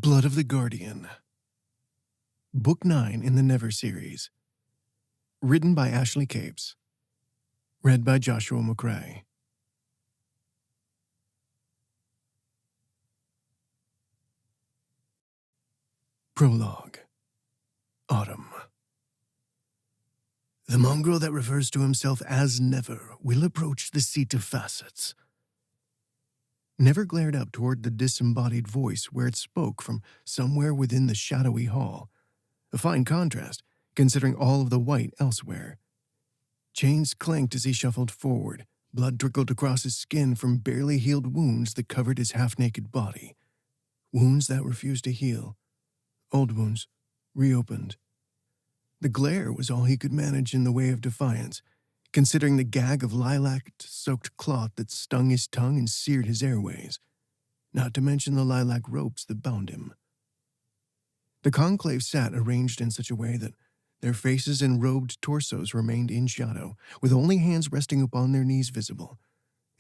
Blood of the Guardian. Book 9 in the Never series. Written by Ashley Capes. Read by Joshua Macrae. Prologue. Autumn. The mongrel that refers to himself as Never will approach the seat of facets. Never glared up toward the disembodied voice where it spoke from somewhere within the shadowy hall, a fine contrast considering all of the white elsewhere. Chains clanked as he shuffled forward. Blood trickled across his skin from barely healed wounds that covered his half-naked body. Wounds that refused to heal. Old wounds, reopened. The glare was all he could manage in the way of defiance, considering the gag of lilac-soaked cloth that stung his tongue and seared his airways, not to mention the lilac ropes that bound him. The conclave sat arranged in such a way that their faces and robed torsos remained in shadow, with only hands resting upon their knees visible,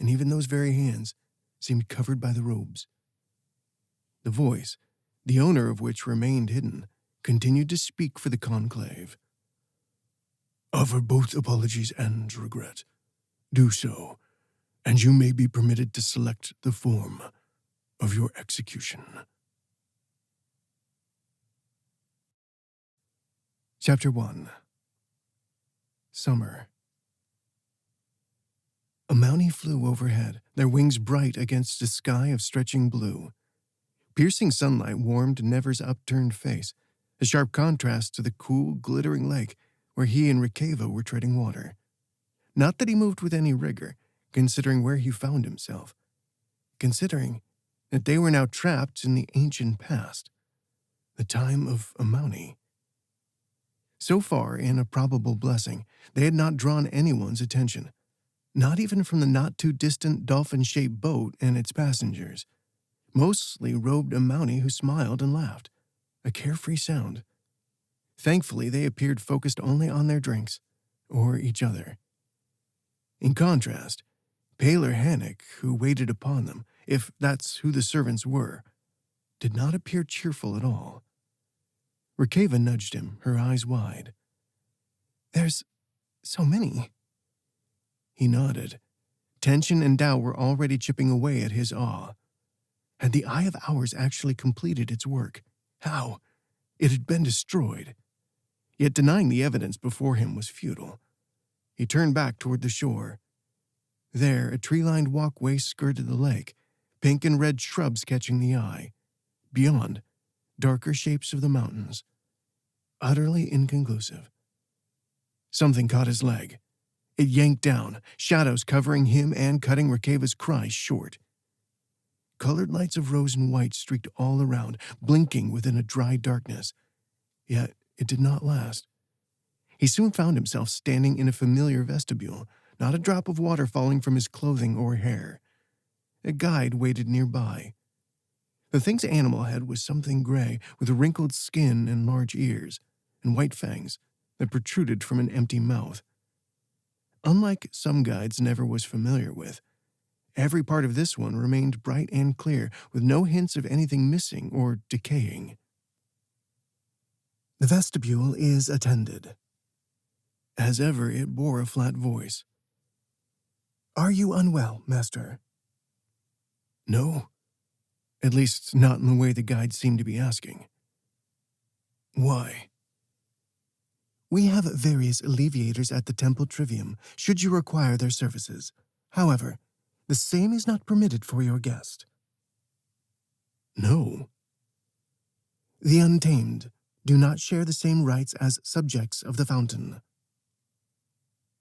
and even those very hands seemed covered by the robes. The voice, the owner of which remained hidden, continued to speak for the conclave. Offer both apologies and regret. Do so, and you may be permitted to select the form of your execution. Chapter 1. Summer. A mountie flew overhead, their wings bright against a sky of stretching blue. Piercing sunlight warmed Never's upturned face, a sharp contrast to the cool, glittering lake where he and Rikeva were treading water. Not that he moved with any rigor, considering where he found himself. Considering that they were now trapped in the ancient past, the time of a mountie. So far, in a probable blessing, they had not drawn anyone's attention, not even from the not-too-distant dolphin-shaped boat and its passengers. Mostly robed a mountie who smiled and laughed, a carefree sound. Thankfully, they appeared focused only on their drinks, or each other. In contrast, paler Hannock, who waited upon them, if that's who the servants were, did not appear cheerful at all. Rikeva nudged him, her eyes wide. There's so many. He nodded. Tension and doubt were already chipping away at his awe. Had the Eye of Hours actually completed its work? How? It had been destroyed. Yet denying the evidence before him was futile. He turned back toward the shore. There, a tree-lined walkway skirted the lake, pink and red shrubs catching the eye. Beyond, darker shapes of the mountains. Utterly inconclusive. Something caught his leg. It yanked down, shadows covering him and cutting Rikeva's cry short. Colored lights of rose and white streaked all around, blinking within a dry darkness. Yet it did not last. He soon found himself standing in a familiar vestibule, not a drop of water falling from his clothing or hair. A guide waited nearby. The thing's animal head was something gray, with wrinkled skin and large ears, and white fangs that protruded from an empty mouth. Unlike some guides Never was familiar with, every part of this one remained bright and clear, with no hints of anything missing or decaying. The vestibule is attended. As ever, it bore a flat voice. Are you unwell, master? No. At least not in the way the guide seemed to be asking. Why? We have various alleviators at the temple trivium, should you require their services. However, the same is not permitted for your guest. No. The untamed do not share the same rights as subjects of the fountain.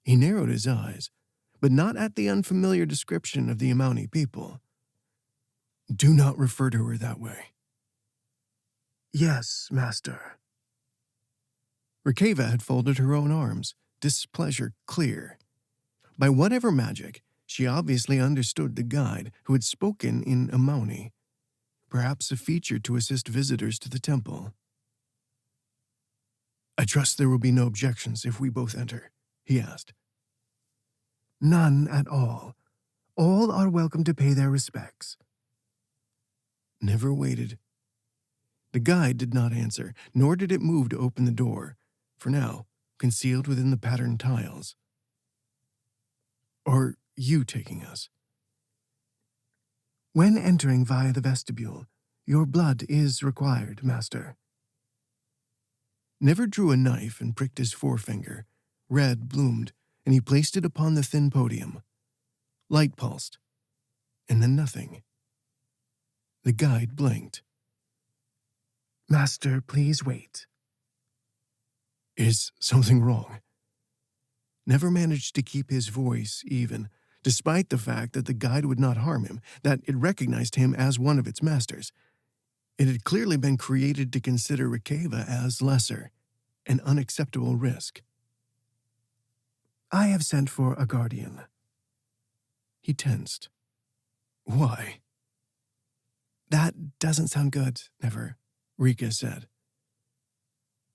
He narrowed his eyes, but not at the unfamiliar description of the Mountie people. Do not refer to her that way. Yes, master. Rikeva had folded her own arms, displeasure clear. By whatever magic, she obviously understood the guide who had spoken in Mountie, perhaps a feature to assist visitors to the temple. I trust there will be no objections if we both enter, he asked. None at all. All are welcome to pay their respects. Never waited. The guide did not answer, nor did it move to open the door, for now, concealed within the patterned tiles. Are you taking us? When entering via the vestibule, your blood is required, Master. Never drew a knife and pricked his forefinger. Red bloomed, and he placed it upon the thin podium. Light pulsed, and then nothing. The guide blinked. Master, please wait. Is something wrong? Never managed to keep his voice even, despite the fact that the guide would not harm him, that it recognized him as one of its masters. It had clearly been created to consider Rikeva as lesser, an unacceptable risk. I have sent for a guardian. He tensed. Why? That doesn't sound good, Never, Rika said.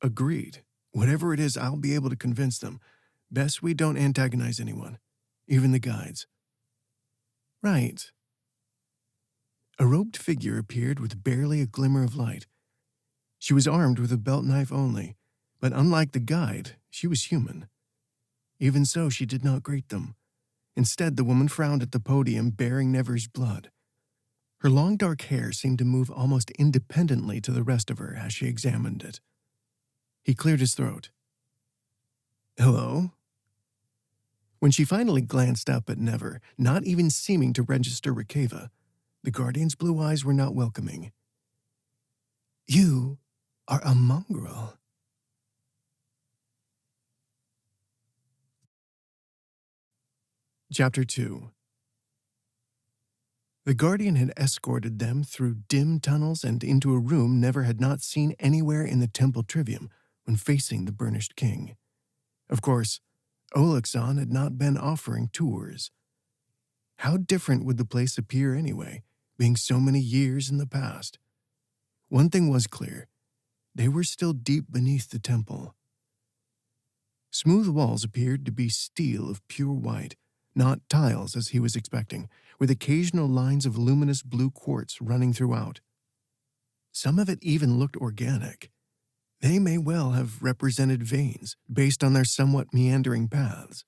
Agreed. Whatever it is, I'll be able to convince them. Best we don't antagonize anyone, even the guides. Right. A robed figure appeared with barely a glimmer of light. She was armed with a belt knife only, but unlike the guide, she was human. Even so, she did not greet them. Instead, the woman frowned at the podium bearing Never's blood. Her long dark hair seemed to move almost independently to the rest of her as she examined it. He cleared his throat. Hello? When she finally glanced up at Never, not even seeming to register Rikeva, the Guardian's blue eyes were not welcoming. You are a mongrel. Chapter 2. The Guardian had escorted them through dim tunnels and into a room Never had not seen anywhere in the temple trivium when facing the burnished king. Of course, Olexon had not been offering tours. How different would the place appear anyway, being so many years in the past? One thing was clear. They were still deep beneath the temple. Smooth walls appeared to be steel of pure white, not tiles as he was expecting, with occasional lines of luminous blue quartz running throughout. Some of it even looked organic. They may well have represented veins based on their somewhat meandering paths.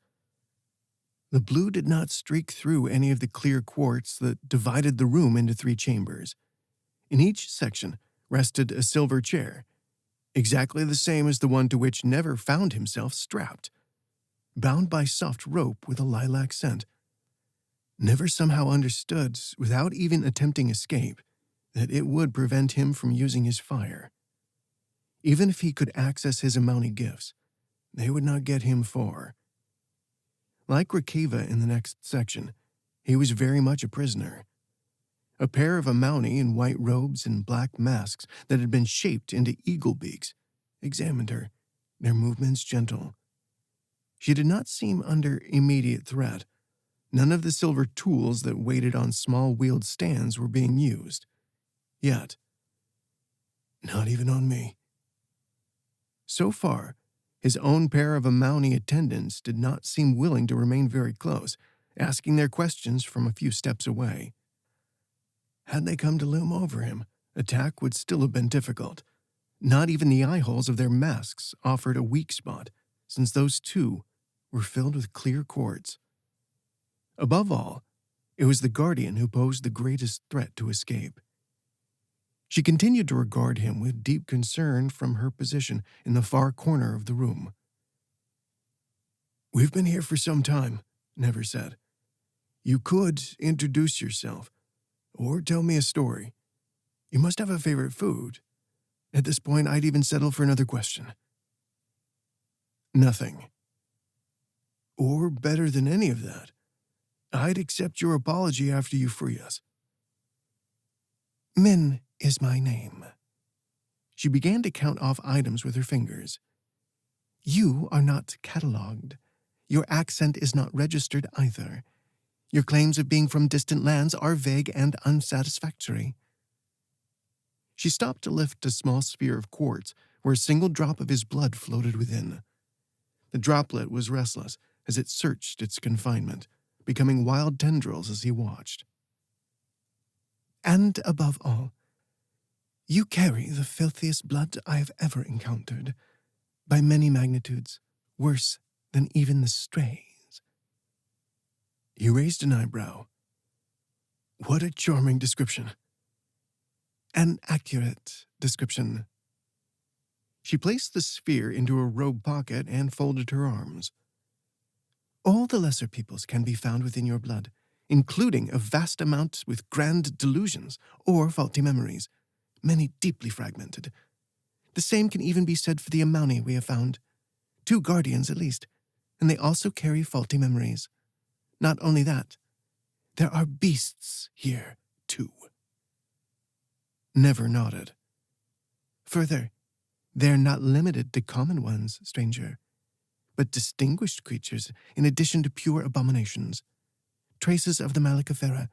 The blue did not streak through any of the clear quartz that divided the room into 3 chambers. In each section rested a silver chair, exactly the same as the one to which Never found himself strapped, bound by soft rope with a lilac scent. Never somehow understood, without even attempting escape, that it would prevent him from using his fire. Even if he could access his Amani gifts, they would not get him far. Like Rikeva in the next section, he was very much a prisoner. A pair of Amani in white robes and black masks that had been shaped into eagle beaks examined her, their movements gentle. She did not seem under immediate threat. None of the silver tools that waited on small wheeled stands were being used. Yet. Not even on me. So far, his own pair of Amani attendants did not seem willing to remain very close, asking their questions from a few steps away. Had they come to loom over him, attack would still have been difficult. Not even the eye holes of their masks offered a weak spot, since those too were filled with clear quartz. Above all, it was the Guardian who posed the greatest threat to escape. She continued to regard him with deep concern from her position in the far corner of the room. We've been here for some time, Never said. You could introduce yourself, or tell me a story. You must have a favorite food. At this point, I'd even settle for another question. Nothing. Or better than any of that, I'd accept your apology after you free us. Min is my name. She began to count off items with her fingers. You are not catalogued. Your accent is not registered either. Your claims of being from distant lands are vague and unsatisfactory. She stopped to lift a small sphere of quartz where a single drop of his blood floated within. The droplet was restless as it searched its confinement, becoming wild tendrils as he watched. And above all, You carry the filthiest blood I have ever encountered, by many magnitudes, worse than even the strays. He raised an eyebrow. What a charming description. An accurate description. She placed the sphere into her robe pocket and folded her arms. All the lesser peoples can be found within your blood, including a vast amount with grand delusions or faulty memories, many deeply fragmented. The same can even be said for the Amauni we have found. 2 guardians at least, and they also carry faulty memories. Not only that, there are beasts here, too. Never nodded. Further, they are not limited to common ones, stranger, but distinguished creatures in addition to pure abominations. Traces of the Malacifera,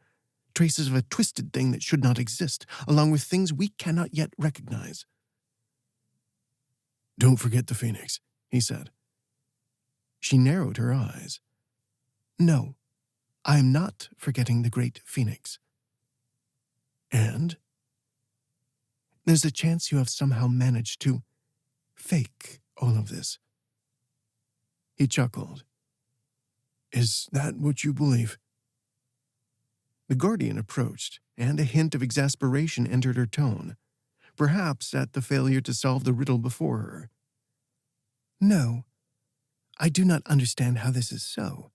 traces of a twisted thing that should not exist, along with things we cannot yet recognize. Don't forget the Phoenix, he said. She narrowed her eyes. No, I am not forgetting the great Phoenix. And? There's a chance you have somehow managed to fake all of this. He chuckled. Is that what you believe? The Guardian approached, and a hint of exasperation entered her tone, perhaps at the failure to solve the riddle before her. No, I do not understand how this is so,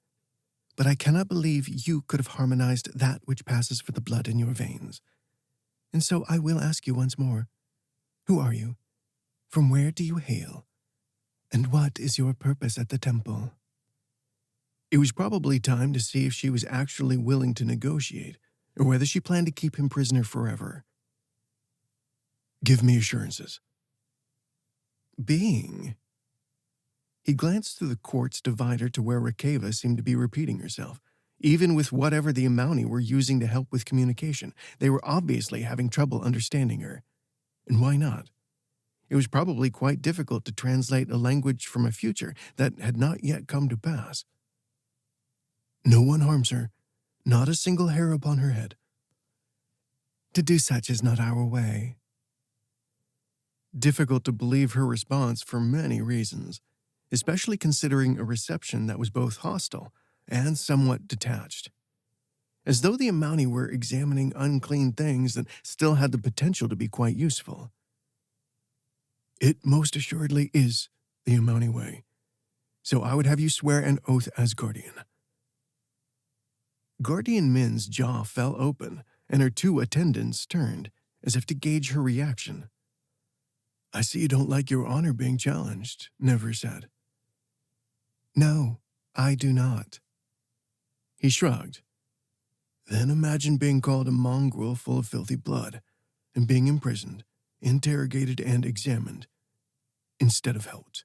but I cannot believe you could have harmonized that which passes for the blood in your veins. And so I will ask you once more, who are you? From where do you hail? And what is your purpose at the temple? It was probably time to see if she was actually willing to negotiate, or whether she planned to keep him prisoner forever. Give me assurances. Being. He glanced through the quartz divider to where Rikeva seemed to be repeating herself. Even with whatever the Amauni were using to help with communication, they were obviously having trouble understanding her. And why not? It was probably quite difficult to translate a language from a future that had not yet come to pass. No one harms her, not a single hair upon her head. To do such is not our way. Difficult to believe her response for many reasons, especially considering a reception that was both hostile and somewhat detached. As though the Amauni were examining unclean things that still had the potential to be quite useful. It most assuredly is the Amauni way, so I would have you swear an oath as guardian. Guardian Min's jaw fell open, and her 2 attendants turned, as if to gauge her reaction. I see you don't like your honor being challenged, Never said. No, I do not. He shrugged. Then imagine being called a mongrel full of filthy blood, and being imprisoned, interrogated, and examined, instead of helped.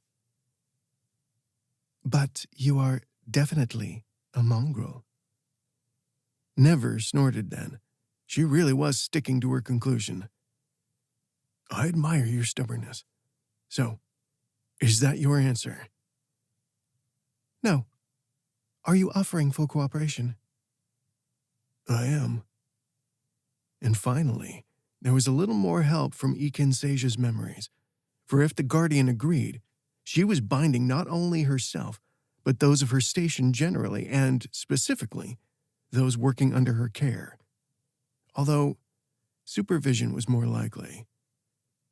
But you are definitely a mongrel. Never snorted then. She really was sticking to her conclusion. I admire your stubbornness. So, is that your answer? No. Are you offering full cooperation? I am. And finally, there was a little more help from Ekin Seja's memories, for if the Guardian agreed, she was binding not only herself, but those of her station generally, and, specifically, those working under her care. Although, supervision was more likely.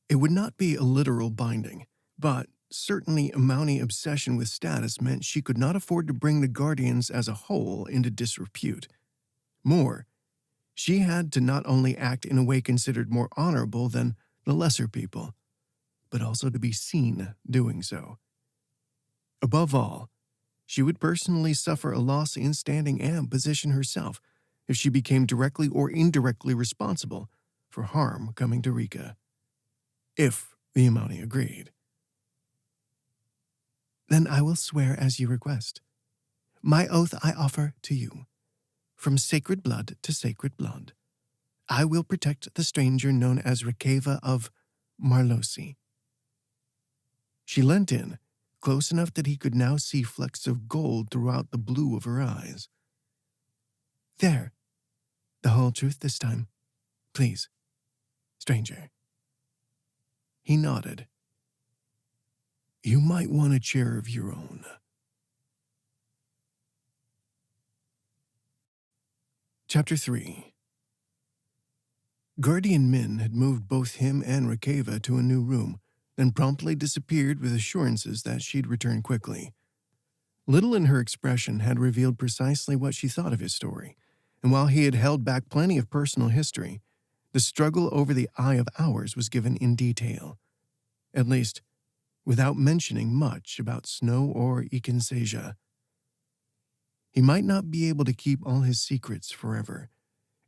It would not be a literal binding, but certainly Amauni obsession with status meant she could not afford to bring the Guardians as a whole into disrepute. More, she had to not only act in a way considered more honorable than the lesser people, but also to be seen doing so. Above all, she would personally suffer a loss in standing and position herself if she became directly or indirectly responsible for harm coming to Rika. If the Amauni agreed. Then I will swear as you request. My oath I offer to you. From sacred blood to sacred blood, I will protect the stranger known as Rikeva of Marlosi. She leant in, close enough that he could now see flecks of gold throughout the blue of her eyes. There. The whole truth this time. Please, stranger. He nodded. You might want a chair of your own. Chapter 3. Guardian Min had moved both him and Rikeva to a new room, then promptly disappeared with assurances that she'd return quickly. Little in her expression had revealed precisely what she thought of his story, and while he had held back plenty of personal history, the struggle over the Eye of Hours was given in detail, at least without mentioning much about Snow or Ikinseja. He might not be able to keep all his secrets forever,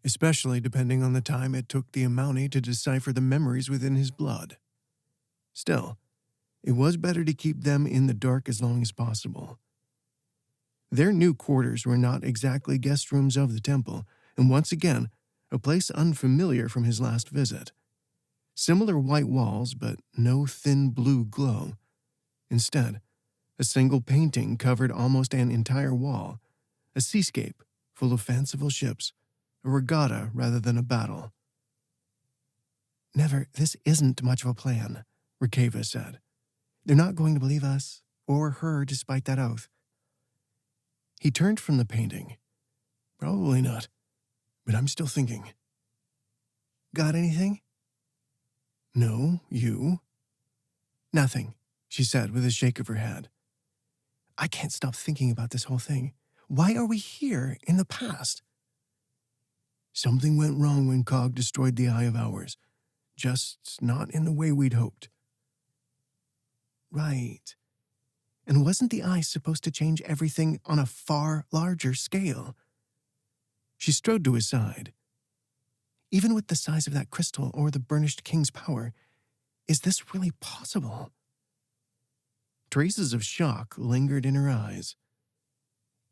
especially depending on the time it took the Amauni to decipher the memories within his blood. Still, it was better to keep them in the dark as long as possible. Their new quarters were not exactly guest rooms of the temple, and once again, a place unfamiliar from his last visit. Similar white walls, but no thin blue glow. Instead, a single painting covered almost an entire wall, a seascape full of fanciful ships, a regatta rather than a battle. Never, this isn't much of a plan, Rikeva said. They're not going to believe us, or her despite that oath. He turned from the painting. Probably not, but I'm still thinking. Got anything? No, you? Nothing, she said with a shake of her head. I can't stop thinking about this whole thing. Why are we here in the past? Something went wrong when Cog destroyed the Eye of Hours, just not in the way we'd hoped. Right. And wasn't the eye supposed to change everything on a far larger scale? She strode to his side. Even with the size of that crystal or the burnished king's power, is this really possible? Traces of shock lingered in her eyes.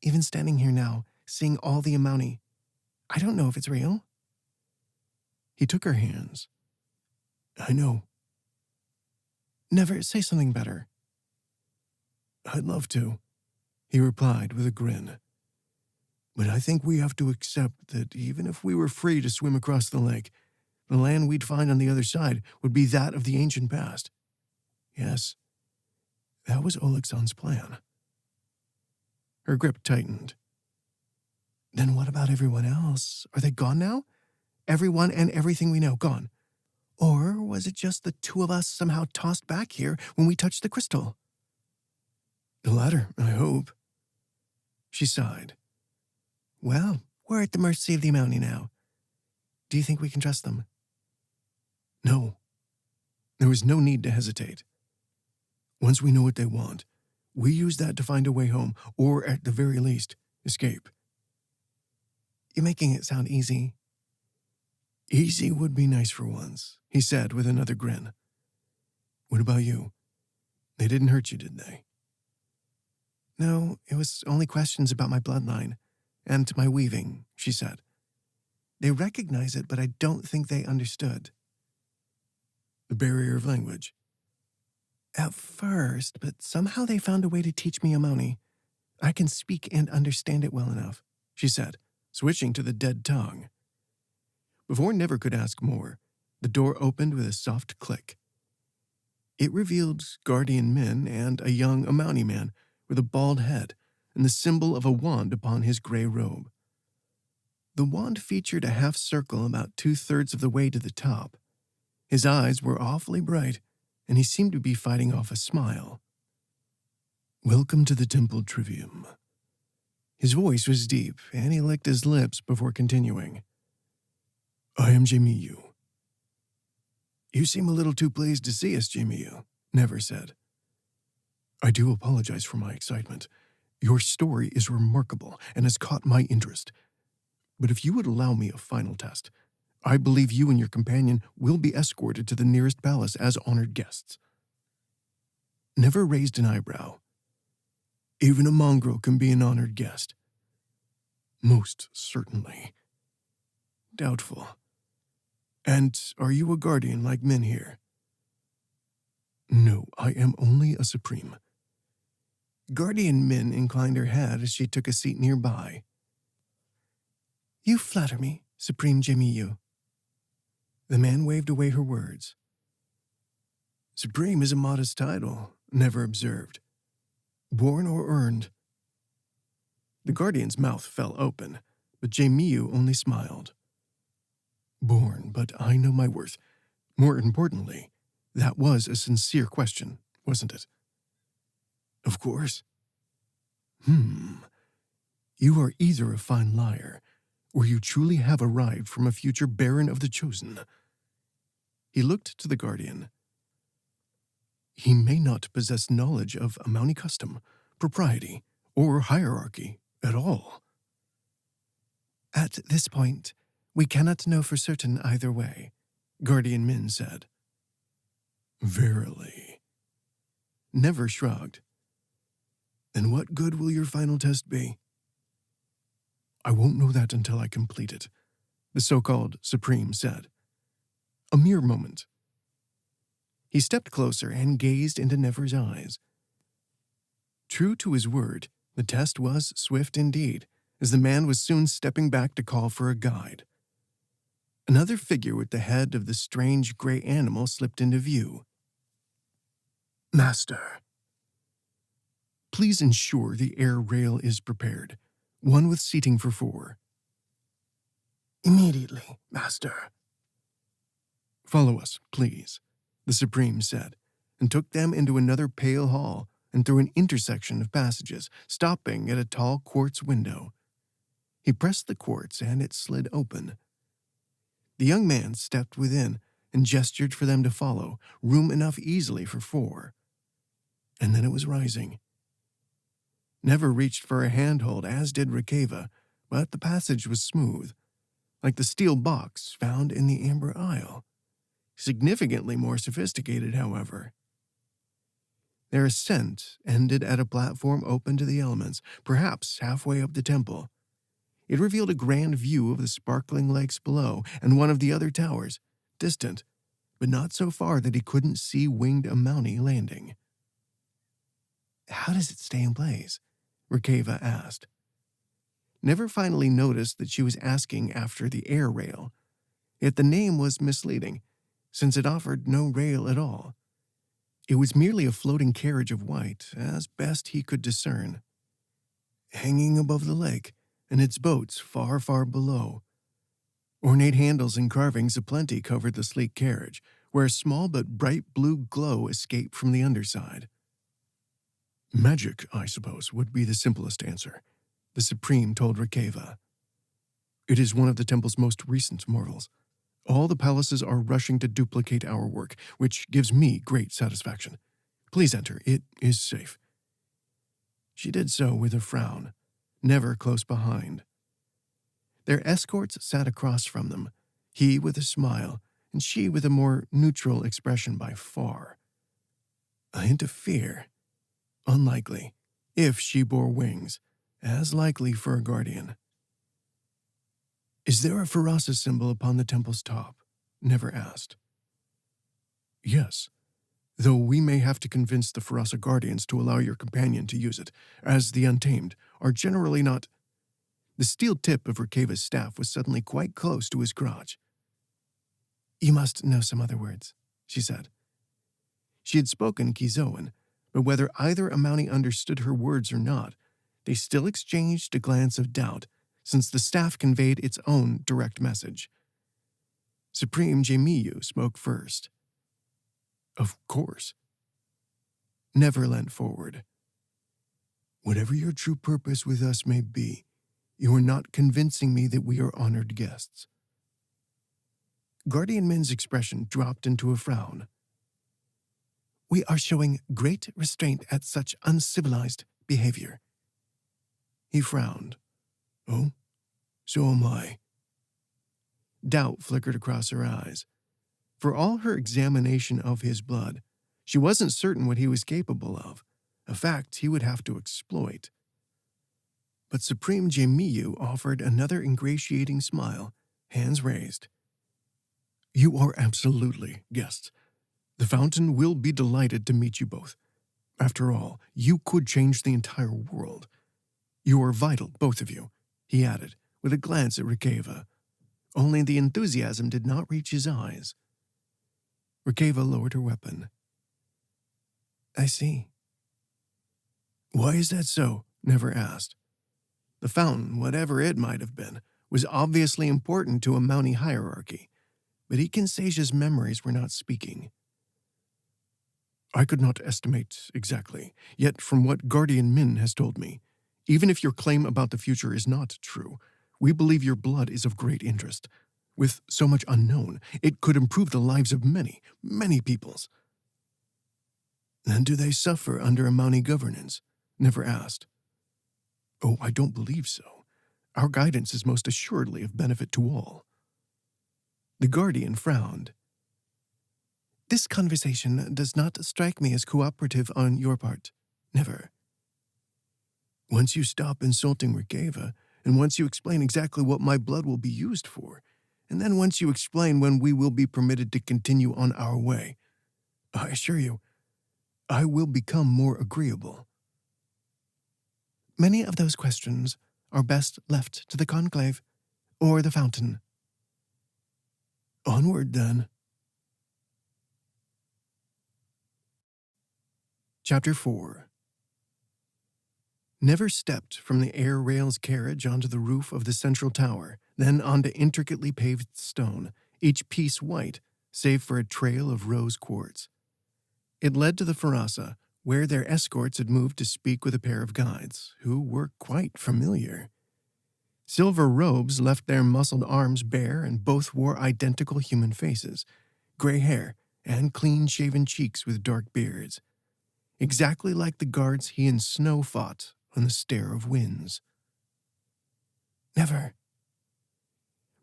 Even standing here now, seeing all the Amauni, I don't know if it's real. He took her hands. I know. Never say something better. I'd love to, he replied with a grin. But I think we have to accept that even if we were free to swim across the lake, the land we'd find on the other side would be that of the ancient past. Yes, that was Olexon's plan. Her grip tightened. Then what about everyone else? Are they gone now? Everyone and everything we know gone. Or was it just the two of us somehow tossed back here when we touched the crystal? The latter, I hope. She sighed. Well, we're at the mercy of the Amauni now. Do you think we can trust them? No. There was no need to hesitate. Once we know what they want, we use that to find a way home, or at the very least, escape. You're making it sound easy. Easy would be nice for once, he said with another grin. What about you? They didn't hurt you, did they? No, it was only questions about my bloodline and my weaving, she said. They recognize it, but I don't think they understood. The barrier of language. At first, but somehow they found a way to teach me Amauni. I can speak and understand it well enough, she said, switching to the dead tongue. Before Never could ask more, the door opened with a soft click. It revealed Guardian Min and a young Amauni man with a bald head and the symbol of a wand upon his gray robe. The wand featured a half circle about 2/3 of the way to the top. His eyes were awfully bright, and he seemed to be fighting off a smile. Welcome to the Temple Trivium. His voice was deep, and he licked his lips before continuing. I am Jimiyu. You seem a little too pleased to see us, Jimiyu, Never said. I do apologize for my excitement. Your story is remarkable and has caught my interest. But if you would allow me a final test, I believe you and your companion will be escorted to the nearest palace as honored guests. Never raised an eyebrow. Even a mongrel can be an honored guest. Most certainly. Doubtful. And are you a guardian like men here? No, I am only a supreme. Guardian Min inclined her head as she took a seat nearby. You flatter me, Supreme Jimiyu. The man waved away her words. Supreme is a modest title, Never observed. Born or earned? The Guardian's mouth fell open, but Jamiu only smiled. Born, but I know my worth. More importantly, that was a sincere question, wasn't it? Of course. You are either a fine liar, or you truly have arrived from a future Baron of the Chosen. He looked to the Guardian. He may not possess knowledge of Amani custom, propriety, or hierarchy at all. At this point, we cannot know for certain either way, Guardian Min said. Verily. Never shrugged. Then what good will your final test be? I won't know that until I complete it, the so-called Supreme said. A mere moment. He stepped closer and gazed into Never's eyes. True to his word, the test was swift indeed, as the man was soon stepping back to call for a guide. Another figure with the head of the strange gray animal slipped into view. Master. Please ensure the air rail is prepared, one with seating for 4. Immediately, Master. Follow us, please, the Supreme said, and took them into another pale hall and through an intersection of passages, stopping at a tall quartz window. He pressed the quartz and it slid open. The young man stepped within and gestured for them to follow, room enough easily for 4. And then it was rising. Never reached for a handhold, as did Rikeva, but the passage was smooth, like the steel box found in the Amber Isle. Significantly more sophisticated, however. Their ascent ended at a platform open to the elements, perhaps halfway up the temple. It revealed a grand view of the sparkling lakes below and one of the other towers, distant, but not so far that he couldn't see winged Amani landing. How does it stay in place? Rikeva asked. Never finally noticed that she was asking after the air rail, yet the name was misleading, since it offered no rail at all. It was merely a floating carriage of white, as best he could discern. Hanging above the lake, and its boats far, far below. Ornate handles and carvings aplenty covered the sleek carriage, where a small but bright blue glow escaped from the underside. Magic, I suppose, would be the simplest answer, the Supreme told Rikeva. It is one of the temple's most recent marvels. All the palaces are rushing to duplicate our work, which gives me great satisfaction. Please enter. It is safe. She did so with a frown, Never close behind. Their escorts sat across from them, he with a smile, and she with a more neutral expression by far. A hint of fear. Unlikely, if she bore wings, as likely for a guardian. Is there a Farasa symbol upon the temple's top? Never asked. Yes, though we may have to convince the Farasa guardians to allow your companion to use it, as the Untamed are generally not. The steel tip of Rikeva's staff was suddenly quite close to his crotch. You must know some other words, she said. She had spoken Kizoan, but whether either Amani understood her words or not, they still exchanged a glance of doubt, since the staff conveyed its own direct message. Supreme Jamiu spoke first. Of course. Never leant forward. Whatever your true purpose with us may be, you are not convincing me that we are honored guests. Guardian Min's expression dropped into a frown. We are showing great restraint at such uncivilized behavior. He frowned. Oh, so am I. Doubt flickered across her eyes. For all her examination of his blood, she wasn't certain what he was capable of, a fact he would have to exploit. But Supreme Jamiu offered another ingratiating smile, hands raised. You are absolutely guests. The Fountain will be delighted to meet you both. After all, you could change the entire world. You are vital, both of you, he added, with a glance at Rikeva. Only the enthusiasm did not reach his eyes. Rikeva lowered her weapon. I see. Why is that so? Never asked. The fountain, whatever it might have been, was obviously important to a Mountie hierarchy, but Ikensasia's memories were not speaking. I could not estimate exactly, yet from what Guardian Min has told me, even if your claim about the future is not true, we believe your blood is of great interest. With so much unknown, it could improve the lives of many, many peoples. Then do they suffer under a Mountie governance? Never asked. Oh, I don't believe so. Our guidance is most assuredly of benefit to all. The Guardian frowned. This conversation does not strike me as cooperative on your part. Never. Once you stop insulting Rikeva, and once you explain exactly what my blood will be used for, and then once you explain when we will be permitted to continue on our way, I assure you, I will become more agreeable. Many of those questions are best left to the Conclave or the Fountain. Onward, then. Chapter 4. Never stepped from the air rails carriage onto the roof of the central tower, then onto intricately paved stone, each piece white, save for a trail of rose quartz. It led to the Farasa, where their escorts had moved to speak with a pair of guides, who were quite familiar. Silver robes left their muscled arms bare, and both wore identical human faces, gray hair, and clean-shaven cheeks with dark beards. Exactly like the guards he and Snow fought on the Stair of Winds. Never.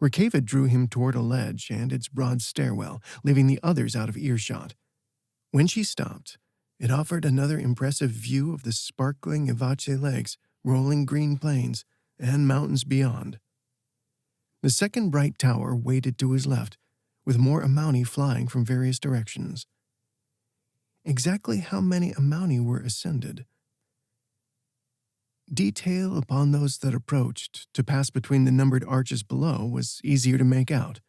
Rikeva drew him toward a ledge and its broad stairwell, leaving the others out of earshot. When she stopped, it offered another impressive view of the sparkling Ivache lakes, rolling green plains, and mountains beyond. The second bright tower waited to his left, with more Amouni flying from various directions. Exactly how many Amouni were ascended? Detail upon those that approached to pass between the numbered arches below was easier to make out.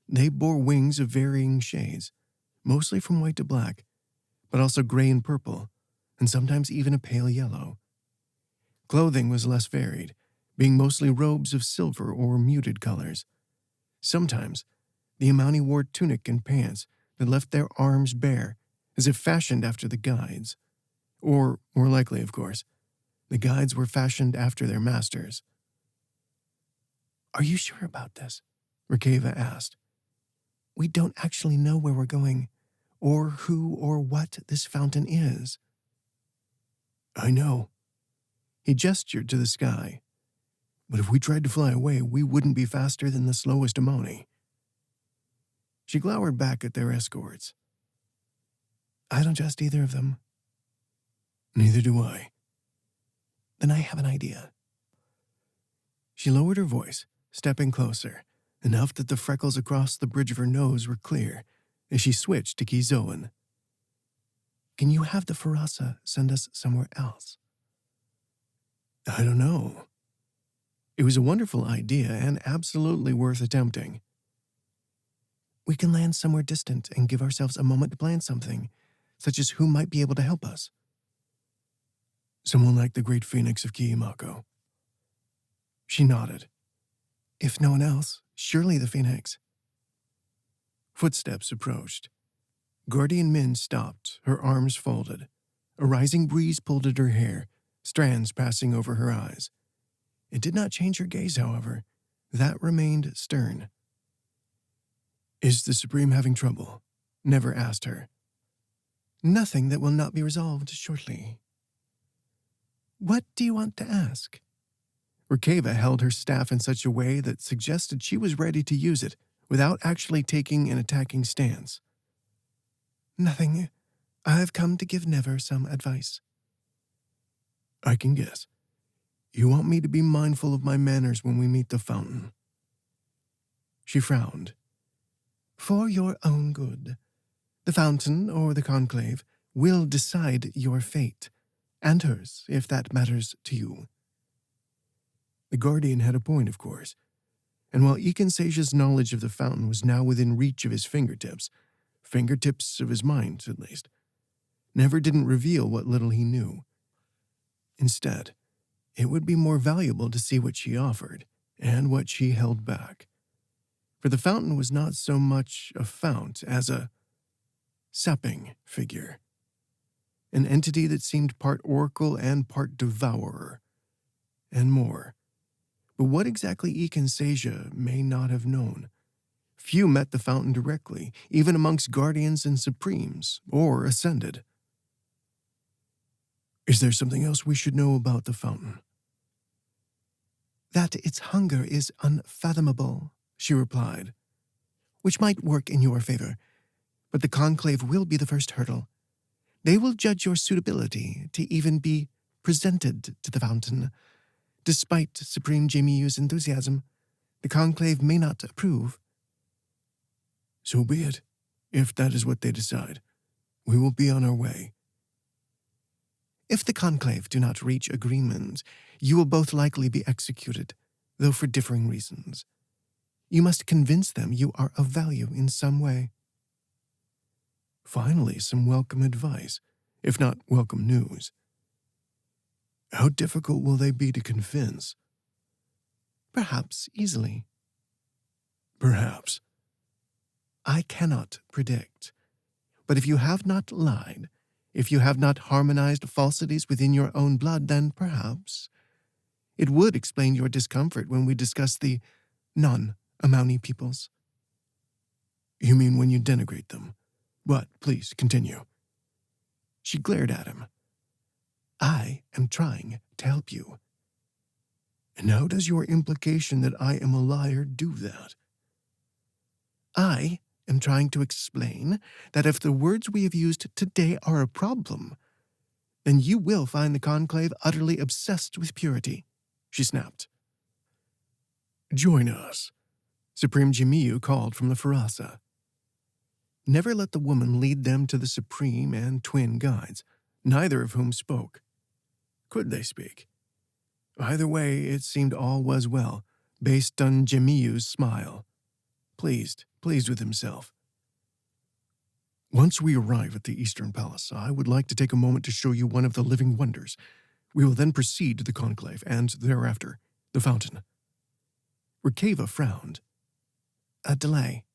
They bore wings of varying shades, mostly from white to black, but also gray and purple, and sometimes even a pale yellow. Clothing was less varied, being mostly robes of silver or muted colors. Sometimes, the Amouni wore tunic and pants that left their arms bare, as if fashioned after the guides. Or, more likely, of course, the guides were fashioned after their masters. Are you sure about this? Rikeva asked. We don't actually know where we're going, or who or what this fountain is. I know. He gestured to the sky. But if we tried to fly away, we wouldn't be faster than the slowest Amouni. She glowered back at their escorts. I don't trust either of them. Neither do I. Then I have an idea. She lowered her voice, stepping closer, enough that the freckles across the bridge of her nose were clear, as she switched to Kizoan. Can you have the Farasa send us somewhere else? I don't know. It was a wonderful idea and absolutely worth attempting. We can land somewhere distant and give ourselves a moment to plan something, such as who might be able to help us. Someone like the great phoenix of Kiyomako. She nodded. If no one else, surely the phoenix. Footsteps approached. Guardian Min stopped, her arms folded. A rising breeze pulled at her hair, strands passing over her eyes. It did not change her gaze, however. That remained stern. Is the Supreme having trouble? Never asked her. Nothing that will not be resolved shortly. What do you want to ask? Rikeva held her staff in such a way that suggested she was ready to use it without actually taking an attacking stance. Nothing. I've come to give Never some advice. I can guess. You want me to be mindful of my manners when we meet the fountain. She frowned. For your own good. The fountain or the conclave will decide your fate, and hers, if that matters to you. The Guardian had a point, of course, and while Ikensasia's knowledge of the fountain was now within reach of his fingertips of his mind, at least, Never didn't reveal what little he knew. Instead, it would be more valuable to see what she offered and what she held back. For the fountain was not so much a fount as a sapping figure, an entity that seemed part oracle and part devourer, and more. But what exactly Ikensasia may not have known. Few met the fountain directly, even amongst guardians and supremes, or ascended. Is there something else we should know about the fountain? That its hunger is unfathomable, she replied, which might work in your favor, but the conclave will be the first hurdle. They will judge your suitability to even be presented to the fountain. Despite Supreme Jimiu's enthusiasm, the conclave may not approve. So be it. If that is what they decide, we will be on our way. If the conclave do not reach agreement, you will both likely be executed, though for differing reasons. You must convince them you are of value in some way. Finally, some welcome advice, if not welcome news. How difficult will they be to convince? Perhaps easily. Perhaps. I cannot predict. But if you have not lied, if you have not harmonized falsities within your own blood, then perhaps it would explain your discomfort when we discuss the non-Amauni peoples. You mean when you denigrate them? But please, continue. She glared at him. I am trying to help you. And how does your implication that I am a liar do that? I am trying to explain that if the words we have used today are a problem, then you will find the conclave utterly obsessed with purity, she snapped. Join us, Supreme Jimiu called from the Farasa. Never let the woman lead them to the Supreme and twin guides, neither of whom spoke. Could they speak? Either way, it seemed all was well, based on Jimiu's smile. Pleased with himself. Once we arrive at the Eastern Palace, I would like to take a moment to show you one of the living wonders. We will then proceed to the conclave, and thereafter, the fountain. Rikeva frowned. A delay.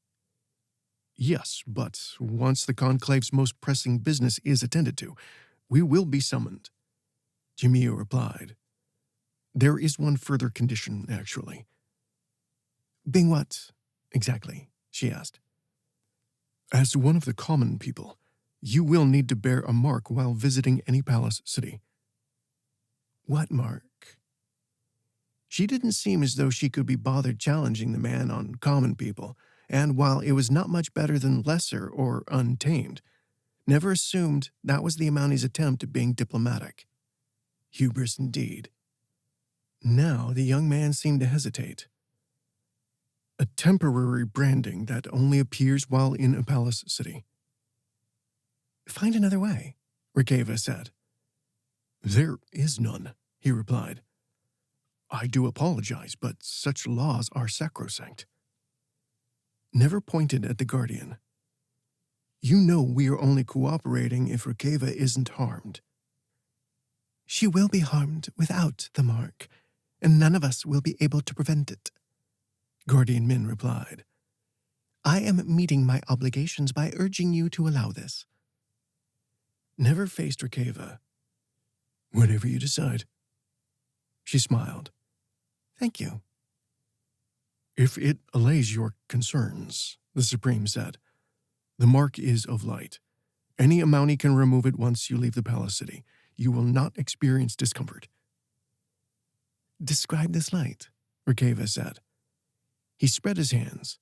Yes, but once the conclave's most pressing business is attended to, we will be summoned. Jimiu replied. There is one further condition, actually. Being what, exactly? She asked. As one of the common people, you will need to bear a mark while visiting any palace city. What mark? She didn't seem as though she could be bothered challenging the man on common people, and while it was not much better than lesser or untamed, never assumed that was the Amauni's attempt at being diplomatic. Hubris indeed. Now the young man seemed to hesitate. A temporary branding that only appears while in a palace city. Find another way, Rikeva said. There is none, he replied. I do apologize, but such laws are sacrosanct. Never pointed at the guardian. You know we are only cooperating if Rikeva isn't harmed. She will be harmed without the mark, and none of us will be able to prevent it. Guardian Min replied. I am meeting my obligations by urging you to allow this. Never faced Rikeva. Whatever you decide. She smiled. Thank you. If it allays your concerns, the Supreme said, the mark is of light. Any Amauni can remove it once you leave the palace city. You will not experience discomfort. Describe this light, Rikeva said. He spread his hands.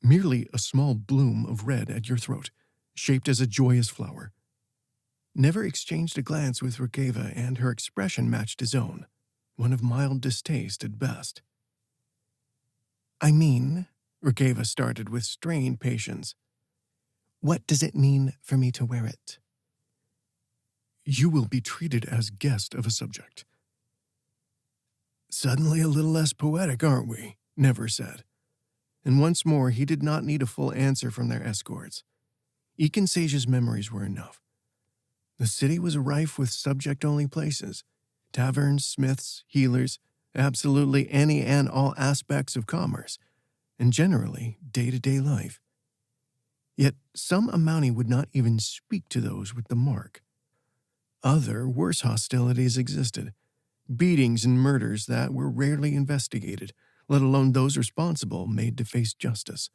Merely a small bloom of red at your throat, shaped as a joyous flower. Never exchanged a glance with Rikeva, and her expression matched his own, one of mild distaste at best. I mean, Rikeva started with strained patience. What does it mean for me to wear it? You will be treated as guest of a subject. Suddenly a little less poetic, aren't we? Never said. And once more he did not need a full answer from their escorts. Ikensasia's memories were enough. The city was rife with subject-only places, taverns, smiths, healers, absolutely any and all aspects of commerce, and generally day-to-day life. Yet some Amountie would not even speak to those with the mark. Other, worse hostilities existed, beatings and murders that were rarely investigated, let alone those responsible made to face justice.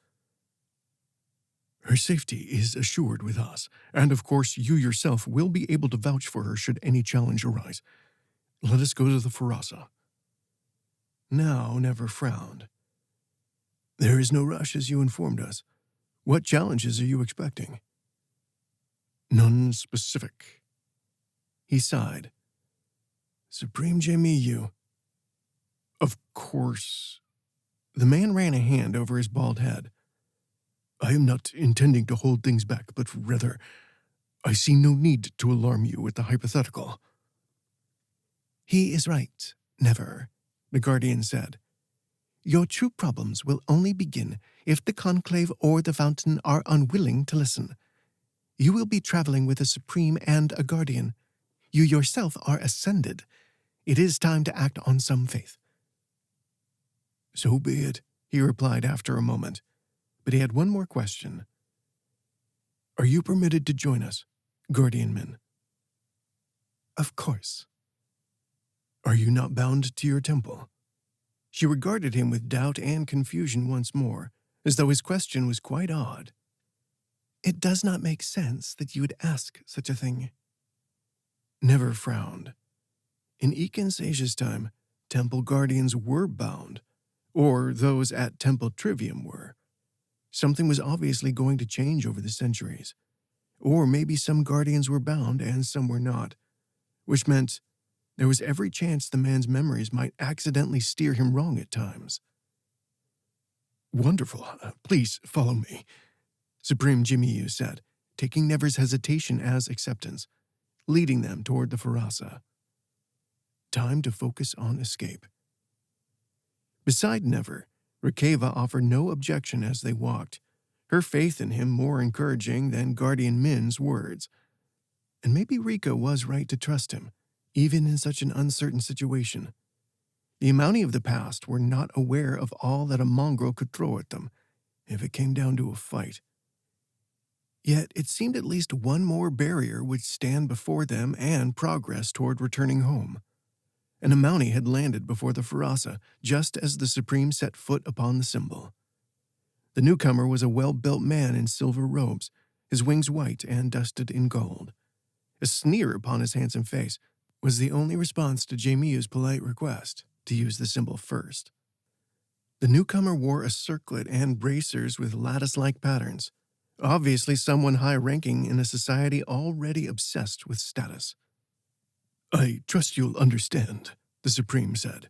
Her safety is assured with us, and of course you yourself will be able to vouch for her should any challenge arise. Let us go to the Farasa. Now Never frowned. There is no rush, as you informed us. What challenges are you expecting? None specific. He sighed. Supreme Jamiyu. Of course. The man ran a hand over his bald head. I am not intending to hold things back, but rather, I see no need to alarm you with the hypothetical. He is right, Never, the Guardian said. Your true problems will only begin if the Conclave or the Fountain are unwilling to listen. You will be traveling with a Supreme and a Guardian. You yourself are ascended. It is time to act on some faith. So be it, he replied after a moment. But he had one more question. Are you permitted to join us, Guardian Men? Of course. Are you not bound to your temple? She regarded him with doubt and confusion once more, as though his question was quite odd. It does not make sense that you would ask such a thing. Never frowned. In Ekin Sage's time, temple guardians were bound, or those at Temple Trivium were. Something was obviously going to change over the centuries. Or maybe some guardians were bound and some were not, which meant there was every chance the man's memories might accidentally steer him wrong at times. Wonderful. Please follow me, Supreme Jimiyu said, taking Never's hesitation as acceptance, leading them toward the Farasa. Time to focus on escape. Beside Never, Rikeva offered no objection as they walked, her faith in him more encouraging than Guardian Min's words. And maybe Rika was right to trust him, even in such an uncertain situation. The Amountie of the past were not aware of all that a mongrel could throw at them, if it came down to a fight. Yet it seemed at least one more barrier would stand before them and progress toward returning home. An Amountie had landed before the Farasa just as the Supreme set foot upon the symbol. The newcomer was a well-built man in silver robes, his wings white and dusted in gold. A sneer upon his handsome face was the only response to Jamiyu's polite request to use the symbol first. The newcomer wore a circlet and bracers with lattice-like patterns, obviously someone high-ranking in a society already obsessed with status. I trust you'll understand, the Supreme said.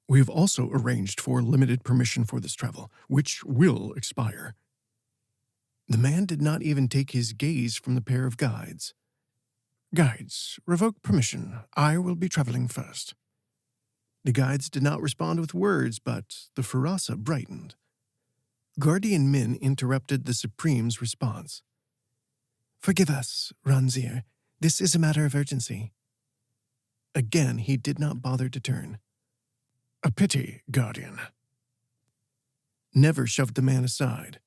We have also arranged for limited permission for this travel, which will expire. The man did not even take his gaze from the pair of guides. Guides, revoke permission. I will be traveling first. The guides did not respond with words, but the Farasa brightened. Guardian Min interrupted the Supreme's response. Forgive us, Ranzir. This is a matter of urgency. Again, he did not bother to turn. A pity, Guardian. Never shoved the man aside.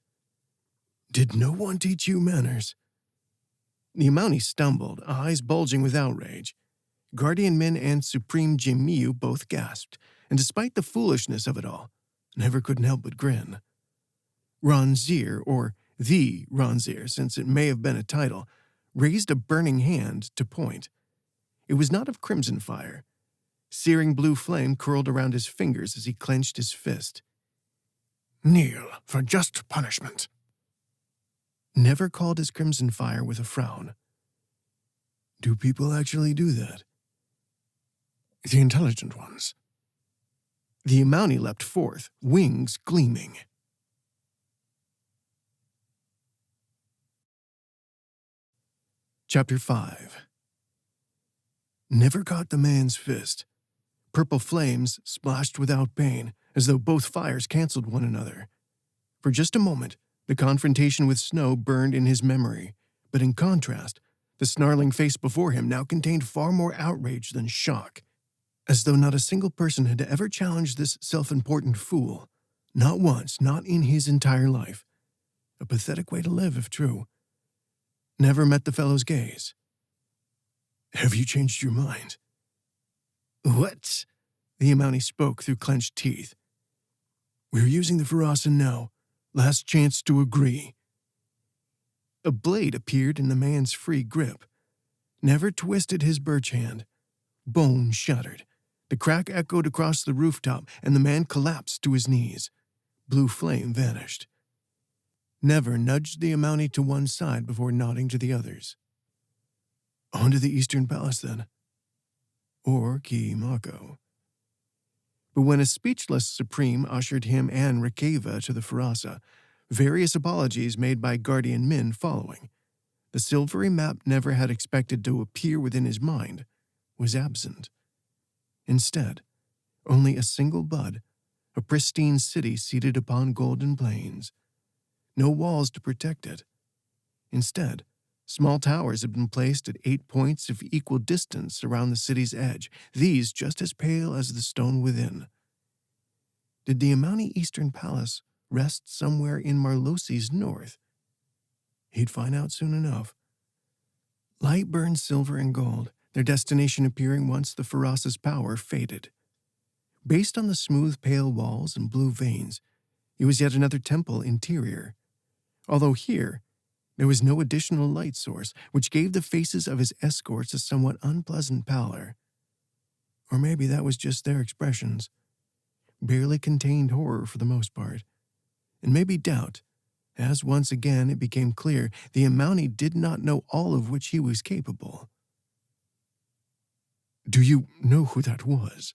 Did no one teach you manners? The Amountie stumbled, eyes bulging with outrage. Guardian Min and Supreme Jimiyu both gasped, and despite the foolishness of it all, Never couldn't help but grin. Ranzir, or the Ranzir, since it may have been a title, raised a burning hand to point. It was not of crimson fire. Searing blue flame curled around his fingers as he clenched his fist. Kneel for just punishment. Never called his crimson fire with a frown. Do people actually do that? The intelligent ones. The Amountie leapt forth, wings gleaming. Chapter 5. Never caught the man's fist. Purple flames splashed without pain, as though both fires canceled one another. For just a moment, the confrontation with snow burned in his memory, but in contrast, The snarling face before him now contained far more outrage than shock, as though not a single person had ever challenged this self-important fool. Not once, not in his entire life. A pathetic way to live, if true. Never met the fellow's gaze. "Have you changed your mind?" "What?" The Amount spoke through clenched teeth. "We're using the Farasan now. Last chance to agree." A blade appeared in the man's free grip. Never twisted his birch hand. Bone shattered. The crack echoed across the rooftop, and the man collapsed to his knees. Blue flame vanished. Never nudged the Amountie to one side before nodding to the others. "On to the Eastern Palace, then. Or Ki Mako." But when a speechless Supreme ushered him and Rikeva to the Farasa, various apologies made by Guardian Min following, the silvery map never had expected to appear within his mind was absent. Instead, only a single bud, a pristine city seated upon golden plains. No walls to protect it. Instead, small towers had been placed at 8 points of equal distance around the city's edge, these just as pale as the stone within. Did the Amountie Eastern Palace rest somewhere in Marlosi's north? He'd find out soon enough. Light burned silver and gold, their destination appearing once the Farasa's power faded. Based on the smooth pale walls and blue veins, it was yet another temple interior. Although here, there was no additional light source, which gave the faces of his escorts a somewhat unpleasant pallor. Or maybe that was just their expressions. Barely contained horror for the most part. And maybe doubt, as once again it became clear the Amountie did not know all of which he was capable. "Do you know who that was?"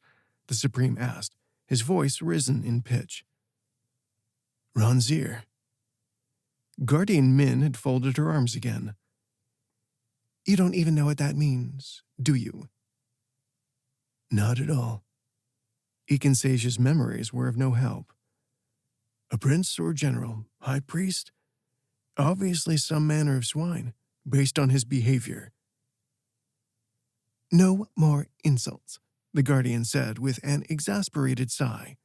the Supreme asked, his voice risen in pitch. "Ronzir." Guardian Min had folded her arms again. "You don't even know what that means, do you?" "Not at all." Ikansasia's memories were of no help. "A prince or general, high priest? Obviously some manner of swine, based on his behavior." "No more insults," the Guardian said with an exasperated sigh.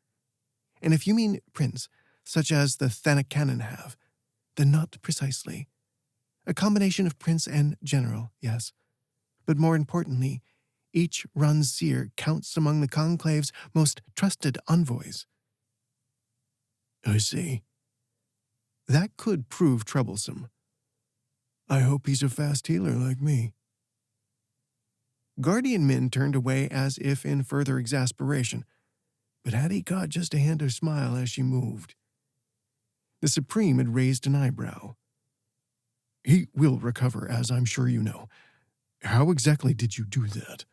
"And if you mean prince, such as the Thanakanan have, then not precisely. A combination of prince and general, yes. But more importantly, each Ronzir counts among the Conclave's most trusted envoys." "I see." "That could prove troublesome." "I hope he's a fast healer like me." Guardian Min turned away as if in further exasperation, but had he caught just a hint of smile as she moved? The Supreme had raised an eyebrow. "He will recover, as I'm sure you know. How exactly did you do that?"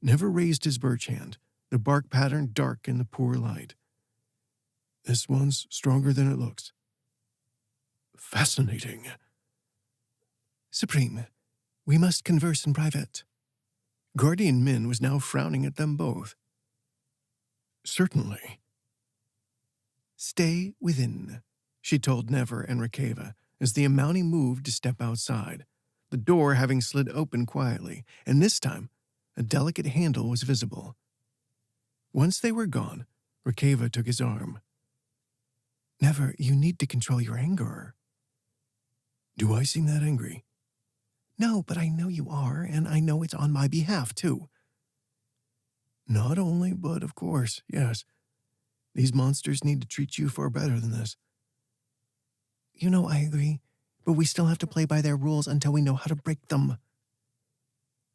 Never raised his birch hand, the bark pattern dark in the poor light. "This one's stronger than it looks." "Fascinating." "Supreme, we must converse in private." Guardian Min was now frowning at them both. "Certainly." "Stay within," she told Never and Rikeva as the Amountie moved to step outside, the door having slid open quietly, and this time a delicate handle was visible. Once they were gone, Rikeva took his arm. "Never, you need to control your anger." "Do I seem that angry?" "No, but I know you are, and I know it's on my behalf, too." "Not only, but of course, yes. These monsters need to treat you far better than this." "You know I agree, but we still have to play by their rules until we know how to break them."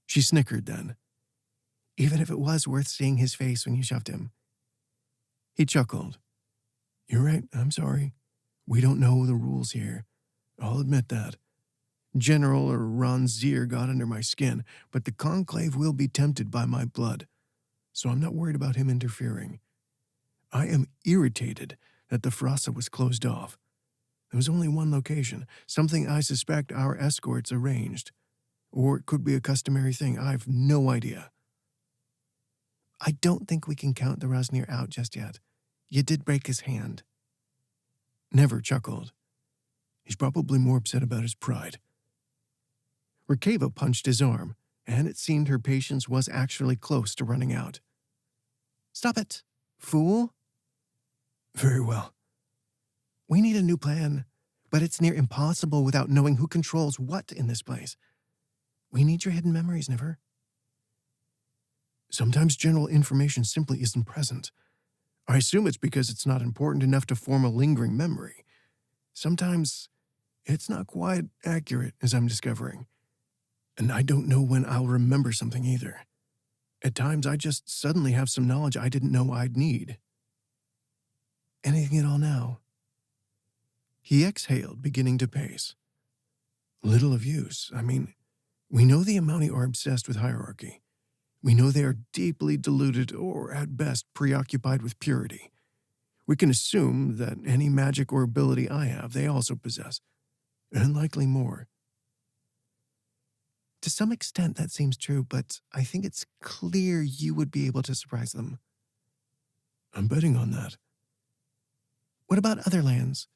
She snickered then. "Even if it was worth seeing his face when you shoved him." He chuckled. "You're right, I'm sorry. We don't know the rules here. I'll admit that. General or Ronzir got under my skin, but the Conclave will be tempted by my blood, so I'm not worried about him interfering. I am irritated that the Farasa was closed off. There was only one location, something I suspect our escorts arranged. Or it could be a customary thing, I've no idea." "I don't think we can count the Rosnir out just yet. You did break his hand." Never chuckled. "He's probably more upset about his pride." Rikeva punched his arm, and it seemed her patience was actually close to running out. "Stop it, fool." "Very well." "We need a new plan, but it's near impossible without knowing who controls what in this place. We need your hidden memories, Niver." "Sometimes general information simply isn't present. I assume it's because it's not important enough to form a lingering memory. Sometimes it's not quite accurate, as I'm discovering. And I don't know when I'll remember something either. At times, I just suddenly have some knowledge I didn't know I'd need." "Anything at all now?" He exhaled, beginning to pace. "Little of use. I mean, we know the Amani are obsessed with hierarchy. We know they are deeply deluded or, at best, preoccupied with purity. We can assume that any magic or ability I have, they also possess, and likely more." "To some extent, that seems true, but I think it's clear you would be able to surprise them." "I'm betting on that." "What about other lands?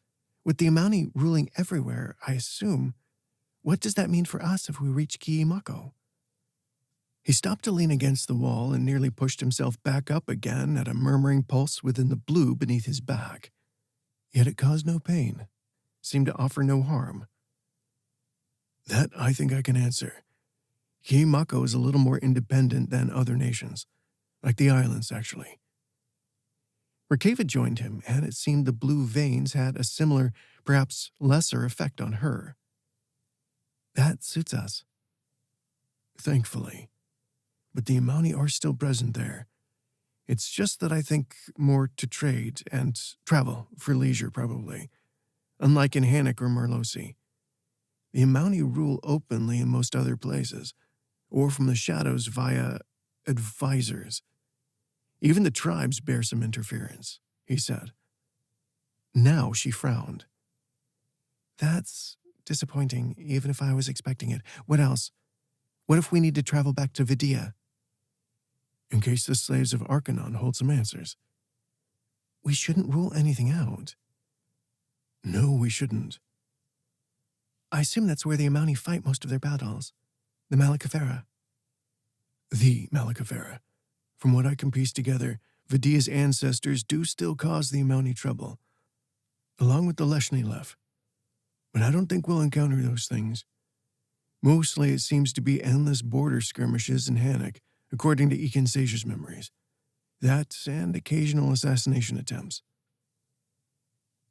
With the Amani ruling everywhere, I assume, what does that mean for us if we reach Kiimako?" He stopped to lean against the wall and nearly pushed himself back up again at a murmuring pulse within the blue beneath his back. Yet it caused no pain, seemed to offer no harm. "That I think I can answer. Kiimako is a little more independent than other nations, like the islands, actually." Rikeva joined him, and it seemed the blue veins had a similar, perhaps lesser effect on her. "That suits us." "Thankfully. But the Amani are still present there. It's just that I think more to trade and travel for leisure, probably. Unlike in Hannock or Marlosi. The Amani rule openly in most other places, or from the shadows via advisors. Even the tribes bear some interference," he said. Now she frowned. "That's disappointing, even if I was expecting it. What else? What if we need to travel back to Vidia?" "In case the slaves of Arcanon hold some answers." "We shouldn't rule anything out." "No, we shouldn't." "I assume that's where the Amani fight most of their battles. The Malakafera." "The Malakafera. From what I can piece together, Vidia's ancestors do still cause the Amani trouble, along with the Leshnilef. But I don't think we'll encounter those things. Mostly it seems to be endless border skirmishes in Hannock, according to Ekin Sage's memories. That and occasional assassination attempts."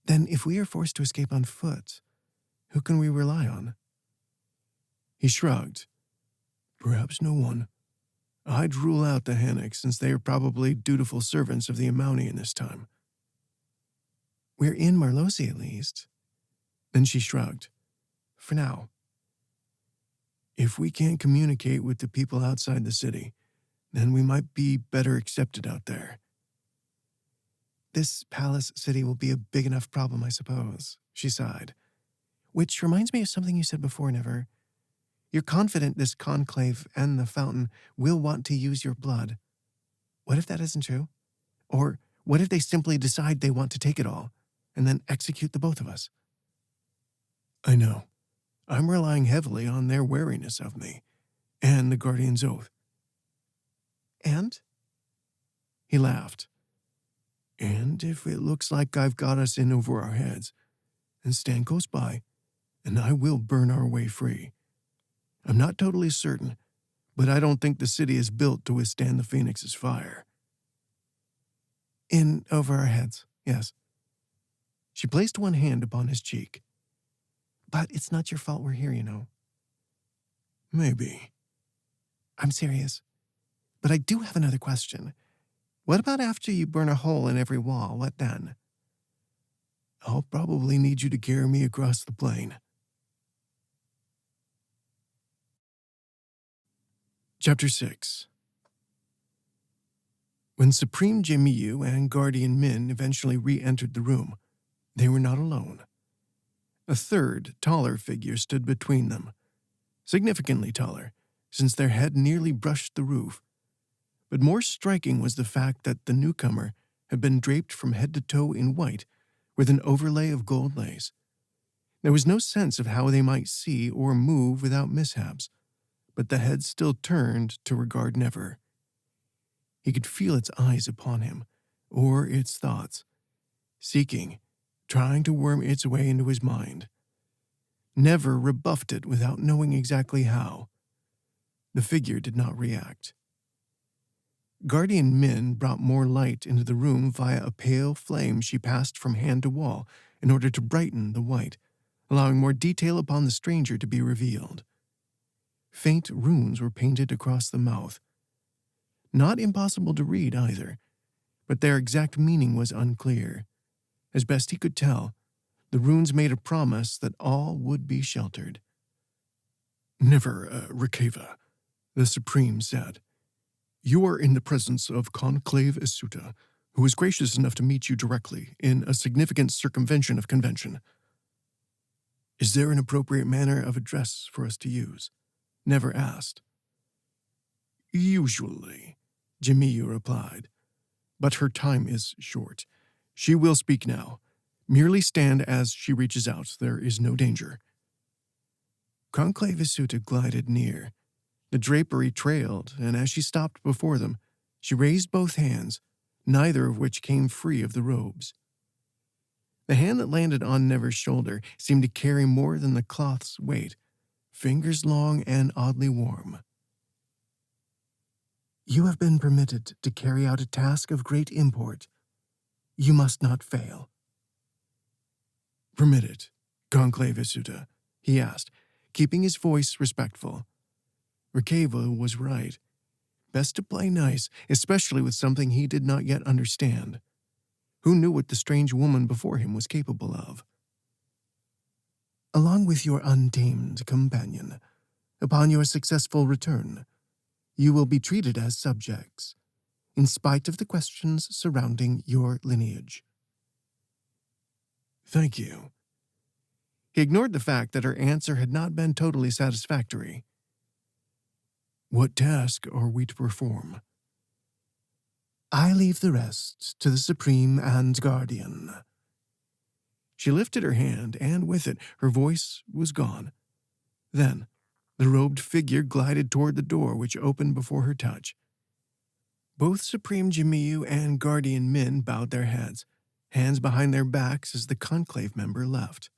"Then if we are forced to escape on foot, who can we rely on?" He shrugged. "Perhaps no one. I'd rule out the Hannock, since they are probably dutiful servants of the Amani in this time." "We're in Marlosi, at least." Then she shrugged. "For now." "If we can't communicate with the people outside the city, then we might be better accepted out there." "This palace city will be a big enough problem, I suppose," she sighed. "Which reminds me of something you said before, Never. You're confident this conclave and the fountain will want to use your blood. What if that isn't true? Or what if they simply decide they want to take it all, and then execute the both of us?" "I know. I'm relying heavily on their wariness of me, and the Guardian's Oath." "And?" He laughed. "And if it looks like I've got us in over our heads, then stand close by, and I will burn our way free. I'm not totally certain, but I don't think the city is built to withstand the Phoenix's fire." "In over our heads, yes." She placed one hand upon his cheek. "But it's not your fault we're here, you know." "Maybe." "I'm serious. But I do have another question. What about after you burn a hole in every wall? What then?" "I'll probably need you to carry me across the plain." Chapter 6. When Supreme Jimiyu and Guardian Min eventually re-entered the room, they were not alone. A third, taller figure stood between them, significantly taller, since their head nearly brushed the roof. But more striking was the fact that the newcomer had been draped from head to toe in white with an overlay of gold lace. There was no sense of how they might see or move without mishaps, but the head still turned to regard Never. He could feel its eyes upon him, or its thoughts, seeking, trying to worm its way into his mind. Never rebuffed it without knowing exactly how. The figure did not react. Guardian Min brought more light into the room via a pale flame she passed from hand to wall in order to brighten the white, allowing more detail upon the stranger to be revealed. Faint runes were painted across the mouth. Not impossible to read either, but their exact meaning was unclear. As best he could tell, the runes made a promise that all would be sheltered. "Never, Rikeva," the Supreme said. "You are in the presence of Conclave Isuta, who is gracious enough to meet you directly in a significant circumvention of convention. Is there an appropriate manner of address for us to use?" Never asked. "Usually," Jimiyu replied, "but her time is short. She will speak now. Merely stand as she reaches out. There is no danger." Conclave Isuta glided near. The drapery trailed, and as she stopped before them, she raised both hands, neither of which came free of the robes. The hand that landed on Never's shoulder seemed to carry more than the cloth's weight, fingers long and oddly warm. "You have been permitted to carry out a task of great import. You must not fail." "Permitted, Conclave Isuta?" he asked, keeping his voice respectful. Rikeva was right. Best to play nice, especially with something he did not yet understand. Who knew what the strange woman before him was capable of? "Along with your untamed companion, upon your successful return, you will be treated as subjects, in spite of the questions surrounding your lineage." "Thank you." He ignored the fact that her answer had not been totally satisfactory. "What task are we to perform?" "I leave the rest to the Supreme and Guardian." She lifted her hand, and with it, her voice was gone. Then, the robed figure glided toward the door, which opened before her touch. Both Supreme Jimiyu and Guardian Min bowed their heads, hands behind their backs as the conclave member left.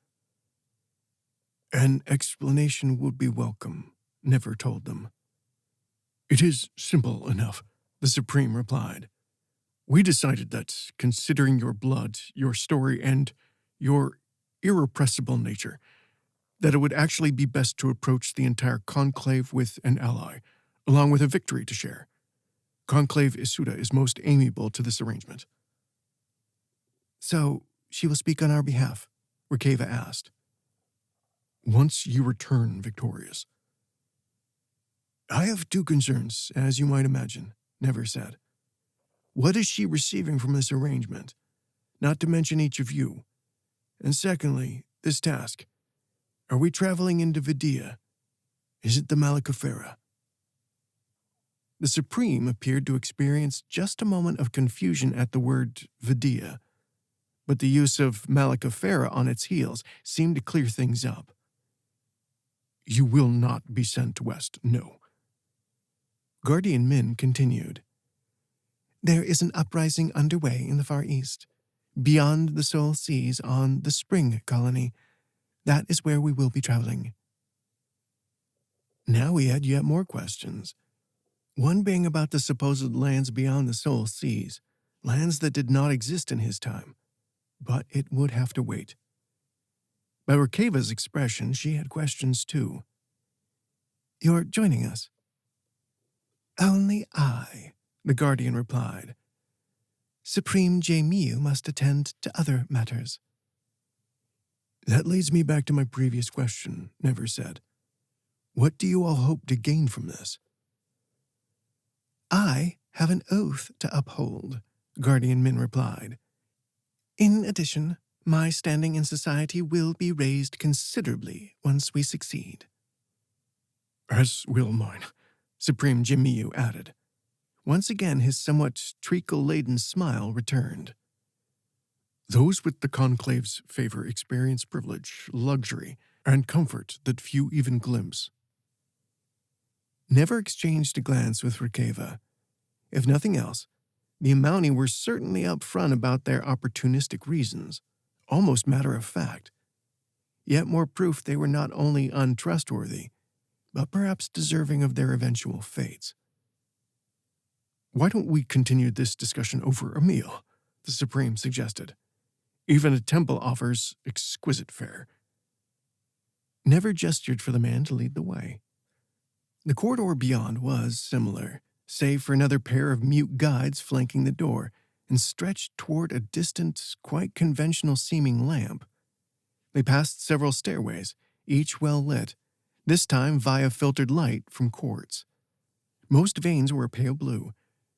"An explanation would be welcome," Never told them. "It is simple enough," the Supreme replied. "We decided that, considering your blood, your story, and your irrepressible nature, that it would actually be best to approach the entire conclave with an ally, along with a victory to share. Conclave Isuta is most amiable to this arrangement." "So, she will speak on our behalf?" Rikeva asked. "Once you return victorious." "I have two concerns, as you might imagine," Never said. "What is she receiving from this arrangement? Not to mention each of you. And secondly, this task. Are we traveling into Vidia? Is it the Malacafera?" The Supreme appeared to experience just a moment of confusion at the word Vidia, but the use of Malacafera on its heels seemed to clear things up. "You will not be sent west, no." Guardian Min continued. "There is an uprising underway in the Far East, beyond the Soul Seas on the Spring Colony. That is where we will be traveling." Now he had yet more questions. One being about the supposed lands beyond the Soul Seas, lands that did not exist in his time, but it would have to wait. By Rikeva's expression, she had questions too. "You're joining us?" "Only I," the Guardian replied. "Supreme Jimiyu must attend to other matters." "That leads me back to my previous question," Never said. "What do you all hope to gain from this?" "I have an oath to uphold," Guardian Min replied. "In addition, my standing in society will be raised considerably once we succeed." "As will mine," Supreme Jimiyu added. Once again his somewhat treacle-laden smile returned. Those with the conclave's favor experience privilege, luxury, and comfort that few even glimpse. Never exchanged a glance with Rikeva. If nothing else, the Amouni were certainly upfront about their opportunistic reasons, almost matter of fact. Yet more proof they were not only untrustworthy, but perhaps deserving of their eventual fates. "Why don't we continue this discussion over a meal?" the Supreme suggested. "Even a temple offers exquisite fare." Never gestured for the man to lead the way. The corridor beyond was similar, save for another pair of mute guides flanking the door, and stretched toward a distant, quite conventional-seeming lamp. They passed several stairways, each well lit, this time via filtered light from quartz. Most veins were pale blue,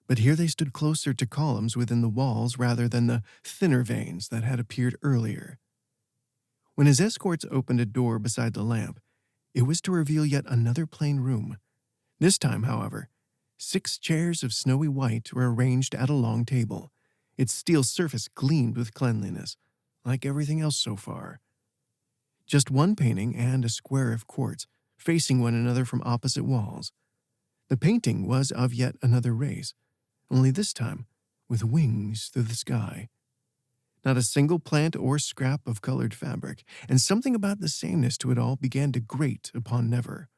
but here they stood closer to columns within the walls rather than the thinner veins that had appeared earlier. When his escorts opened a door beside the lamp, it was to reveal yet another plain room. This time, however, 6 chairs of snowy white were arranged at a long table. Its steel surface gleamed with cleanliness, like everything else so far. Just one painting and a square of quartz, facing one another from opposite walls. The painting was of yet another race, only this time with wings through the sky. Not a single plant or scrap of colored fabric, and something about the sameness to it all began to grate upon Never.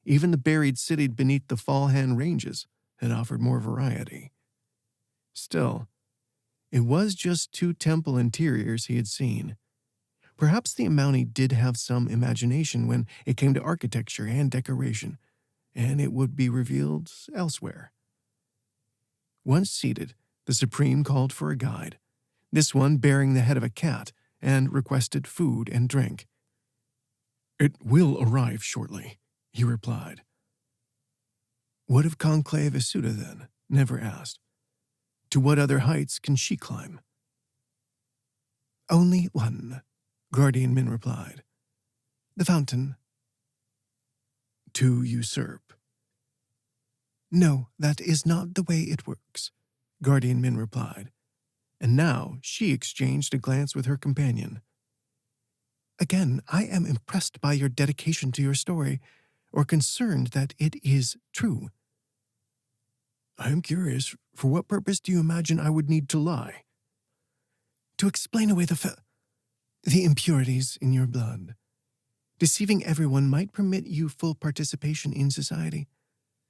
Even the buried city beneath the Falhan Ranges had offered more variety. Still, it was just 2 temple interiors he had seen. Perhaps the Amouni did have some imagination when it came to architecture and decoration, and it would be revealed elsewhere. Once seated, the Supreme called for a guide, this one bearing the head of a cat, and requested food and drink. "It will arrive shortly," he replied. "What of Conclave Asuda, then?" Never asked. "To what other heights can she climb?" "Only one," Guardian Min replied. "The fountain." "To usurp?" "No, that is not the way it works," Guardian Min replied. And now she exchanged a glance with her companion. "Again, I am impressed by your dedication to your story, or concerned that it is true." "I am curious, for what purpose do you imagine I would need to lie?" "To explain away the impurities in your blood. Deceiving everyone might permit you full participation in society,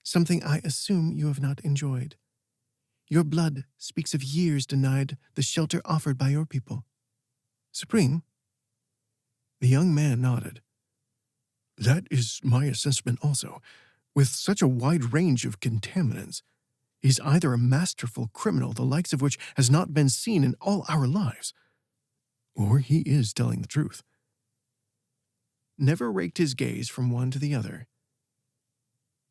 something I assume you have not enjoyed. Your blood speaks of years denied the shelter offered by your people. Supreme?" The young man nodded. "That is my assessment also. With such a wide range of contaminants, he's either a masterful criminal the likes of which has not been seen in all our lives, or he is telling the truth." Never raked his gaze from one to the other.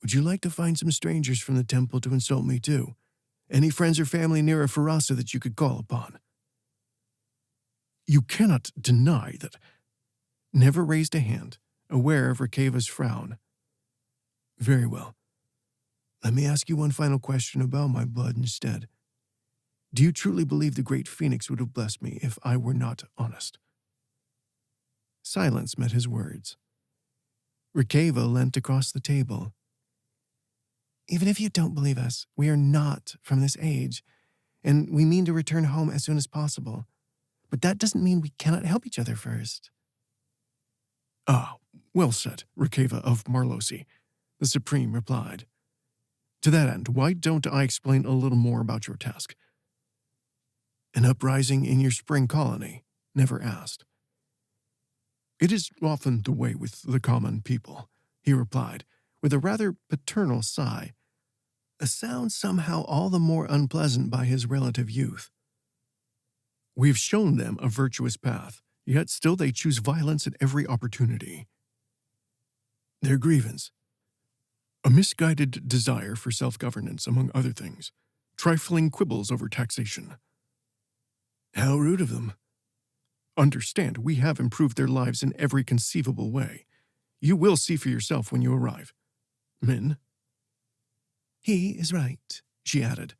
"Would you like to find some strangers from the temple to insult me too? Any friends or family near a Farasa that you could call upon?" "You cannot deny that—" Never raised a hand, aware of Rikeva's frown. "Very well. Let me ask you one final question about my blood instead. Do you truly believe the great Phoenix would have blessed me if I were not honest?" Silence met his words. Rikeva leant across the table. "Even if you don't believe us, we are not from this age, and we mean to return home as soon as possible. But that doesn't mean we cannot help each other first." "Ah, well said, Rikeva of Marlosi," the Supreme replied. "To that end, why don't I explain a little more about your task?" "An uprising in your spring colony?" Never asked. "It is often the way with the common people," he replied, with a rather paternal sigh, a sound somehow all the more unpleasant by his relative youth. "We've shown them a virtuous path, yet still they choose violence at every opportunity." "Their grievance?" "A misguided desire for self-governance, among other things. Trifling quibbles over taxation." "How rude of them." "Understand, we have improved their lives in every conceivable way. You will see for yourself when you arrive. Min?" "He is right," she added.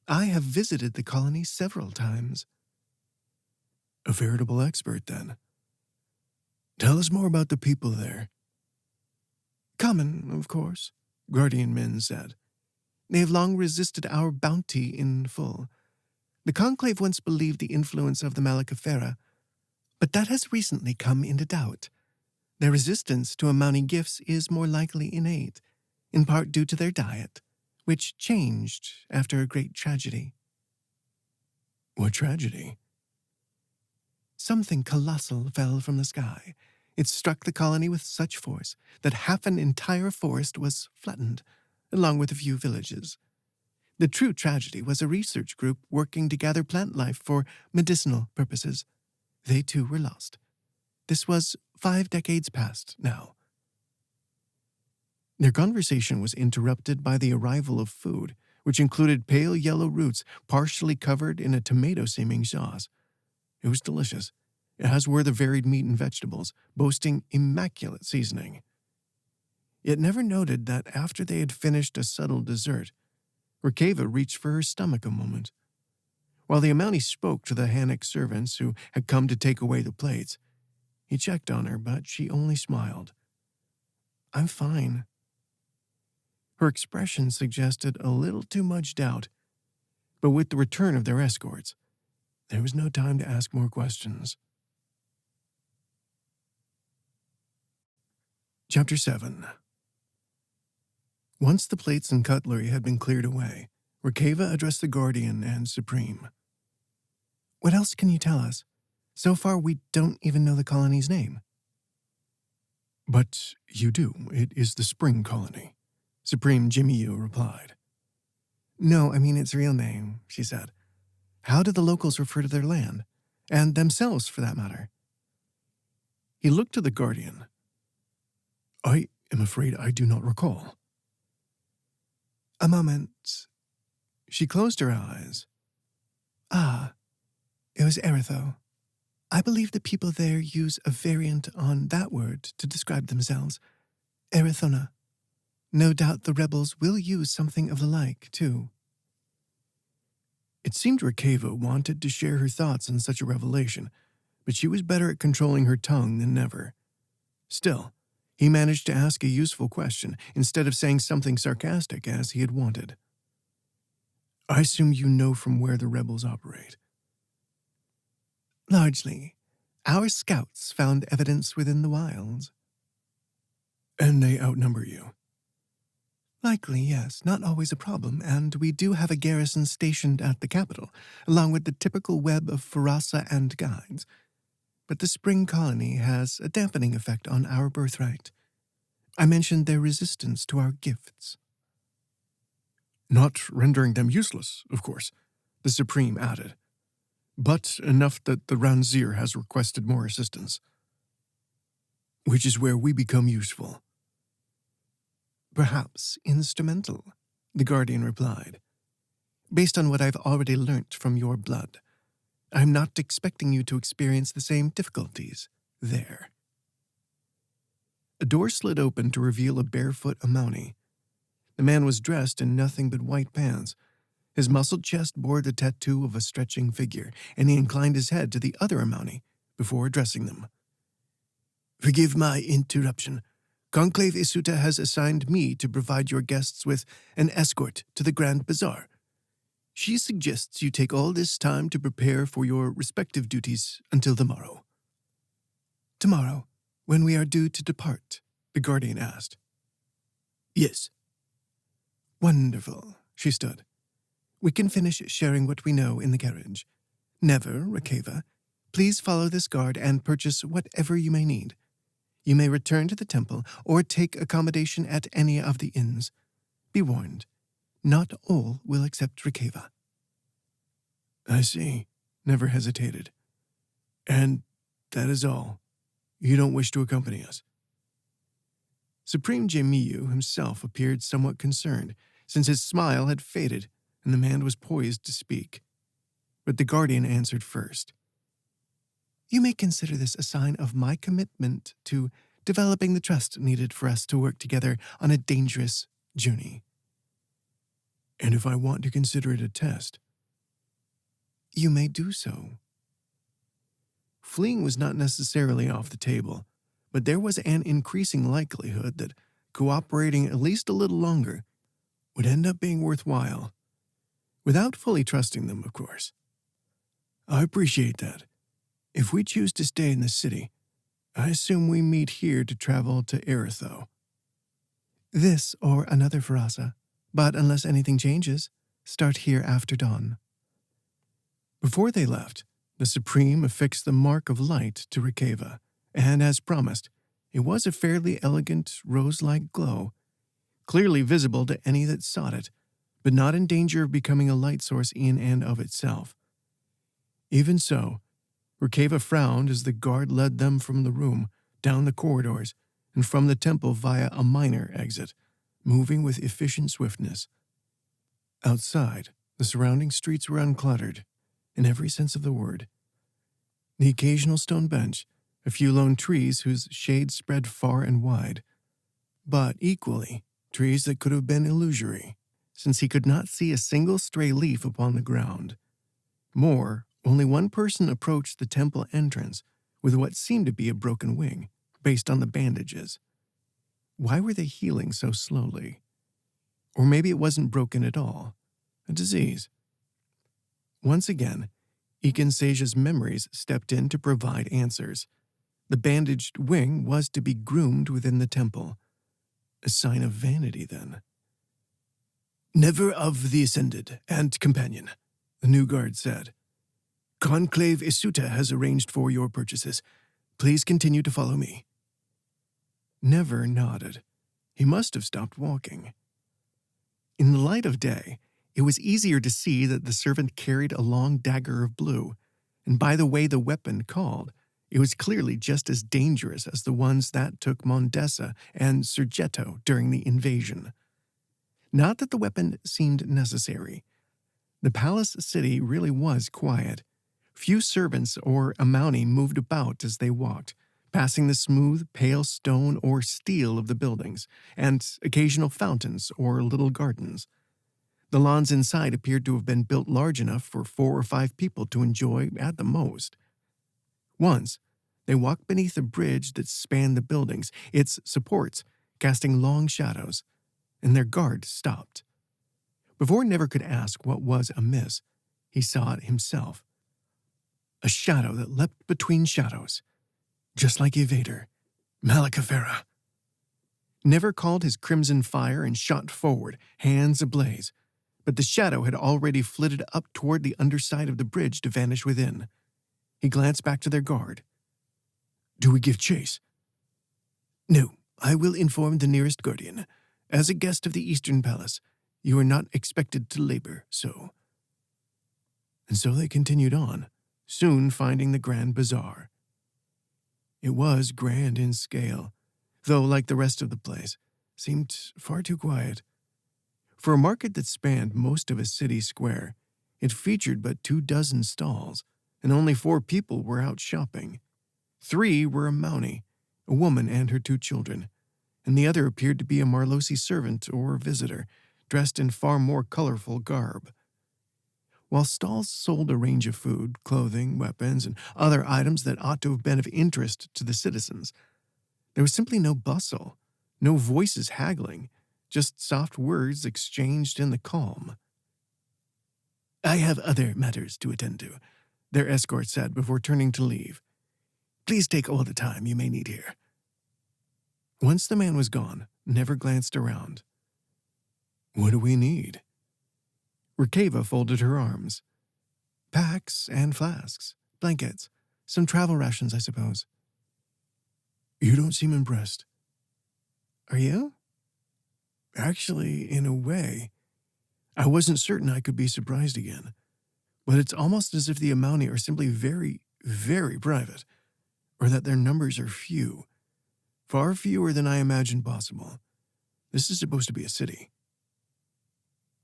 "I have visited the colony several times." A veritable expert, then. Tell us more about the people there. Common, of course, Guardian men said. They have long resisted our bounty in full. The Conclave once believed the influence of the Malacafera, but that has recently come into doubt. Their resistance to Amounting gifts is more likely innate, in part due to their diet, which changed after a great tragedy. What tragedy? Something colossal fell from the sky. It struck the colony with such force that half an entire forest was flattened, along with a few villages. The true tragedy was a research group working to gather plant life for medicinal purposes. They too were lost. This was 5 decades past now. Their conversation was interrupted by the arrival of food, which included pale yellow roots partially covered in a tomato-seeming sauce. It was delicious, as were the varied meat and vegetables, boasting immaculate seasoning. Yet never noted that after they had finished a subtle dessert, Rikeva reached for her stomach a moment. While the Amountie spoke to the Hannock servants who had come to take away the plates, he checked on her, but she only smiled. I'm fine. Her expression suggested a little too much doubt, but with the return of their escorts, there was no time to ask more questions. Chapter 7. Once the plates and cutlery had been cleared away, Rikeva addressed the Guardian and Supreme. What else can you tell us? So far, we don't even know the colony's name. But you do. It is the Spring Colony, Supreme Jimmy replied. No, I mean its real name, she said. How do the locals refer to their land? And themselves, for that matter? He looked to the Guardian. I am afraid I do not recall. A moment. She closed her eyes. Ah, it was Eretho. I believe the people there use a variant on that word to describe themselves. Erethona. No doubt the rebels will use something of the like, too. It seemed Rikeva wanted to share her thoughts on such a revelation, but she was better at controlling her tongue than ever. Still, he managed to ask a useful question instead of saying something sarcastic as he had wanted. I assume you know from where the rebels operate. Largely. Our scouts found evidence within the wilds. And they outnumber you? Likely, yes. Not always a problem, and we do have a garrison stationed at the capital, along with the typical web of Farasa and guides. But the Spring Colony has a dampening effect on our birthright. I mentioned their resistance to our gifts. Not rendering them useless, of course, the Supreme added, but enough that the Ranzir has requested more assistance. Which is where we become useful. Perhaps instrumental, the Guardian replied. Based on what I've already learnt from your blood, I'm not expecting you to experience the same difficulties there. A door slid open to reveal a barefoot Amountie. The man was dressed in nothing but white pants. His muscled chest bore the tattoo of a stretching figure, and he inclined his head to the other Amountie before addressing them. Forgive my interruption. Conclave Isuta has assigned me to provide your guests with an escort to the Grand Bazaar. She suggests you take all this time to prepare for your respective duties until tomorrow. Tomorrow, when we are due to depart, the Guardian asked. Yes. Wonderful, she stood. We can finish sharing what we know in the carriage. Never, Rikeva. Please follow this guard and purchase whatever you may need. You may return to the temple or take accommodation at any of the inns. Be warned, not all will accept Rikeva. I see. Never hesitated. And that is all. You don't wish to accompany us. Supreme Jemiyu himself appeared somewhat concerned, since his smile had faded and the man was poised to speak. But the Guardian answered first. You may consider this a sign of my commitment to developing the trust needed for us to work together on a dangerous journey. And if I want to consider it a test? You may do so. Fleeing was not necessarily off the table, but there was an increasing likelihood that cooperating at least a little longer would end up being worthwhile. Without fully trusting them, of course. I appreciate that. If we choose to stay in the city, I assume we meet here to travel to Eretho. This or another Farasa, but unless anything changes, start here after dawn. Before they left, the Supreme affixed the mark of light to Rikeva, and as promised, it was a fairly elegant rose-like glow, clearly visible to any that sought it, but not in danger of becoming a light source in and of itself. Even so, Rikeva frowned as the guard led them from the room, down the corridors, and from the temple via a minor exit, moving with efficient swiftness. Outside, the surrounding streets were uncluttered, in every sense of the word. The occasional stone bench, a few lone trees whose shade spread far and wide, but equally, trees that could have been illusory, since he could not see a single stray leaf upon the ground. More, only one person approached the temple entrance with what seemed to be a broken wing, based on the bandages. Why were they healing so slowly? Or maybe it wasn't broken at all, a disease. Once again, Ekin Seja's memories stepped in to provide answers. The bandaged wing was to be groomed within the temple. A sign of vanity, then. Never of the Ascended and Companion, the new guard said. Conclave Isuta has arranged for your purchases. Please continue to follow me. Never nodded. He must have stopped walking. In the light of day, it was easier to see that the servant carried a long dagger of blue, and by the way the weapon called, it was clearly just as dangerous as the ones that took Mondessa and Sergetto during the invasion. Not that the weapon seemed necessary. The palace city really was quiet. Few servants or Amauni moved about as they walked, passing the smooth, pale stone or steel of the buildings, and occasional fountains or little gardens. The lawns inside appeared to have been built large enough for 4 or 5 people to enjoy at the most. Once, they walked beneath a bridge that spanned the buildings, its supports casting long shadows, and their guard stopped. Before Never could ask what was amiss, he saw it himself. A shadow that leapt between shadows, just like Evader, Malakafera. Never called his crimson fire and shot forward, hands ablaze, but the shadow had already flitted up toward the underside of the bridge to vanish within. He glanced back to their guard. Do we give chase? No, I will inform the nearest guardian. As a guest of the Eastern Palace, you are not expected to labor, so. And so they continued on, soon finding the Grand Bazaar. It was grand in scale, though, like the rest of the place, seemed far too quiet. For a market that spanned most of a city square, it featured but 24 stalls, and only 4 people were out shopping. 3 were Amauni, a woman and her 2 children, and the other appeared to be a Marlosi servant or visitor, dressed in far more colorful garb. While stalls sold a range of food, clothing, weapons, and other items that ought to have been of interest to the citizens, there was simply no bustle, no voices haggling, just soft words exchanged in the calm. I have other matters to attend to, their escort said before turning to leave. Please take all the time you may need here. Once the man was gone, Never glanced around. What do we need? Rikeva folded her arms. Packs and flasks, blankets, some travel rations, I suppose. You don't seem impressed. Are you? Actually, in a way, I wasn't certain I could be surprised again. But it's almost as if the Amauni are simply very, very private, or that their numbers are few. Far fewer than I imagined possible. This is supposed to be a city.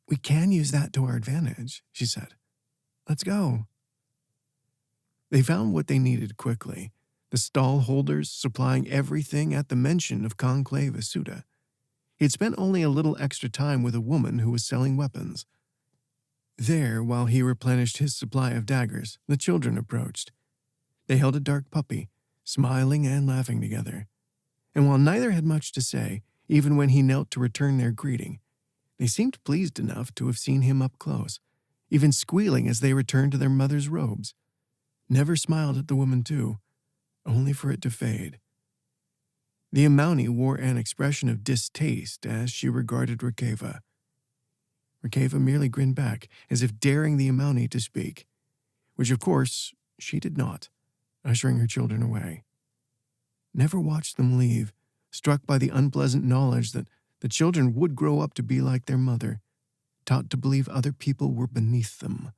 We can use that to our advantage, she said. Let's go. They found what they needed quickly, the stall holders supplying everything at the mention of Conclave Asuda. He had spent only a little extra time with a woman who was selling weapons. There, while he replenished his supply of daggers, the children approached. They held a dark puppy, smiling and laughing together. And while neither had much to say, even when he knelt to return their greeting, they seemed pleased enough to have seen him up close, even squealing as they returned to their mother's robes. Never smiled at the woman too, only for it to fade. The Amouni wore an expression of distaste as she regarded Rikeva. Rikeva merely grinned back, as if daring the Amouni to speak, which of course she did not, ushering her children away. Never watched them leave, struck by the unpleasant knowledge that the children would grow up to be like their mother, taught to believe other people were beneath them.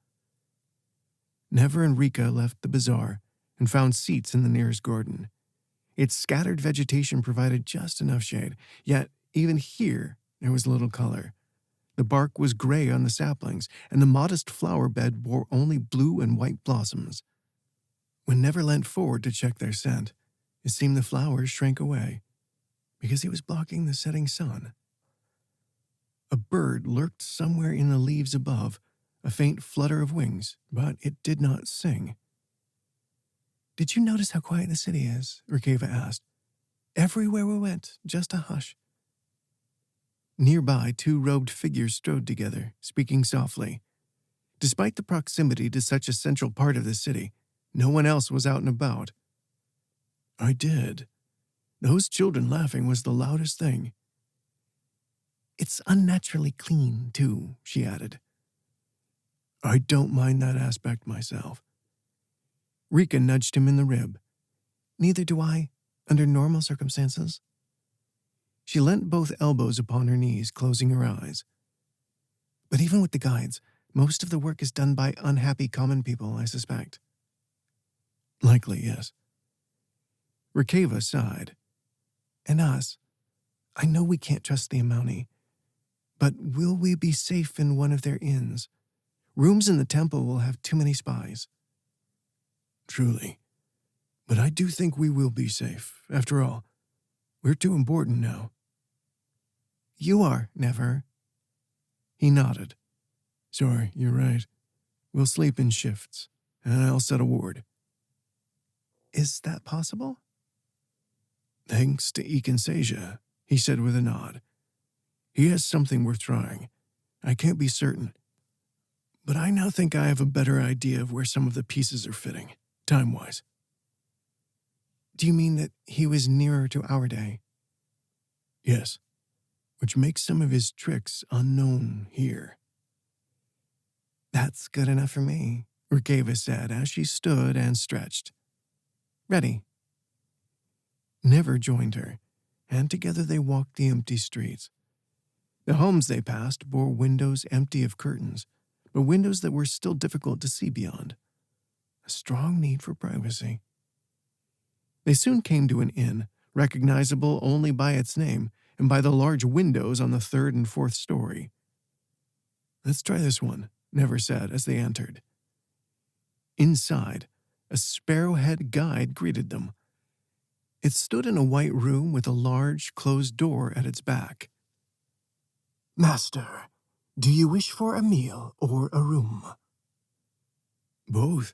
Never and Rika left the bazaar and found seats in the nearest garden. Its scattered vegetation provided just enough shade, yet even here there was little color. The bark was gray on the saplings, and the modest flower bed bore only blue and white blossoms. When Never leant forward to check their scent, it seemed the flowers shrank away, because he was blocking the setting sun. A bird lurked somewhere in the leaves above, a faint flutter of wings, but it did not sing. "Did you notice how quiet the city is?" Rikeva asked. "Everywhere we went, just a hush." Nearby, two robed figures strode together, speaking softly. Despite the proximity to such a central part of the city, no one else was out and about. "I did. Those children laughing was the loudest thing." "It's unnaturally clean, too," she added. "I don't mind that aspect myself." Rika nudged him in the rib. "Neither do I, under normal circumstances." She leant both elbows upon her knees, closing her eyes. "But even with the guides, most of the work is done by unhappy common people, I suspect." "Likely, yes." Rikeva sighed. "And us. I know we can't trust the Amouni, but will we be safe in one of their inns? Rooms in the temple will have too many spies." "Truly. But I do think we will be safe. After all, we're too important now." "You are, Never." He nodded. "Sorry, you're right. We'll sleep in shifts, and I'll set a ward." "Is that possible?" "Thanks to Ekinsasia," he said with a nod. "He has something worth trying. I can't be certain, but I now think I have a better idea of where some of the pieces are fitting, time-wise." "Do you mean that he was nearer to our day?" "Yes, which makes some of his tricks unknown here." "That's good enough for me," Rikeva said as she stood and stretched. "Ready." Never joined her, and together they walked the empty streets. The homes they passed bore windows empty of curtains, but windows that were still difficult to see beyond. A strong need for privacy. They soon came to an inn, recognizable only by its name and by the large windows on the third and fourth story. "Let's try this one," Never said as they entered. Inside, a sparrowhead guide greeted them. It stood in a white room with a large, closed door at its back. "Master, do you wish for a meal or a room?" "Both."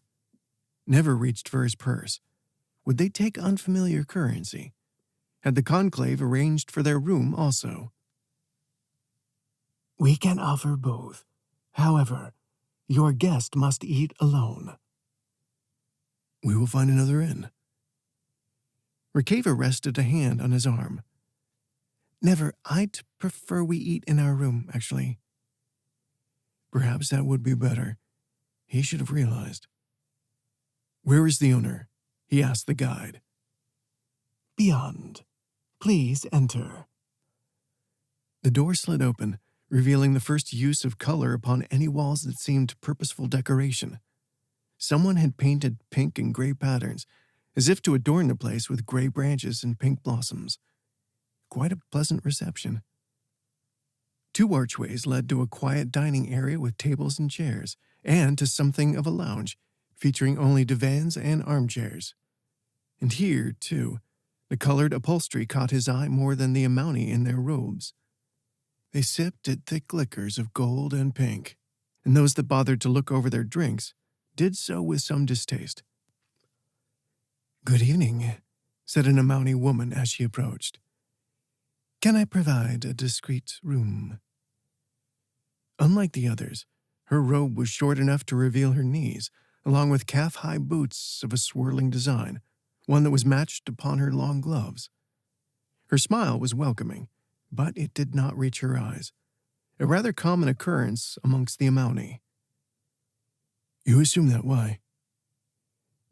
Never reached for his purse. Would they take unfamiliar currency? Had the conclave arranged for their room also? "We can offer both. However, your guest must eat alone." "We will find another inn." Rikeva rested a hand on his arm. "Never, I'd prefer we eat in our room, actually." "Perhaps that would be better. He should have realized." "Where is the owner?" he asked the guide. "Beyond. Please enter." The door slid open, revealing the first use of color upon any walls that seemed purposeful decoration. Someone had painted pink and gray patterns, as if to adorn the place with gray branches and pink blossoms. Quite a pleasant reception. Two archways led to a quiet dining area with tables and chairs, and to something of a lounge, featuring only divans and armchairs. And here, too, the colored upholstery caught his eye more than the Amouni in their robes. They sipped at thick liquors of gold and pink, and those that bothered to look over their drinks did so with some distaste. "Good evening," said an Amauni woman as she approached. "Can I provide a discreet room?" Unlike the others, her robe was short enough to reveal her knees, along with calf-high boots of a swirling design, one that was matched upon her long gloves. Her smile was welcoming, but it did not reach her eyes, a rather common occurrence amongst the Amauni. "You assume that, why?"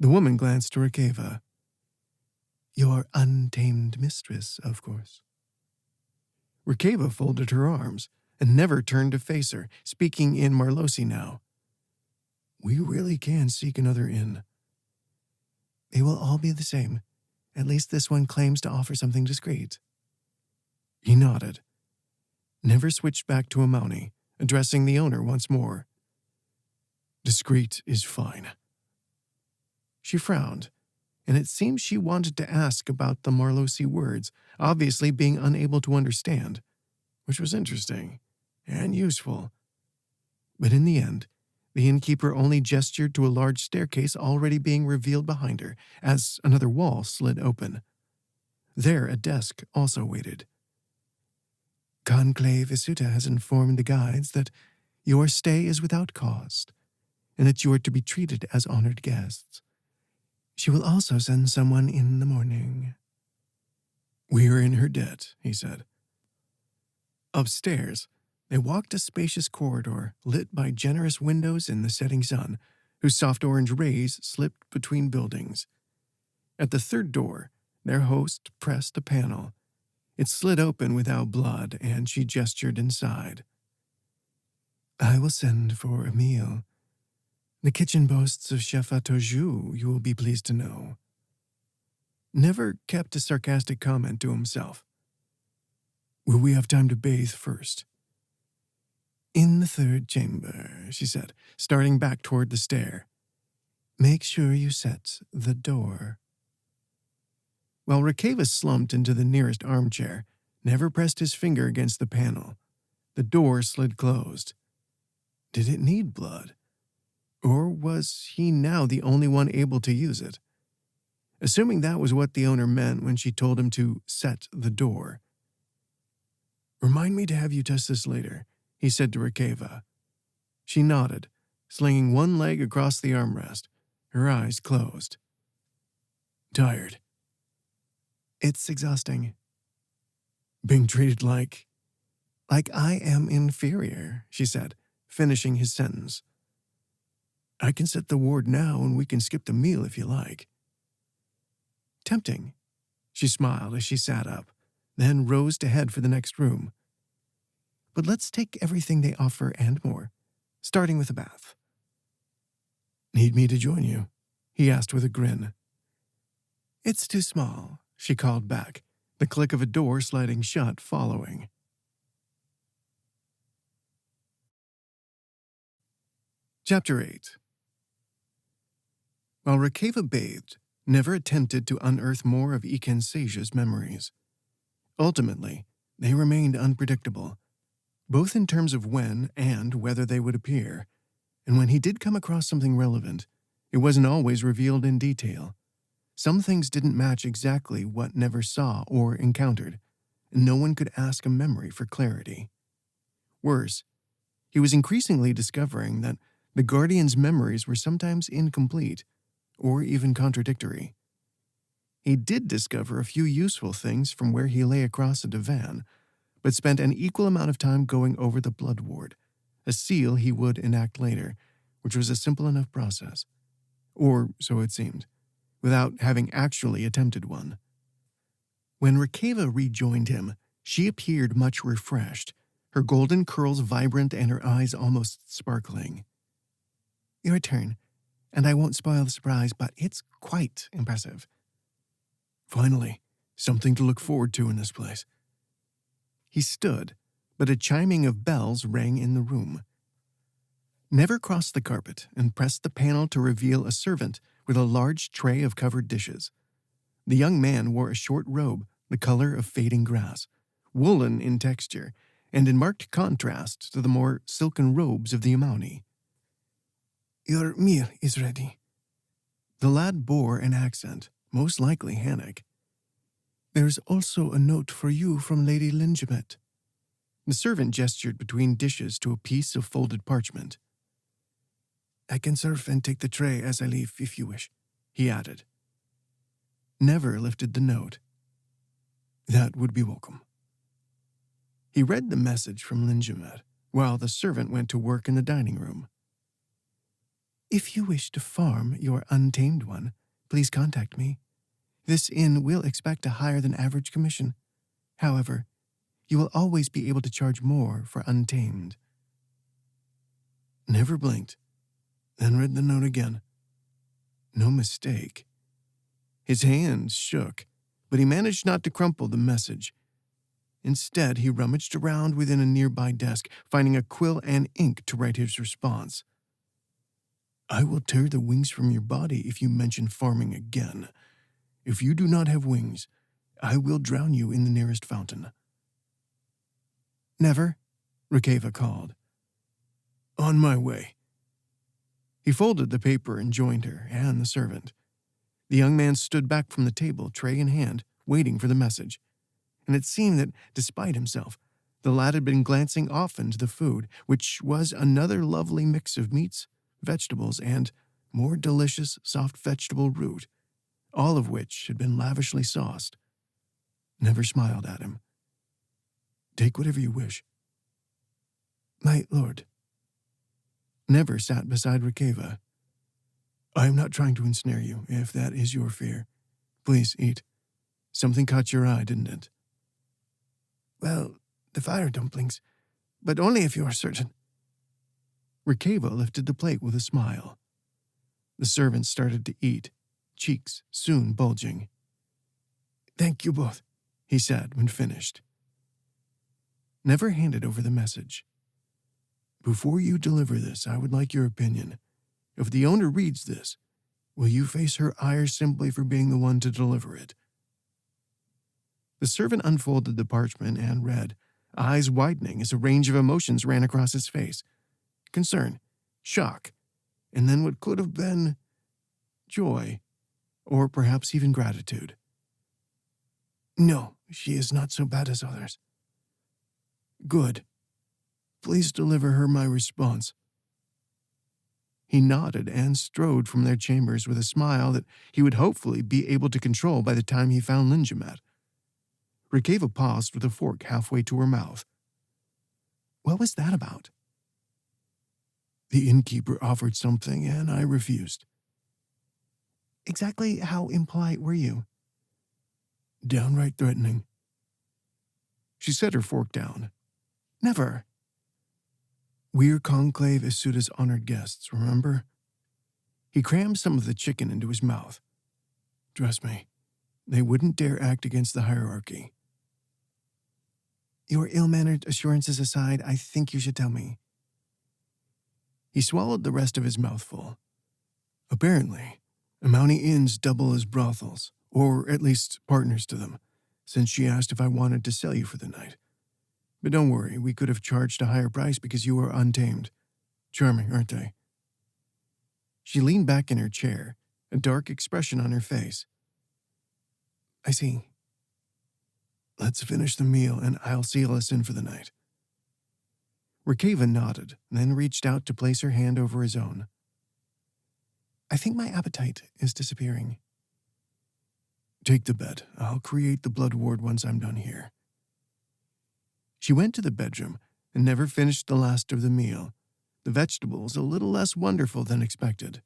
The woman glanced to Rikeva. "Your untamed mistress, of course." Rikeva folded her arms and never turned to face her, speaking in Marlosi now. "We really can seek another inn." "They will all be the same. At least this one claims to offer something discreet." He nodded. Never switched back to Amauni, addressing the owner once more. "Discreet is fine." She frowned, and it seemed she wanted to ask about the Marlosi words, obviously being unable to understand, which was interesting and useful. But in the end, the innkeeper only gestured to a large staircase already being revealed behind her as another wall slid open. There a desk also waited. "Conclave Isuta has informed the guides that your stay is without cost, and that you are to be treated as honored guests. She will also send someone in the morning." "We are in her debt," he said. Upstairs, they walked a spacious corridor lit by generous windows in the setting sun, whose soft orange rays slipped between buildings. At the third door, their host pressed a panel. It slid open without blood, and she gestured inside. "I will send for a meal. The kitchen boasts of Chef Atoju, you will be pleased to know." Never kept a sarcastic comment to himself. "Will we have time to bathe first?" "In the third chamber," she said, starting back toward the stair. "Make sure you set the door." While Rikeva slumped into the nearest armchair, Never pressed his finger against the panel. The door slid closed. Did it need blood? Or was he now the only one able to use it? Assuming that was what the owner meant when she told him to set the door. "Remind me to have you test this later," he said to Rikeva. She nodded, slinging one leg across the armrest, her eyes closed. "Tired?" "It's exhausting." "Being treated like I am inferior," she said, finishing his sentence. "I can set the ward now and we can skip the meal if you like." "Tempting." She smiled as she sat up, then rose to head for the next room. "But let's take everything they offer and more, starting with a bath." "Need me to join you?" he asked with a grin. "It's too small," she called back, the click of a door sliding shut following. Chapter 8. While Rikeva bathed, Never attempted to unearth more of Iken Seja's memories. Ultimately, they remained unpredictable, both in terms of when and whether they would appear, and when he did come across something relevant, it wasn't always revealed in detail. Some things didn't match exactly what Never saw or encountered, and no one could ask a memory for clarity. Worse, he was increasingly discovering that the Guardian's memories were sometimes incomplete, or even contradictory. He did discover a few useful things from where he lay across a divan, but spent an equal amount of time going over the blood ward, a seal he would enact later, which was a simple enough process. Or so it seemed, without having actually attempted one. When Rikeva rejoined him, she appeared much refreshed, her golden curls vibrant and her eyes almost sparkling. "Your turn, and I won't spoil the surprise, but it's quite impressive." "Finally, something to look forward to in this place." He stood, but a chiming of bells rang in the room. Never crossed the carpet and pressed the panel to reveal a servant with a large tray of covered dishes. The young man wore a short robe, the color of fading grass, woolen in texture, and in marked contrast to the more silken robes of the Amauni. "Your meal is ready." The lad bore an accent, most likely Hannock. There's also a note for you from Lady Lingemet. The servant gestured between dishes to a piece of folded parchment. I can serve and take the tray as I leave if you wish, he added. Never lifted the note. That would be welcome. He read the message from Lingemet while the servant went to work in the dining room. If you wish to farm your untamed one, please contact me. This inn will expect a higher than average commission. However, you will always be able to charge more for untamed. Never blinked, then read the note again. No mistake. His hands shook, but he managed not to crumple the message. Instead, he rummaged around within a nearby desk, finding a quill and ink to write his response. I will tear the wings from your body if you mention farming again. If you do not have wings, I will drown you in the nearest fountain. Never, Rikeva called. On my way. He folded the paper and joined her and the servant. The young man stood back from the table, tray in hand, waiting for the message. And it seemed that, despite himself, the lad had been glancing often to the food, which was another lovely mix of meats, vegetables, and more delicious soft vegetable root, all of which had been lavishly sauced. Never smiled at him. Take whatever you wish. My lord. Never sat beside Rikeva. I am not trying to ensnare you, if that is your fear. Please eat. Something caught your eye, didn't it? Well, the fire dumplings, but only if you are certain. Rikeva lifted the plate with a smile. The servant started to eat, cheeks soon bulging. Thank you both, he said when finished. Never handed over the message. Before you deliver this, I would like your opinion. If the owner reads this, will you face her ire simply for being the one to deliver it? The servant unfolded the parchment and read, eyes widening as a range of emotions ran across his face. Concern, shock, and then what could have been joy, or perhaps even gratitude. No, she is not so bad as others. Good. Please deliver her my response. He nodded and strode from their chambers with a smile that he would hopefully be able to control by the time he found Lingemet. Rikeva paused with a fork halfway to her mouth. What was that about? The innkeeper offered something, and I refused. Exactly how impolite were you? Downright threatening. She set her fork down. Never. We're conclave as Suda's honored guests, remember? He crammed some of the chicken into his mouth. Trust me, they wouldn't dare act against the hierarchy. Your ill-mannered assurances aside, I think you should tell me. He swallowed the rest of his mouthful. Apparently, Amounty inns double as brothels, or at least partners to them, since she asked if I wanted to sell you for the night. But don't worry, we could have charged a higher price because you are untamed. Charming, aren't they? She leaned back in her chair, a dark expression on her face. I see. Let's finish the meal and I'll seal us in for the night. Rikeva nodded, then reached out to place her hand over his own. I think my appetite is disappearing. Take the bed. I'll create the blood ward once I'm done here. She went to the bedroom and never finished the last of the meal, the vegetables a little less wonderful than expected.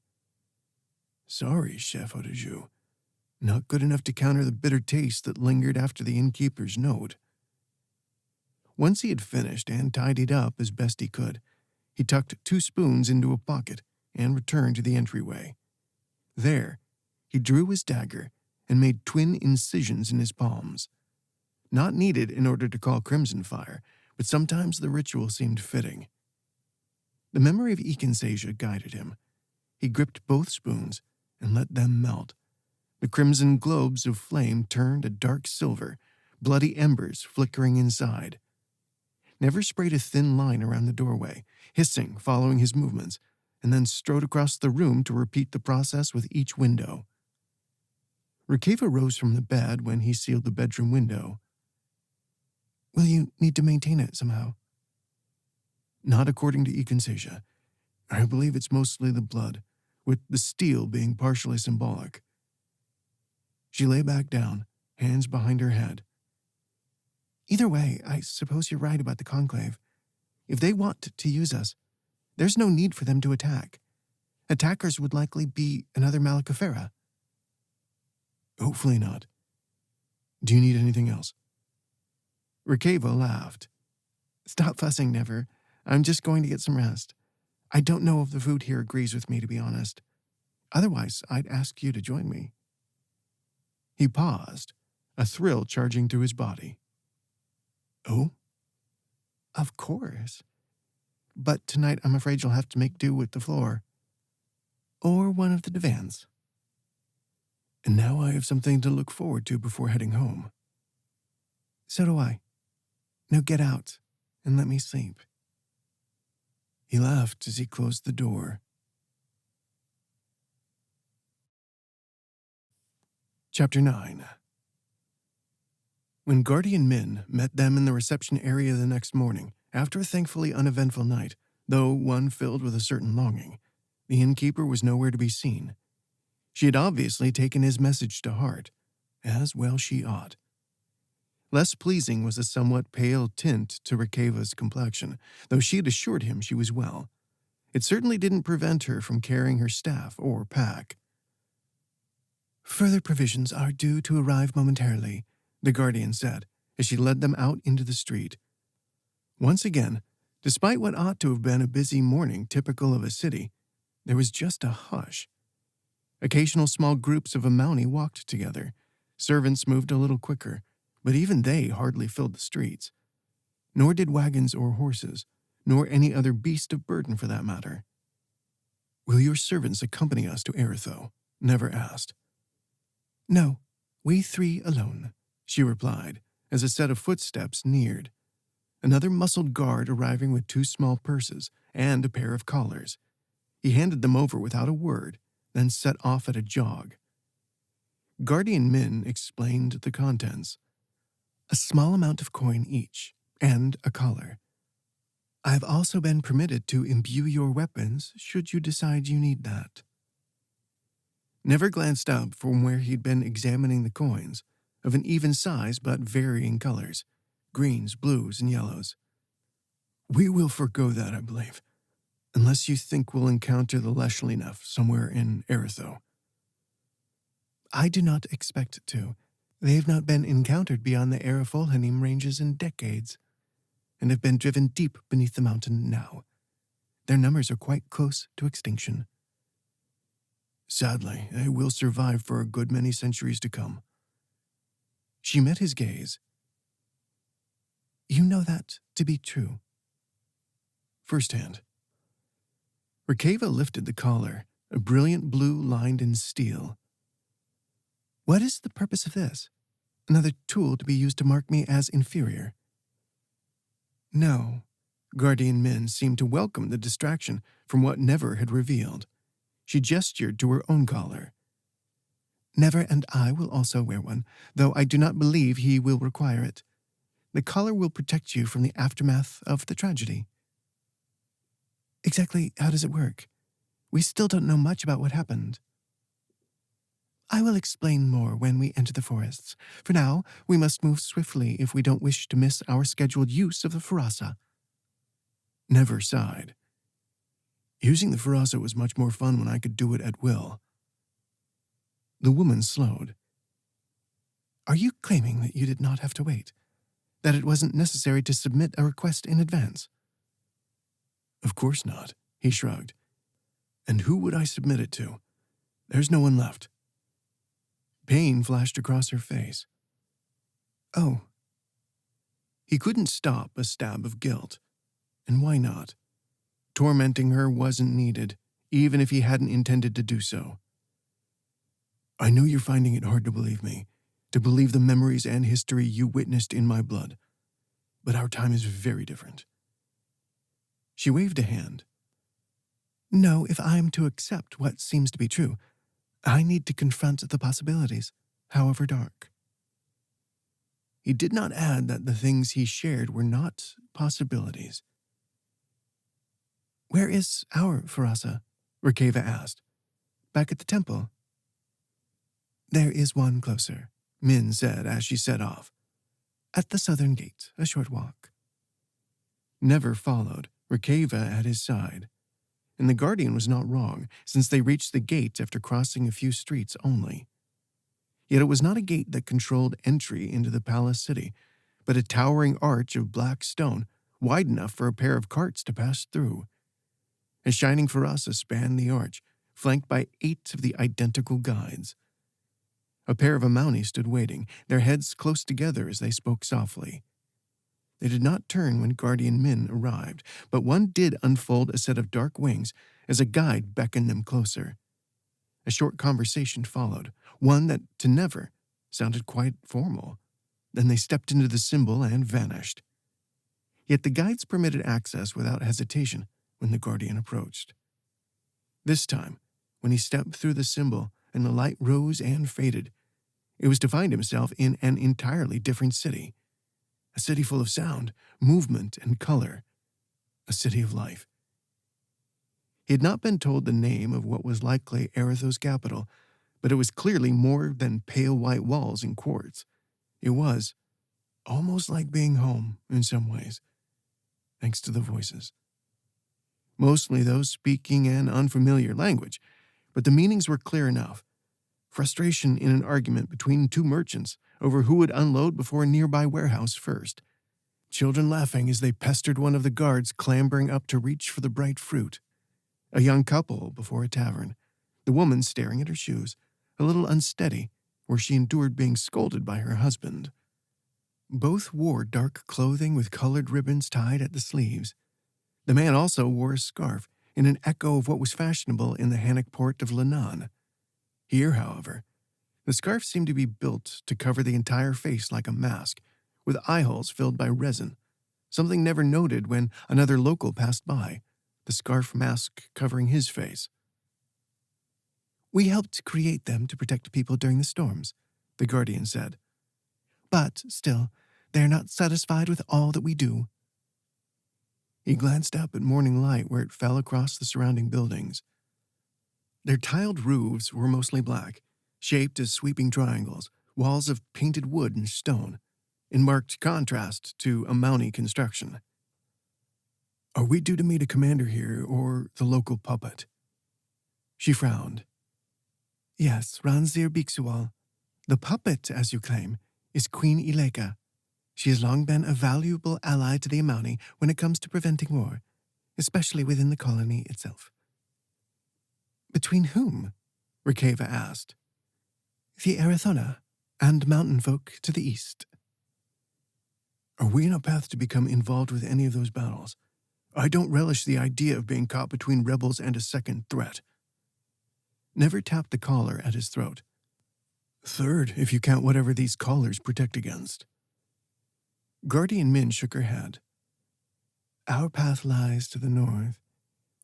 Sorry, Chef Audiobook. Not good enough to counter the bitter taste that lingered after the innkeeper's note. Once he had finished and tidied up as best he could, he tucked 2 spoons into a pocket and returned to the entryway. There, he drew his dagger and made twin incisions in his palms. Not needed in order to call Crimson Fire, but sometimes the ritual seemed fitting. The memory of Ekinsasia guided him. He gripped both spoons and let them melt. The crimson globes of flame turned a dark silver, bloody embers flickering inside. Never sprayed a thin line around the doorway, hissing following his movements, and then strode across the room to repeat the process with each window. Rikeva rose from the bed when he sealed the bedroom window. Will you need to maintain it somehow? Not according to Ikansasha. I believe it's mostly the blood, with the steel being partially symbolic. She lay back down, hands behind her head. Either way, I suppose you're right about the Conclave. If they want to use us, there's no need for them to attack. Attackers would likely be another Malakafera. Hopefully not. Do you need anything else? Rikeva laughed. Stop fussing, Never. I'm just going to get some rest. I don't know if the food here agrees with me, to be honest. Otherwise, I'd ask you to join me. He paused, a thrill charging through his body. Oh? Of course. But tonight I'm afraid you'll have to make do with the floor. Or one of the divans. And now I have something to look forward to before heading home. So do I. Now get out and let me sleep. He laughed as he closed the door. Chapter 9. When Guardian Min met them in the reception area the next morning, after a thankfully uneventful night, though one filled with a certain longing, the innkeeper was nowhere to be seen. She had obviously taken his message to heart, as well she ought. Less pleasing was a somewhat pale tint to Rikeva's complexion, though she had assured him she was well. It certainly didn't prevent her from carrying her staff or pack. Further provisions are due to arrive momentarily, the Guardian said, as she led them out into the street. Once again, despite what ought to have been a busy morning typical of a city, there was just a hush. Occasional small groups of Amauni walked together. Servants moved a little quicker, but even they hardly filled the streets. Nor did wagons or horses, nor any other beast of burden for that matter. Will your servants accompany us to Eretho? Never asked. No, we three alone, she replied, as a set of footsteps neared. Another muscled guard arriving with 2 small purses and a pair of collars. He handed them over without a word, then set off at a jog. Guardian Min explained the contents. A small amount of coin each, and a collar. I have also been permitted to imbue your weapons should you decide you need that. Never glanced up from where he'd been examining the coins, of an even size but varying colors, greens, blues, and yellows. We will forego that, I believe, unless you think we'll encounter the Leshlinef somewhere in Eretho. I do not expect to. They have not been encountered beyond the Arafolhanim ranges in decades, and have been driven deep beneath the mountain now. Their numbers are quite close to extinction. Sadly, they will survive for a good many centuries to come. She met his gaze. You know that to be true. Firsthand. Rikeva lifted the collar, a brilliant blue lined in steel. What is the purpose of this? Another tool to be used to mark me as inferior? No. Guardian Min seemed to welcome the distraction from what Never had revealed. She gestured to her own collar. Never and I will also wear one, though I do not believe he will require it. The collar will protect you from the aftermath of the tragedy. Exactly how does it work? We still don't know much about what happened. I will explain more when we enter the forests. For now, we must move swiftly if we don't wish to miss our scheduled use of the Farasa. Never sighed. Using the Farasa was much more fun when I could do it at will. The woman slowed. Are you claiming that you did not have to wait? That it wasn't necessary to submit a request in advance? Of course not, he shrugged. And who would I submit it to? There's no one left. Pain flashed across her face. Oh. He couldn't stop a stab of guilt. And why not? Tormenting her wasn't needed, even if he hadn't intended to do so. I know you're finding it hard to believe me, to believe the memories and history you witnessed in my blood. But our time is very different. She waved a hand. No, if I am to accept what seems to be true, I need to confront the possibilities. however dark. He did not add that the things he shared were not possibilities. "Where is our Farasa?" Rikeva asked. "Back at the temple?" "There is one closer," Min said as she set off. "At the southern gate, a short walk." Never followed, Rikeva at his side. And the guardian was not wrong, since they reached the gate after crossing a few streets only. Yet it was not a gate that controlled entry into the palace city, but a towering arch of black stone, wide enough for a pair of carts to pass through. A shining Farasa spanned the arch, flanked by 8 of the identical guides. A pair of Amauni stood waiting, their heads close together as they spoke softly. They did not turn when Guardian Min arrived, but one did unfold a set of dark wings as a guide beckoned them closer. A short conversation followed, one that, to Never, sounded quite formal. Then they stepped into the symbol and vanished. Yet the guides permitted access without hesitation when the Guardian approached. This time, when he stepped through the symbol and the light rose and faded, it was to find himself in an entirely different city. A city full of sound, movement, and color. A city of life. He had not been told the name of what was likely Eretho's capital, but it was clearly more than pale white walls and quartz. It was almost like being home in some ways, thanks to the voices. Mostly those speaking an unfamiliar language, but the meanings were clear enough. Frustration in an argument between 2 merchants over who would unload before a nearby warehouse first. Children laughing as they pestered one of the guards clambering up to reach for the bright fruit. A young couple before a tavern, the woman staring at her shoes, a little unsteady, where she endured being scolded by her husband. Both wore dark clothing with colored ribbons tied at the sleeves. The man also wore a scarf, in an echo of what was fashionable in the Hannock port of Lannan. Here, however, the scarf seemed to be built to cover the entire face like a mask, with eye holes filled by resin, something Never noted when another local passed by, the scarf mask covering his face. "We helped create them to protect people during the storms," the Guardian said. "But, still, they are not satisfied with all that we do." He glanced up at morning light where it fell across the surrounding buildings. Their tiled roofs were mostly black, shaped as sweeping triangles, walls of painted wood and stone, in marked contrast to Amauni construction. "Are we due to meet a commander here, or the local puppet?" She frowned. "Yes, Ranzir Bixual. The puppet, as you claim, is Queen Ileka. She has long been a valuable ally to the Amauni when it comes to preventing war, especially within the colony itself." "Between whom?" Rikeva asked. "The Erethona and mountain folk to the east." "Are we in a path to become involved with any of those battles? I don't relish the idea of being caught between rebels and a second threat." Never tapped the collar at his throat. "Third, if you count whatever these collars protect against." Guardian Min shook her head. "Our path lies to the north.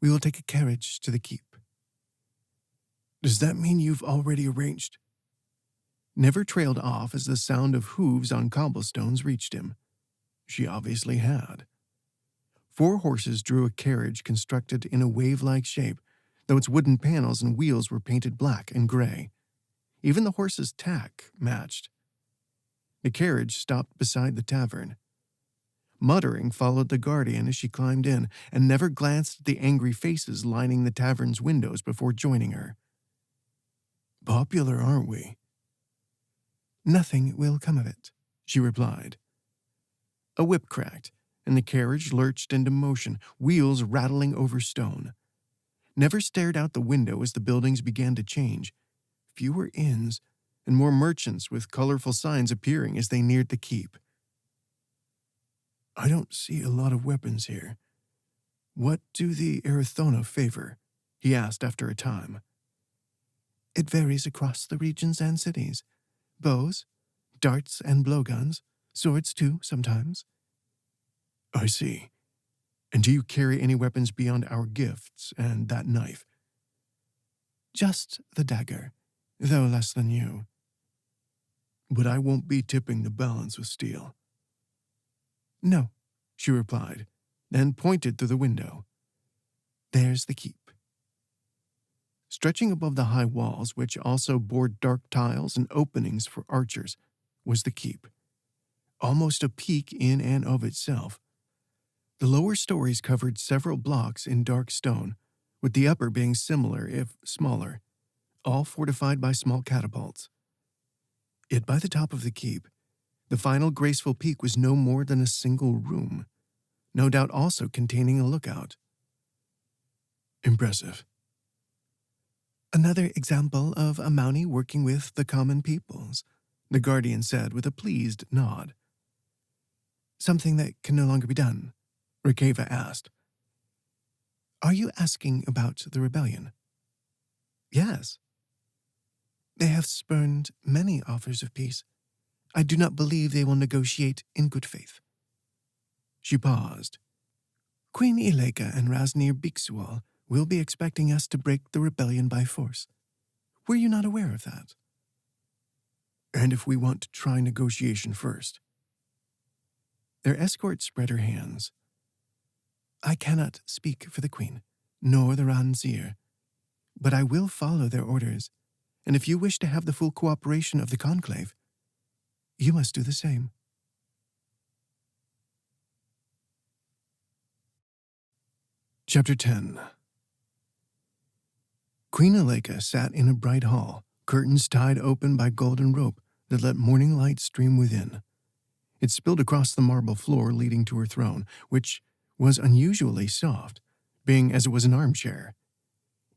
We will take a carriage to the keep." "Does that mean you've already arranged?" Never trailed off as the sound of hooves on cobblestones reached him. She obviously had. 4 horses drew a carriage constructed in a wave-like shape, though its wooden panels and wheels were painted black and gray. Even the horse's tack matched. The carriage stopped beside the tavern. Muttering followed the Guardian as she climbed in, and Never glanced at the angry faces lining the tavern's windows before joining her. "Popular, aren't we?" "Nothing will come of it," she replied. A whip cracked, and the carriage lurched into motion, wheels rattling over stone. Never stared out the window as the buildings began to change. Fewer inns, and more merchants with colorful signs appearing as they neared the keep. "I don't see a lot of weapons here. What do the Erethona favor?" he asked after a time. "It varies across the regions and cities. Bows, darts and blowguns, swords too, sometimes." "I see. And do you carry any weapons beyond our gifts and that knife?" "Just the dagger, though less than you." but I won't be tipping the balance with steel." "No," she replied, then pointed through the window. "There's the keep." Stretching above the high walls, which also bore dark tiles and openings for archers, was the keep, almost a peak in and of itself. The lower stories covered several blocks in dark stone, with the upper being similar if smaller, all fortified by small catapults. Yet by the top of the keep, the final graceful peak was no more than a single room, no doubt also containing a lookout. "Impressive." "Another example of a Mountie working with the common peoples," the Guardian said with a pleased nod. "Something that can no longer be done?" Rikeva asked. "Are you asking about the rebellion?" "Yes." "They have spurned many offers of peace. I do not believe they will negotiate in good faith." She paused. "Queen Ileka and Rasnir Bixual will be expecting us to break the rebellion by force. Were you not aware of that?" "And if we want to try negotiation first?" Their escort spread her hands. "I cannot speak for the Queen, nor the Ranzir, but I will follow their orders, and if you wish to have the full cooperation of the Conclave, you must do the same." Chapter 10. Queen Ileka sat in a bright hall, curtains tied open by golden rope that let morning light stream within. It spilled across the marble floor leading to her throne, which was unusually soft, being as it was an armchair.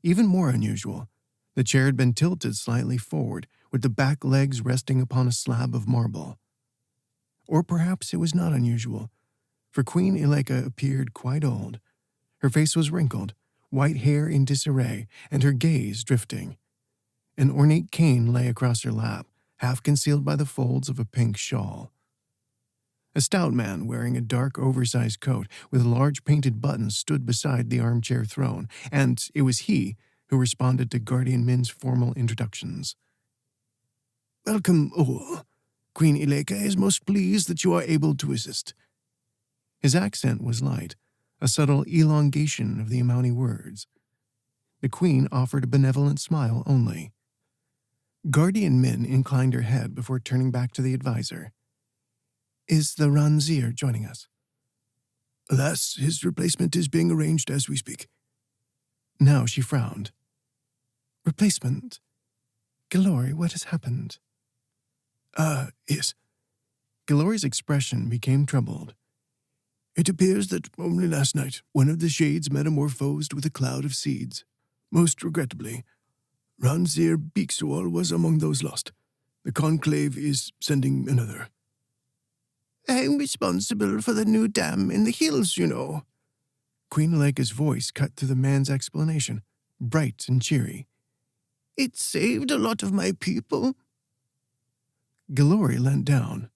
Even more unusual, the chair had been tilted slightly forward, with the back legs resting upon a slab of marble. Or perhaps it was not unusual, for Queen Ileka appeared quite old. Her face was wrinkled, white hair in disarray, and her gaze drifting. An ornate cane lay across her lap, half concealed by the folds of a pink shawl. A stout man wearing a dark, oversized coat with large painted buttons stood beside the armchair throne, and it was he who responded to Guardian Min's formal introductions. "Welcome all. Queen Ileka is most pleased that you are able to assist." His accent was light, a subtle elongation of the Mountie words. The Queen offered a benevolent smile only. Guardian Min inclined her head before turning back to the advisor. "Is the Ranzir joining us?" "Alas, his replacement is being arranged as we speak." Now she frowned. "Replacement? Galori, what has happened?" Yes." Galori's expression became troubled. "It appears that only last night one of the shades metamorphosed with a cloud of seeds. Most regrettably, Ranzir Bixual was among those lost. The Conclave is sending another." "I'm responsible for the new dam in the hills, you know." Queen Ileka's voice cut through the man's explanation, bright and cheery. "It saved a lot of my people." Galori leant down.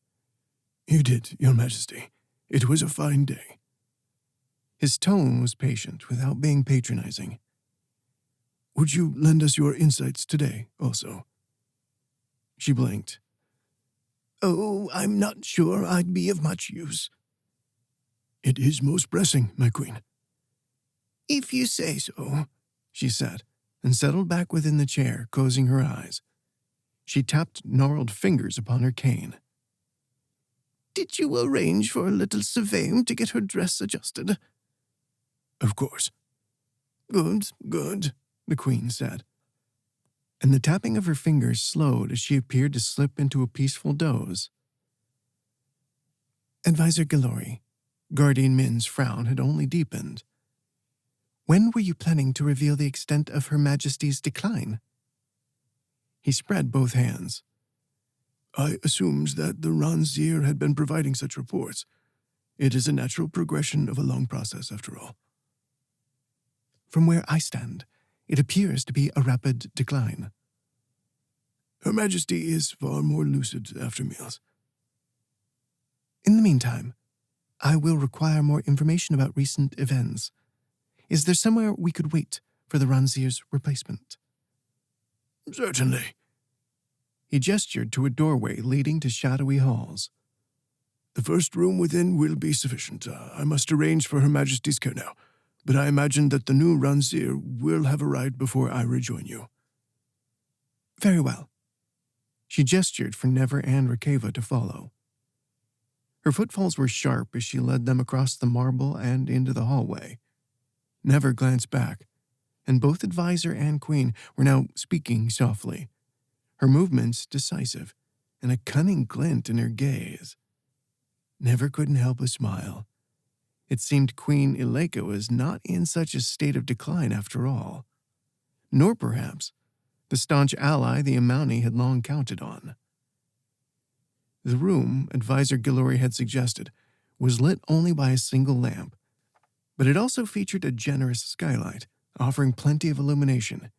"You did, Your Majesty. It was a fine day." His tone was patient without being patronizing. "Would you lend us your insights today, also?" She blinked. "Oh, I'm not sure I'd be of much use." "It is most pressing, my queen." "If you say so," she said, and settled back within the chair, closing her eyes. She tapped gnarled fingers upon her cane. "Did you arrange for little Savaim to get her dress adjusted?" "Of course." "Good, good," the Queen said. And the tapping of her fingers slowed as she appeared to slip into a peaceful doze. "Advisor Galori," Guardian Min's frown had only deepened. "When were you planning to reveal the extent of Her Majesty's decline?" He spread both hands. "I assumed that the Ranzir had been providing such reports. It is a natural progression of a long process, after all." "From where I stand, it appears to be a rapid decline." "Her Majesty is far more lucid after meals." "In the meantime, I will require more information about recent events. Is there somewhere we could wait for the Ranzir's replacement?" "Certainly." He gestured to a doorway leading to shadowy halls. The first room within will be sufficient. I must arrange for Her Majesty's care now, but I imagine that the new Ranzir will have arrived before I rejoin you. Very well. She gestured for Never and Rikeva to follow. Her footfalls were sharp as she led them across the marble and into the hallway. Never glanced back, and both advisor and queen were now speaking softly, her movements decisive, and a cunning glint in her gaze. Never couldn't help a smile. It seemed Queen Ileka was not in such a state of decline after all, nor perhaps the staunch ally the Amouni had long counted on. The room, Advisor Gillory had suggested, was lit only by a single lamp, but it also featured a generous skylight, offering plenty of illumination.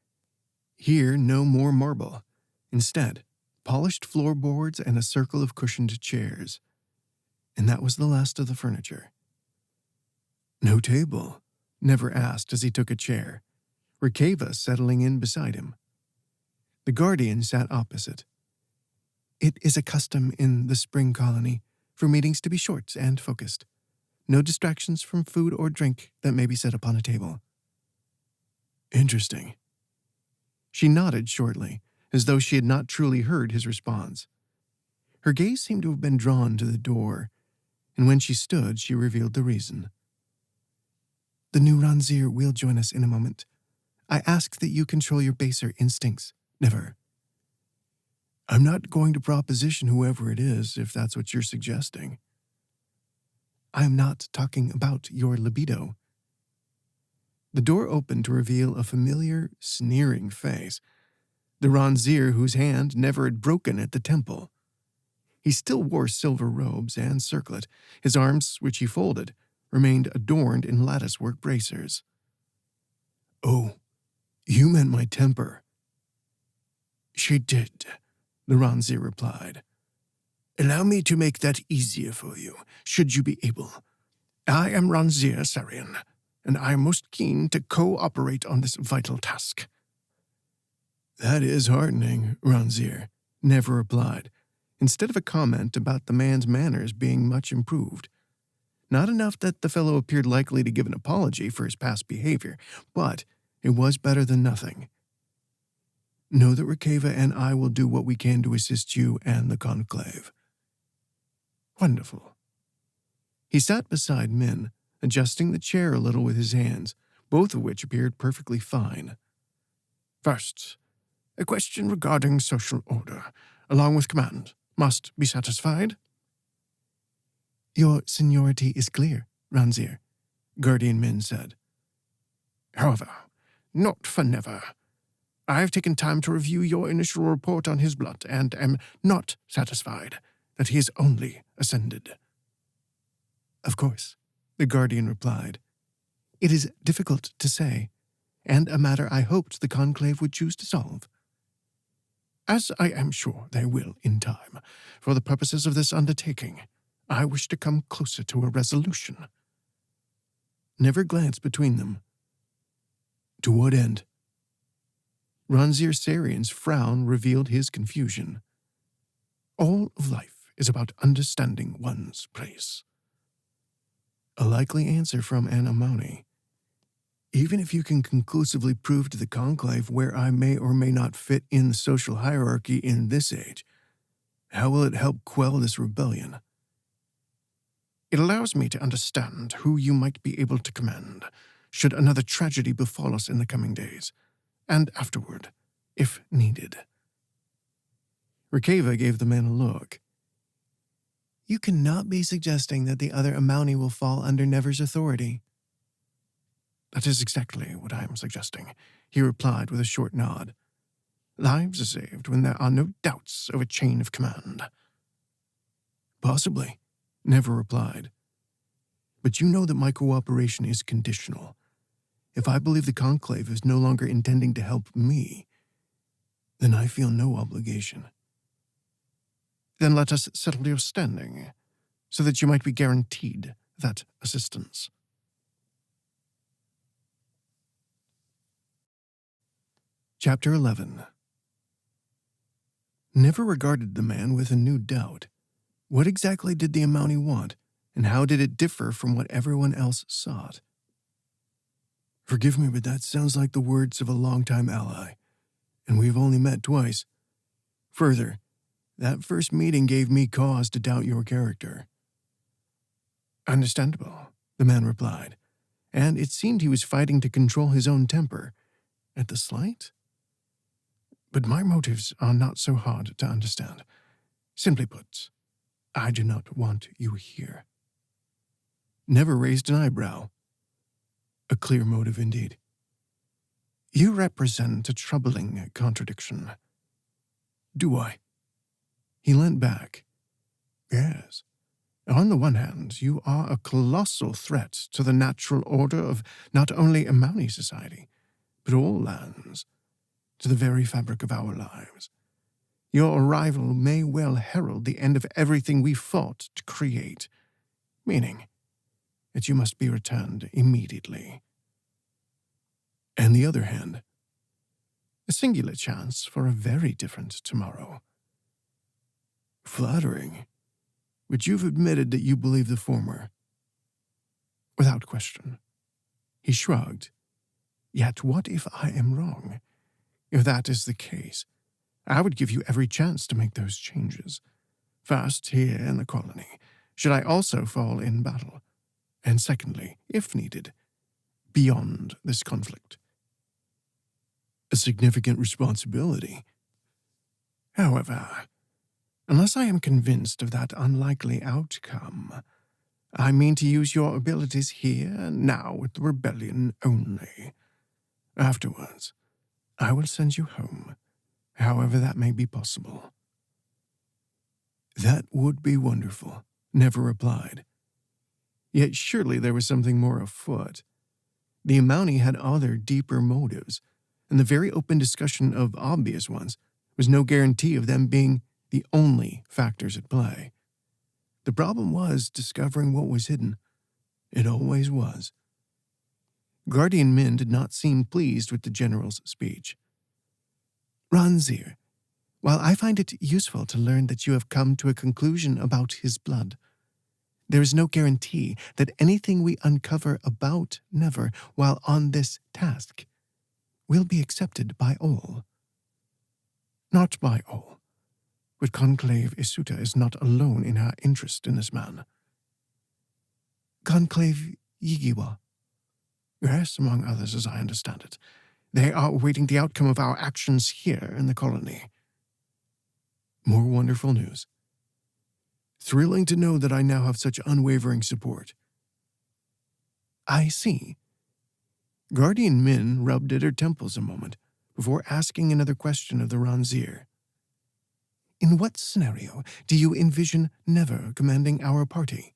Here, no more marble. Instead, polished floorboards and a circle of cushioned chairs. And that was the last of the furniture. No table, Never asked as he took a chair, Rikeva settling in beside him. The guardian sat opposite. It is a custom in the spring colony for meetings to be short and focused. No distractions from food or drink that may be set upon a table. Interesting. She nodded shortly, as though she had not truly heard his response. Her gaze seemed to have been drawn to the door, and when she stood, she revealed the reason. The new Ranzir will join us in a moment. I ask that you control your baser instincts, Never. I'm not going to proposition whoever it is, if that's what you're suggesting. I am not talking about your libido. The door opened to reveal a familiar, sneering face, the Ranzir whose hand Never had broken at the temple. He still wore silver robes and circlet. His arms, which he folded, remained adorned in latticework bracers. Oh, you meant my temper. She did, the Ranzir replied. Allow me to make that easier for you, should you be able. I am Ranzir Sarian, and I am most keen to cooperate on this vital task. That is heartening, Ranzir, Never replied, instead of a comment about the man's manners being much improved. Not enough that the fellow appeared likely to give an apology for his past behavior, but it was better than nothing. Know that Rikeva and I will do what we can to assist you and the conclave. Wonderful. He sat beside Min, adjusting the chair a little with his hands, both of which appeared perfectly fine. First, a question regarding social order, along with command, must be satisfied. Your seniority is clear, Ranzir, Guardian Min said. However, not for Never. I have taken time to review your initial report on his blood and am not satisfied that he has only ascended. Of course, the Guardian replied. It is difficult to say, and a matter I hoped the Conclave would choose to solve. As I am sure they will in time, for the purposes of this undertaking, I wish to come closer to a resolution. Never glanced between them. To what end? Ranzir Sarian's frown revealed his confusion. All of life is about understanding one's place. A likely answer from an Amouni. Even if you can conclusively prove to the Conclave where I may or may not fit in the social hierarchy in this age, how will it help quell this rebellion? It allows me to understand who you might be able to command, should another tragedy befall us in the coming days, and afterward, if needed. Rikeva gave the man a look. You cannot be suggesting that the other Amouni will fall under Never's authority. That is exactly what I am suggesting, he replied with a short nod. Lives are saved when there are no doubts of a chain of command. Possibly, Never replied. But you know that my cooperation is conditional. If I believe the Conclave is no longer intending to help me, then I feel no obligation. Then let us settle your standing, so that you might be guaranteed that assistance. Chapter 11. Never regarded the man with a new doubt. What exactly did the Amouni want, and how did it differ from what everyone else sought? Forgive me, but that sounds like the words of a longtime ally, and we've only met twice. Further, that first meeting gave me cause to doubt your character. Understandable, the man replied, and it seemed he was fighting to control his own temper. At the slight? But my motives are not so hard to understand. Simply put, I do not want you here. Never raised an eyebrow. A clear motive indeed. You represent a troubling contradiction. Do I? He leant back. Yes. On the one hand, you are a colossal threat to the natural order of not only Amouni society, but all lands, to the very fabric of our lives. Your arrival may well herald the end of everything we fought to create, meaning that you must be returned immediately. And the other hand, a singular chance for a very different tomorrow. Flattering, but you've admitted that you believe the former. Without question. He shrugged. Yet what if I am wrong? If that is the case, I would give you every chance to make those changes. First, here in the colony, should I also fall in battle. And secondly, if needed, beyond this conflict. A significant responsibility. However, unless I am convinced of that unlikely outcome, I mean to use your abilities here and now with the rebellion only. Afterwards, I will send you home, however that may be possible. That would be wonderful, Never replied. Yet surely there was something more afoot. The Amouni had other, deeper motives, and the very open discussion of obvious ones was no guarantee of them being the only factors at play. The problem was discovering what was hidden. It always was. Guardian Min did not seem pleased with the general's speech. Ranzir, while I find it useful to learn that you have come to a conclusion about his blood, there is no guarantee that anything we uncover about Never while on this task will be accepted by all. Not by all, but Conclave Isuta is not alone in her interest in this man. Conclave Yigiwa. Yes, among others, as I understand it. They are awaiting the outcome of our actions here in the colony. More wonderful news. Thrilling to know that I now have such unwavering support. I see. Guardian Min rubbed at her temples a moment before asking another question of the Ranzir. In what scenario do you envision Never commanding our party?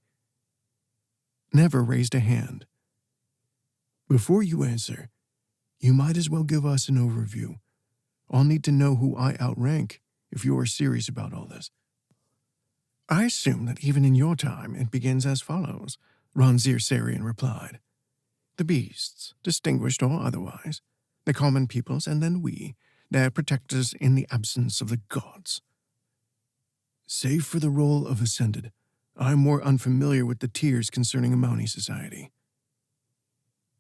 Never raised a hand. Before you answer, you might as well give us an overview. I'll need to know who I outrank if you are serious about all this. I assume that even in your time it begins as follows, Ranzir Sarian replied. The beasts, distinguished or otherwise, the common peoples, and then we, their protectors in the absence of the gods. Save for the role of Ascended, I'm more unfamiliar with the tiers concerning Amouni society.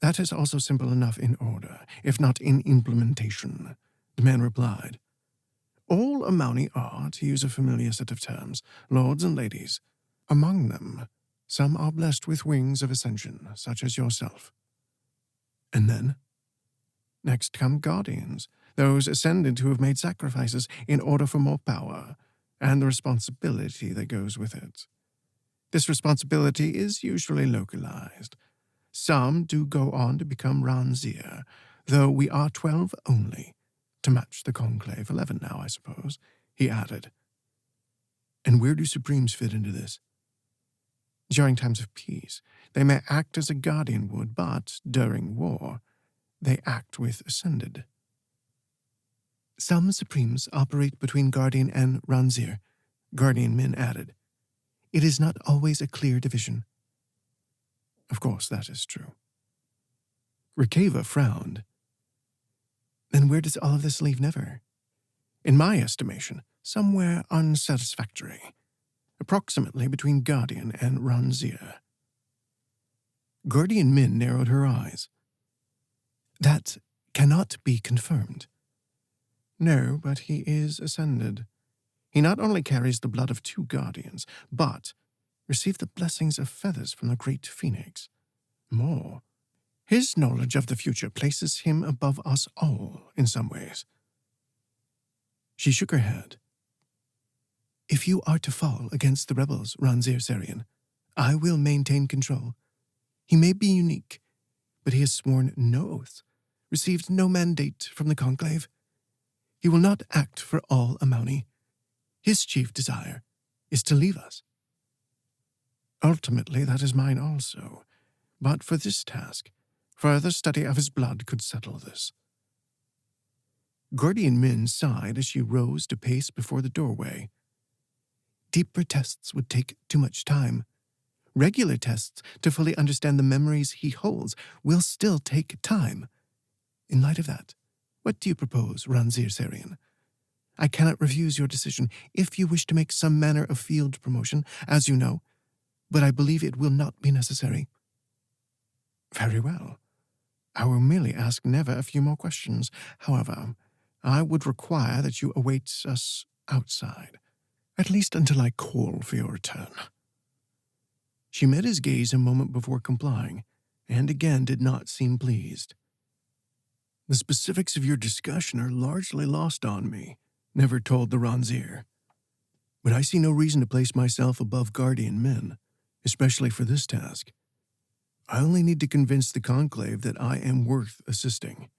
That is also simple enough in order, if not in implementation, the man replied. All Amouni are, to use a familiar set of terms, lords and ladies. Among them, some are blessed with wings of ascension, such as yourself. And then? Next come guardians, those ascended who have made sacrifices in order for more power, and the responsibility that goes with it. This responsibility is usually localized. Some do go on to become Ranzir, though we are 12 only, to match the Conclave, 11 now, I suppose, he added. And where do Supremes fit into this? During times of peace, they may act as a guardian would, but during war, they act with Ascended. Some Supremes operate between Guardian and Ranzir, Guardian Min added. It is not always a clear division. Of course, that is true. Rikeva frowned. Then where does all of this leave Never? In my estimation, somewhere unsatisfactory, approximately between Guardian and Ronzier. Guardian Min narrowed her eyes. That cannot be confirmed. No, but he is ascended. He not only carries the blood of 2 guardians, but received the blessings of feathers from the great phoenix. More, his knowledge of the future places him above us all in some ways. She shook her head. If you are to fall against the rebels, Ronzier Sarian, I will maintain control. He may be unique, but he has sworn no oath, received no mandate from the Conclave. He will not act for all Amauni. His chief desire is to leave us. Ultimately, that is mine also, but for this task, further study of his blood could settle this. Guardian Min sighed as she rose to pace before the doorway. Deeper tests would take too much time. Regular tests to fully understand the memories he holds will still take time. In light of that, what do you propose, Ronzier Sarian? I cannot refuse your decision if you wish to make some manner of field promotion, as you know, but I believe it will not be necessary. Very well. I will merely ask Neva a few more questions. However, I would require that you await us outside, at least until I call for your return. She met his gaze a moment before complying, and again did not seem pleased. The specifics of your discussion are largely lost on me, Never told the Ronzier. But I see no reason to place myself above Guardian Min, especially for this task. I only need to convince the Conclave that I am worth assisting.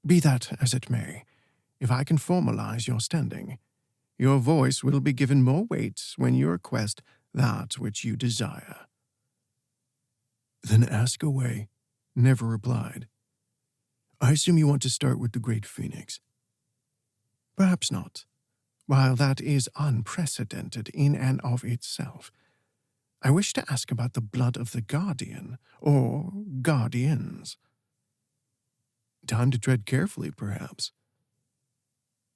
Be that as it may, if I can formalize your standing, your voice will be given more weight when you request that which you desire. Then ask away, Never replied. I assume you want to start with the Great Phoenix. Perhaps not. While that is unprecedented in and of itself, I wish to ask about the blood of the Guardian, or Guardians. Time to tread carefully, perhaps.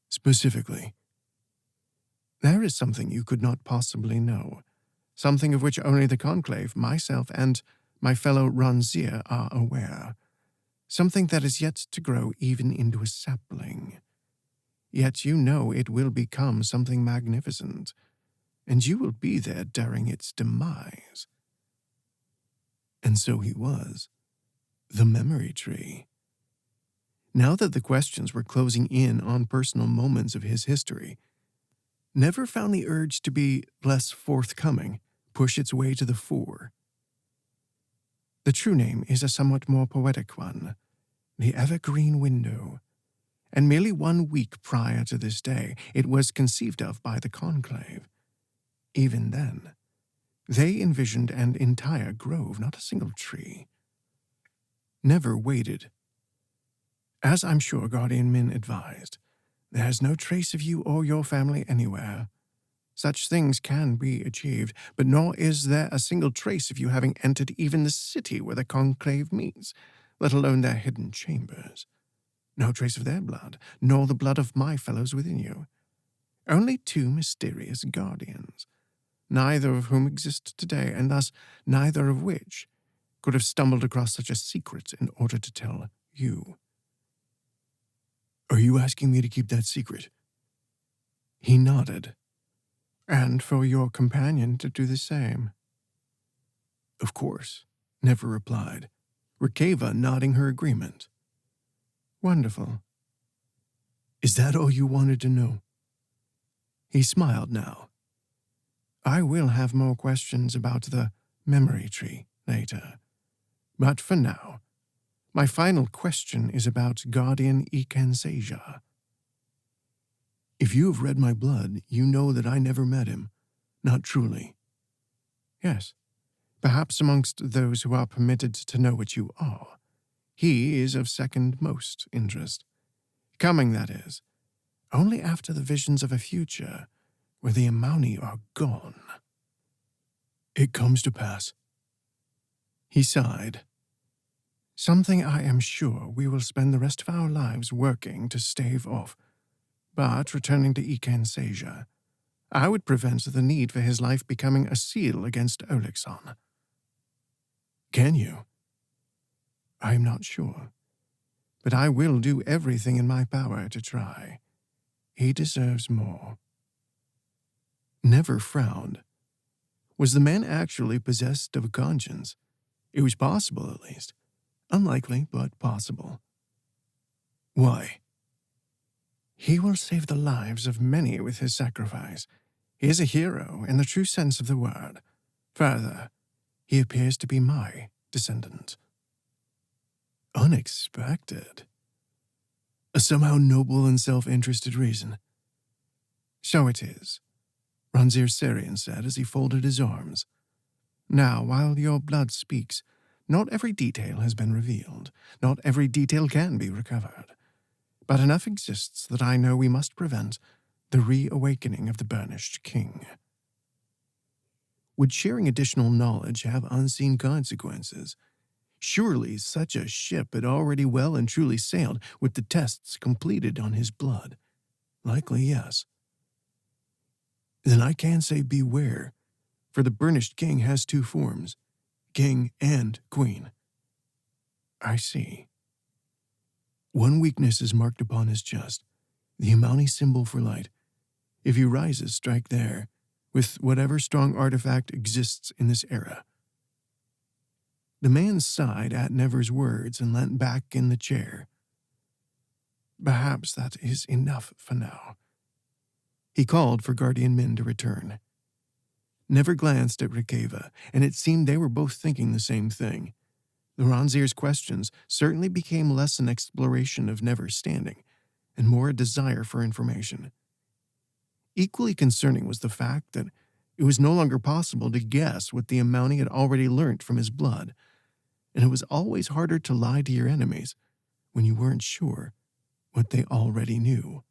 Specifically, there is something you could not possibly know, something of which only the Conclave, myself, and my fellow Ronzier are aware, something that is yet to grow even into a sapling. Yet you know it will become something magnificent, and you will be there during its demise. And so he was. The memory tree. Now that the questions were closing in on personal moments of his history, Never found the urge to be less forthcoming push its way to the fore. The true name is a somewhat more poetic one, the Evergreen Window, and merely 1 week prior to this day it was conceived of by the Conclave. Even then, they envisioned an entire grove, not a single tree. Never waited. As I'm sure Guardian Min advised, there's no trace of you or your family anywhere. Such things can be achieved, but nor is there a single trace of you having entered even the city where the Conclave meets, let alone their hidden chambers. No trace of their blood, nor the blood of my fellows within you. Only 2 mysterious guardians, neither of whom exist today, and thus neither of which could have stumbled across such a secret in order to tell you. Are you asking me to keep that secret? He nodded. And for your companion to do the same. Of course, Never replied, Rikeva nodding her agreement. Wonderful. Is that all you wanted to know? He smiled now. I will have more questions about the memory tree later. But for now, my final question is about Guardian Ikansasia. If you have read my blood, you know that I never met him. Not truly. Yes, perhaps amongst those who are permitted to know what you are, he is of second most interest. Coming, that is, only after the visions of a future where the Amauni are gone. It comes to pass. He sighed. Something I am sure we will spend the rest of our lives working to stave off. But returning to Iken Seja, I would prevent the need for his life becoming a seal against Olixon. Can you? I am not sure, but I will do everything in my power to try. He deserves more. Never frowned. Was the man actually possessed of a conscience? It was possible, at least. Unlikely, but possible. Why? He will save the lives of many with his sacrifice. He is a hero in the true sense of the word. Further, he appears to be my descendant. Unexpected. A somehow noble and self-interested reason. So it is, Ronzir Sarian said as he folded his arms. Now, while your blood speaks, not every detail has been revealed. Not every detail can be recovered. But enough exists that I know we must prevent the reawakening of the burnished king. Would sharing additional knowledge have unseen consequences? Surely such a ship had already well and truly sailed with the tests completed on his blood. Likely, yes. Then I can say beware, for the burnished king has two forms, king and queen. I see. One weakness is marked upon his chest, the Amani symbol for light. If he rises, strike there, with whatever strong artifact exists in this era. The man sighed at Never's words and leant back in the chair. Perhaps that is enough for now. He called for Guardian Min to return. Never glanced at Rikeva, and it seemed they were both thinking the same thing. The Ronzir's questions certainly became less an exploration of Never's standing, and more a desire for information. Equally concerning was the fact that it was no longer possible to guess what the Amouni had already learnt from his blood, and it was always harder to lie to your enemies when you weren't sure what they already knew.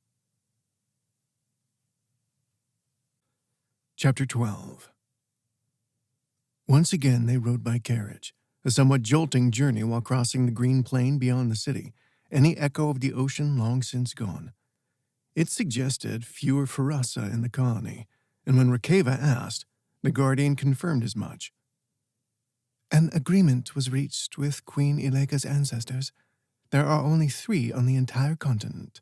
Chapter 12. Once again they rode by carriage, a somewhat jolting journey while crossing the green plain beyond the city, any echo of the ocean long since gone. It suggested fewer Farasa in the colony, and when Rikeva asked, the Guardian confirmed as much. An agreement was reached with Queen Ilega's ancestors. There are only 3 on the entire continent.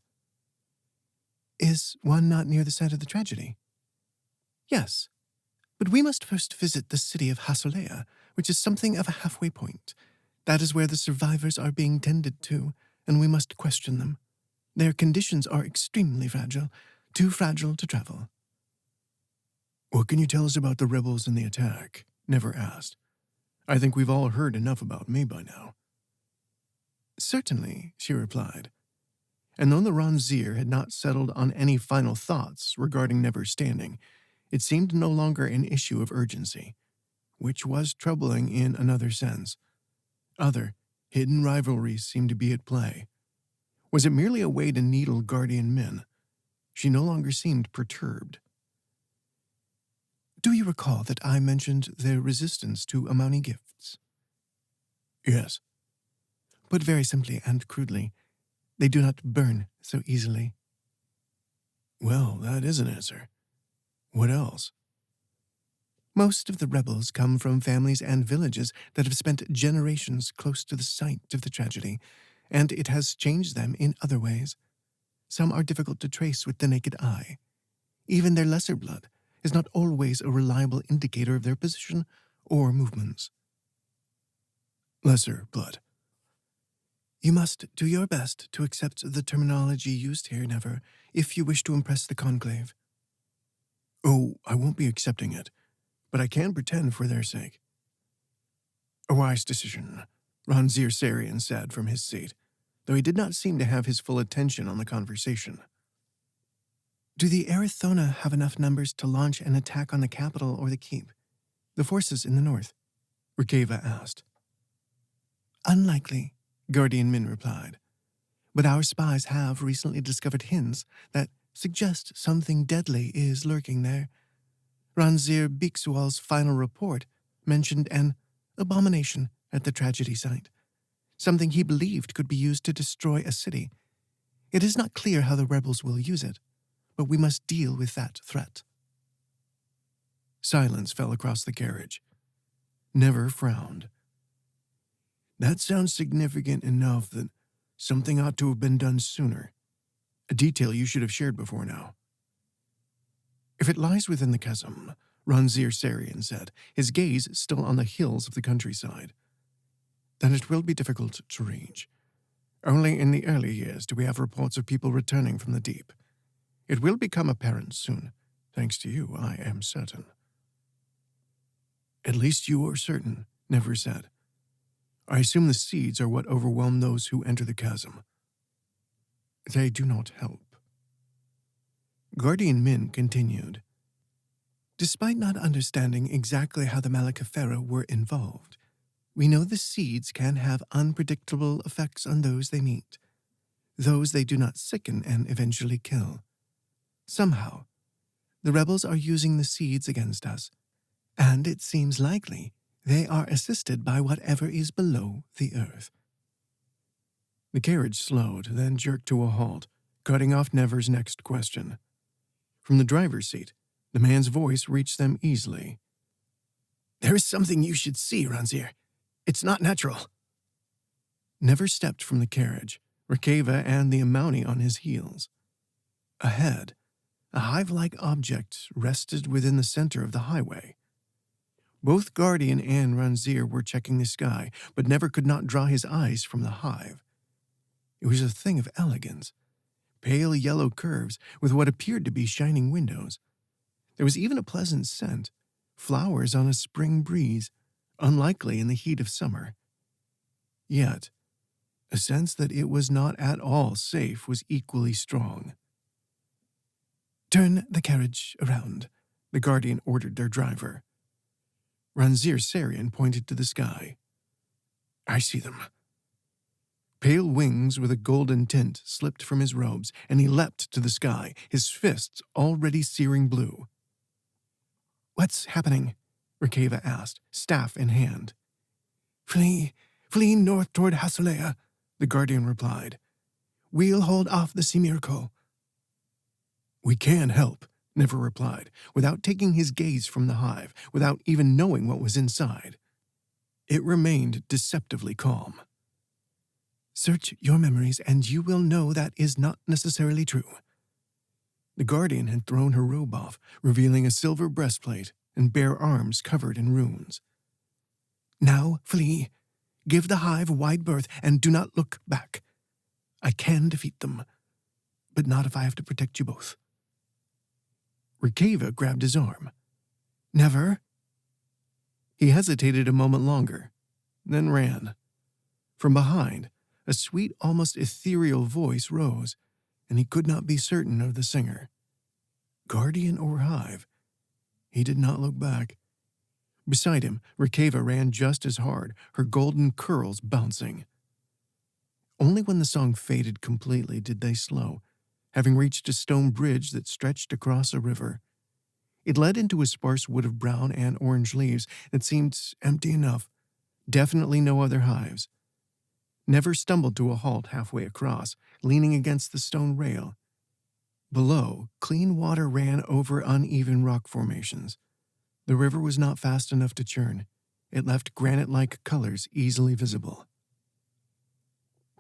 Is one not near the site of the tragedy? Yes, but we must first visit the city of Hasolea, which is something of a halfway point. That is where the survivors are being tended to, and we must question them. Their conditions are extremely fragile, too fragile to travel. What can you tell us about the rebels and the attack? Never asked. I think we've all heard enough about me by now. Certainly, she replied. And though the Ronzir had not settled on any final thoughts regarding Never's standing, it seemed no longer an issue of urgency, which was troubling in another sense. Other, hidden rivalries seemed to be at play. Was it merely a way to needle Guardian Min? She no longer seemed perturbed. Do you recall that I mentioned their resistance to Amouni gifts? Yes. Put very simply and crudely, they do not burn so easily. Well, that is an answer. What else? Most of the rebels come from families and villages that have spent generations close to the site of the tragedy, and it has changed them in other ways. Some are difficult to trace with the naked eye. Even their lesser blood is not always a reliable indicator of their position or movements. Lesser blood. You must do your best to accept the terminology used here, Never, if you wish to impress the Conclave. Oh, I won't be accepting it, but I can pretend for their sake. A wise decision, Ronzir Sarian said from his seat, though he did not seem to have his full attention on the conversation. Do the Erithona have enough numbers to launch an attack on the capital or the keep? The forces in the north? Rikeva asked. Unlikely, Guardian Min replied. But our spies have recently discovered hints that suggest something deadly is lurking there. Ronzir Bixual's final report mentioned an abomination at the tragedy site, something he believed could be used to destroy a city. It is not clear how the rebels will use it. but we must deal with that threat." Silence fell across the carriage. Never frowned. "That sounds significant enough that something ought to have been done sooner. A detail you should have shared before now." "If it lies within the chasm," Ronzir Sarian said, his gaze still on the hills of the countryside, "then it will be difficult to reach. Only in the early years do we have reports of people returning from the deep. It will become apparent soon, thanks to you, I am certain." "At least you are certain," Never said. "I assume the seeds are what overwhelm those who enter the chasm." "They do not help." Guardian Min continued. "Despite not understanding exactly how the Malakafera were involved, we know the seeds can have unpredictable effects on those they meet, those they do not sicken and eventually kill. Somehow, the rebels are using the seeds against us, and it seems likely they are assisted by whatever is below the earth." The carriage slowed, then jerked to a halt, cutting off Never's next question. From the driver's seat, the man's voice reached them easily. "There is something you should see, Ronzir. It's not natural." Never stepped from the carriage, Rikeva and the Amouni on his heels. Ahead, a hive-like object rested within the center of the highway. Both Guardian and Ronzir were checking the sky, but Never could not draw his eyes from the hive. It was a thing of elegance, pale yellow curves with what appeared to be shining windows. There was even a pleasant scent, flowers on a spring breeze, unlikely in the heat of summer. Yet, a sense that it was not at all safe was equally strong. "Turn the carriage around," the Guardian ordered their driver. Ronzir Sarian pointed to the sky. "I see them." Pale wings with a golden tint slipped from his robes, and he leapt to the sky, his fists already searing blue. "What's happening?" Rikeva asked, staff in hand. Flee north toward Hasulea," the Guardian replied. "We'll hold off the Simirko." "We can help," Never replied, without taking his gaze from the hive, without even knowing what was inside. It remained deceptively calm. "Search your memories, and you will know that is not necessarily true." The Guardian had thrown her robe off, revealing a silver breastplate and bare arms covered in runes. "Now flee. Give the hive wide berth, and do not look back. I can defeat them, but not if I have to protect you both." Rikeva grabbed his arm. "Never." He hesitated a moment longer, then ran. From behind, a sweet, almost ethereal voice rose, and he could not be certain of the singer. Guardian or hive? He did not look back. Beside him, Rikeva ran just as hard, her golden curls bouncing. Only when the song faded completely did they slow, having reached a stone bridge that stretched across a river. It led into a sparse wood of brown and orange leaves that seemed empty enough, definitely no other hives. Never stumbled to a halt halfway across, leaning against the stone rail. Below, clean water ran over uneven rock formations. The river was not fast enough to churn. It left granite-like colors easily visible.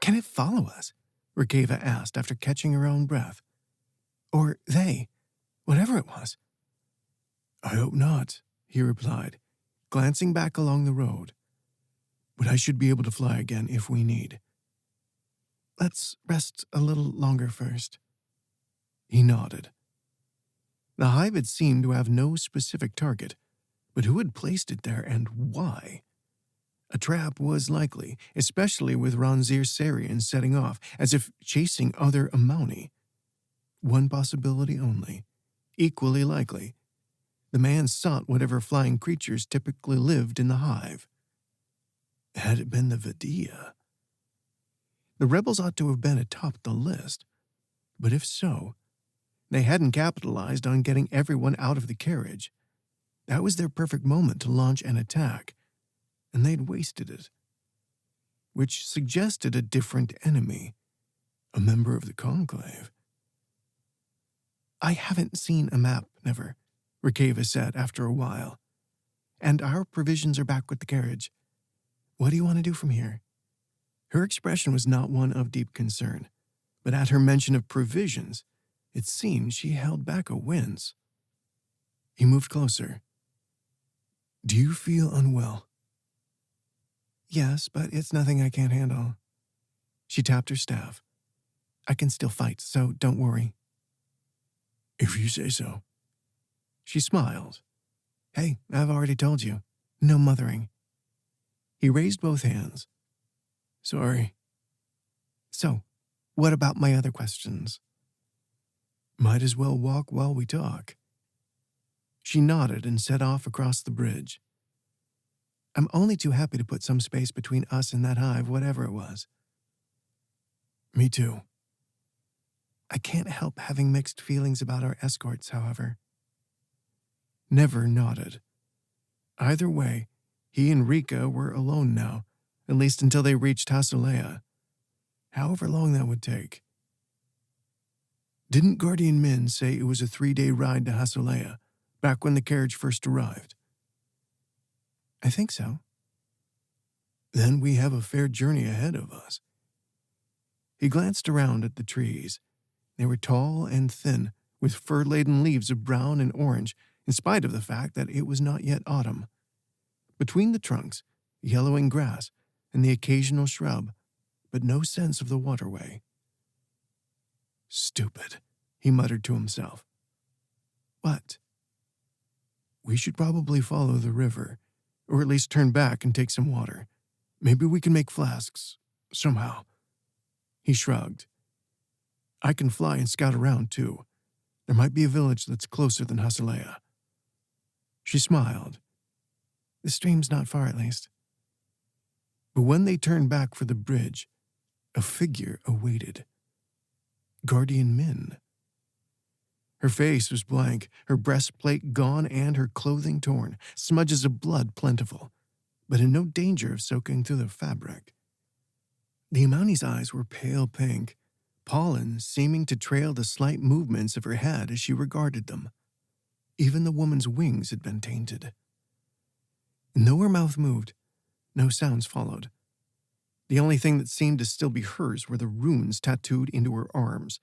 "Can it follow us?" Rikeva asked after catching her own breath. "Or they, whatever it was." "I hope not," he replied, glancing back along the road. "But I should be able to fly again if we need." "Let's rest a little longer first." He nodded. The hive had seemed to have no specific target, but who had placed it there and why? A trap was likely, especially with Ronzir Sarian setting off, as if chasing other Amouni. One possibility only, equally likely. The man sought whatever flying creatures typically lived in the hive. Had it been the Vidia? The rebels ought to have been atop the list, but if so, they hadn't capitalized on getting everyone out of the carriage. That was their perfect moment to launch an attack, and they'd wasted it. Which suggested a different enemy, a member of the Conclave. I haven't seen a map, Never, Rikeva said after a while. And our provisions are back with the carriage. What do you want to do from here? Her expression was not one of deep concern, but at her mention of provisions, it seemed she held back a wince. He moved closer. Do you feel unwell? Yes, but it's nothing I can't handle. She tapped her staff. I can still fight, so don't worry. If you say so. She smiled. Hey, I've already told you. No mothering. He raised both hands. Sorry. So, what about my other questions? Might as well walk while we talk. She nodded and set off across the bridge. I'm only too happy to put some space between us and that hive, whatever it was. Me too. I can't help having mixed feelings about our escorts, however. Never nodded. Either way, he and Rika were alone now, at least until they reached Hasulea. However long that would take. Didn't Guardian Min say it was a 3-day ride to Hasulea, back when the carriage first arrived? I think so. Then we have a fair journey ahead of us. He glanced around at the trees. They were tall and thin, with fur-laden leaves of brown and orange, in spite of the fact that it was not yet autumn. Between the trunks, yellowing grass, and the occasional shrub, but no sense of the waterway. Stupid, he muttered to himself. What? We should probably follow the river, or at least turn back and take some water. Maybe we can make flasks, somehow. He shrugged. I can fly and scout around, too. There might be a village that's closer than Hasulea. She smiled. The stream's not far, at least. But when they turned back for the bridge, a figure awaited. Guardian Min. Her face was blank, her breastplate gone and her clothing torn, smudges of blood plentiful, but in no danger of soaking through the fabric. The Imani's eyes were pale pink, pollen seeming to trail the slight movements of her head as she regarded them. Even the woman's wings had been tainted. And though her mouth moved, no sounds followed. The only thing that seemed to still be hers were the runes tattooed into her arms.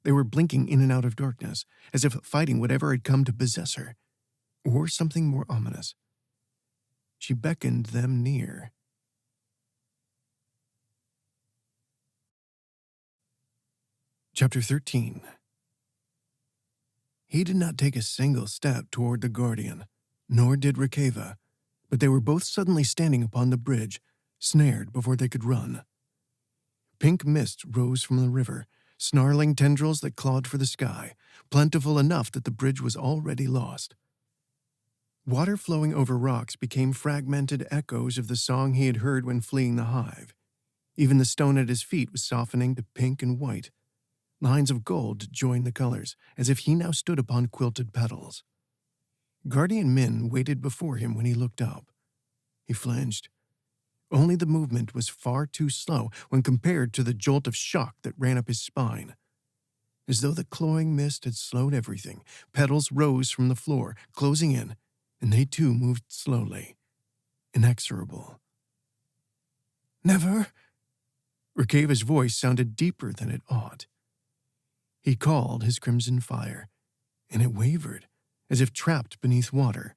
They were blinking in and out of darkness, as if fighting whatever had come to possess her, or something more ominous. She beckoned them near. Chapter 13. He did not take a single step toward the Guardian, nor did Rikeva, but they were both suddenly standing upon the bridge, snared before they could run. Pink mist rose from the river, snarling tendrils that clawed for the sky, plentiful enough that the bridge was already lost. Water flowing over rocks became fragmented echoes of the song he had heard when fleeing the hive. Even the stone at his feet was softening to pink and white. Lines of gold joined the colors, as if he now stood upon quilted petals. Guardian Min waited before him when he looked up. He flinched. Only the movement was far too slow when compared to the jolt of shock that ran up his spine. As though the cloying mist had slowed everything, petals rose from the floor, closing in, and they too moved slowly, inexorable. Never? Rikeva's voice sounded deeper than it ought. He called his crimson fire, and it wavered, as if trapped beneath water.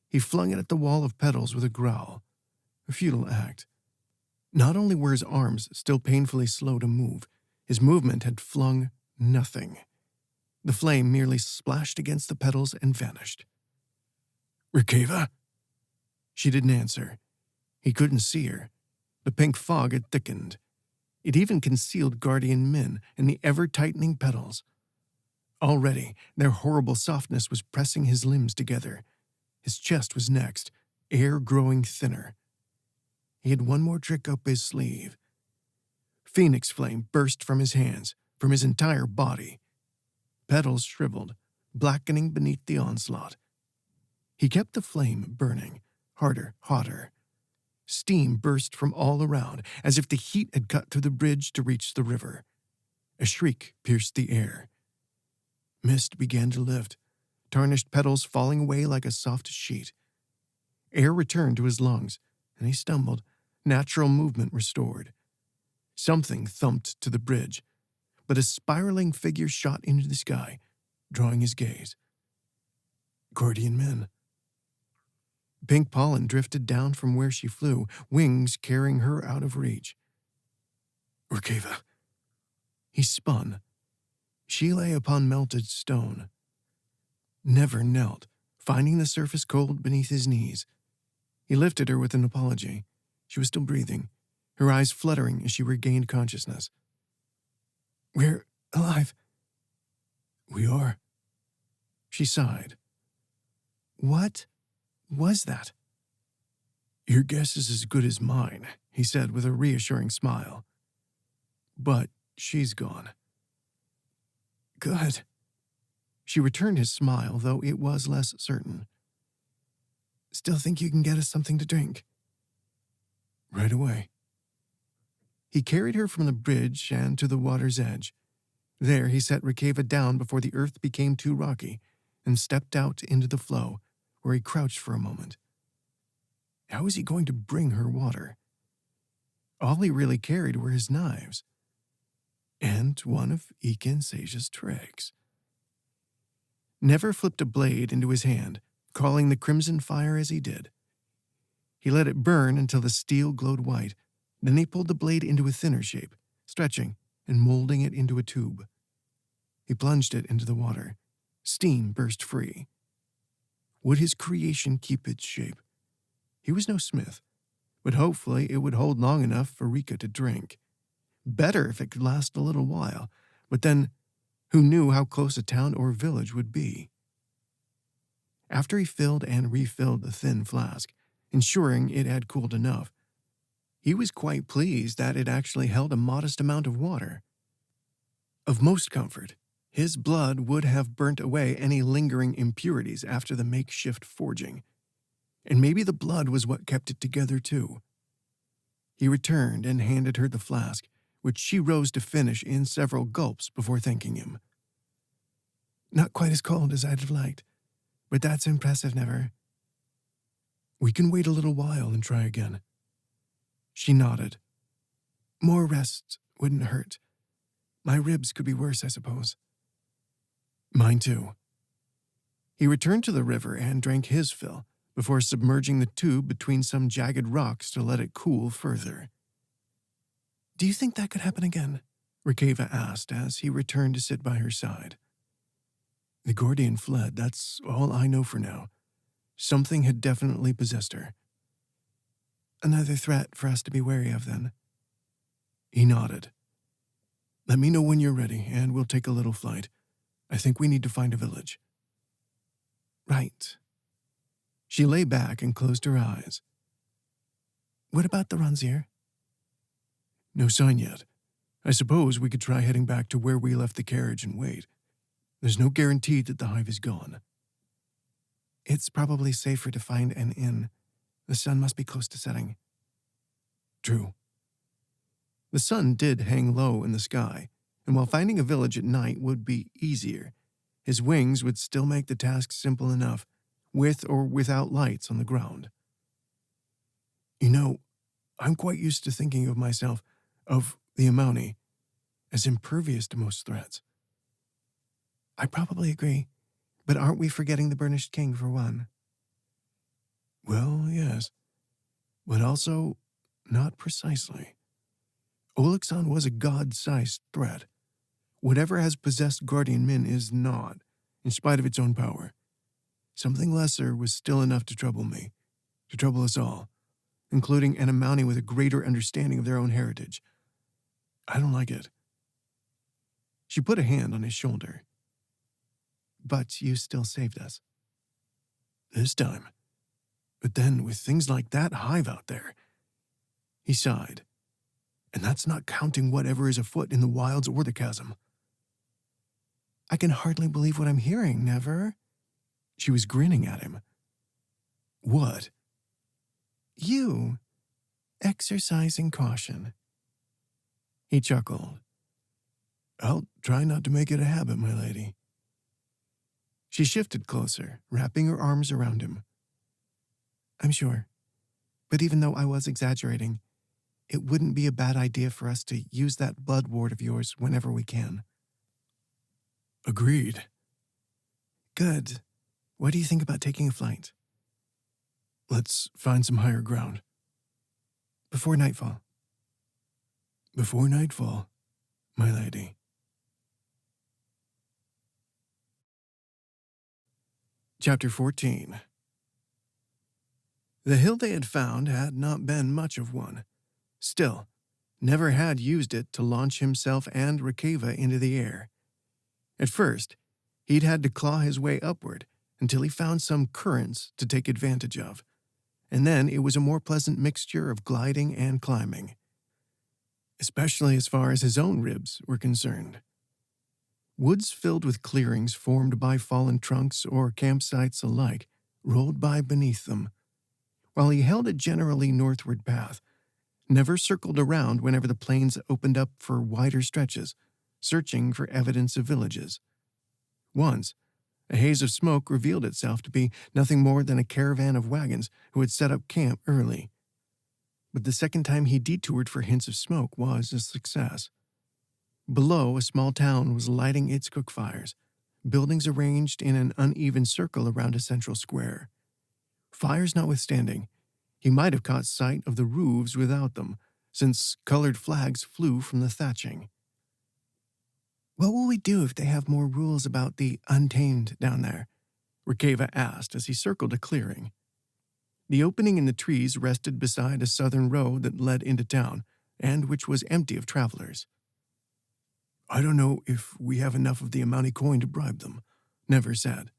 He flung it at the wall of petals with a growl, a futile act. Not only were his arms still painfully slow to move, his movement had flung nothing. The flame merely splashed against the petals and vanished. Rikeva? She didn't answer. He couldn't see her. The pink fog had thickened. It even concealed Guardian Min and the ever-tightening petals. Already, their horrible softness was pressing his limbs together. His chest was next, air growing thinner. He had one more trick up his sleeve. Phoenix flame burst from his hands, from his entire body. Petals shriveled, blackening beneath the onslaught. He kept the flame burning, harder, hotter. Steam burst from all around, as if the heat had cut through the bridge to reach the river. A shriek pierced the air. Mist began to lift, tarnished petals falling away like a soft sheet. Air returned to his lungs, and he stumbled, natural movement restored. Something thumped to the bridge, but a spiraling figure shot into the sky, drawing his gaze. Gordian men. Pink pollen drifted down from where she flew, wings carrying her out of reach. Rikeva. He spun. She lay upon melted stone. Never knelt, finding the surface cold beneath his knees. He lifted her with an apology. She was still breathing, her eyes fluttering as she regained consciousness. We're alive. We are. She sighed. What was that? Your guess is as good as mine, he said with a reassuring smile. But she's gone. Good. She returned his smile, though it was less certain. Still think you can get us something to drink? Right away. He carried her from the bridge and to the water's edge. There he set Rikeva down before the earth became too rocky and stepped out into the flow, where he crouched for a moment. How was he going to bring her water? All he really carried were his knives. And one of Ekin Sage's tricks. Never flipped a blade into his hand, calling the crimson fire as he did. He let it burn until the steel glowed white. Then he pulled the blade into a thinner shape, stretching and molding it into a tube. He plunged it into the water. Steam burst free. Would his creation keep its shape? He was no smith, but hopefully it would hold long enough for Rika to drink. Better if it could last a little while, but then who knew how close a town or village would be? After he filled and refilled the thin flask, ensuring it had cooled enough, he was quite pleased that it actually held a modest amount of water. Of most comfort, his blood would have burnt away any lingering impurities after the makeshift forging, and maybe the blood was what kept it together too. He returned and handed her the flask, which she rose to finish in several gulps before thanking him. Not quite as cold as I'd have liked, but that's impressive, Never. We can wait a little while and try again. She nodded. More rest wouldn't hurt. My ribs could be worse, I suppose. Mine too. He returned to the river and drank his fill before submerging the tube between some jagged rocks to let it cool further. Do you think that could happen again? Rikeva asked as he returned to sit by her side. The Gordian fled, that's all I know for now. Something had definitely possessed her. Another threat for us to be wary of, then. He nodded. Let me know when you're ready, and we'll take a little flight. I think we need to find a village. Right. She lay back and closed her eyes. What about the Ronzier? No sign yet. I suppose we could try heading back to where we left the carriage and wait. There's no guarantee that the hive is gone. It's probably safer to find an inn. The sun must be close to setting. True. The sun did hang low in the sky, and while finding a village at night would be easier, his wings would still make the task simple enough, with or without lights on the ground. You know, I'm quite used to thinking of myself, of the Amani, as impervious to most threats. I probably agree, but aren't we forgetting the Burnished King for one? Well, yes, but also not precisely. Olixon was a god-sized threat. Whatever has possessed Guardian Min is not, in spite of its own power. Something lesser was still enough to trouble me, to trouble us all, including an Amani with a greater understanding of their own heritage. I don't like it. She put a hand on his shoulder. But you still saved us. This time. But then, with things like that hive out there. He sighed. And that's not counting whatever is afoot in the wilds or the chasm. I can hardly believe what I'm hearing, Never. She was grinning at him. What? You. Exercising caution. He chuckled. I'll try not to make it a habit, my lady. She shifted closer, wrapping her arms around him. I'm sure. But even though I was exaggerating, it wouldn't be a bad idea for us to use that blood ward of yours whenever we can. Agreed. Good. What do you think about taking a flight? Let's find some higher ground. Before nightfall. Before nightfall, my lady. Chapter 14. The hill they had found had not been much of one. Still, Never had used it to launch himself and Rikeva into the air. At first, he'd had to claw his way upward until he found some currents to take advantage of, and then it was a more pleasant mixture of gliding and climbing, especially as far as his own ribs were concerned. Woods filled with clearings formed by fallen trunks or campsites alike rolled by beneath them, while he held a generally northward path, never circled around whenever the plains opened up for wider stretches, searching for evidence of villages. Once, a haze of smoke revealed itself to be nothing more than a caravan of wagons who had set up camp early. But the second time he detoured for hints of smoke was a success. Below, a small town was lighting its cook fires, buildings arranged in an uneven circle around a central square. Fires notwithstanding, he might have caught sight of the roofs without them, since colored flags flew from the thatching. "What will we do if they have more rules about the untamed down there?" Rikeva asked as he circled a clearing. The opening in the trees rested beside a southern road that led into town, and which was empty of travelers. "I don't know if we have enough of the Amani coin to bribe them," Never said.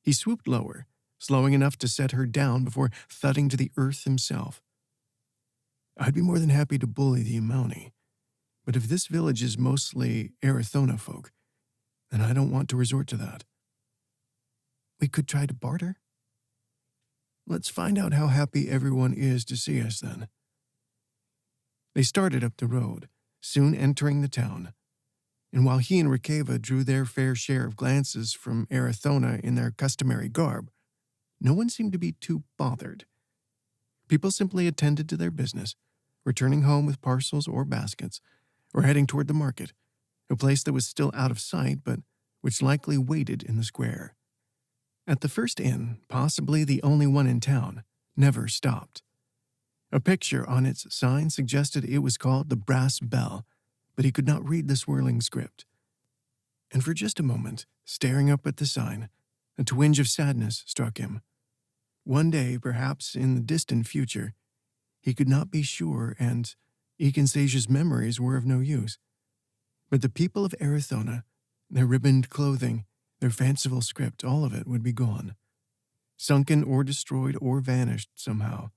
He swooped lower, slowing enough to set her down before thudding to the earth himself. "I'd be more than happy to bully the Amani, but if this village is mostly Erithona folk, then I don't want to resort to that." "We could try to barter?" "Let's find out how happy everyone is to see us then." They started up the road, soon entering the town, and while he and Rikeva drew their fair share of glances from Erithona in their customary garb, no one seemed to be too bothered. People simply attended to their business, returning home with parcels or baskets, or heading toward the market, a place that was still out of sight but which likely waited in the square. At the first inn, possibly the only one in town, Never stopped. A picture on its sign suggested it was called the Brass Bell, but he could not read the swirling script. And for just a moment, staring up at the sign, a twinge of sadness struck him. One day, perhaps in the distant future, he could not be sure, and Ikansasia's memories were of no use. But the people of Erithona, their ribboned clothing, their fanciful script, all of it would be gone. Sunken or destroyed or vanished somehow.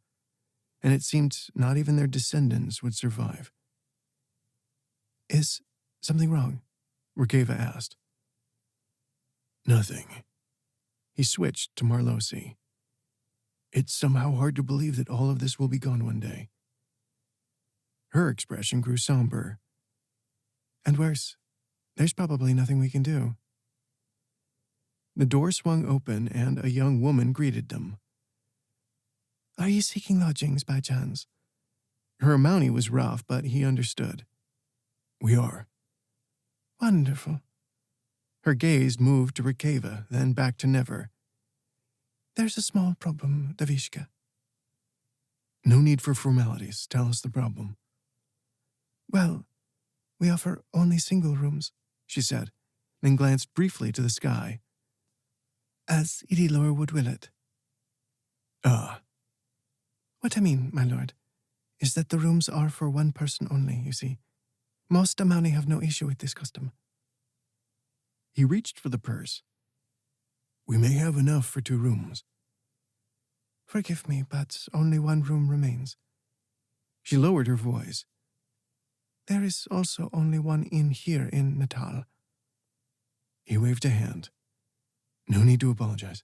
And it seemed not even their descendants would survive. "Is something wrong?" Rikeva asked. "Nothing." He switched to Marlosi. "It's somehow hard to believe that all of this will be gone one day." Her expression grew somber. "And worse, there's probably nothing we can do." The door swung open and a young woman greeted them. "Are you seeking lodgings by chance?" Her Amani was rough, but he understood. "We are." "Wonderful." Her gaze moved to Rikeva, then back to Never. "There's a small problem, Davishka." "No need for formalities. Tell us the problem." "Well, we offer only single rooms," she said, then glanced briefly to the sky. "As Idilor would will it." "Ah." "What I mean, my lord, is that the rooms are for one person only, you see. Most Amani have no issue with this custom." He reached for the purse. "We may have enough for 2 rooms." "Forgive me, but only one room remains." She lowered her voice. "There is also only one inn here in Natal." He waved a hand. "No need to apologize."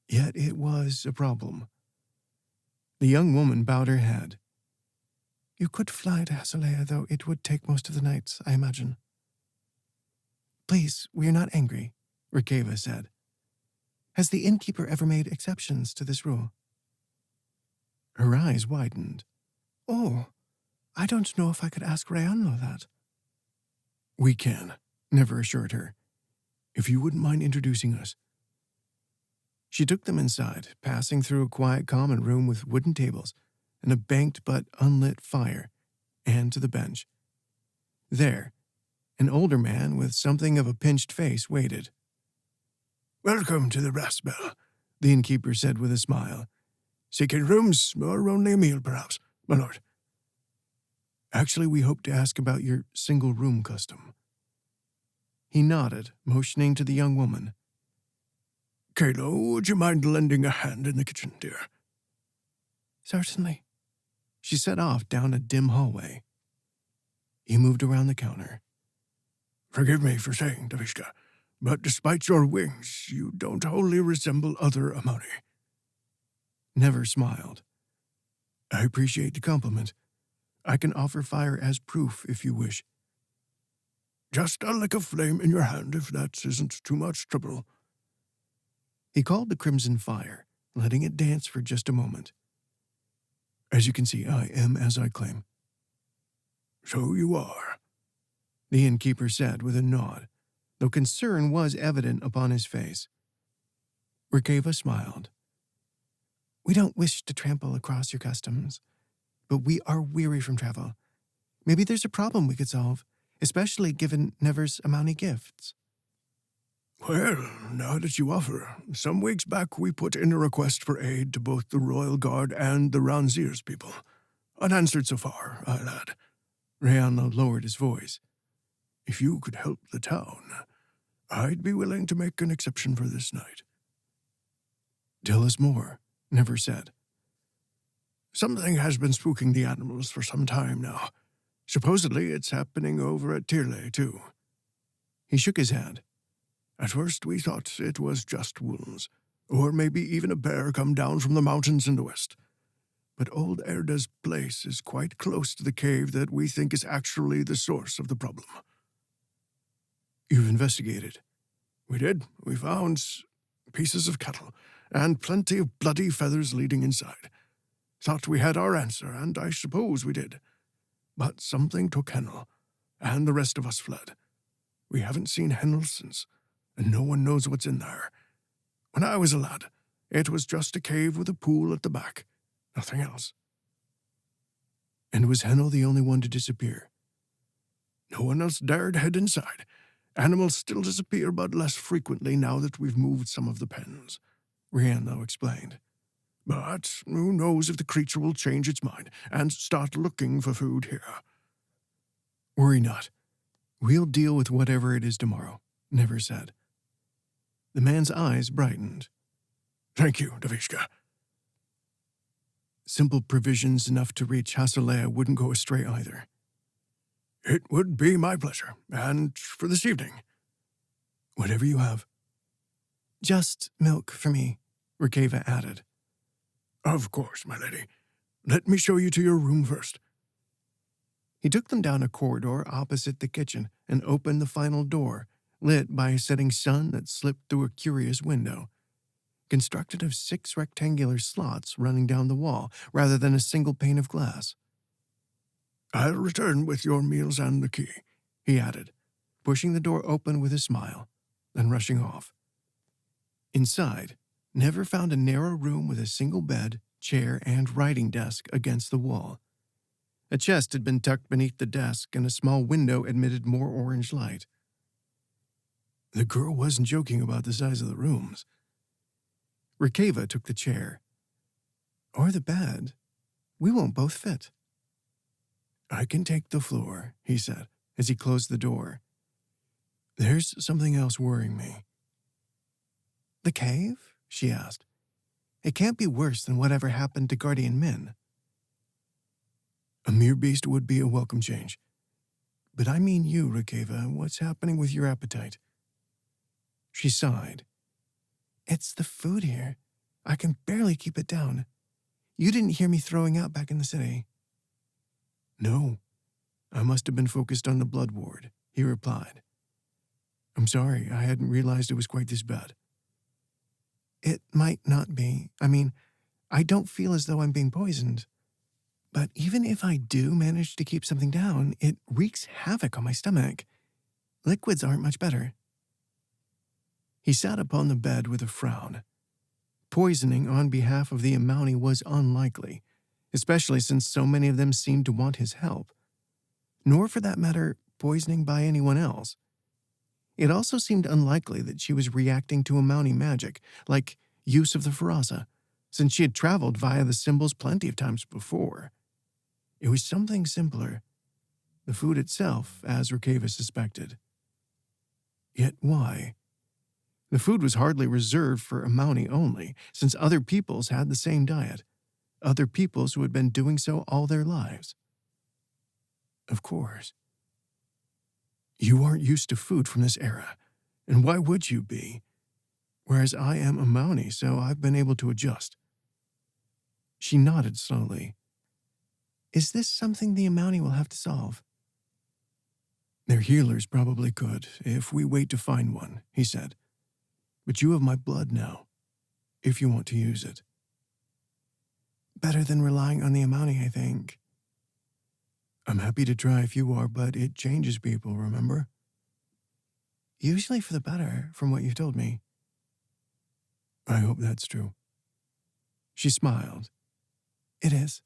Yet it was a problem. The young woman bowed her head. "You could fly to Hasolea, though it would take most of the night, I imagine." "Please, we are not angry," Rikeva said. Has the innkeeper ever made exceptions to this rule? Her eyes widened. Oh, I don't know if I could ask Rayano that. We can, Never assured her. If you wouldn't mind introducing us. She took them inside, passing through a quiet common room with wooden tables and a banked but unlit fire, and to the bench. There, an older man with something of a pinched face waited. Welcome to the Brass Bell, the innkeeper said with a smile. Seeking rooms, or only a meal, perhaps, my lord? Actually, we hope to ask about your single-room custom. He nodded, motioning to the young woman. Kalo, would you mind lending a hand in the kitchen, dear? Certainly. She set off down a dim hallway. He moved around the counter. Forgive me for saying, Davishka, but despite your wings, you don't wholly resemble other Amani. Never smiled. I appreciate the compliment. I can offer fire as proof if you wish. Just a lick of flame in your hand if that isn't too much trouble. He called the crimson fire, letting it dance for just a moment. As you can see, I am as I claim. So you are, the innkeeper said with a nod, though concern was evident upon his face. Rikeva smiled. We don't wish to trample across your customs, but we are weary from travel. Maybe there's a problem we could solve, especially given Never's Amani gifts. Well, now that you offer, some weeks back we put in a request for aid to both the Royal Guard and the Ranziers people. Unanswered so far, I'll add. Rayano lowered his voice. If you could help the town, I'd be willing to make an exception for this night. Tell us more, Never said. Something has been spooking the animals for some time now. Supposedly it's happening over at Tirle, too. He shook his head. At first we thought it was just wolves, or maybe even a bear come down from the mountains in the west. But old Erda's place is quite close to the cave that we think is actually the source of the problem. You've investigated? We did. We found pieces of cattle, and plenty of bloody feathers leading inside. Thought we had our answer, and I suppose we did. But something took Hennel, and the rest of us fled. We haven't seen Hennel since, and no one knows what's in there. When I was a lad, it was just a cave with a pool at the back. Nothing else. And was Hennel the only one to disappear? No one else dared head inside. Animals still disappear, but less frequently now that we've moved some of the pens, Rayano explained. But who knows if the creature will change its mind and start looking for food here. Worry not. We'll deal with whatever it is tomorrow, Never said. The man's eyes brightened. Thank you, Davishka. Simple provisions enough to reach Hasalea wouldn't go astray either. It would be my pleasure, and for this evening. Whatever you have. Just milk for me, Rikeva added. Of course, my lady. Let me show you to your room first. He took them down a corridor opposite the kitchen and opened the final door, lit by a setting sun that slipped through a curious window. Constructed of 6 rectangular slots running down the wall, rather than a single pane of glass. I'll return with your meals and the key, he added, pushing the door open with a smile, then rushing off. Inside, Never found a narrow room with a single bed, chair, and writing desk against the wall. A chest had been tucked beneath the desk, and a small window admitted more orange light. The girl wasn't joking about the size of the rooms. Rikeva took the chair. Or the bed. We won't both fit. I can take the floor, he said, as he closed the door. There's something else worrying me. The cave? She asked. It can't be worse than whatever happened to Guardian Min. A mere beast would be a welcome change. But I mean you, Rikeva. What's happening with your appetite? She sighed. It's the food here. I can barely keep it down. You didn't hear me throwing out back in the city. No. I must have been focused on the blood ward, he replied. I'm sorry, I hadn't realized it was quite this bad. It might not be. I don't feel as though I'm being poisoned. But even if I do manage to keep something down, it wreaks havoc on my stomach. Liquids aren't much better. He sat upon the bed with a frown. Poisoning on behalf of the Amauni was unlikely, especially since so many of them seemed to want his help. Nor, for that matter, poisoning by anyone else. It also seemed unlikely that she was reacting to Amauni magic, like use of the Faraza, since she had traveled via the symbols plenty of times before. It was something simpler. The food itself, as Rikeva suspected. Yet why? The food was hardly reserved for Amauni only, since other peoples had the same diet. Other peoples who had been doing so all their lives. Of course. You aren't used to food from this era, and why would you be? Whereas I am Amauni, so I've been able to adjust. She nodded slowly. Is this something the Amauni will have to solve? Their healers probably could, if we wait to find one, he said. But you have my blood now, if you want to use it. Better than relying on the Amauni, I think. I'm happy to try if you are, but it changes people, remember? Usually for the better, from what you've told me. I hope that's true. She smiled. It is.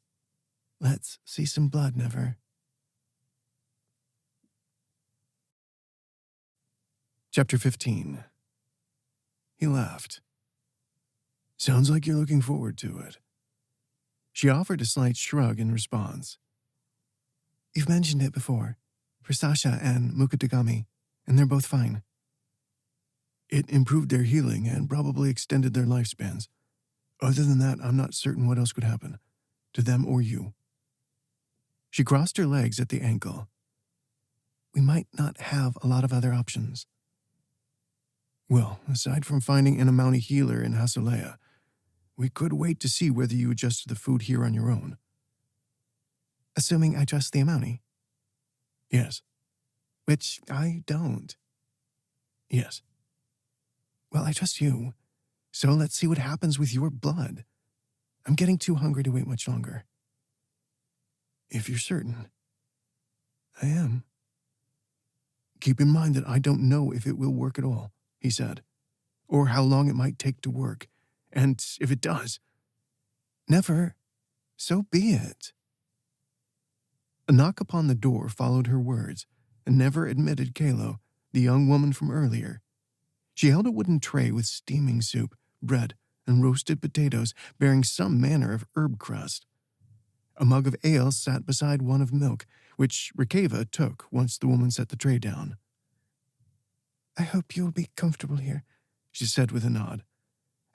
Let's see some blood, Never. Chapter 15. He laughed. Sounds like you're looking forward to it. She offered a slight shrug in response. You've mentioned it before, for Sasha and Mukadagami, and they're both fine. It improved their healing and probably extended their lifespans. Other than that, I'm not certain what else could happen, to them or you. She crossed her legs at the ankle. We might not have a lot of other options. Well, aside from finding an Amauni healer in Hasulea, we could wait to see whether you adjust to the food here on your own. Assuming I trust the Amauni? Yes. Which I don't. Yes. Well, I trust you, so let's see what happens with your blood. I'm getting too hungry to wait much longer. If you're certain. I am. Keep in mind that I don't know if it will work at all, he said, or how long it might take to work, and if it does. Never. So be it. A knock upon the door followed her words, and Never admitted Kalo, the young woman from earlier. She held a wooden tray with steaming soup, bread, and roasted potatoes bearing some manner of herb crust. A mug of ale sat beside one of milk, which Rikeva took once the woman set the tray down. I hope you'll be comfortable here, she said with a nod.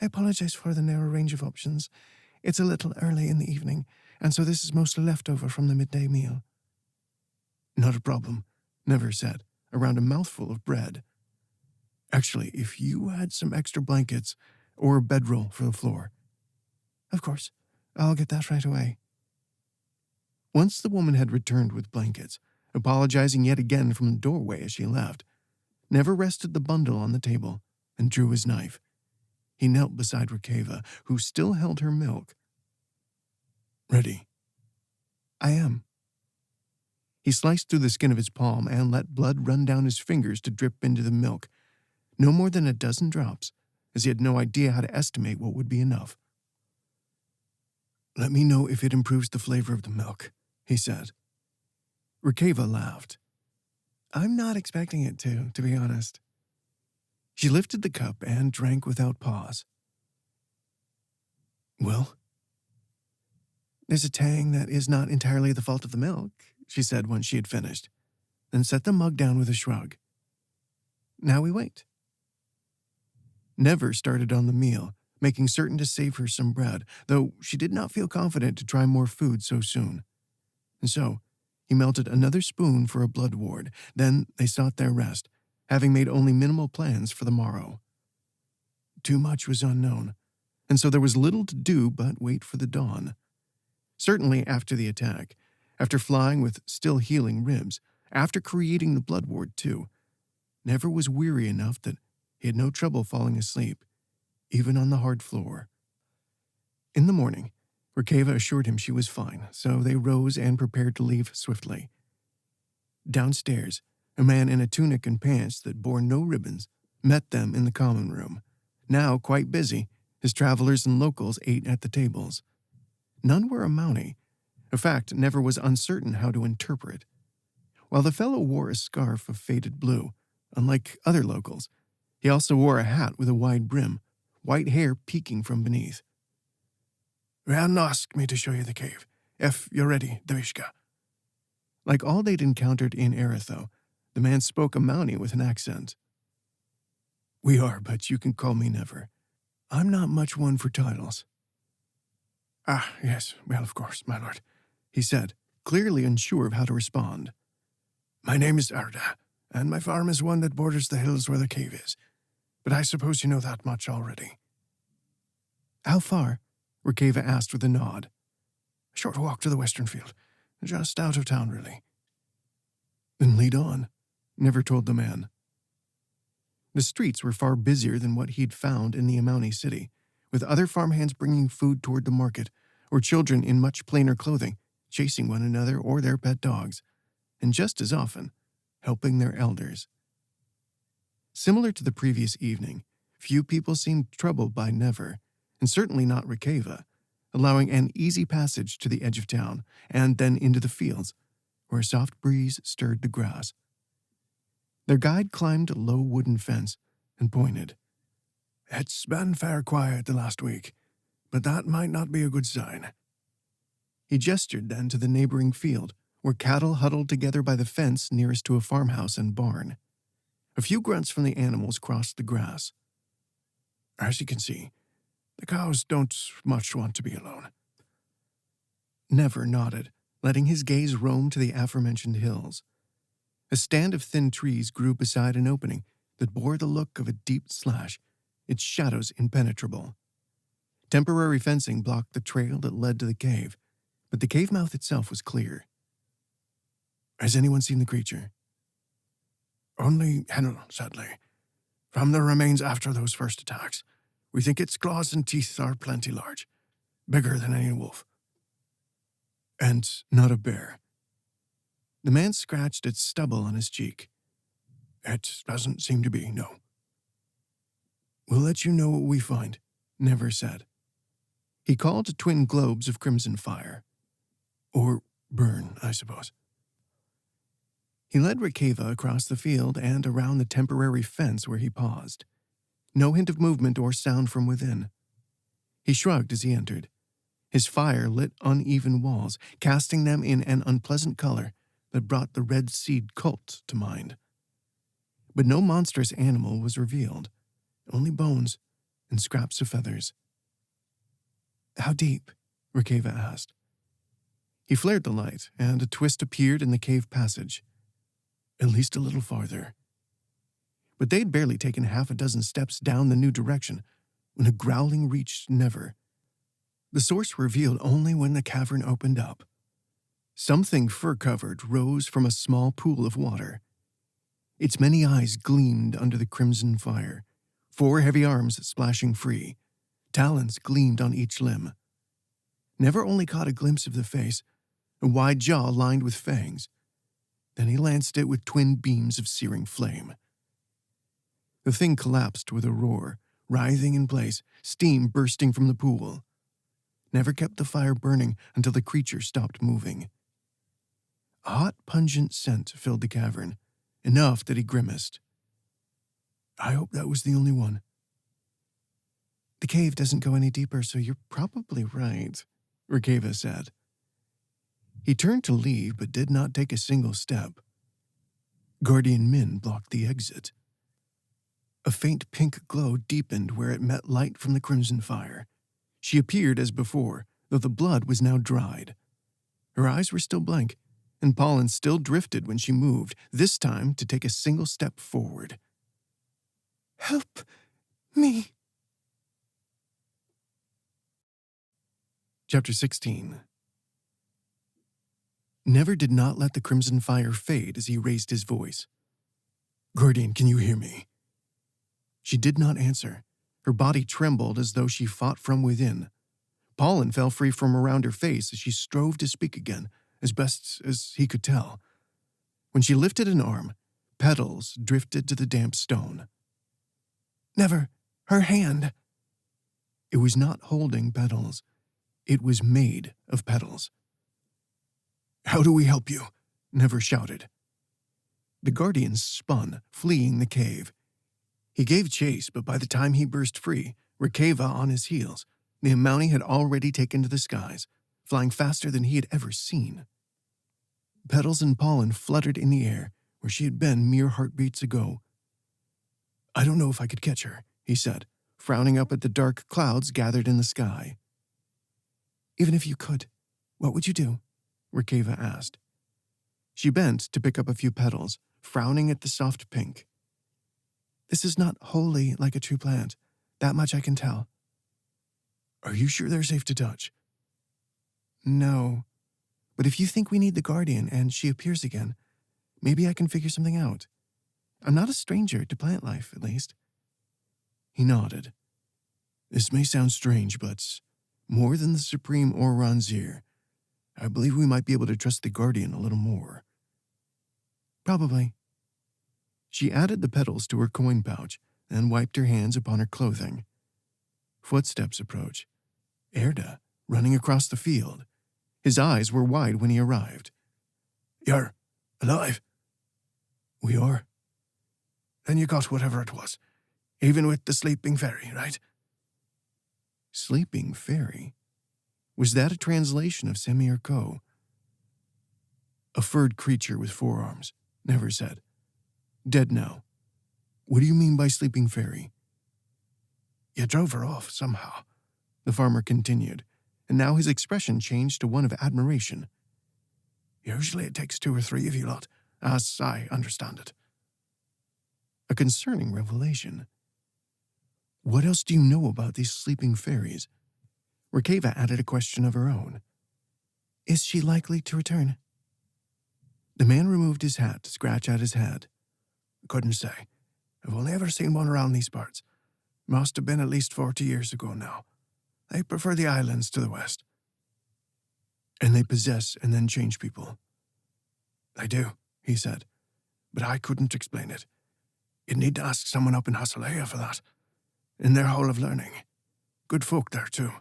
I apologize for the narrow range of options. It's a little early in the evening, and so this is mostly leftover from the midday meal. Not a problem, Never said, around a mouthful of bread. Actually, if you had some extra blankets or a bedroll for the floor. Of course, I'll get that right away. Once the woman had returned with blankets, apologizing yet again from the doorway as she left, Never rested the bundle on the table and drew his knife. He knelt beside Rikeva, who still held her milk. Ready? I am. He sliced through the skin of his palm and let blood run down his fingers to drip into the milk. No more than a dozen drops, as he had no idea how to estimate what would be enough. Let me know if it improves the flavor of the milk, he said. Rikeva laughed. I'm not expecting it to be honest. She lifted the cup and drank without pause. Well? There's a tang that is not entirely the fault of the milk, she said once she had finished, then set the mug down with a shrug. Now we wait. Never started on the meal, making certain to save her some bread, though she did not feel confident to try more food so soon. And so, he melted another spoon for a blood ward, then they sought their rest, having made only minimal plans for the morrow. Too much was unknown, and so there was little to do but wait for the dawn. Certainly after the attack, after flying with still healing ribs, after creating the blood ward too, Never was weary enough that he had no trouble falling asleep, even on the hard floor. In the morning, Rikeva assured him she was fine, so they rose and prepared to leave swiftly. Downstairs, a man in a tunic and pants that bore no ribbons met them in the common room. Now quite busy, his travelers and locals ate at the tables. None were a Mountie, a fact Never was uncertain how to interpret. While the fellow wore a scarf of faded blue, unlike other locals, he also wore a hat with a wide brim, white hair peeking from beneath. Ran asked me to show you the cave, if you're ready, Davishka. Like all they'd encountered in Eretho, the man spoke a Mountie with an accent. We are, but you can call me Never. I'm not much one for titles. Ah, yes, well, of course, my lord, he said, clearly unsure of how to respond. My name is Arda, and my farm is one that borders the hills where the cave is. But I suppose you know that much already. How far? Rikeva asked with a nod. A short walk to the western field, just out of town, really. Then lead on, Never told the man. The streets were far busier than what he'd found in the Amouni city, with other farmhands bringing food toward the market, or children in much plainer clothing, chasing one another or their pet dogs, and just as often, helping their elders. Similar to the previous evening, few people seemed troubled by Never, and certainly not Rikeva, allowing an easy passage to the edge of town and then into the fields, where a soft breeze stirred the grass. Their guide climbed a low wooden fence and pointed. It's been fair quiet the last week, but that might not be a good sign. He gestured then to the neighboring field, where cattle huddled together by the fence nearest to a farmhouse and barn. A few grunts from the animals crossed the grass. As you can see, the cows don't much want to be alone. Never nodded, letting his gaze roam to the aforementioned hills. A stand of thin trees grew beside an opening that bore the look of a deep slash, its shadows impenetrable. Temporary fencing blocked the trail that led to the cave, but the cave mouth itself was clear. Has anyone seen the creature? Only Henel, sadly. From the remains after those first attacks, we think its claws and teeth are plenty large, bigger than any wolf. And not a bear. The man scratched at stubble on his cheek. It doesn't seem to be, no. We'll let you know what we find, Never said. He called to twin globes of crimson fire. Or burn, I suppose. He led Rikeva across the field and around the temporary fence where he paused. No hint of movement or sound from within. He shrugged as he entered. His fire lit uneven walls, casting them in an unpleasant color that brought the Red Seed cult to mind. But no monstrous animal was revealed, only bones and scraps of feathers. How deep? Rikeva asked. He flared the light, and a twist appeared in the cave passage. At least a little farther. But they'd barely taken half a dozen steps down the new direction when a growling reached Never. The source revealed only when the cavern opened up. Something fur-covered rose from a small pool of water. Its many eyes gleamed under the crimson fire, 4 heavy arms splashing free. Talons gleamed on each limb. Never only caught a glimpse of the face, a wide jaw lined with fangs. Then he lanced it with twin beams of searing flame. The thing collapsed with a roar, writhing in place, steam bursting from the pool. Never kept the fire burning until the creature stopped moving. A hot, pungent scent filled the cavern, enough that he grimaced. I hope that was the only one. The cave doesn't go any deeper, so you're probably right, Rikeva said. He turned to leave, but did not take a single step. Guardian Min blocked the exit. A faint pink glow deepened where it met light from the crimson fire. She appeared as before, though the blood was now dried. Her eyes were still blank, and pollen still drifted when she moved, this time to take a single step forward. Help me. Chapter 16. Never did not let the crimson fire fade as he raised his voice. Guardian, can you hear me? She did not answer. Her body trembled as though she fought from within. Pollen fell free from around her face as she strove to speak again, as best as he could tell. When she lifted an arm, petals drifted to the damp stone. Never. Her hand. It was not holding petals. It was made of petals. How do we help you? Never shouted. The Guardian spun, fleeing the cave. He gave chase, but by the time he burst free, Rikeva on his heels, the Mountie had already taken to the skies, flying faster than he had ever seen. Petals and pollen fluttered in the air where she had been mere heartbeats ago. I don't know if I could catch her, he said, frowning up at the dark clouds gathered in the sky. Even if you could, what would you do? Rikeva asked. She bent to pick up a few petals, frowning at the soft pink. This is not wholly like a true plant. That much I can tell. Are you sure they're safe to touch? No. But if you think we need the Guardian and she appears again, maybe I can figure something out. I'm not a stranger to plant life, at least. He nodded. This may sound strange, but more than the Supreme or Ranzir, I believe we might be able to trust the Guardian a little more. Probably. She added the petals to her coin pouch and wiped her hands upon her clothing. Footsteps approached. Erda, running across the field. His eyes were wide when he arrived. You're alive? We are. Then you got whatever it was, even with the sleeping fairy, right? Sleeping fairy? Was that a translation of Semi or Ko? A furred creature with 4 arms, Never said. Dead now. What do you mean by sleeping fairy? You drove her off somehow, the farmer continued, and now his expression changed to one of admiration. Usually it takes 2 or 3 of you lot, as I understand it. A concerning revelation. What else do you know about these sleeping fairies? Rikeva added a question of her own. Is she likely to return? The man removed his hat to scratch at his head. Couldn't say. I've only ever seen one around these parts. Must have been at least 40 years ago now. They prefer the islands to the west. And they possess and then change people. They do, he said, but I couldn't explain it. You'd need to ask someone up in Hasaleya for that. In their Hall of Learning. Good folk there, too.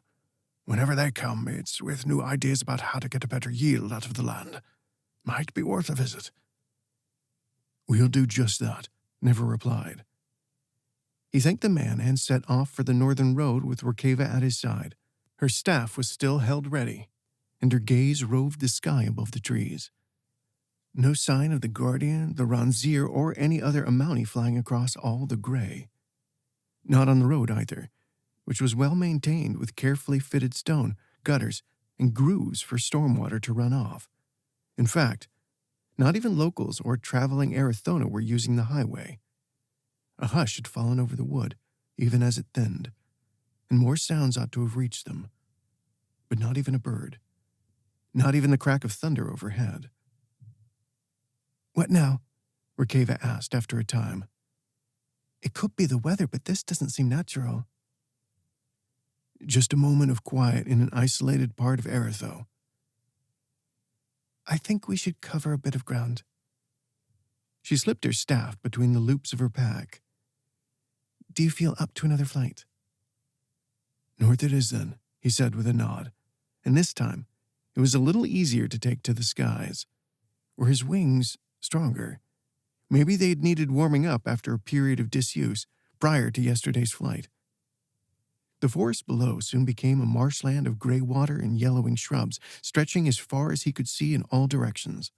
Whenever they come, it's with new ideas about how to get a better yield out of the land. Might be worth a visit. We'll do just that, Never replied. He thanked the man and set off for the northern road with Rikeva at his side. Her staff was still held ready, and her gaze roved the sky above the trees. No sign of the Guardian, the Ranzir, or any other Amountie flying across all the gray. Not on the road either, which was well maintained with carefully fitted stone, gutters, and grooves for stormwater to run off. In fact, not even locals or traveling Arathona were using the highway. A hush had fallen over the wood, even as it thinned, and more sounds ought to have reached them. But not even a bird. Not even the crack of thunder overhead. What now? Rikeva asked after a time. It could be the weather, but this doesn't seem natural. Just a moment of quiet in an isolated part of Eretho. I think we should cover a bit of ground. She slipped her staff between the loops of her pack. Do you feel up to another flight? North it is then, he said with a nod, and this time it was a little easier to take to the skies. Were his wings stronger? Maybe they'd needed warming up after a period of disuse prior to yesterday's flight. The forest below soon became a marshland of gray water and yellowing shrubs, stretching as far as he could see in all directions.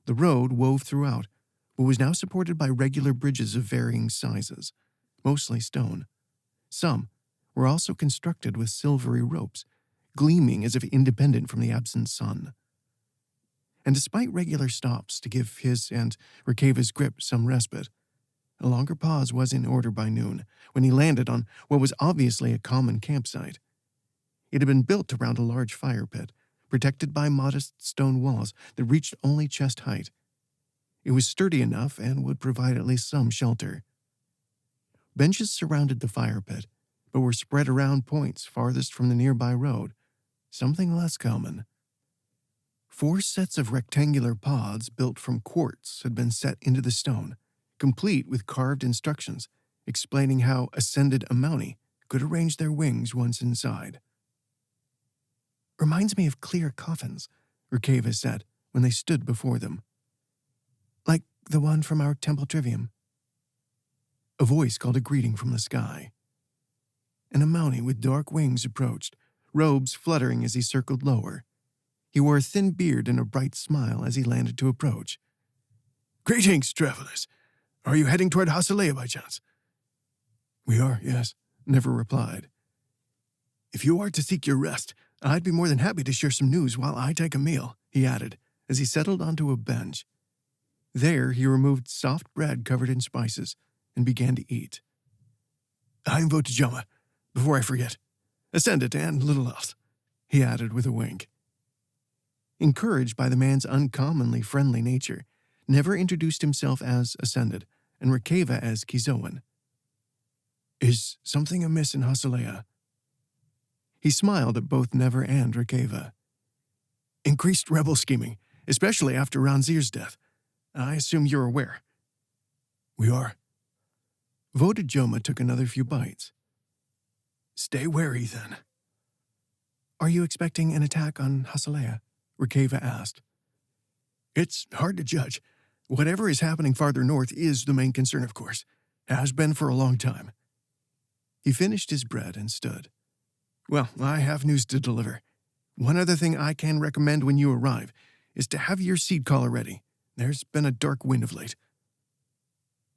The road wove throughout, but was now supported by regular bridges of varying sizes, mostly stone. Some were also constructed with silvery ropes, gleaming as if independent from the absent sun. And despite regular stops to give his and Rikeva's grip some respite, a longer pause was in order by noon, when he landed on what was obviously a common campsite. It had been built around a large fire pit, protected by modest stone walls that reached only chest height. It was sturdy enough and would provide at least some shelter. Benches surrounded the fire pit, but were spread around points farthest from the nearby road, something less common. 4 sets of rectangular pods built from quartz had been set into the stone, complete with carved instructions explaining how ascended Amouni could arrange their wings once inside. "Reminds me of clear coffins," Rikeva said when they stood before them. "Like the one from our temple trivium." A voice called a greeting from the sky. An Amouni with dark wings approached, robes fluttering as he circled lower. He wore a thin beard and a bright smile as he landed to approach. "Greetings, travelers. Are you heading toward Hasalea by chance?" "We are, yes," Never replied. "If you are to seek your rest, I'd be more than happy to share some news while I take a meal," he added as he settled onto a bench. There he removed soft bread covered in spices and began to eat. "I'm Votijama, before I forget. Ascendant and little else," he added with a wink. Encouraged by the man's uncommonly friendly nature, Never introduced himself as Ascended and Rikeva as Kizoan. "Is something amiss in Hasalea?" He smiled at both Never and Rikeva. "Increased rebel scheming, especially after Ranzir's death. I assume you're aware." "We are." Votijoma took another few bites. "Stay wary, then." "Are you expecting an attack on Hasalea?" Rikeva asked. "It's hard to judge. Whatever is happening farther north is the main concern, of course. Has been for a long time." He finished his bread and stood. "Well, I have news to deliver. One other thing I can recommend when you arrive is to have your seed collar ready. There's been a dark wind of late."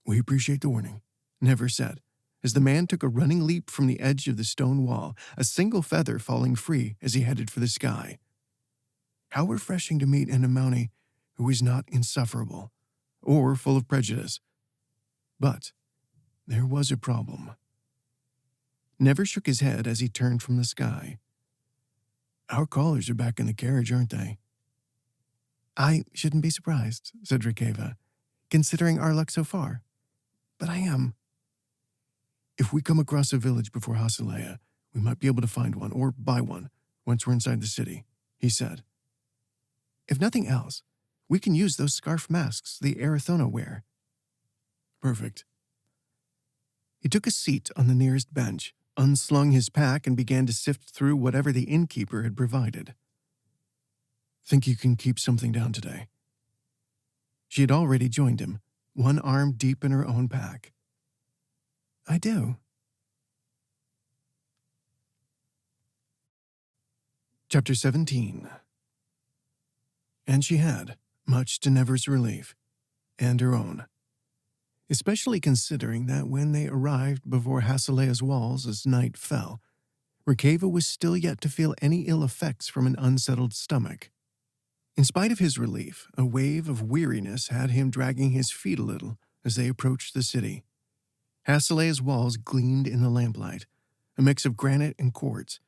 "We appreciate the warning," Never said, as the man took a running leap from the edge of the stone wall, a single feather falling free as he headed for the sky. How refreshing to meet an Amouni who is not insufferable or full of prejudice. But there was a problem. Never shook his head as he turned from the sky. "Our callers are back in the carriage, aren't they?" "I shouldn't be surprised," said Rikeva, "considering our luck so far. But I am." "If we come across a village before Hasalea, we might be able to find one or buy one once we're inside the city," he said. "If nothing else, we can use those scarf masks the Erathona wear." "Perfect." He took a seat on the nearest bench, unslung his pack, and began to sift through whatever the innkeeper had provided. "Think you can keep something down today?" She had already joined him, one arm deep in her own pack. "I do." Chapter 17. And she had, much to Never's relief, and her own. Especially considering that when they arrived before Hasalea's walls as night fell, Rikeva was still yet to feel any ill effects from an unsettled stomach. In spite of his relief, a wave of weariness had him dragging his feet a little as they approached the city. Hasalea's walls gleamed in the lamplight, a mix of granite and quartz,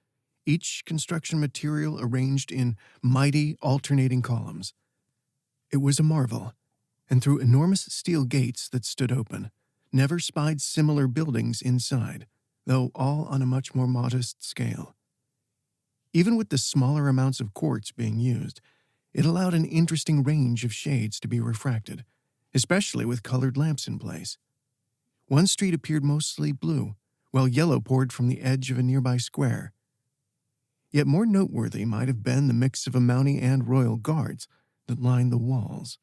each construction material arranged in mighty alternating columns. It was a marvel, and through enormous steel gates that stood open, Never spied similar buildings inside, though all on a much more modest scale. Even with the smaller amounts of quartz being used, it allowed an interesting range of shades to be refracted, especially with colored lamps in place. One street appeared mostly blue, while yellow poured from the edge of a nearby square. Yet more noteworthy might have been the mix of Amouni and royal guards that lined the walls.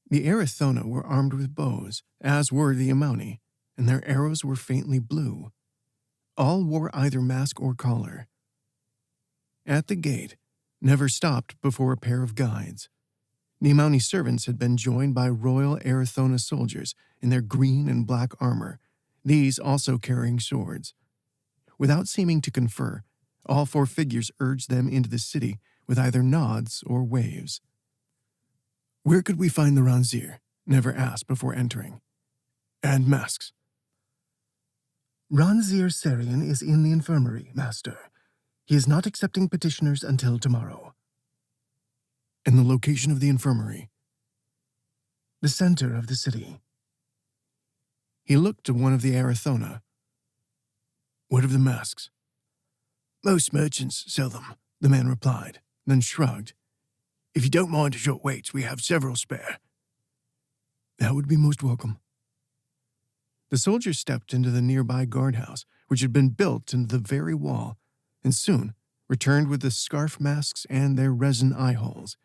The Erathona were armed with bows, as were the Amouni, and their arrows were faintly blue. All wore either mask or collar. At the gate, Never stopped before a pair of guides. The Amouni servants had been joined by royal Erathona soldiers in their green and black armor, these also carrying swords. Without seeming to confer, all 4 figures urged them into the city with either nods or waves. "Where could we find the Ranzir?" Never asked before entering. "And masks." "Ranzir Serian is in the infirmary, master. He is not accepting petitioners until tomorrow." "And the location of the infirmary?" the center of the city. He looked to one of the Arathona. What of the masks? Most merchants sell them, the man replied, then shrugged. If you don't mind a short wait, we have several spare. That would be most welcome. The soldier stepped into the nearby guardhouse, which had been built into the very wall, and soon returned with the scarf masks and their resin eye holes.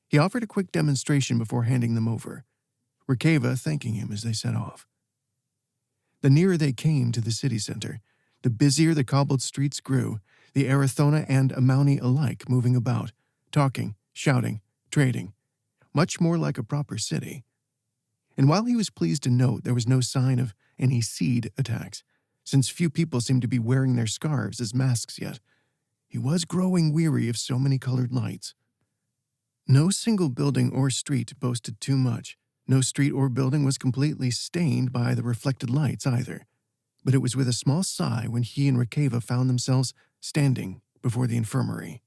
He offered a quick demonstration before handing them over, Rikeva thanking him as they set off. The nearer they came to the city center, the busier the cobbled streets grew, the Arathona and Amauni alike moving about, talking, shouting, trading, much more like a proper city. And while he was pleased to note there was no sign of any seed attacks, since few people seemed to be wearing their scarves as masks yet, he was growing weary of so many colored lights. No single building or street boasted too much. No street or building was completely stained by the reflected lights either. But it was with a small sigh when he and Rikeva found themselves standing before the infirmary.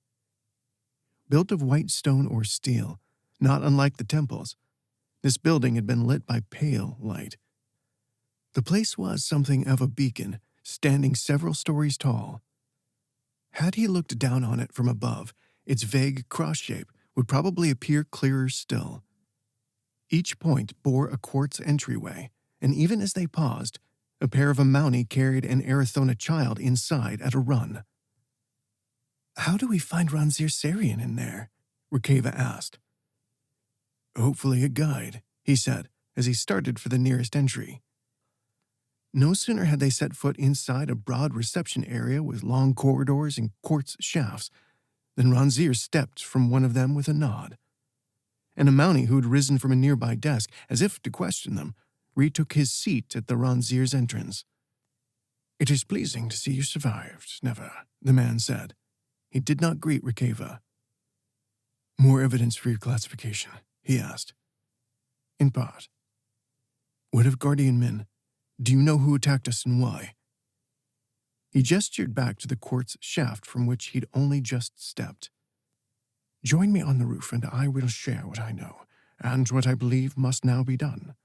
Built of white stone or steel, not unlike the temples, this building had been lit by pale light. The place was something of a beacon, standing several stories tall. Had he looked down on it from above, its vague cross shape would probably appear clearer still. Each point bore a quartz entryway, and even as they paused, a pair of Amauni carried an Arathona child inside at a run. "How do we find Ranzir Sarian in there?" Rikeva asked. Hopefully a guide, he said, as he started for the nearest entry. No sooner had they set foot inside a broad reception area with long corridors and quartz shafts than Ranzir stepped from one of them with a nod. An Amauni who had risen from a nearby desk, as if to question them, retook his seat at the Ranzir's entrance. "It is pleasing to see you survived, Never," the man said. He did not greet Rikeva. "More evidence for your classification?" he asked. "In part." "What of Guardian men? Do you know who attacked us and why?" He gestured back to the quartz shaft from which he'd only just stepped. "Join me on the roof, and I will share what I know, and what I believe must now be done."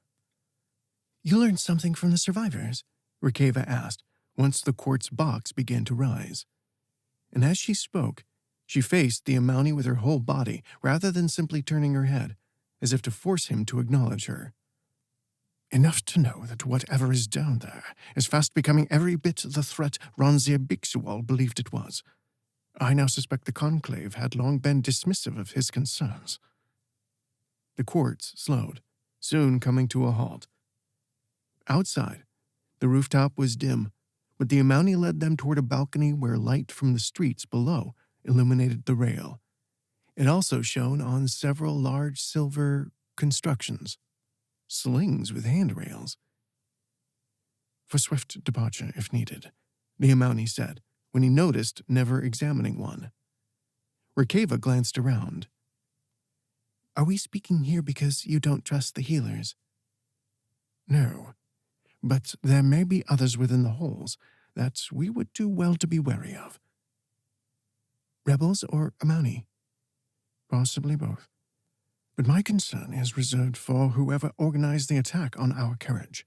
"You learned something from the survivors?" Rikeva asked, once the quartz box began to rise. And as she spoke, she faced the Amauni with her whole body, rather than simply turning her head, as if to force him to acknowledge her. "Enough to know that whatever is down there is fast becoming every bit the threat Ranzir Bixual believed it was. I now suspect the Conclave had long been dismissive of his concerns." The quartz slowed, soon coming to a halt. Outside, the rooftop was dim, but the Amauni led them toward a balcony where light from the streets below illuminated the rail. It also shone on several large silver constructions, slings with handrails. "For swift departure, if needed," the Amauni said, when he noticed Never examining one. Rikeva glanced around. "Are we speaking here because you don't trust the healers?" "No, but there may be others within the halls that we would do well to be wary of." "Rebels or Amauni?" "Possibly both. But my concern is reserved for whoever organized the attack on our carriage.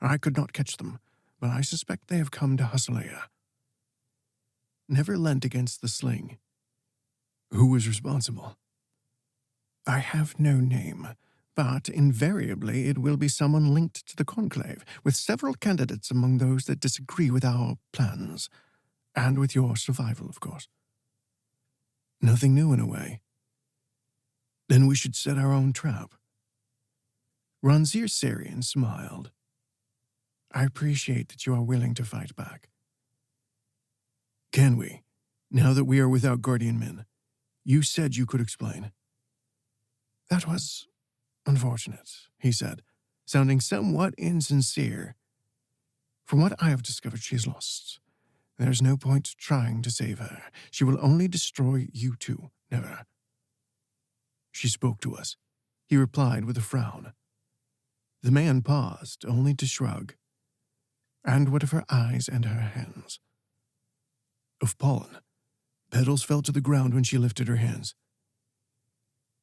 I could not catch them, but I suspect they have come to Hasaleya." Never leant against the sling. "Who was responsible?" "I have no name, but invariably it will be someone linked to the Conclave, with several candidates among those that disagree with our plans, and with your survival, of course." "Nothing new in a way. Then we should set our own trap." Ranzir Sarian smiled. "I appreciate that you are willing to fight back." "Can we, now that we are without Guardian men? You said you could explain." "That was unfortunate," he said, sounding somewhat insincere. "From what I have discovered, she is lost. There is no point trying to save her. She will only destroy you too, Never." "She spoke to us," he replied with a frown. The man paused, only to shrug. "And what of her eyes and her hands?" "Of pollen. Petals fell to the ground when she lifted her hands."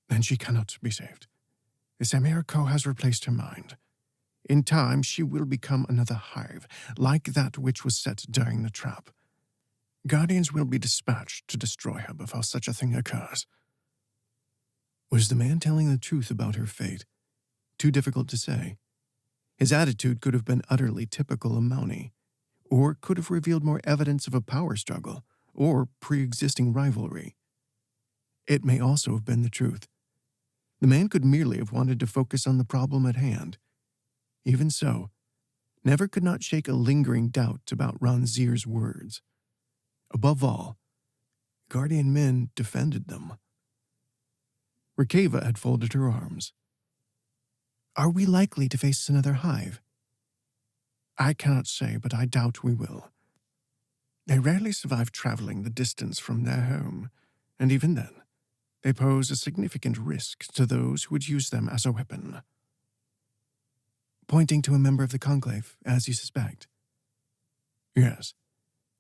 "Then she cannot be saved. This Americo has replaced her mind. In time, she will become another hive, like that which was set during the trap. Guardians will be dispatched to destroy her before such a thing occurs." Was the man telling the truth about her fate? Too difficult to say. His attitude could have been utterly typical of Mountie, or could have revealed more evidence of a power struggle or pre-existing rivalry. It may also have been the truth. The man could merely have wanted to focus on the problem at hand. Even so, Never could not shake a lingering doubt about Ronzier's words. Above all, Guardian men defended them. Rikeva had folded her arms. "Are we likely to face another hive?" "I cannot say, but I doubt we will. They rarely survive traveling the distance from their home, and even then, they pose a significant risk to those who would use them as a weapon." Pointing to a member of the Conclave, as you suspect. "Yes,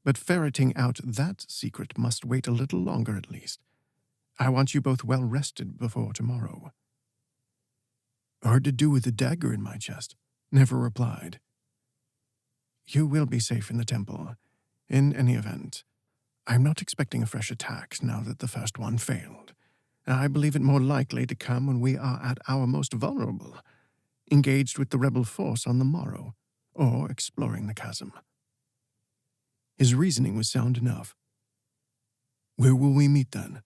but ferreting out that secret must wait a little longer at least. I want you both well rested before tomorrow." "Hard to do with the dagger in my chest," Never replied. "You will be safe in the temple. In any event, I'm not expecting a fresh attack now that the first one failed. I believe it more likely to come when we are at our most vulnerable, engaged with the rebel force on the morrow, or exploring the chasm." His reasoning was sound enough. "Where will we meet then?"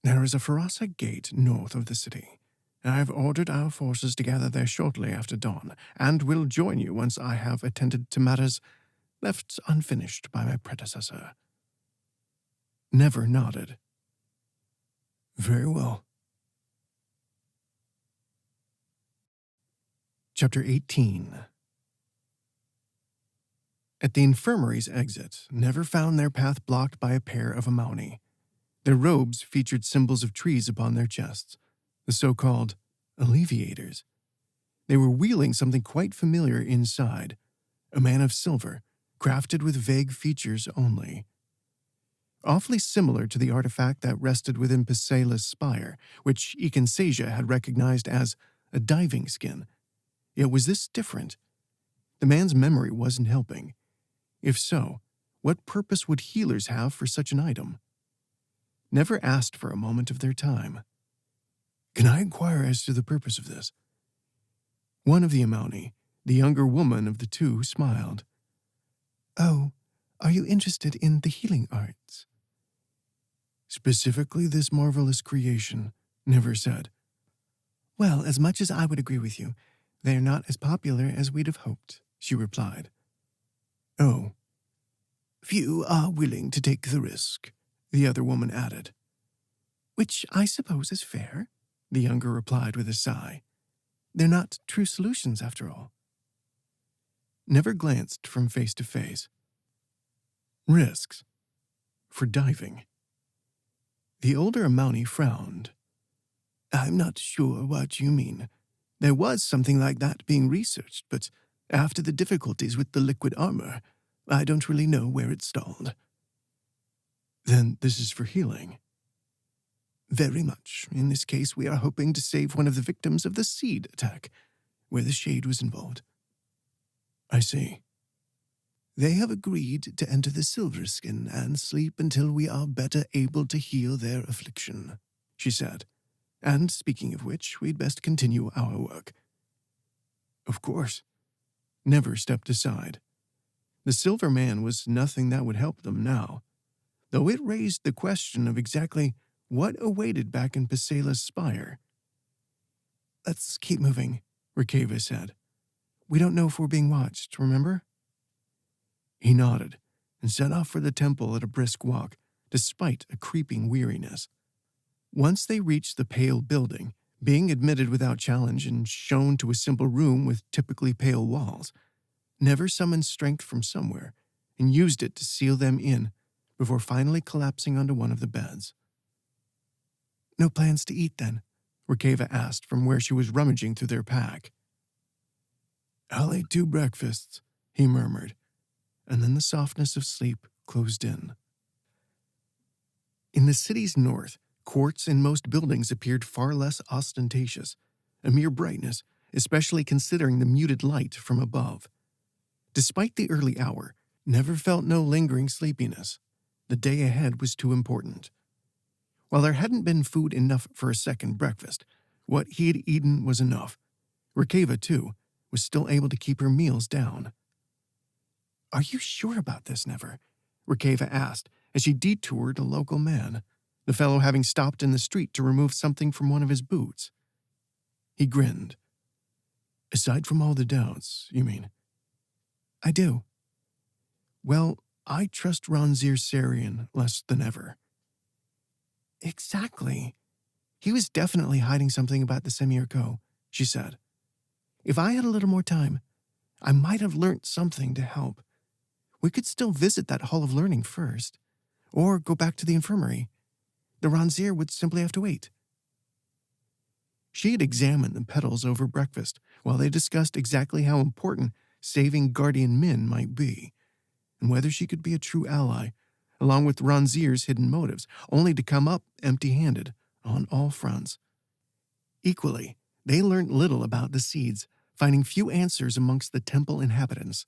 "There is a Farasa gate north of the city. I have ordered our forces to gather there shortly after dawn, and will join you once I have attended to matters left unfinished by my predecessor." Never nodded. "Very well." Chapter 18. At the infirmary's exit, Never found their path blocked by a pair of Amauni. Their robes featured symbols of trees upon their chests, the so-called alleviators. They were wielding something quite familiar inside, a man of silver, crafted with vague features only. Awfully similar to the artifact that rested within Pesela's spire, which Ikensasia had recognized as a diving skin. Yet was this different? The man's memory wasn't helping. If so, what purpose would healers have for such an item? Never asked for a moment of their time. "Can I inquire as to the purpose of this?" One of the Amauni, the younger woman of the two, smiled. "Oh, are you interested in the healing arts?" "Specifically this marvelous creation," Never said. "Well, as much as I would agree with you, they are not as popular as we'd have hoped," she replied. "Oh. Few are willing to take the risk," the other woman added. "Which I suppose is fair," the younger replied with a sigh. "They're not true solutions, after all." Never glanced from face to face. "Risks? For diving?" The older Amauni frowned. "I'm not sure what you mean. There was something like that being researched, but after the difficulties with the liquid armor, I don't really know where it stalled." "Then this is for healing?" "Very much. In this case, we are hoping to save one of the victims of the seed attack, where the shade was involved." "I see." "They have agreed to enter the Silver Skin and sleep until we are better able to heal their affliction," she said. "And speaking of which, we'd best continue our work." "Of course." Never stepped aside. The Silver Man was nothing that would help them now, though it raised the question of exactly what awaited back in Pesela's spire. "Let's keep moving," Rikeva said. "We don't know if we're being watched, remember?" He nodded and set off for the temple at a brisk walk, despite a creeping weariness. Once they reached the pale building, being admitted without challenge and shown to a simple room with typically pale walls, Never summoned strength from somewhere and used it to seal them in before finally collapsing onto one of the beds. "No plans to eat, then?" Rikeva asked from where she was rummaging through their pack. "I'll eat 2 breakfasts," he murmured, and then the softness of sleep closed in. In the city's north, Quartz in most buildings appeared far less ostentatious, a mere brightness, especially considering the muted light from above. Despite the early hour, Never felt no lingering sleepiness. The day ahead was too important. While there hadn't been food enough for a second breakfast, what he had eaten was enough. Rikeva, too, was still able to keep her meals down. "Are you sure about this, Never?" Rikeva asked as she detoured a local man, the fellow having stopped in the street to remove something from one of his boots. He grinned. "Aside from all the doubts, you mean?" "I do." "Well, I trust Ronzir Sarian less than ever." "Exactly. He was definitely hiding something about the Semir Co," she said. "If I had a little more time, I might have learnt something to help. We could still visit that Hall of Learning first, or go back to the infirmary. The Ronzir would simply have to wait." She had examined the petals over breakfast while they discussed exactly how important saving Guardian Min might be, and whether she could be a true ally, along with Ronzir's hidden motives, only to come up empty-handed on all fronts. Equally, they learned little about the seeds, finding few answers amongst the temple inhabitants.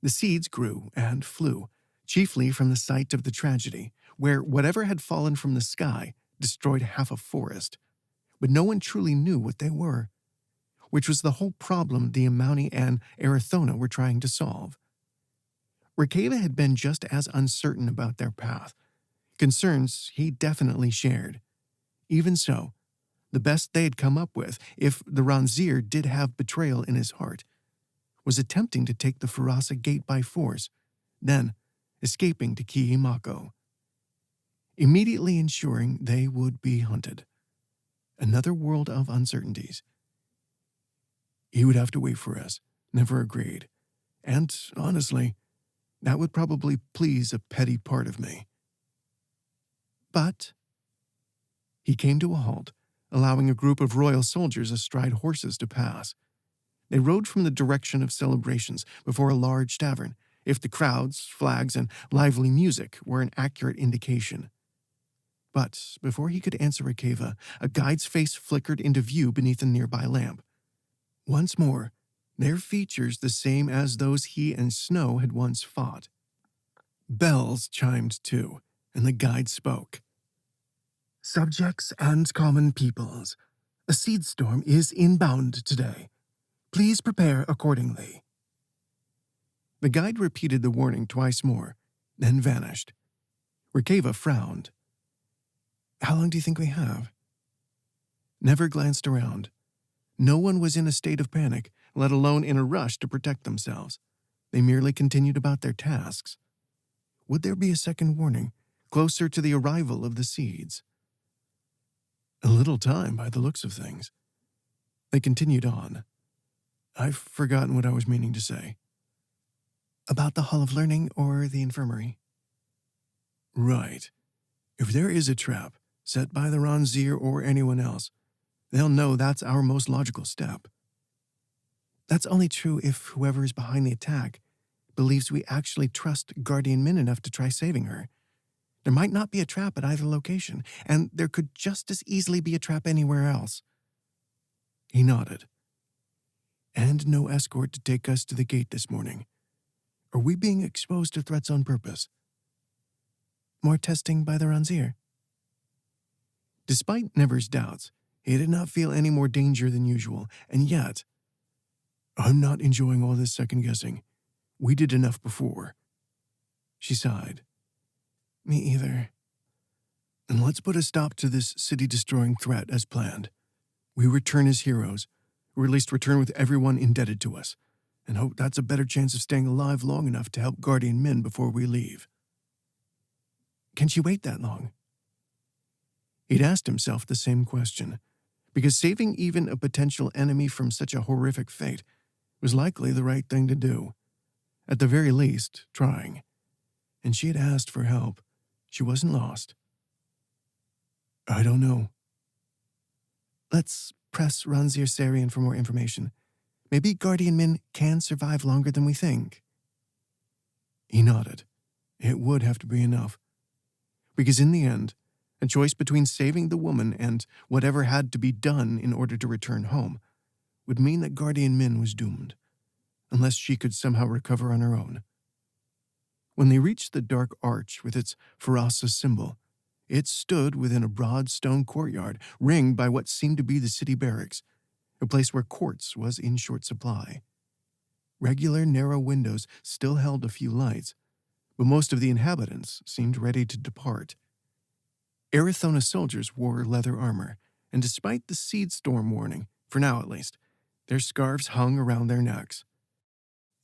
The seeds grew and flew, chiefly from the site of the tragedy, where whatever had fallen from the sky destroyed half a forest. But no one truly knew what they were, which was the whole problem the Amauni and Erithona were trying to solve. Rikeva had been just as uncertain about their path, concerns he definitely shared. Even so, the best they had come up with, if the Ronzir did have betrayal in his heart, was attempting to take the Farasa gate by force, then escaping to Kihimako, immediately ensuring they would be hunted. Another world of uncertainties. He would have to wait for us, Never agreed. And, honestly, that would probably please a petty part of me. But he came to a halt, allowing a group of royal soldiers astride horses to pass. They rode from the direction of celebrations before a large tavern, if the crowds, flags, and lively music were an accurate indication. But before he could answer Rikeva, a guide's face flickered into view beneath a nearby lamp. Once more, their features the same as those he and Snow had once fought. Bells chimed too, and the guide spoke. "Subjects and common peoples, a seed storm is inbound today. Please prepare accordingly." The guide repeated the warning twice more, then vanished. Rikeva frowned. "How long do you think we have?" Never glanced around. No one was in a state of panic, let alone in a rush to protect themselves. They merely continued about their tasks. Would there be a second warning, closer to the arrival of the seeds? "A little time by the looks of things." They continued on. "I've forgotten what I was meaning to say." "About the Hall of Learning or the infirmary?" "Right. If there is a trap, set by the Ronzir or anyone else, they'll know that's our most logical step." "That's only true if whoever is behind the attack believes we actually trust Guardian Min enough to try saving her. There might not be a trap at either location, and there could just as easily be a trap anywhere else." He nodded. "And no escort to take us to the gate this morning. Are we being exposed to threats on purpose?" "More testing by the Ronzir?" Despite Never's doubts, he did not feel any more danger than usual, and yet, "I'm not enjoying all this second-guessing. We did enough before." She sighed. "Me either. And let's put a stop to this city-destroying threat as planned. We return as heroes, or at least return with everyone indebted to us, and hope that's a better chance of staying alive long enough to help Guardian Min before we leave." "Can she wait that long?" He'd asked himself the same question, because saving even a potential enemy from such a horrific fate was likely the right thing to do. At the very least, trying. And she had asked for help. She wasn't lost. "I don't know." "Let's press Ronzir Sarian for more information. Maybe Guardian Min can survive longer than we think." He nodded. It would have to be enough. Because in the end, A choice between saving the woman and whatever had to be done in order to return home would mean that Guardian Min was doomed, unless she could somehow recover on her own. When they reached the dark arch with its Farasa symbol, it stood within a broad stone courtyard ringed by what seemed to be the city barracks, a place where quartz was in short supply. Regular narrow windows still held a few lights, but most of the inhabitants seemed ready to depart. Arizona soldiers wore leather armor, and despite the seed storm warning, for now at least, their scarves hung around their necks.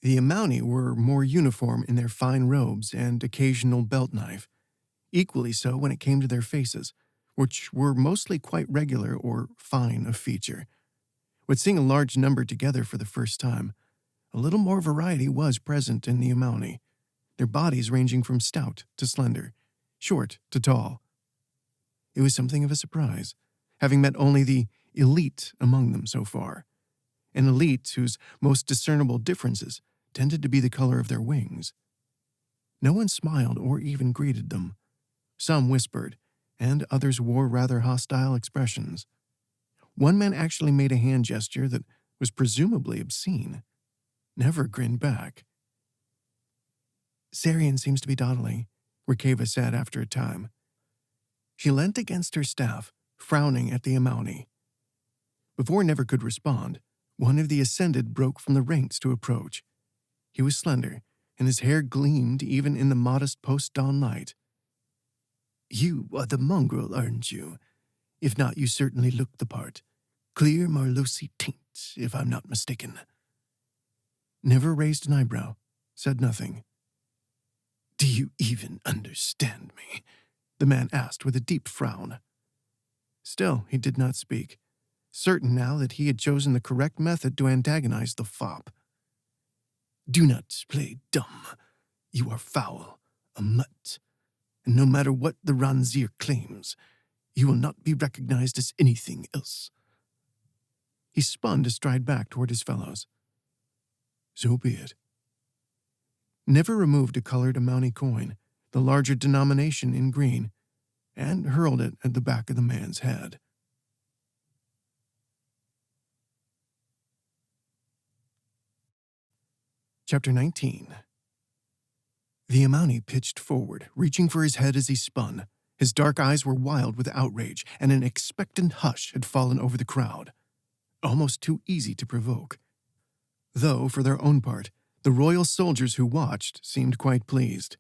The Amauni were more uniform in their fine robes and occasional belt knife, equally so when it came to their faces, which were mostly quite regular or fine of feature. With seeing a large number together for the first time, a little more variety was present in the Amauni, their bodies ranging from stout to slender, short to tall. It was something of a surprise, having met only the elite among them so far, an elite whose most discernible differences tended to be the color of their wings. No one smiled or even greeted them. Some whispered, and others wore rather hostile expressions. One man actually made a hand gesture that was presumably obscene. Never grinned back. "Sarian seems to be dawdling," Rikeva said after a time. She leant against her staff, frowning at the Amauni. Before Never could respond, one of the Ascended broke from the ranks to approach. He was slender, and his hair gleamed even in the modest post-dawn light. "You are the mongrel, aren't you? If not, you certainly look the part. Clear Marlosi taint, if I'm not mistaken." Never raised an eyebrow, said nothing. "Do you even understand me?" the man asked with a deep frown. Still, he did not speak, certain now that he had chosen the correct method to antagonize the fop. "Do not play dumb. You are foul, a mutt, and no matter what the Ranzir claims, you will not be recognized as anything else." He spun to stride back toward his fellows. "So be it." Never removed a colored Amauni coin, the larger denomination in green, and hurled it at the back of the man's head. Chapter 19. The Amauni pitched forward, reaching for his head as he spun. His dark eyes were wild with outrage, and an expectant hush had fallen over the crowd. Almost too easy to provoke. Though, for their own part, the royal soldiers who watched seemed quite pleased.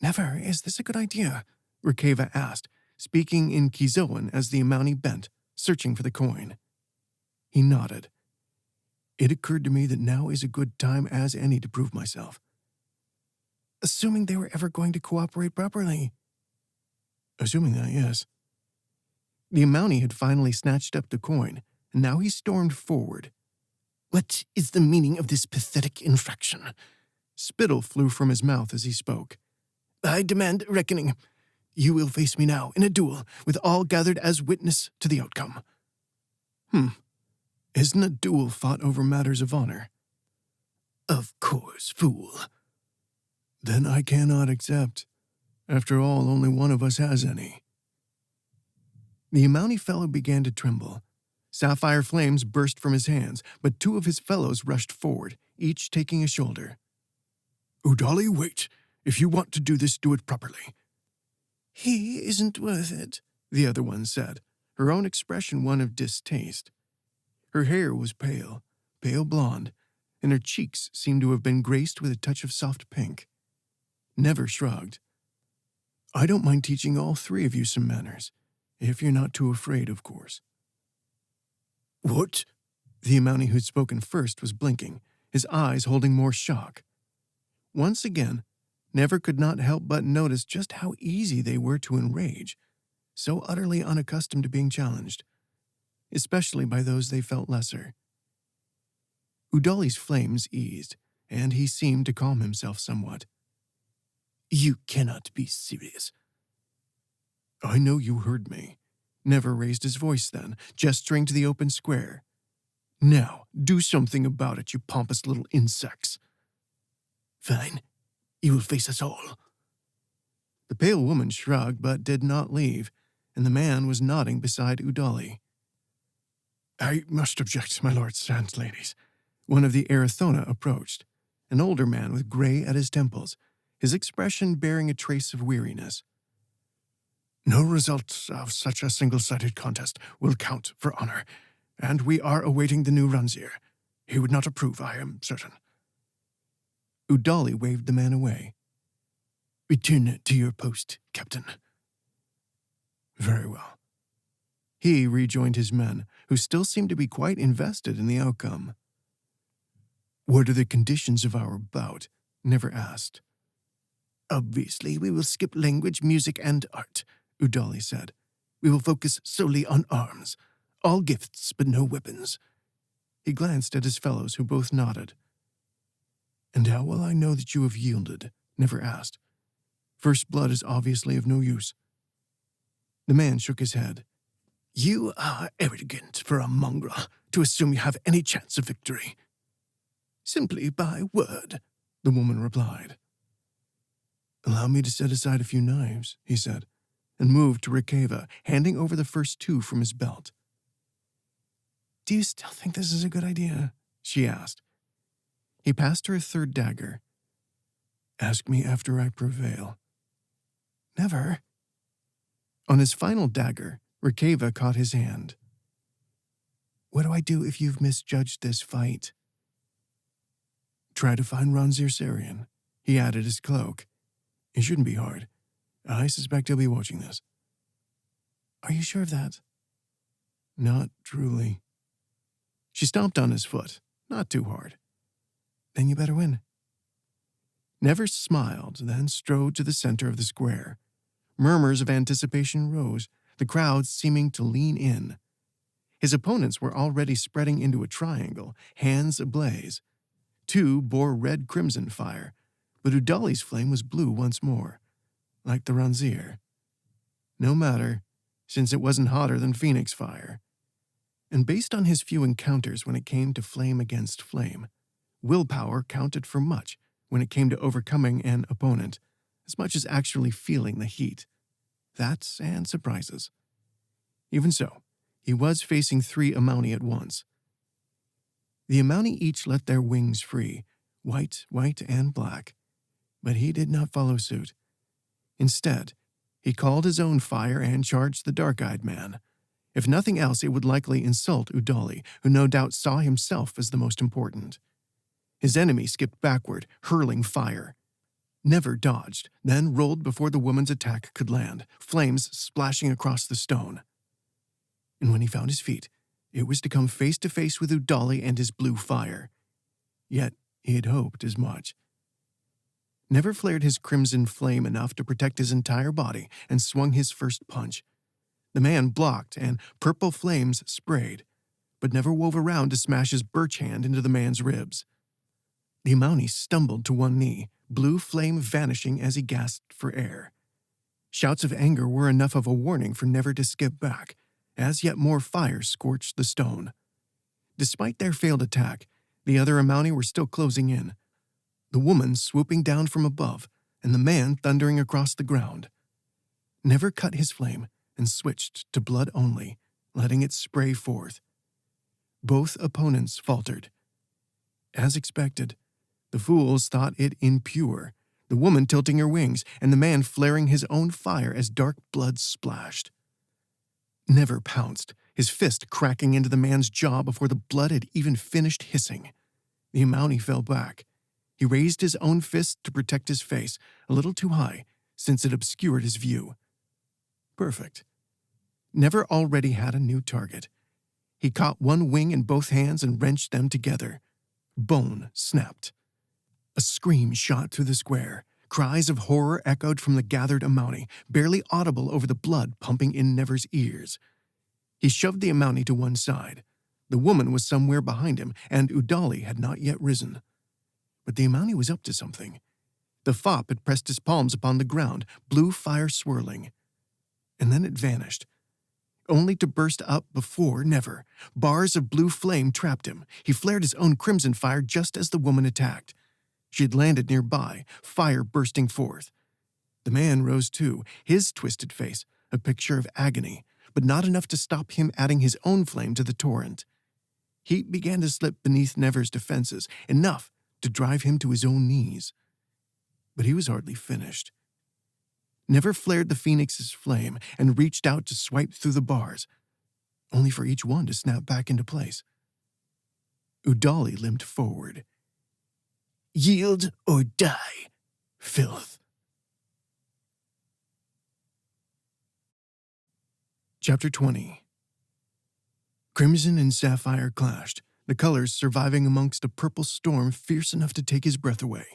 "Never, is this a good idea?" Rikeva asked, speaking in Kizoan as the Amauni bent, searching for the coin. He nodded. "It occurred to me that now is a good time as any to prove myself." "Assuming they were ever going to cooperate properly." "Assuming that, yes." The Amauni had finally snatched up the coin, and now he stormed forward. "What is the meaning of this pathetic infraction?" Spittle flew from his mouth as he spoke. "I demand a reckoning. You will face me now in a duel, with all gathered as witness to the outcome." Isn't a duel fought over matters of honor?" "Of course, fool." "Then I cannot accept. After all, only one of us has any." The Amauni fellow began to tremble. Sapphire flames burst from his hands, but two of his fellows rushed forward, each taking a shoulder. "Udali, wait. If you want to do this, do it properly." "He isn't worth it," the other one said, her own expression one of distaste. Her hair was pale blonde, and her cheeks seemed to have been graced with a touch of soft pink. Never shrugged. "I don't mind teaching all three of you some manners, if you're not too afraid, of course." "What?" The Amauni who'd spoken first was blinking, his eyes holding more shock. Once again, Never could not help but notice just how easy they were to enrage, so utterly unaccustomed to being challenged, especially by those they felt lesser. Udali's flames eased, and he seemed to calm himself somewhat. "You cannot be serious." "I know you heard me." Never raised his voice then, gesturing to the open square. "Now, do something about it, you pompous little insects." "Fine. You will face us all." The pale woman shrugged but did not leave, and the man was nodding beside Udali. I must object, my lords and ladies. One of the Erathona approached, an older man with gray at his temples, his expression bearing a trace of weariness. No result of such a single-sided contest will count for honor, and we are awaiting the new Runzir. He would not approve, I am certain. Udali waved the man away. Return to your post, Captain. Very well. He rejoined his men, who still seemed to be quite invested in the outcome. What are the conditions of our bout? Never asked. Obviously, we will skip language, music, and art, Udali said. We will focus solely on arms. All gifts, but no weapons. He glanced at his fellows, who both nodded. And how will I know that you have yielded? Never asked. First blood is obviously of no use. The man shook his head. You are arrogant for a mongrel to assume you have any chance of victory. Simply by word, the woman replied. Allow me to set aside a few knives, he said, and moved to Rikeva, handing over the first two from his belt. Do you still think this is a good idea? She asked. He passed her a third dagger. Ask me after I prevail. Never. On his final dagger, Rikeva caught his hand. What do I do if you've misjudged this fight? Try to find Ronzir Sarian. He added his cloak. It shouldn't be hard. I suspect he'll be watching this. Are you sure of that? Not truly. She stomped on his foot, not too hard. Then you better win. Nevers smiled, then strode to the center of the square. Murmurs of anticipation rose, the crowd seeming to lean in. His opponents were already spreading into a triangle, hands ablaze. Two bore red-crimson fire, but Udali's flame was blue once more, like the Ronzir. No matter, since it wasn't hotter than Phoenix fire. And based on his few encounters when it came to flame against flame, willpower counted for much when it came to overcoming an opponent, as much as actually feeling the heat. That and surprises. Even so, he was facing 3 Amauni at once. The Amauni each let their wings free, white, and black, but he did not follow suit. Instead, he called his own fire and charged the dark-eyed man. If nothing else, it would likely insult Udali, who no doubt saw himself as the most important. His enemy skipped backward, hurling fire. Never dodged, then rolled before the woman's attack could land, flames splashing across the stone. And when he found his feet, it was to come face to face with Udali and his blue fire. Yet he had hoped as much. Never flared his crimson flame enough to protect his entire body and swung his first punch. The man blocked and purple flames sprayed, but never wove around to smash his birch hand into the man's ribs. The Amauni stumbled to one knee, blue flame vanishing as he gasped for air. Shouts of anger were enough of a warning for Never to skip back, as yet more fire scorched the stone. Despite their failed attack, the other Amauni were still closing in, the woman swooping down from above and the man thundering across the ground. Never cut his flame and switched to blood only, letting it spray forth. Both opponents faltered. As expected, the fools thought it impure, the woman tilting her wings and the man flaring his own fire as dark blood splashed. Never pounced, his fist cracking into the man's jaw before the blood had even finished hissing. The Amauni fell back. He raised his own fist to protect his face, a little too high, since it obscured his view. Perfect. Never already had a new target. He caught one wing in both hands and wrenched them together. Bone snapped. A scream shot through the square. Cries of horror echoed from the gathered Amauni, barely audible over the blood pumping in Never's ears. He shoved the Amauni to one side. The woman was somewhere behind him, and Udali had not yet risen. But the Amauni was up to something. The fop had pressed his palms upon the ground, blue fire swirling. And then it vanished, only to burst up before Never. Bars of blue flame trapped him. He flared his own crimson fire just as the woman attacked. She had landed nearby, fire bursting forth. The man rose too, his twisted face a picture of agony, but not enough to stop him adding his own flame to the torrent. Heat began to slip beneath Never's defenses, enough to drive him to his own knees. But he was hardly finished. Never flared the phoenix's flame and reached out to swipe through the bars, only for each one to snap back into place. Udali limped forward. Yield or die, filth. Chapter 20. Crimson and sapphire clashed, the colors surviving amongst a purple storm fierce enough to take his breath away.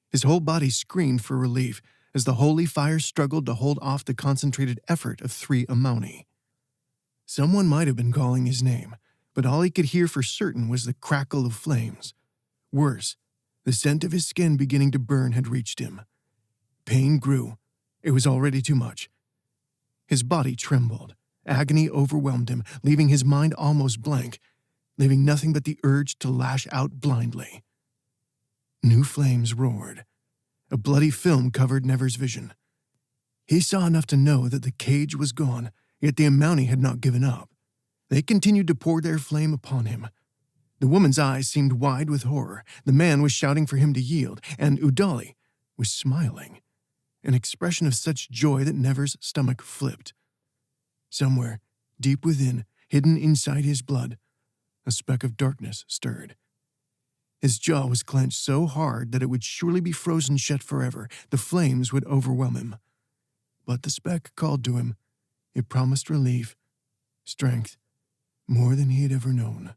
His whole body screamed for relief as the holy fire struggled to hold off the concentrated effort of 3 Amauni. Someone might have been calling his name, but all he could hear for certain was the crackle of flames. Worse, the scent of his skin beginning to burn had reached him. Pain grew. It was already too much. His body trembled. Agony overwhelmed him, leaving his mind almost blank, leaving nothing but the urge to lash out blindly. New flames roared. A bloody film covered Never's vision. He saw enough to know that the cage was gone, yet the Amauni had not given up. They continued to pour their flame upon him. The woman's eyes seemed wide with horror. The man was shouting for him to yield, and Udali was smiling, an expression of such joy that Never's stomach flipped. Somewhere, deep within, hidden inside his blood, a speck of darkness stirred. His jaw was clenched so hard that it would surely be frozen shut forever. The flames would overwhelm him. But the speck called to him. It promised relief, strength, more than he had ever known.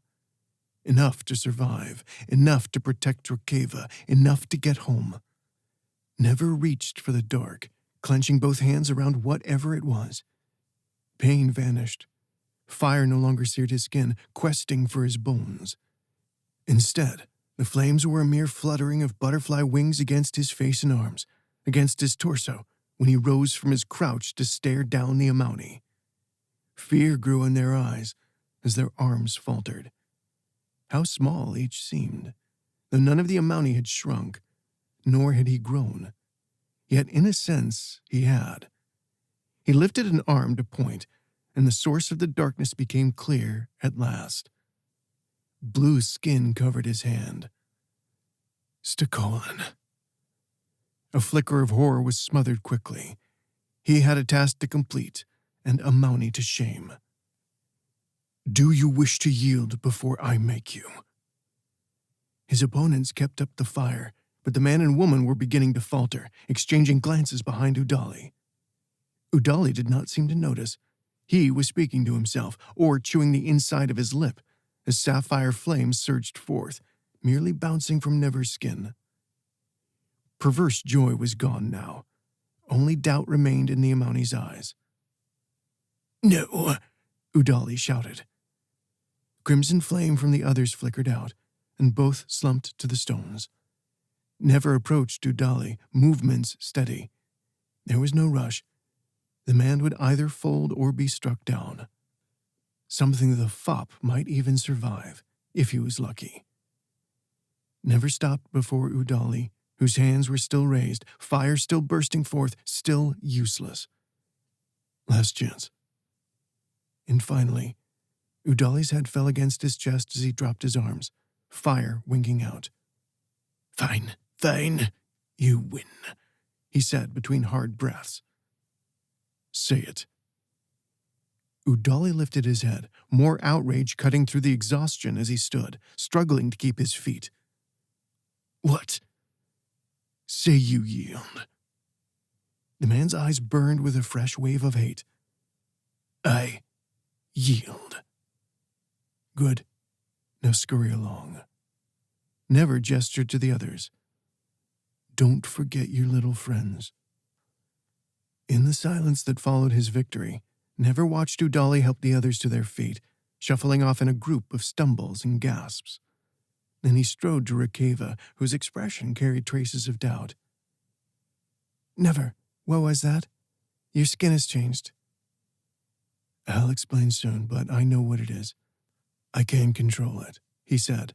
Enough to survive, enough to protect Rikeva, enough to get home. Never reached for the dark, clenching both hands around whatever it was. Pain vanished. Fire no longer seared his skin, questing for his bones. Instead, the flames were a mere fluttering of butterfly wings against his face and arms, against his torso, when he rose from his crouch to stare down the Amauni. Fear grew in their eyes as their arms faltered. How small each seemed, though none of the Amauni had shrunk, nor had he grown. Yet in a sense he had. He lifted an arm to point, and the source of the darkness became clear at last. Blue skin covered his hand. Stokolan. A flicker of horror was smothered quickly. He had a task to complete, and Amauni to shame. Do you wish to yield before I make you? His opponents kept up the fire, but the man and woman were beginning to falter, exchanging glances behind Udali. Udali did not seem to notice. He was speaking to himself, or chewing the inside of his lip, as sapphire flames surged forth, merely bouncing from Never's skin. Perverse joy was gone now. Only doubt remained in the Amauni's eyes. No, Udali shouted. Crimson flame from the others flickered out, and both slumped to the stones. Never approached Udali, movements steady. There was no rush. The man would either fold or be struck down. Something the fop might even survive, if he was lucky. Never stopped before Udali, whose hands were still raised, fire still bursting forth, still useless. Last chance. And finally, Udali's head fell against his chest as he dropped his arms, fire winking out. Fine, fine, you win, he said between hard breaths. Say it. Udali lifted his head, more outrage cutting through the exhaustion as he stood, struggling to keep his feet. What? Say you yield. The man's eyes burned with a fresh wave of hate. I yield. Good. Now scurry along. Never gestured to the others. Don't forget your little friends. In the silence that followed his victory, Never watched Udali help the others to their feet, shuffling off in a group of stumbles and gasps. Then he strode to Rikeva, whose expression carried traces of doubt. Never. What was that? Your skin has changed. I'll explain soon, but I know what it is. I can control it, he said,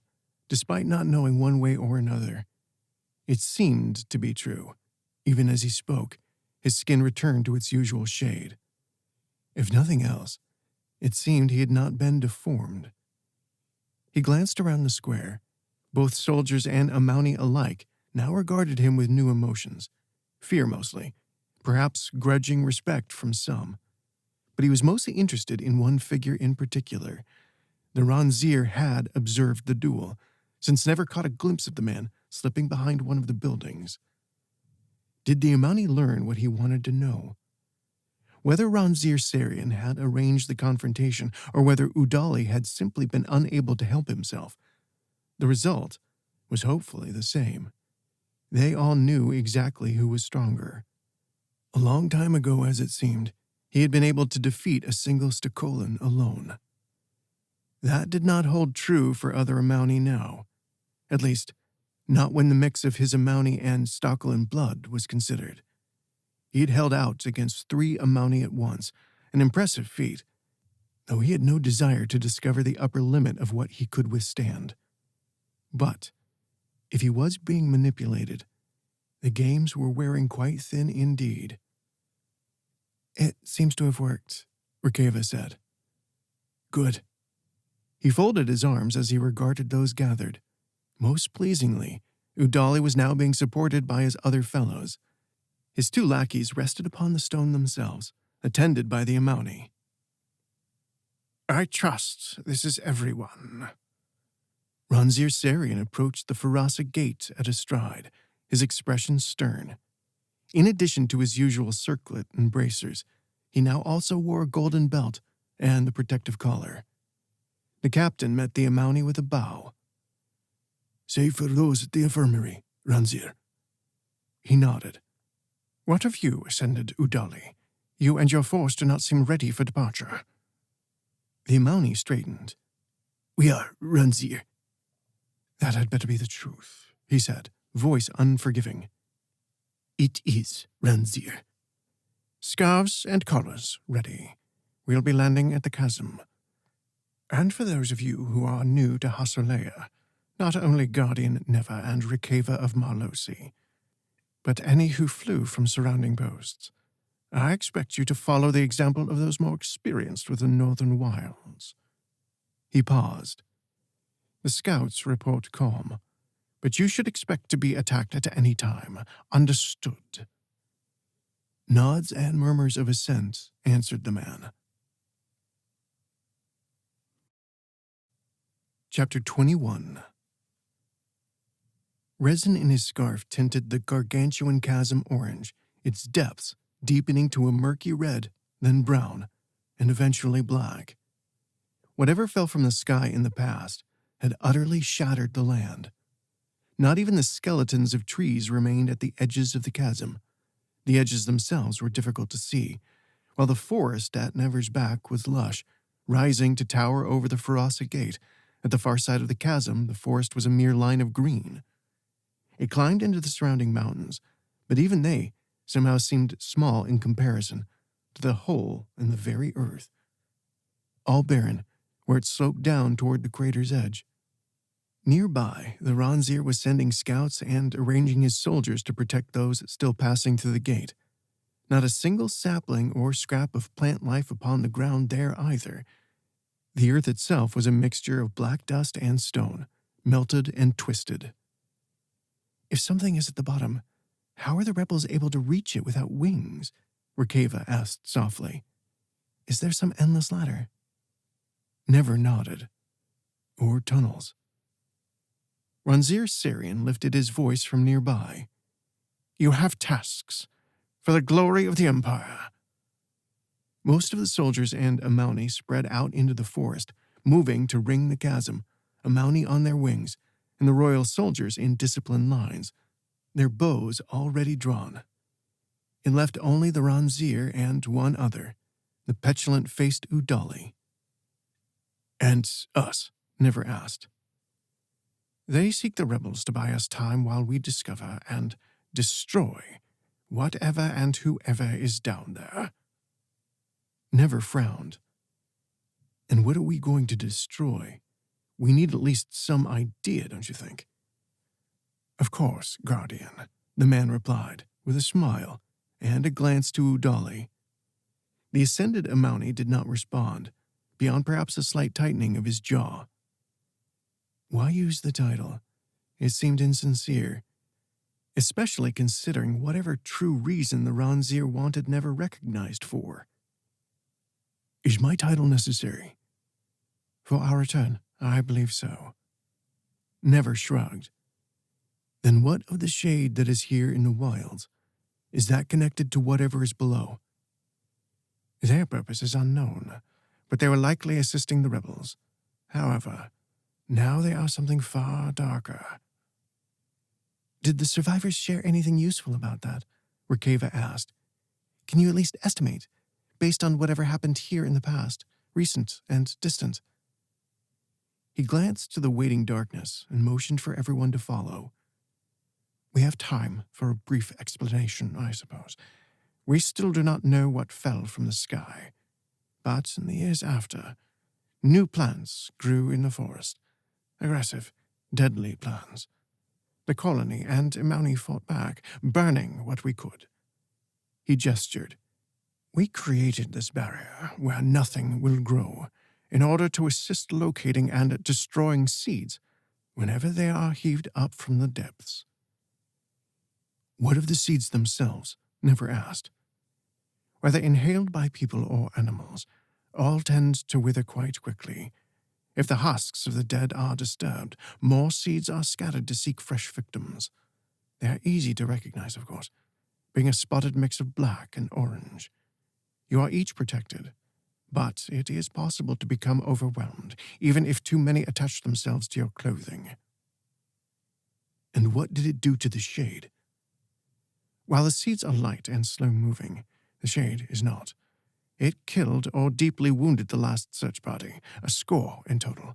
despite not knowing one way or another. It seemed to be true. Even as he spoke, His skin returned to its usual shade. If nothing else, it seemed he had not been deformed. He glanced around the square. Both soldiers and Amouni alike now regarded him with new emotions. Fear mostly, perhaps grudging respect from some. But he was mostly interested in one figure in particular. The Ronzir had observed the duel, since never caught a glimpse of the man slipping behind one of the buildings. Did the Amouni learn what he wanted to know? Whether Ronzir Sarian had arranged the confrontation or whether Udali had simply been unable to help himself, the result was hopefully the same. They all knew exactly who was stronger. A long time ago, as it seemed, he had been able to defeat a single Stokolan alone. That did not hold true for other Amouni now. At least, not when the mix of his Amouni and Stokolan blood was considered. He had held out against 3 Amouni at once, an impressive feat, though he had no desire to discover the upper limit of what he could withstand. But, if he was being manipulated, the games were wearing quite thin indeed. "It seems to have worked," Rikeva said. "Good." He folded his arms as he regarded those gathered. Most pleasingly, Udali was now being supported by his other fellows. His 2 lackeys rested upon the stone themselves, attended by the Amouni. "I trust this is everyone." Ronzir Sarian approached the Farasa gate at a stride, his expression stern. In addition to his usual circlet and bracers, he now also wore a golden belt and the protective collar. The captain met the Amouni with a bow. "Save for those at the infirmary, Ronzir." He nodded. "What of you, Ascended Udali? You and your force do not seem ready for departure." The Amouni straightened. "We are, Ronzir." "That had better be the truth," he said, voice unforgiving. "It is, Ronzir." "Scarves and collars ready. We'll be landing at the chasm. And for those of you who are new to Hasolea, not only Guardian Neva and Rikeva of Marlosi, but any who flew from surrounding posts, I expect you to follow the example of those more experienced with the northern wilds." He paused. "The scouts report calm, but you should expect to be attacked at any time. Understood?" Nods and murmurs of assent answered the man. Chapter 21. Resin in his scarf tinted the gargantuan chasm orange, its depths deepening to a murky red, then brown, and eventually black. Whatever fell from the sky in the past had utterly shattered the land. Not even the skeletons of trees remained at the edges of the chasm. The edges themselves were difficult to see, while the forest at Never's back was lush, rising to tower over the Farasa gate. At the far side of the chasm, the forest was a mere line of green. It climbed into the surrounding mountains, but even they somehow seemed small in comparison to the hole in the very earth. All barren, where it sloped down toward the crater's edge. Nearby, the Ronzir was sending scouts and arranging his soldiers to protect those still passing through the gate. Not a single sapling or scrap of plant life upon the ground there either. The earth itself was a mixture of black dust and stone, melted and twisted. "If something is at the bottom, how are the rebels able to reach it without wings?" Rikeva asked softly. "Is there some endless ladder?" Never nodded. "Or tunnels." Ronzir Sarian lifted his voice from nearby. "You have tasks, for the glory of the Empire." Most of the soldiers and Amouni spread out into the forest, moving to ring the chasm, Amouni on their wings, and the royal soldiers in disciplined lines, their bows already drawn. It left only the Ronzir and one other, the petulant-faced Udali. "And us?" Never asked. "They seek the rebels to buy us time while we discover and destroy whatever and whoever is down there." Never frowned. "And what are we going to destroy? We need at least some idea, don't you think?" "Of course, Guardian," the man replied, with a smile, and a glance to Udali. The ascended Amani did not respond, beyond perhaps a slight tightening of his jaw. Why use the title? It seemed insincere, especially considering whatever true reason the Ranzir wanted never recognized for. Is my title necessary? For our return, I believe so. Never shrugged. Then what of the shade that is here in the wilds? Is that connected to whatever is below? Their purpose is unknown, but they were likely assisting the rebels. However, now they are something far darker. Did the survivors share anything useful about that? Rikeva asked. Can you at least estimate, based on whatever happened here in the past, recent and distant? He glanced to the waiting darkness and motioned for everyone to follow. We have time for a brief explanation, I suppose. We still do not know what fell from the sky, but in the years after, new plants grew in the forest. Aggressive, deadly plants. The colony and Imani fought back, burning what we could. He gestured. We created this barrier where nothing will grow in order to assist locating and destroying seeds whenever they are heaved up from the depths. What of the seeds themselves? Never asked. Whether inhaled by people or animals, all tend to wither quite quickly. If the husks of the dead are disturbed, more seeds are scattered to seek fresh victims. They are easy to recognize, of course, being a spotted mix of black and orange. You are each protected, but it is possible to become overwhelmed, even if too many attach themselves to your clothing. And what did it do to the shade? While the seeds are light and slow-moving, the shade is not. It killed or deeply wounded the last search party, a score in total,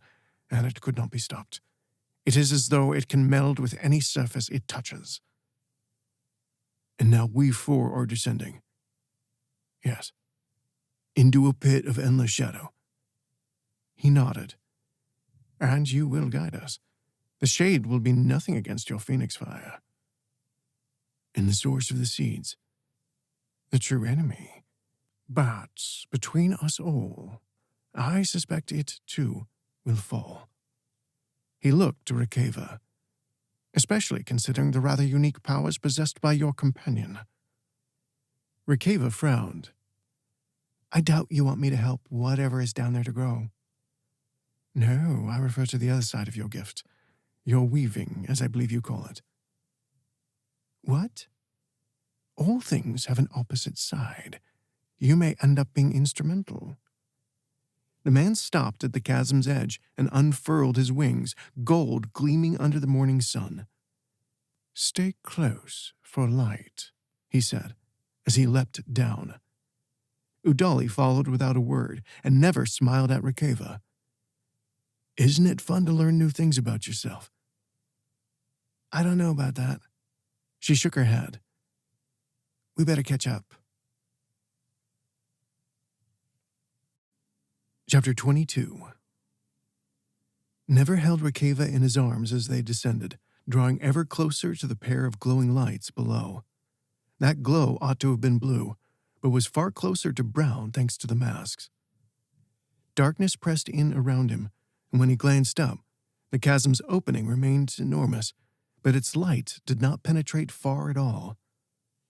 and it could not be stopped. It is as though it can meld with any surface it touches. And now we four are descending. Yes. Into a pit of endless shadow. He nodded. And you will guide us. The shade will be nothing against your phoenix fire. And the source of the seeds. The true enemy. But between us all, I suspect it, too, will fall. He looked to Rikeva, especially considering the rather unique powers possessed by your companion. Rikeva frowned. I doubt you want me to help whatever is down there to grow. No, I refer to the other side of your gift, your weaving, as I believe you call it. What? All things have an opposite side. You may end up being instrumental. The man stopped at the chasm's edge and unfurled his wings, gold gleaming under the morning sun. Stay close for light, he said, as he leapt down. Udali followed without a word and never smiled at Rikeva. Isn't it fun to learn new things about yourself? I don't know about that. She shook her head. We better catch up. Chapter 22. Never held Rikeva in his arms as they descended, drawing ever closer to the pair of glowing lights below. That glow ought to have been blue, but was far closer to brown thanks to the masks. Darkness pressed in around him, and when he glanced up, the chasm's opening remained enormous, but its light did not penetrate far at all.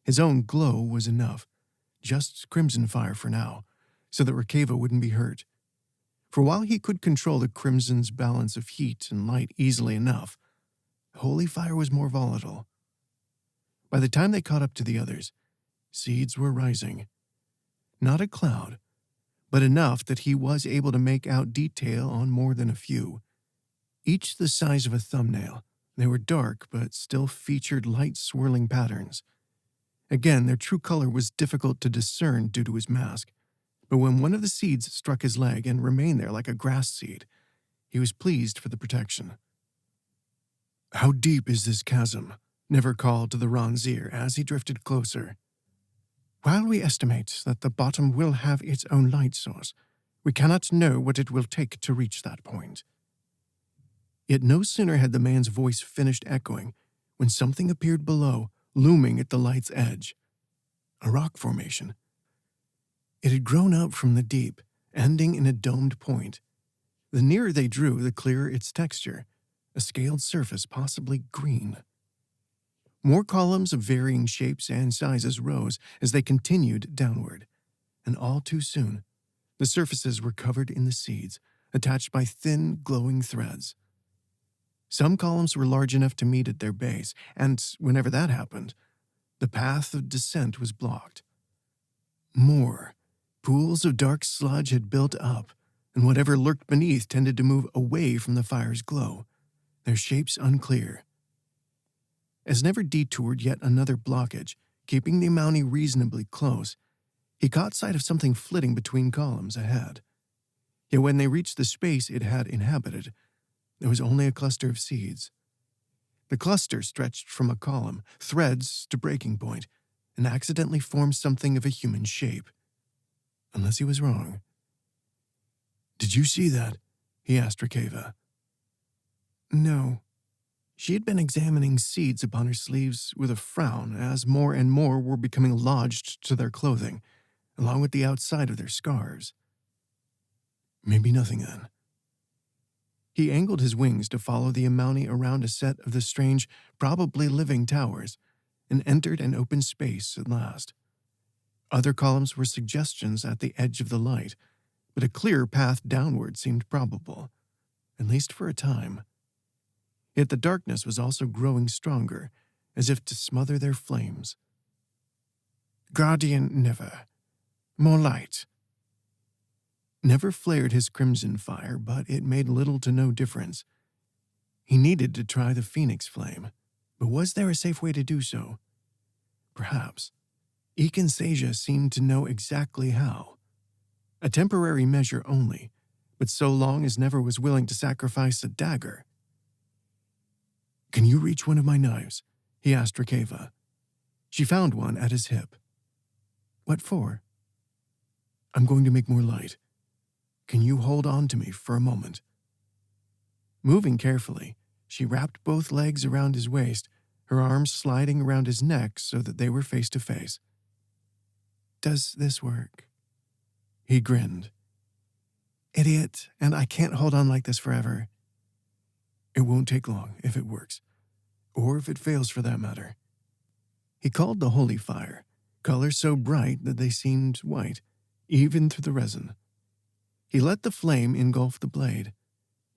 His own glow was enough, just crimson fire for now, so that Rikeva wouldn't be hurt. For while he could control the crimson's balance of heat and light easily enough, holy fire was more volatile. By the time they caught up to the others, seeds were rising. Not a cloud, but enough that he was able to make out detail on more than a few. Each the size of a thumbnail, they were dark but still featured light swirling patterns. Again, their true color was difficult to discern due to his mask. But when one of the seeds struck his leg and remained there like a grass seed, he was pleased for the protection. How deep is this chasm? Never called to the Ranzir as he drifted closer. While we estimate that the bottom will have its own light source, we cannot know what it will take to reach that point. Yet no sooner had the man's voice finished echoing when something appeared below, looming at the light's edge. a rock formation. It had grown up from the deep, ending in a domed point. The nearer they drew, the clearer its texture, a scaled surface, possibly green. More columns of varying shapes and sizes rose as they continued downward, and all too soon, the surfaces were covered in the seeds, attached by thin, glowing threads. Some columns were large enough to meet at their base, and whenever that happened, the path of descent was blocked. More pools of dark sludge had built up, and whatever lurked beneath tended to move away from the fire's glow, their shapes unclear. As Never detoured yet another blockage, keeping the Mountie reasonably close, he caught sight of something flitting between columns ahead. Yet when they reached the space it had inhabited, there was only a cluster of seeds. The cluster stretched from a column, threads to breaking point, and accidentally formed something of a human shape. Unless he was wrong. "Did you see that?" he asked Rikeva. No. She had been examining seeds upon her sleeves with a frown as more and more were becoming lodged to their clothing, along with the outside of their scarves. "Maybe nothing then." He angled his wings to follow the Mountie around a set of the strange, probably living towers, and entered an open space at last. Other columns were suggestions at the edge of the light, but a clear path downward seemed probable, at least for a time. Yet the darkness was also growing stronger, as if to smother their flames. Guardian Never. More light. Never flared his crimson fire, but it made little to no difference. He needed to try the phoenix flame, but was there a safe way to do so? Perhaps. Ekansasia seemed to know exactly how. A temporary measure only, but so long as Never was willing to sacrifice a dagger. "Can you reach one of my knives?" he asked Rikeva. She found one at his hip. What for? "I'm going to make more light. Can you hold on to me for a moment?" Moving carefully, she wrapped both legs around his waist, her arms sliding around his neck so that they were face to face. Does this work? He grinned. Idiot, and I can't hold on like this forever. It won't take long if it works, or if it fails for that matter. He called the holy fire, color so bright that they seemed white, even through the resin. He let the flame engulf the blade.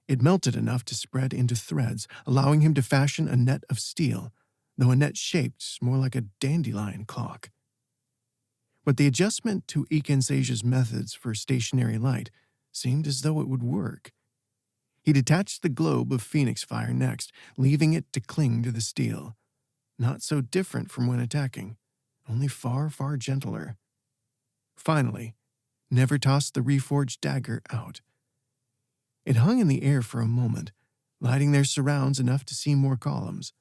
It melted enough to spread into threads, allowing him to fashion a net of steel, though a net shaped more like a dandelion clock. But the adjustment to Ekansasia's methods for stationary light seemed as though it would work. He detached the globe of phoenix fire next, leaving it to cling to the steel. Not so different from when attacking, only far, far gentler. Finally, Never tossed the reforged dagger out. It hung in the air for a moment, lighting their surrounds enough to see more columns.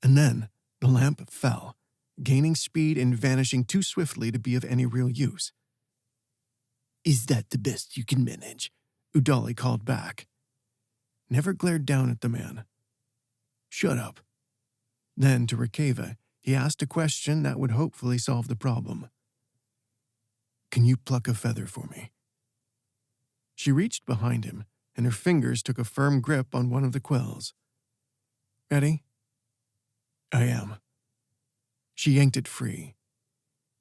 And then the lamp fell, gaining speed and vanishing too swiftly to be of any real use. "Is that the best you can manage?" Udali called back. Never glared down at the man. "Shut up." Then, to Rikeva, he asked a question that would hopefully solve the problem. "Can you pluck a feather for me?" She reached behind him, and her fingers took a firm grip on one of the quills. Ready? "I am." She yanked it free.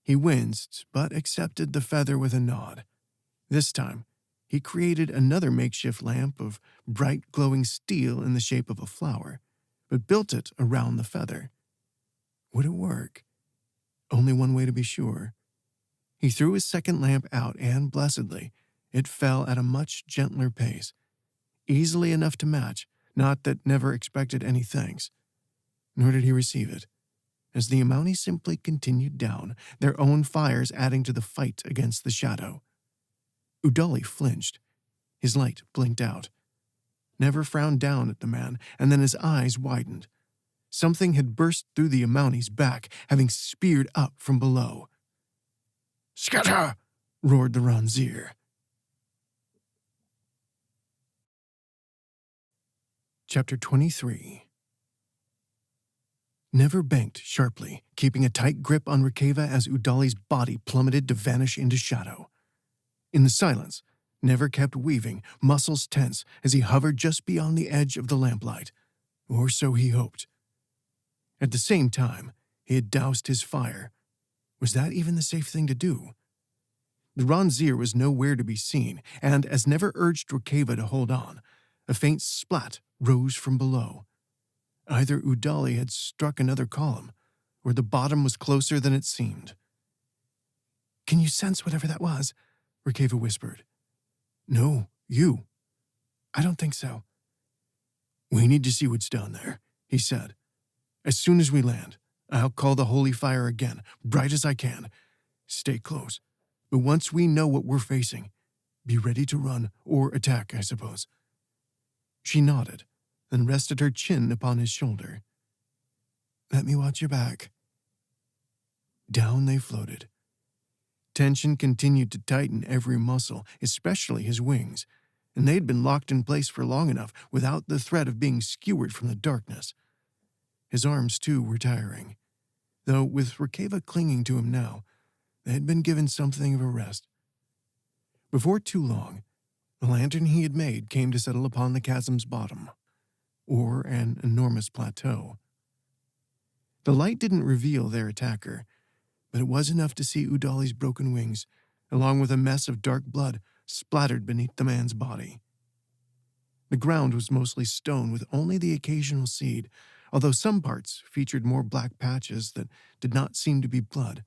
He winced, but accepted the feather with a nod. This time, he created another makeshift lamp of bright glowing steel in the shape of a flower, but built it around the feather. Would it work? Only one way to be sure. He threw his second lamp out, and blessedly, it fell at a much gentler pace, easily enough to match, not that Never expected any thanks. Nor did he receive it, as the Mountie simply continued down, their own fires adding to the fight against the shadow. Udali flinched. His light blinked out. Never frowned down at the man, and then his eyes widened. Something had burst through the Mountie's back, having speared up from below. "Scatter!" roared the Ranzir. Chapter 23. Never banked sharply, keeping a tight grip on Rikeva as Udali's body plummeted to vanish into shadow. In the silence, Never kept weaving, muscles tense, as he hovered just beyond the edge of the lamplight. Or so he hoped. At the same time, he had doused his fire. Was that even the safe thing to do? The Ronzir was nowhere to be seen, and as Never urged Rikeva to hold on, a faint splat rose from below. Either Udali had struck another column, or the bottom was closer than it seemed. "Can you sense whatever that was?" Rikeva whispered. "No, you." "I don't think so." "We need to see what's down there," he said. "As soon as we land, I'll call the holy fire again, bright as I can. Stay close. But once we know what we're facing, be ready to run or attack, I suppose." She nodded, then rested her chin upon his shoulder. "Let me watch your back." Down they floated. Tension continued to tighten every muscle, especially his wings, and they'd been locked in place for long enough without the threat of being skewered from the darkness. His arms, too, were tiring, though with Rikeva clinging to him now, they had been given something of a rest. Before too long, the lantern he had made came to settle upon the chasm's bottom, or an enormous plateau. The light didn't reveal their attacker, but it was enough to see Udali's broken wings, along with a mess of dark blood splattered beneath the man's body. The ground was mostly stone with only the occasional seed, although some parts featured more black patches that did not seem to be blood,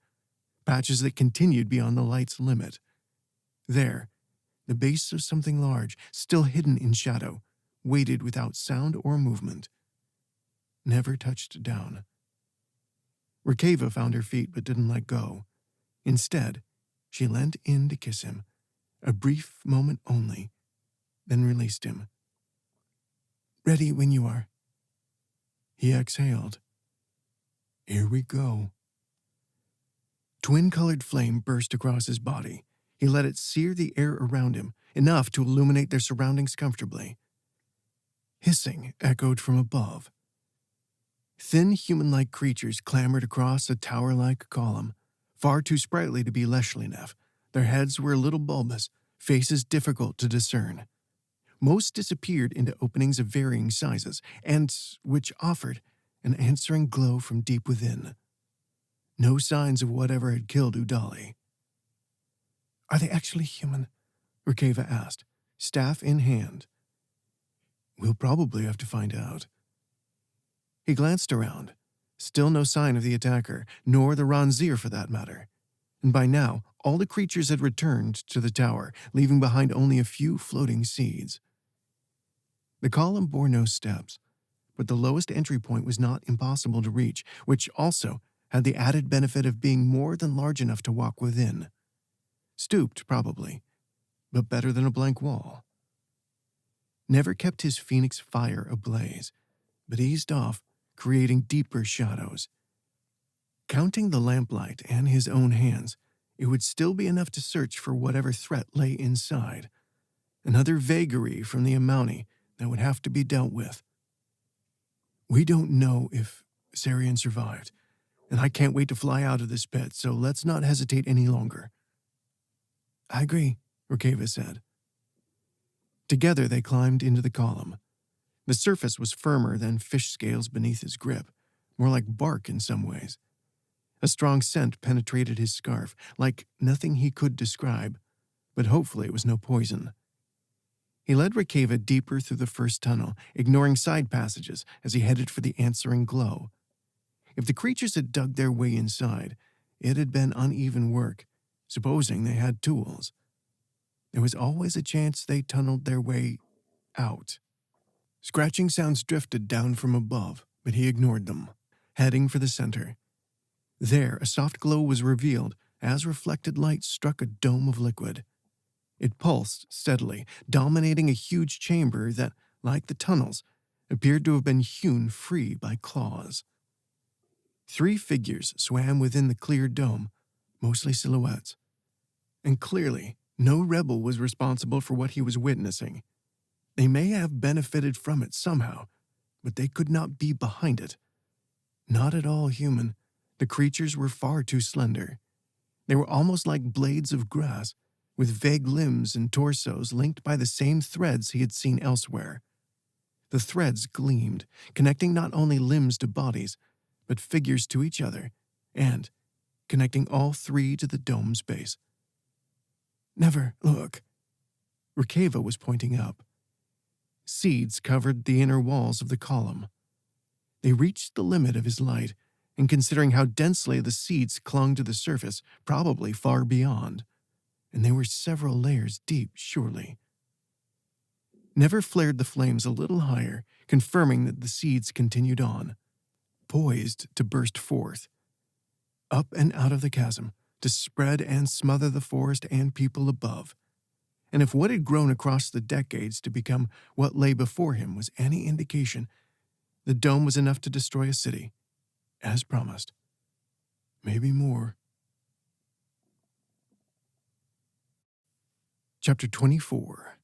patches that continued beyond the light's limit. There, the base of something large, still hidden in shadow, waited without sound or movement. Never touched down. Rikeva found her feet but didn't let go. Instead, she leant in to kiss him, a brief moment only, then released him. "Ready when you are." He exhaled. "Here we go." Twin-colored flame burst across his body. He let it sear the air around him, enough to illuminate their surroundings comfortably. Hissing echoed from above. Thin, human-like creatures clambered across a tower-like column, far too sprightly to be Leshlinev. Their heads were a little bulbous, faces difficult to discern. Most disappeared into openings of varying sizes, and which offered an answering glow from deep within. No signs of whatever had killed Udali. "Are they actually human?" Rikeva asked, staff in hand. "We'll probably have to find out." He glanced around. Still no sign of the attacker, nor the Ronzir for that matter. And by now, all the creatures had returned to the tower, leaving behind only a few floating seeds. The column bore no steps, but the lowest entry point was not impossible to reach, which also had the added benefit of being more than large enough to walk within. Stooped, probably, but better than a blank wall. Never kept his phoenix fire ablaze, but eased off, creating deeper shadows. Counting the lamplight and his own hands, it would still be enough to search for whatever threat lay inside. Another vagary from the Amountie that would have to be dealt with. "We don't know if Sarian survived, and I can't wait to fly out of this pit, so let's not hesitate any longer." "I agree," Rikeva said. Together they climbed into the column. The surface was firmer than fish scales beneath his grip, more like bark in some ways. A strong scent penetrated his scarf, like nothing he could describe, but hopefully it was no poison. He led Rikeva deeper through the first tunnel, ignoring side passages as he headed for the answering glow. If the creatures had dug their way inside, it had been uneven work, supposing they had tools. There was always a chance they tunneled their way out. Scratching sounds drifted down from above, but he ignored them, heading for the center. There, a soft glow was revealed as reflected light struck a dome of liquid. It pulsed steadily, dominating a huge chamber that, like the tunnels, appeared to have been hewn free by claws. 3 figures swam within the clear dome, mostly silhouettes. And clearly, no rebel was responsible for what he was witnessing. They may have benefited from it somehow, but they could not be behind it. Not at all human. The creatures were far too slender. They were almost like blades of grass, with vague limbs and torsos linked by the same threads he had seen elsewhere. The threads gleamed, connecting not only limbs to bodies, but figures to each other, and connecting all three to the dome's base. "Never look." Rikeva was pointing up. Seeds covered the inner walls of the column. They reached the limit of his light, and considering how densely the seeds clung to the surface, probably far beyond. And they were several layers deep, surely. Never flared the flames a little higher, confirming that the seeds continued on, poised to burst forth, up and out of the chasm, to spread and smother the forest and people above. And if what had grown across the decades to become what lay before him was any indication, the dome was enough to destroy a city, as promised. Maybe more. Chapter 24.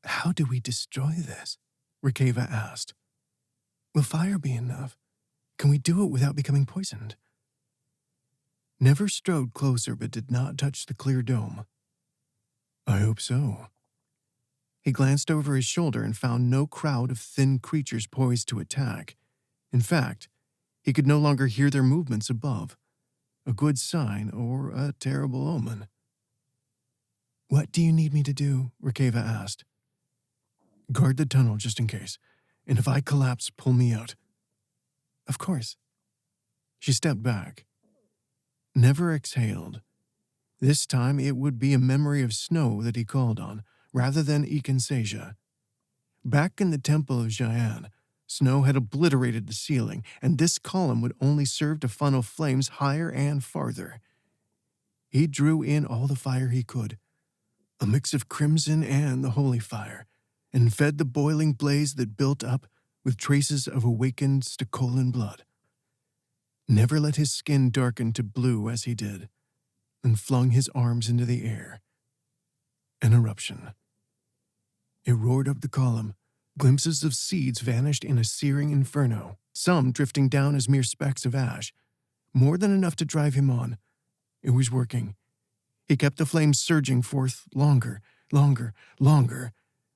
"How do we destroy this?" Rikeva asked. "Will fire be enough? Can we do it without becoming poisoned?" Never strode closer but did not touch the clear dome. "I hope so." He glanced over his shoulder and found no crowd of thin creatures poised to attack. In fact, he could no longer hear their movements above. A good sign or a terrible omen. "What do you need me to do?" Rikeva asked. "Guard the tunnel just in case, and if I collapse, pull me out." "Of course." She stepped back. Never exhaled. This time it would be a memory of snow that he called on, rather than Ikenseja. Back in the Temple of Jayan, snow had obliterated the ceiling, and this column would only serve to funnel flames higher and farther. He drew in all the fire he could, a mix of crimson and the holy fire, and fed the boiling blaze that built up with traces of awakened Stokolan blood. Never let his skin darken to blue as he did, and flung his arms into the air. An eruption. It roared up the column. Glimpses of seeds vanished in a searing inferno, some drifting down as mere specks of ash. More than enough to drive him on. It was working. He kept the flames surging forth longer,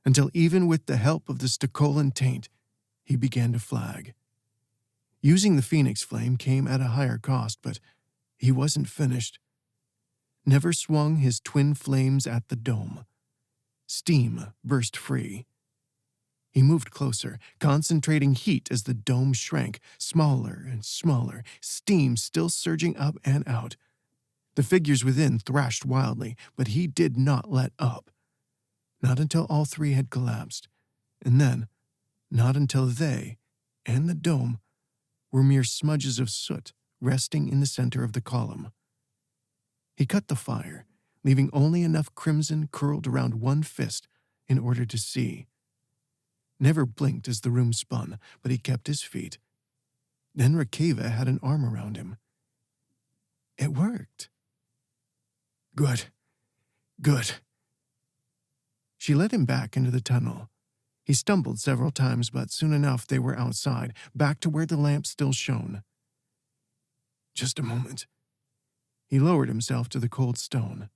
until even with the help of the Stokolan taint, he began to flag. Using the phoenix flame came at a higher cost, but he wasn't finished. Never swung his twin flames at the dome. Steam burst free. He moved closer, concentrating heat as the dome shrank, smaller and smaller, steam still surging up and out. The figures within thrashed wildly, but he did not let up. Not until all three had collapsed, and then not until they and the dome were mere smudges of soot resting in the center of the column. He cut the fire, leaving only enough crimson curled around one fist in order to see. Never blinked as the room spun, but he kept his feet. Then Rikeva had an arm around him. It worked. Good. She led him back into the tunnel. He stumbled several times, but soon enough they were outside, back to where the lamp still shone. Just a moment. He lowered himself to the cold stone.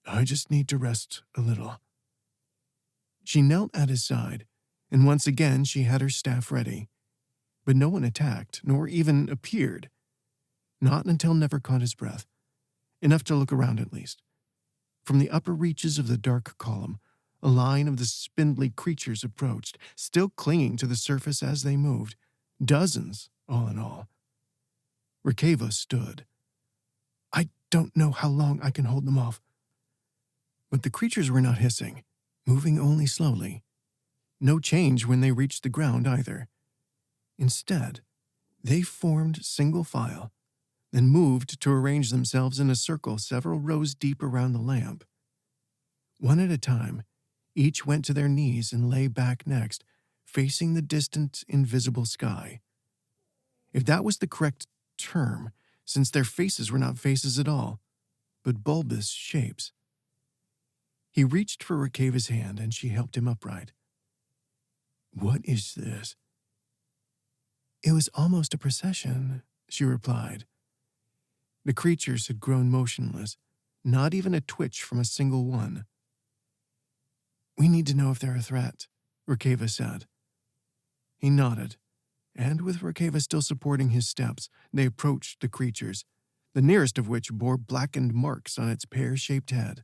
I just need to rest a little. She knelt at his side, and once again she had her staff ready. But no one attacked, nor even appeared. Not until Never caught his breath. Enough to look around at least. From the upper reaches of the dark column, a line of the spindly creatures approached, still clinging to the surface as they moved. Dozens, all in all. Rikeva stood. I don't know how long I can hold them off. But the creatures were not hissing, moving only slowly. No change when they reached the ground either. Instead, they formed single file, then moved to arrange themselves in a circle several rows deep around the lamp. One at a time, each went to their knees and lay back next, facing the distant, invisible sky. If that was the correct term, since their faces were not faces at all, but bulbous shapes. He reached for Rikeva's hand, and she helped him upright. What is this? It was almost a procession, she replied. The creatures had grown motionless, not even a twitch from a single one. We need to know if they're a threat, Rikeva said. He nodded, and with Rikeva still supporting his steps, they approached the creatures, the nearest of which bore blackened marks on its pear-shaped head.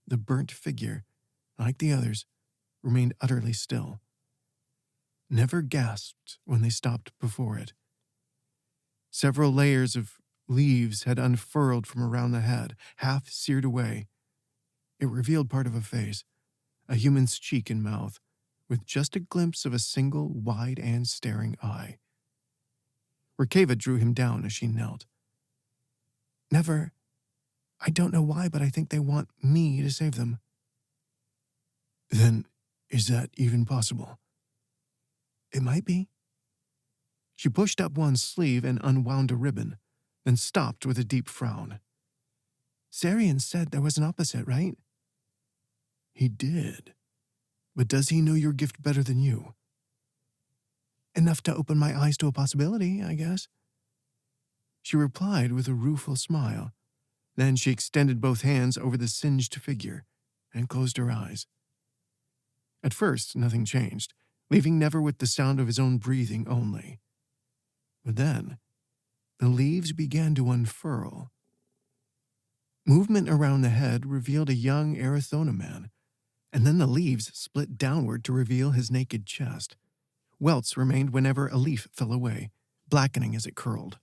The burnt figure, like the others, remained utterly still. Never gasped when they stopped before it. Several layers of leaves had unfurled from around the head, half seared away. It revealed part of a face, a human's cheek and mouth, with just a glimpse of a single wide and staring eye. Rikeva drew him down as she knelt. Never. I don't know why, but I think they want me to save them. Then, is that even possible? It might be. She pushed up one sleeve and unwound a ribbon, then stopped with a deep frown. Sarian said there was an opposite, right? He did. But does he know your gift better than you? Enough to open my eyes to a possibility, I guess. She replied with a rueful smile. Then she extended both hands over the singed figure and closed her eyes. At first, nothing changed, leaving Never with the sound of his own breathing only. But then, the leaves began to unfurl. Movement around the head revealed a young Arathona man, and then the leaves split downward to reveal his naked chest. Welts remained whenever a leaf fell away, blackening as it curled.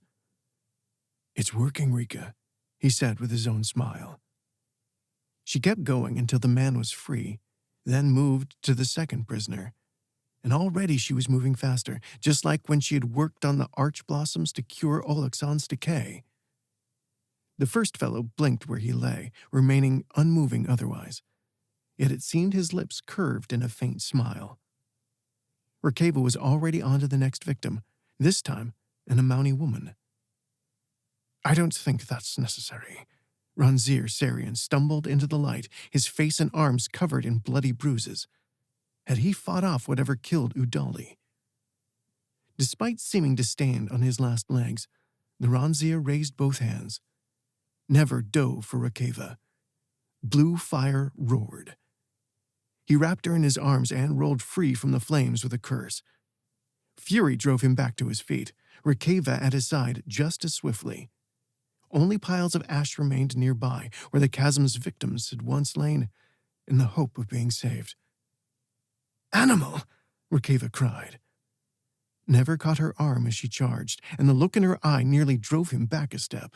It's working, Rika, he said with his own smile. She kept going until the man was free, then moved to the second prisoner. And already she was moving faster, just like when she had worked on the arch blossoms to cure Olaxon's decay. The first fellow blinked where he lay, remaining unmoving otherwise. Yet it seemed his lips curved in a faint smile. Rikeva was already on to the next victim, this time an Amauni woman. I don't think that's necessary. Ranzir Sarian stumbled into the light, his face and arms covered in bloody bruises. Had he fought off whatever killed Udali? Despite seeming to stand on his last legs, the Ranzir raised both hands. Never dove for Rikeva. Blue fire roared. He wrapped her in his arms and rolled free from the flames with a curse. Fury drove him back to his feet, Rikeva at his side just as swiftly. Only piles of ash remained nearby, where the chasm's victims had once lain, in the hope of being saved. Animal! Rikeva cried. Never caught her arm as she charged, and the look in her eye nearly drove him back a step.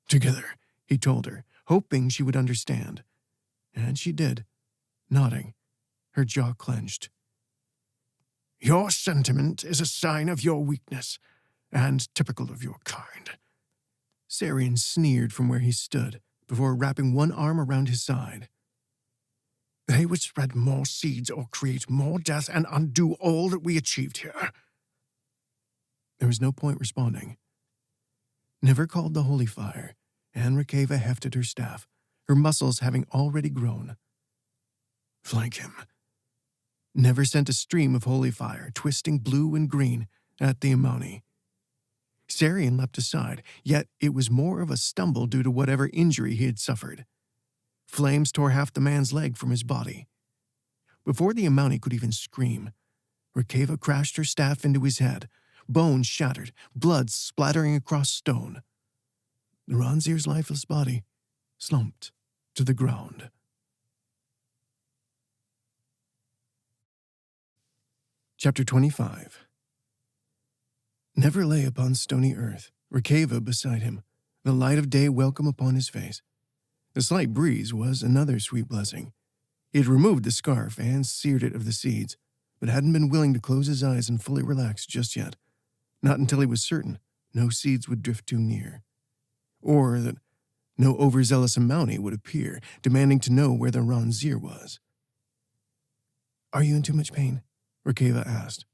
Together, he told her, hoping she would understand. And she did, nodding, her jaw clenched. Your sentiment is a sign of your weakness, and typical of your kind. Sarian sneered from where he stood, before wrapping one arm around his side. They would spread more seeds or create more death and undo all that we achieved here. There was no point responding. Never called the holy fire, and Rikeva hefted her staff, her muscles having already grown. Flank him. Never sent a stream of holy fire, twisting blue and green, at the Amauni. Sarian leapt aside, yet it was more of a stumble due to whatever injury he had suffered. Flames tore half the man's leg from his body. Before the Amauni could even scream, Rikeva crashed her staff into his head, bones shattered, blood splattering across stone. The Ranzir's lifeless body slumped to the ground. Chapter 25. Never lay upon stony earth, Rikeva beside him, the light of day welcome upon his face. The slight breeze was another sweet blessing. He had removed the scarf and seared it of the seeds, but hadn't been willing to close his eyes and fully relax just yet. Not until he was certain no seeds would drift too near. Or that no overzealous Amauni would appear, demanding to know where the Ranzir was. Are you in too much pain? Rikeva asked.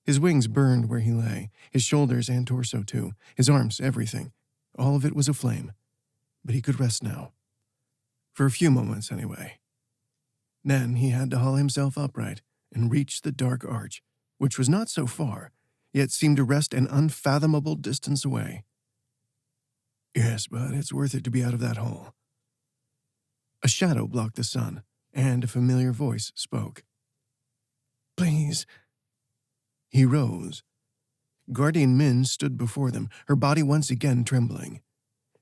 His wings burned where he lay, his shoulders and torso too, his arms, everything. All of it was aflame. But he could rest now. For a few moments, anyway. Then he had to haul himself upright and reach the dark arch, which was not so far, yet seemed to rest an unfathomable distance away. Yes, but it's worth it to be out of that hole. A shadow blocked the sun, and a familiar voice spoke. Please. He rose. Guardian Min stood before them, her body once again trembling.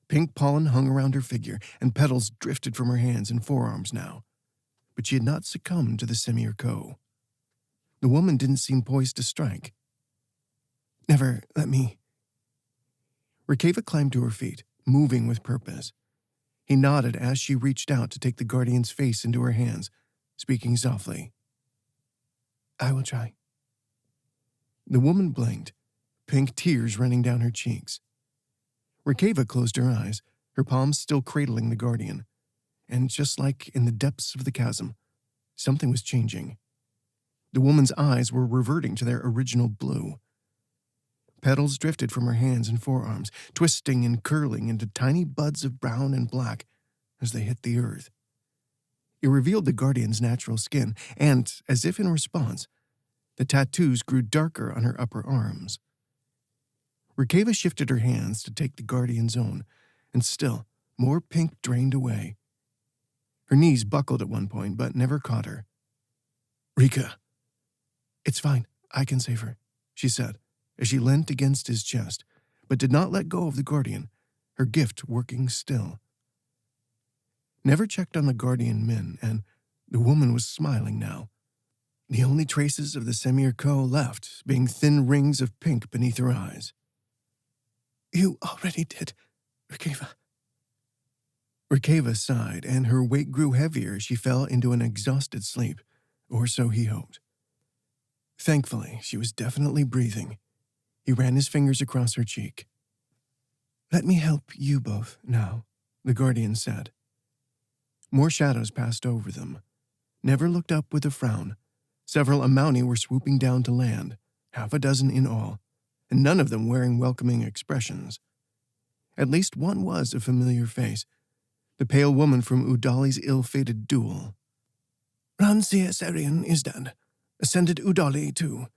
Pink pollen hung around her figure, and petals drifted from her hands and forearms now. But she had not succumbed to the Semir Ko. The woman didn't seem poised to strike. Never let me. Rikeva climbed to her feet, moving with purpose. He nodded as she reached out to take the Guardian's face into her hands, speaking softly. I will try. The woman blinked, pink tears running down her cheeks. Rikeva closed her eyes, her palms still cradling the Guardian, and just like in the depths of the chasm, something was changing. The woman's eyes were reverting to their original blue. Petals drifted from her hands and forearms, twisting and curling into tiny buds of brown and black as they hit the earth. It revealed the Guardian's natural skin, and, as if in response, the tattoos grew darker on her upper arms. Rikeva shifted her hands to take the Guardian's own, and still more pink drained away. Her knees buckled at one point, but never caught her. Rika. It's fine, I can save her, she said, as she leant against his chest, but did not let go of the Guardian, her gift working still. Never checked on the Guardian Min, and the woman was smiling now. The only traces of the Semir Ko left being thin rings of pink beneath her eyes. You already did, Rikeva. Rikeva sighed, and her weight grew heavier as she fell into an exhausted sleep, or so he hoped. Thankfully, she was definitely breathing. He ran his fingers across her cheek. Let me help you both now, the Guardian said. More shadows passed over them. Never looked up with a frown. Several Amauni were swooping down to land, 6 in all, and none of them wearing welcoming expressions. At least one was a familiar face, the pale woman from Udali's ill-fated duel. Ranzir Sarian is dead. Ascended Udali, too.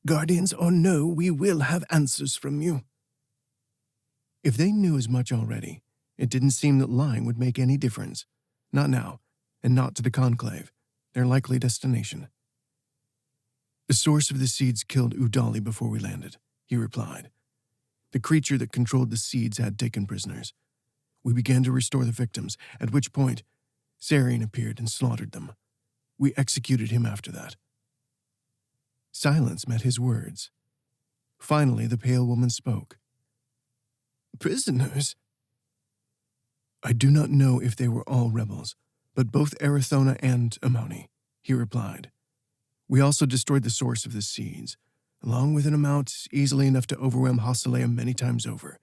Guardians or no, we will have answers from you. If they knew as much already, it didn't seem that lying would make any difference. Not now, and not to the Conclave, their likely destination. The source of the seeds killed Udali before we landed, he replied. The creature that controlled the seeds had taken prisoners. We began to restore the victims, at which point Sarian appeared and slaughtered them. We executed him after that. Silence met his words. Finally, the pale woman spoke. Prisoners? I do not know if they were all rebels, but both Erithona and Amauni, he replied. We also destroyed the source of the seeds, along with an amount easily enough to overwhelm Hasaleum many times over.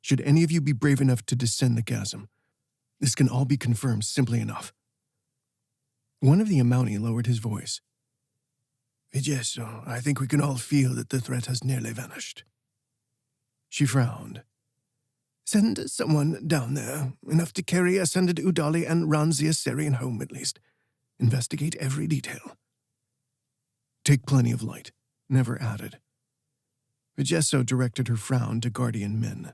Should any of you be brave enough to descend the chasm, this can all be confirmed simply enough. One of the Amauni lowered his voice. Vigesso, I think we can all feel that the threat has nearly vanished. She frowned. Send someone down there, enough to carry Ascended Udali and Ranzir Sarian home at least. Investigate every detail. Take plenty of light, Never added. Vigesso directed her frown to Guardian Min.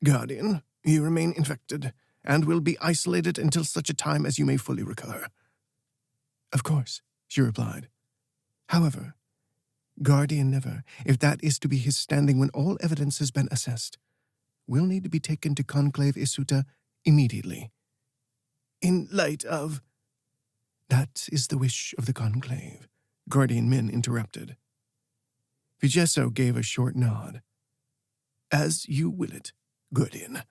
Guardian, you remain infected, and will be isolated until such a time as you may fully recover. Of course, she replied. However, Guardian Never, if that is to be his standing when all evidence has been assessed, will need to be taken to Conclave Isuta immediately. In light of... That is the wish of the Conclave, Guardian Min interrupted. Vigesso gave a short nod. As you will it, Guardian.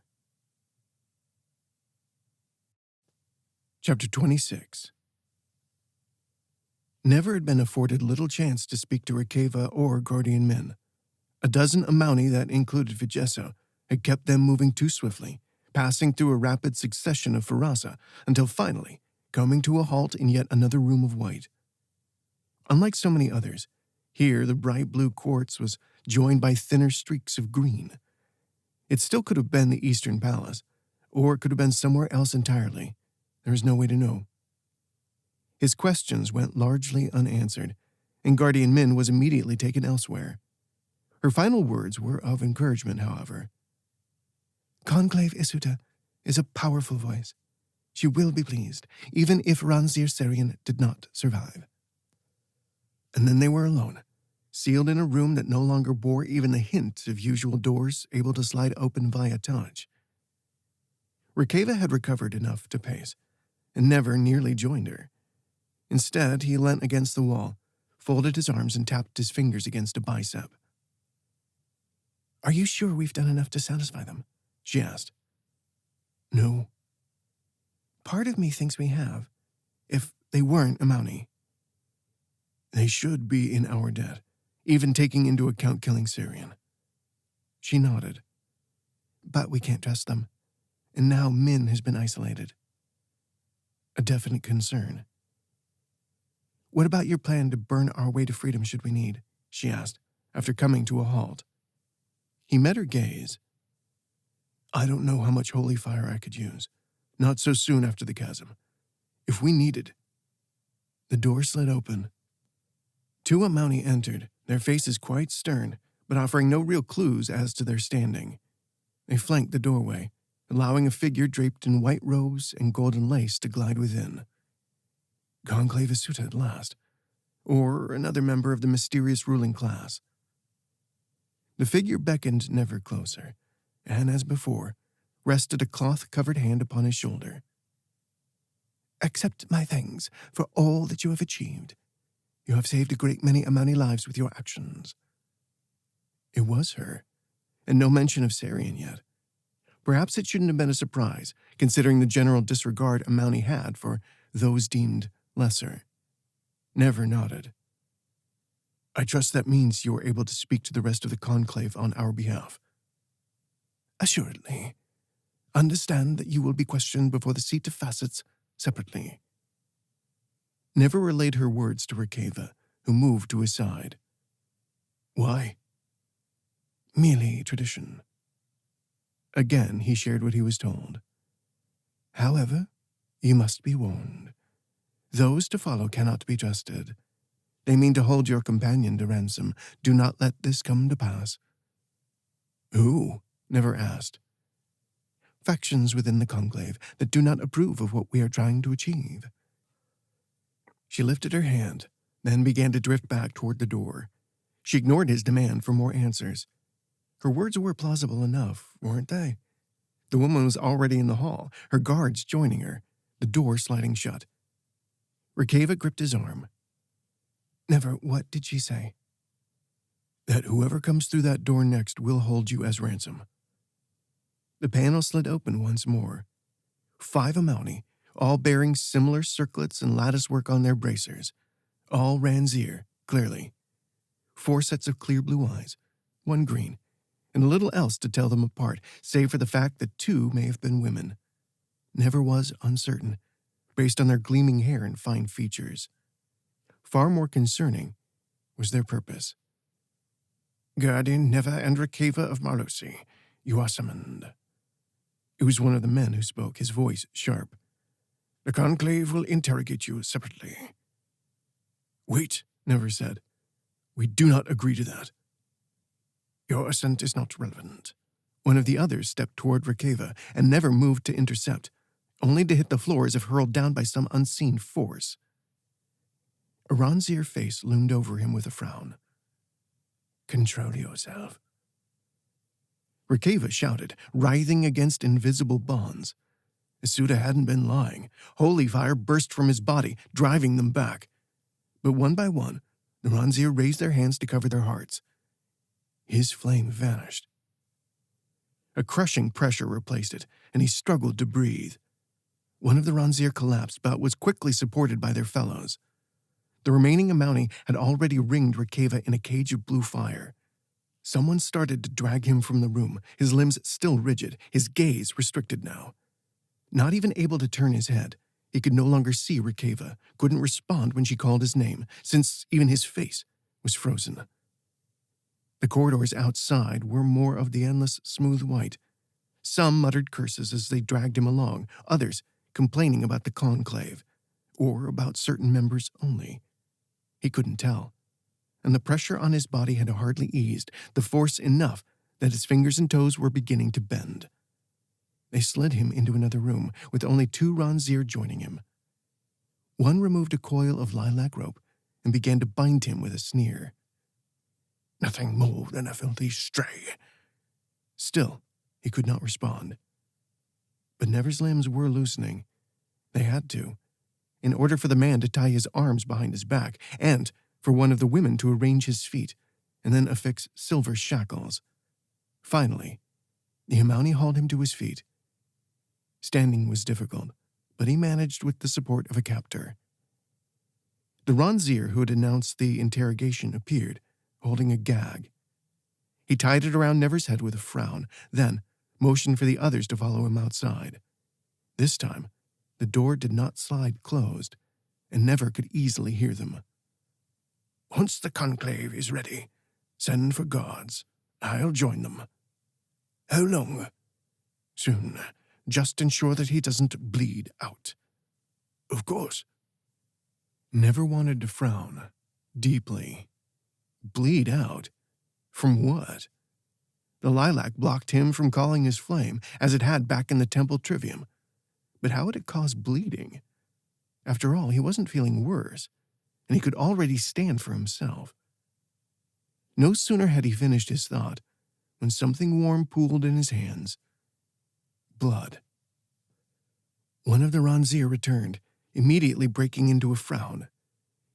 Chapter 26. Never had been afforded little chance to speak to Rikeva or Guardian Min. A dozen Amauni that included Vigesso had kept them moving too swiftly, passing through a rapid succession of Farasa, until finally coming to a halt in yet another room of white. Unlike so many others, here the bright blue quartz was joined by thinner streaks of green. It still could have been the Eastern Palace, or it could have been somewhere else entirely. There was no way to know. His questions went largely unanswered, and Guardian Min was immediately taken elsewhere. Her final words were of encouragement, however. Conclave Isuta is a powerful voice. She will be pleased, even if Ranzir Serian did not survive. And then they were alone, sealed in a room that no longer bore even the hint of usual doors able to slide open via touch. Rikeva had recovered enough to pace, and never nearly joined her. Instead, he leant against the wall, folded his arms, and tapped his fingers against a bicep. "Are you sure we've done enough to satisfy them?" she asked. "No." "Part of me thinks we have, if they weren't Amauni." "They should be in our debt, even taking into account killing Syrian." She nodded. "But we can't trust them. And now Min has been isolated. A definite concern. "What about your plan to burn our way to freedom should we need?" she asked, after coming to a halt. He met her gaze. "I don't know how much holy fire I could use. Not so soon after the chasm. If we needed." The door slid open. 2 Amauni entered, their faces quite stern, but offering no real clues as to their standing. They flanked the doorway, allowing a figure draped in white robes and golden lace to glide within. Conclave Isuta at last, or another member of the mysterious ruling class. The figure beckoned never closer, and as before, rested a cloth-covered hand upon his shoulder. "Accept my thanks for all that you have achieved. You have saved a great many Amauni lives with your actions." It was her, and no mention of Sarian yet. Perhaps it shouldn't have been a surprise, considering the general disregard Amauni had for those deemed lesser. Never nodded. "I trust that means you are able to speak to the rest of the conclave on our behalf." "Assuredly. Understand that you will be questioned before the Seat of Facets separately." Never relayed her words to Rikeva, who moved to his side. "Why?" "Merely tradition." Again, he shared what he was told. "However, you must be warned. Those to follow cannot be trusted. They mean to hold your companion to ransom. Do not let this come to pass." "Who?" Never asked. "Factions within the conclave that do not approve of what we are trying to achieve." She lifted her hand, then began to drift back toward the door. She ignored his demand for more answers. Her words were plausible enough, weren't they? The woman was already in the hall, her guards joining her, the door sliding shut. Rikeva gripped his arm. "Never, what did she say?" "That whoever comes through that door next will hold you as ransom." The panel slid open once more. 5 Amauni, all bearing similar circlets and latticework on their bracers. All Ranzir, clearly. 4 sets of clear blue eyes, 1 green, and little else to tell them apart, save for the fact that 2 may have been women. Never was uncertain, based on their gleaming hair and fine features. Far more concerning was their purpose. "Guardian Neva and Rikeva of Marlosi, you are summoned." It was one of the men who spoke, his voice sharp. "The conclave will interrogate you separately." "Wait," Never said. "We do not agree to that." "Your assent is not relevant." One of the others stepped toward Rikeva and never moved to intercept, only to hit the floor as if hurled down by some unseen force. A Ranzir face loomed over him with a frown. "Control yourself." Rikeva shouted, writhing against invisible bonds. Isuta hadn't been lying. Holy fire burst from his body, driving them back. But one by one, the Ranzir raised their hands to cover their hearts. His flame vanished. A crushing pressure replaced it, and he struggled to breathe. One of the Ranzir collapsed, but was quickly supported by their fellows. The remaining Amauni had already ringed Rikeva in a cage of blue fire. Someone started to drag him from the room, his limbs still rigid, his gaze restricted now. Not even able to turn his head, he could no longer see Rikeva, couldn't respond when she called his name, since even his face was frozen. The corridors outside were more of the endless smooth white. Some muttered curses as they dragged him along, others complaining about the conclave, or about certain members only. He couldn't tell. and the pressure on his body had hardly eased, the force enough that his fingers and toes were beginning to bend. They slid him into another room, with only 2 Ronzir joining him. One removed a coil of lilac rope and began to bind him with a sneer. Nothing more than a filthy stray. Still, he could not respond. But Never's limbs were loosening. They had to, in order for the man to tie his arms behind his back, and for one of the women to arrange his feet, and then affix silver shackles. Finally, the Himani hauled him to his feet. Standing was difficult, but he managed with the support of a captor. The Ronzir who had announced the interrogation appeared, holding a gag. He tied it around Never's head with a frown, then motioned for the others to follow him outside. This time, the door did not slide closed, and Never could easily hear them. Once the conclave is ready, send for guards. I'll join them. How long? Soon. Just ensure that he doesn't bleed out. Of course. Never wanted to frown. Deeply. Bleed out? From what? The lilac blocked him from calling his flame, as it had back in the temple trivium. But how would it cause bleeding? After all, he wasn't feeling worse, and he could already stand for himself. No sooner had he finished his thought when something warm pooled in his hands. Blood. One of the Ronzir returned, immediately breaking into a frown.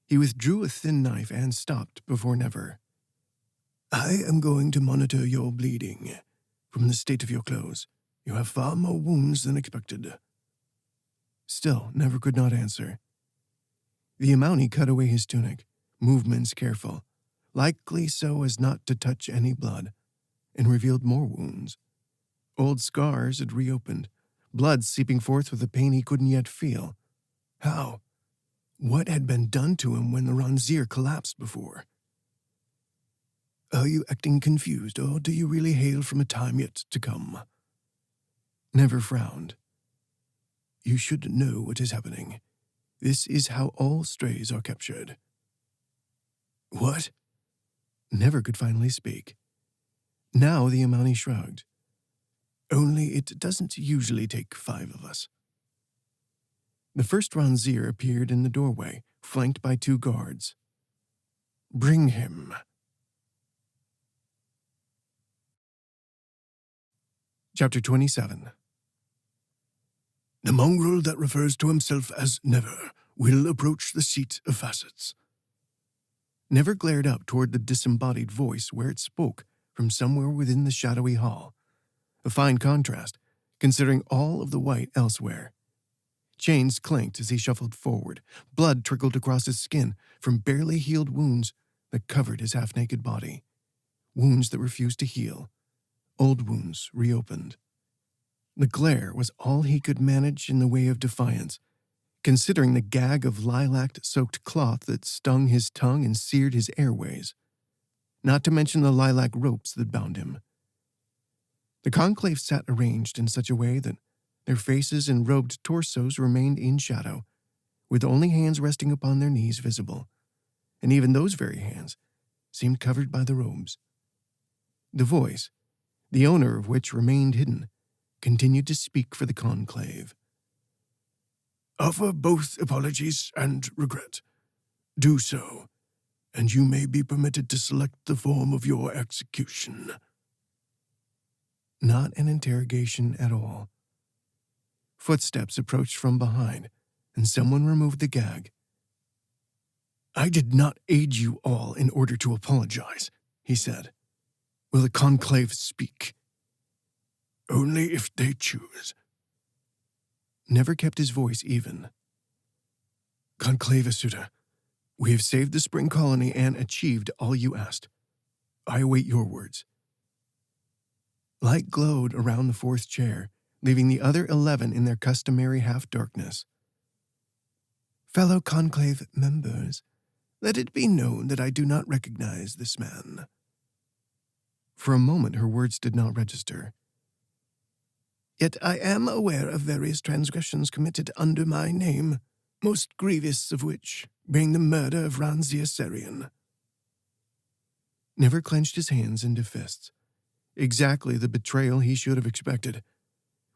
He withdrew a thin knife and stopped before Never. I am going to monitor your bleeding. From the state of your clothes, you have far more wounds than expected. Still, Never could not answer. The Imani cut away his tunic, movements careful, likely so as not to touch any blood, and revealed more wounds. Old scars had reopened, blood seeping forth with a pain he couldn't yet feel. How? What had been done to him when the Ronzir collapsed before? Are you acting confused, or do you really hail from a time yet to come? Never frowned. You should know what is happening. This is how all strays are captured. What? Never could finally speak. Now the Imani shrugged. Only it doesn't usually take 5 of us. The first Ronzir appeared in the doorway, flanked by 2 guards. Bring him. Chapter 27. The mongrel that refers to himself as Never will approach the seat of facets. Never glared up toward the disembodied voice where it spoke from somewhere within the shadowy hall. A fine contrast, considering all of the white elsewhere. Chains clanked as he shuffled forward. Blood trickled across his skin from barely healed wounds that covered his half-naked body. Wounds that refused to heal. Old wounds reopened. The glare was all he could manage in the way of defiance, considering the gag of lilac-soaked cloth that stung his tongue and seared his airways, not to mention the lilac ropes that bound him. The conclave sat arranged in such a way that their faces and robed torsos remained in shadow, with only hands resting upon their knees visible, and even those very hands seemed covered by the robes. The voice, the owner of which remained hidden, continued to speak for the conclave. Offer both apologies and regret. Do so, and you may be permitted to select the form of your execution. Not an interrogation at all. Footsteps approached from behind, and someone removed the gag. I did not aid you all in order to apologize, he said. Will the conclave speak? Only if they choose. Never kept his voice even. Conclave Asuta, we have saved the spring colony and achieved all you asked. I await your words. Light glowed around the 4th chair, leaving the other 11 in their customary half-darkness. Fellow conclave members, let it be known that I do not recognize this man. For a moment her words did not register. Yet I am aware of various transgressions committed under my name, most grievous of which being the murder of Ronzir Serian. Never clenched his hands into fists. Exactly the betrayal he should have expected.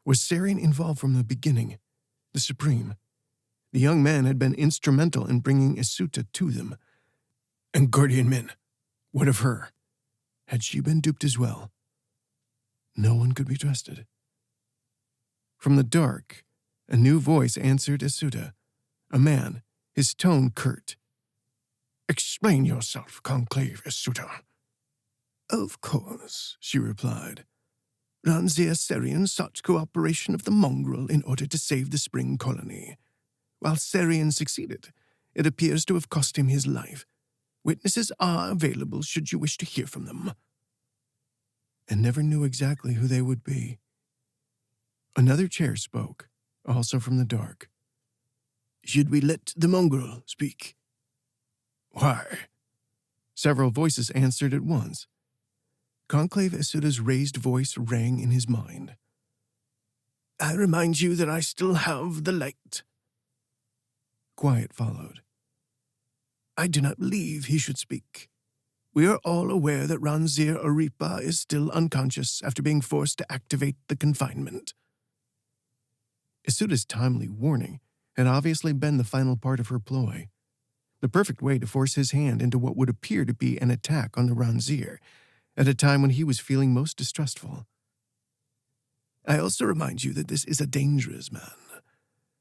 Was Sarian involved from the beginning? The Supreme. The young man had been instrumental in bringing Isuta to them. And Guardian Min, what of her? Had she been duped as well? No one could be trusted. From the dark, a new voice answered Isuta. A man, his tone curt. "Explain yourself, Conclave Isuta." "Of course," she replied. "Ranzir Sarian sought cooperation of the mongrel in order to save the spring colony. While Sarian succeeded, it appears to have cost him his life. Witnesses are available should you wish to hear from them." And never knew exactly who they would be. Another chair spoke, also from the dark. "Should we let the mongrel speak?" "Why?" Several voices answered at once. Conclave Isuta's raised voice rang in his mind. "I remind you that I still have the light." Quiet followed. "I do not believe he should speak. We are all aware that Ranzir Oripa is still unconscious after being forced to activate the confinement." Isuta's timely warning had obviously been the final part of her ploy. The perfect way to force his hand into what would appear to be an attack on the Ranzir at a time when he was feeling most distrustful. "I also remind you that this is a dangerous man.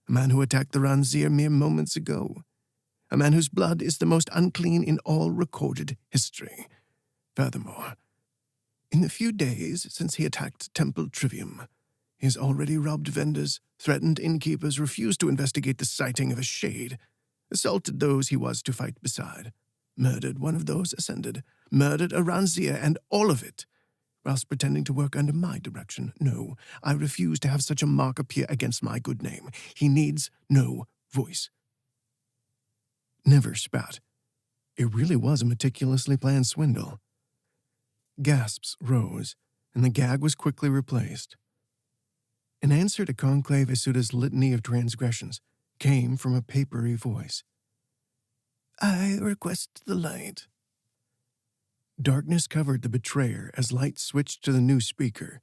A man who attacked the Ranzir mere moments ago. A man whose blood is the most unclean in all recorded history. Furthermore, in the few days since he attacked Temple Trivium, he has already robbed vendors, threatened innkeepers, refused to investigate the sighting of a shade, assaulted those he was to fight beside, murdered one of those ascended, murdered a Ranzir, and all of it whilst pretending to work under my direction. No, I refuse to have such a mark appear against my good name. He needs no voice." Never spat. It really was a meticulously planned swindle. Gasps rose, and the gag was quickly replaced. An answer to Conclave Isuta's litany of transgressions came from a papery voice. "I request the light." Darkness covered the betrayer as light switched to the new speaker.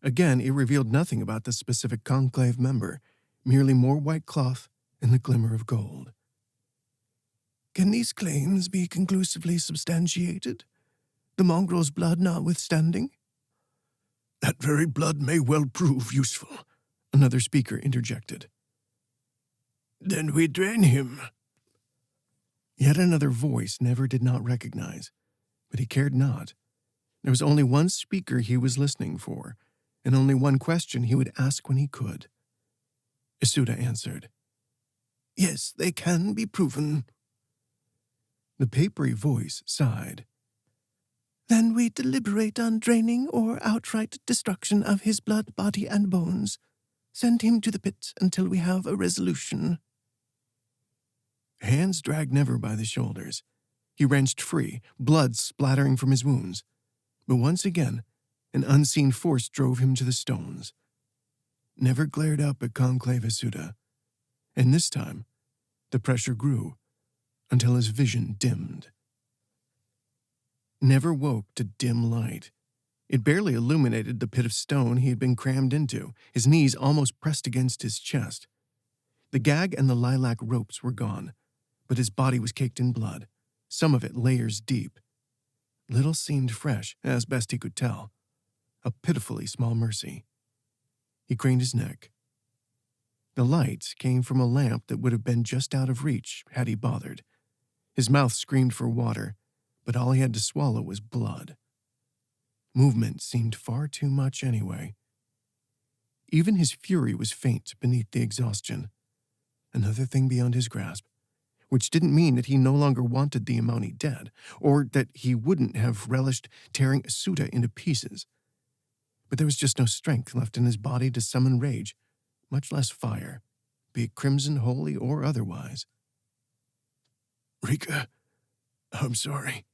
Again, it revealed nothing about the specific conclave member, merely more white cloth and the glimmer of gold. "Can these claims be conclusively substantiated? The mongrel's blood notwithstanding?" "That very blood may well prove useful," another speaker interjected. "Then we drain him." Yet another voice Never did not recognize, but he cared not. There was only one speaker he was listening for, and only one question he would ask when he could. Isuta answered, "Yes, they can be proven." The papery voice sighed. "Then we deliberate on draining or outright destruction of his blood, body, and bones. Send him to the pit until we have a resolution." Hands dragged Never by the shoulders. He wrenched free, blood splattering from his wounds. But once again, an unseen force drove him to the stones. Never glared up at Conclave Isuta, and this time, the pressure grew until his vision dimmed. Never woke to dim light. It barely illuminated the pit of stone he had been crammed into, his knees almost pressed against his chest. The gag and the lilac ropes were gone, but his body was caked in blood, some of it layers deep. Little seemed fresh, as best he could tell. A pitifully small mercy. He craned his neck. The light came from a lamp that would have been just out of reach had he bothered. His mouth screamed for water, but all he had to swallow was blood. Movement seemed far too much anyway. Even his fury was faint beneath the exhaustion. Another thing beyond his grasp, which didn't mean that he no longer wanted the Amoni dead, or that he wouldn't have relished tearing Isuta into pieces. But there was just no strength left in his body to summon rage, much less fire, be it crimson, holy, or otherwise. "Rika, I'm sorry."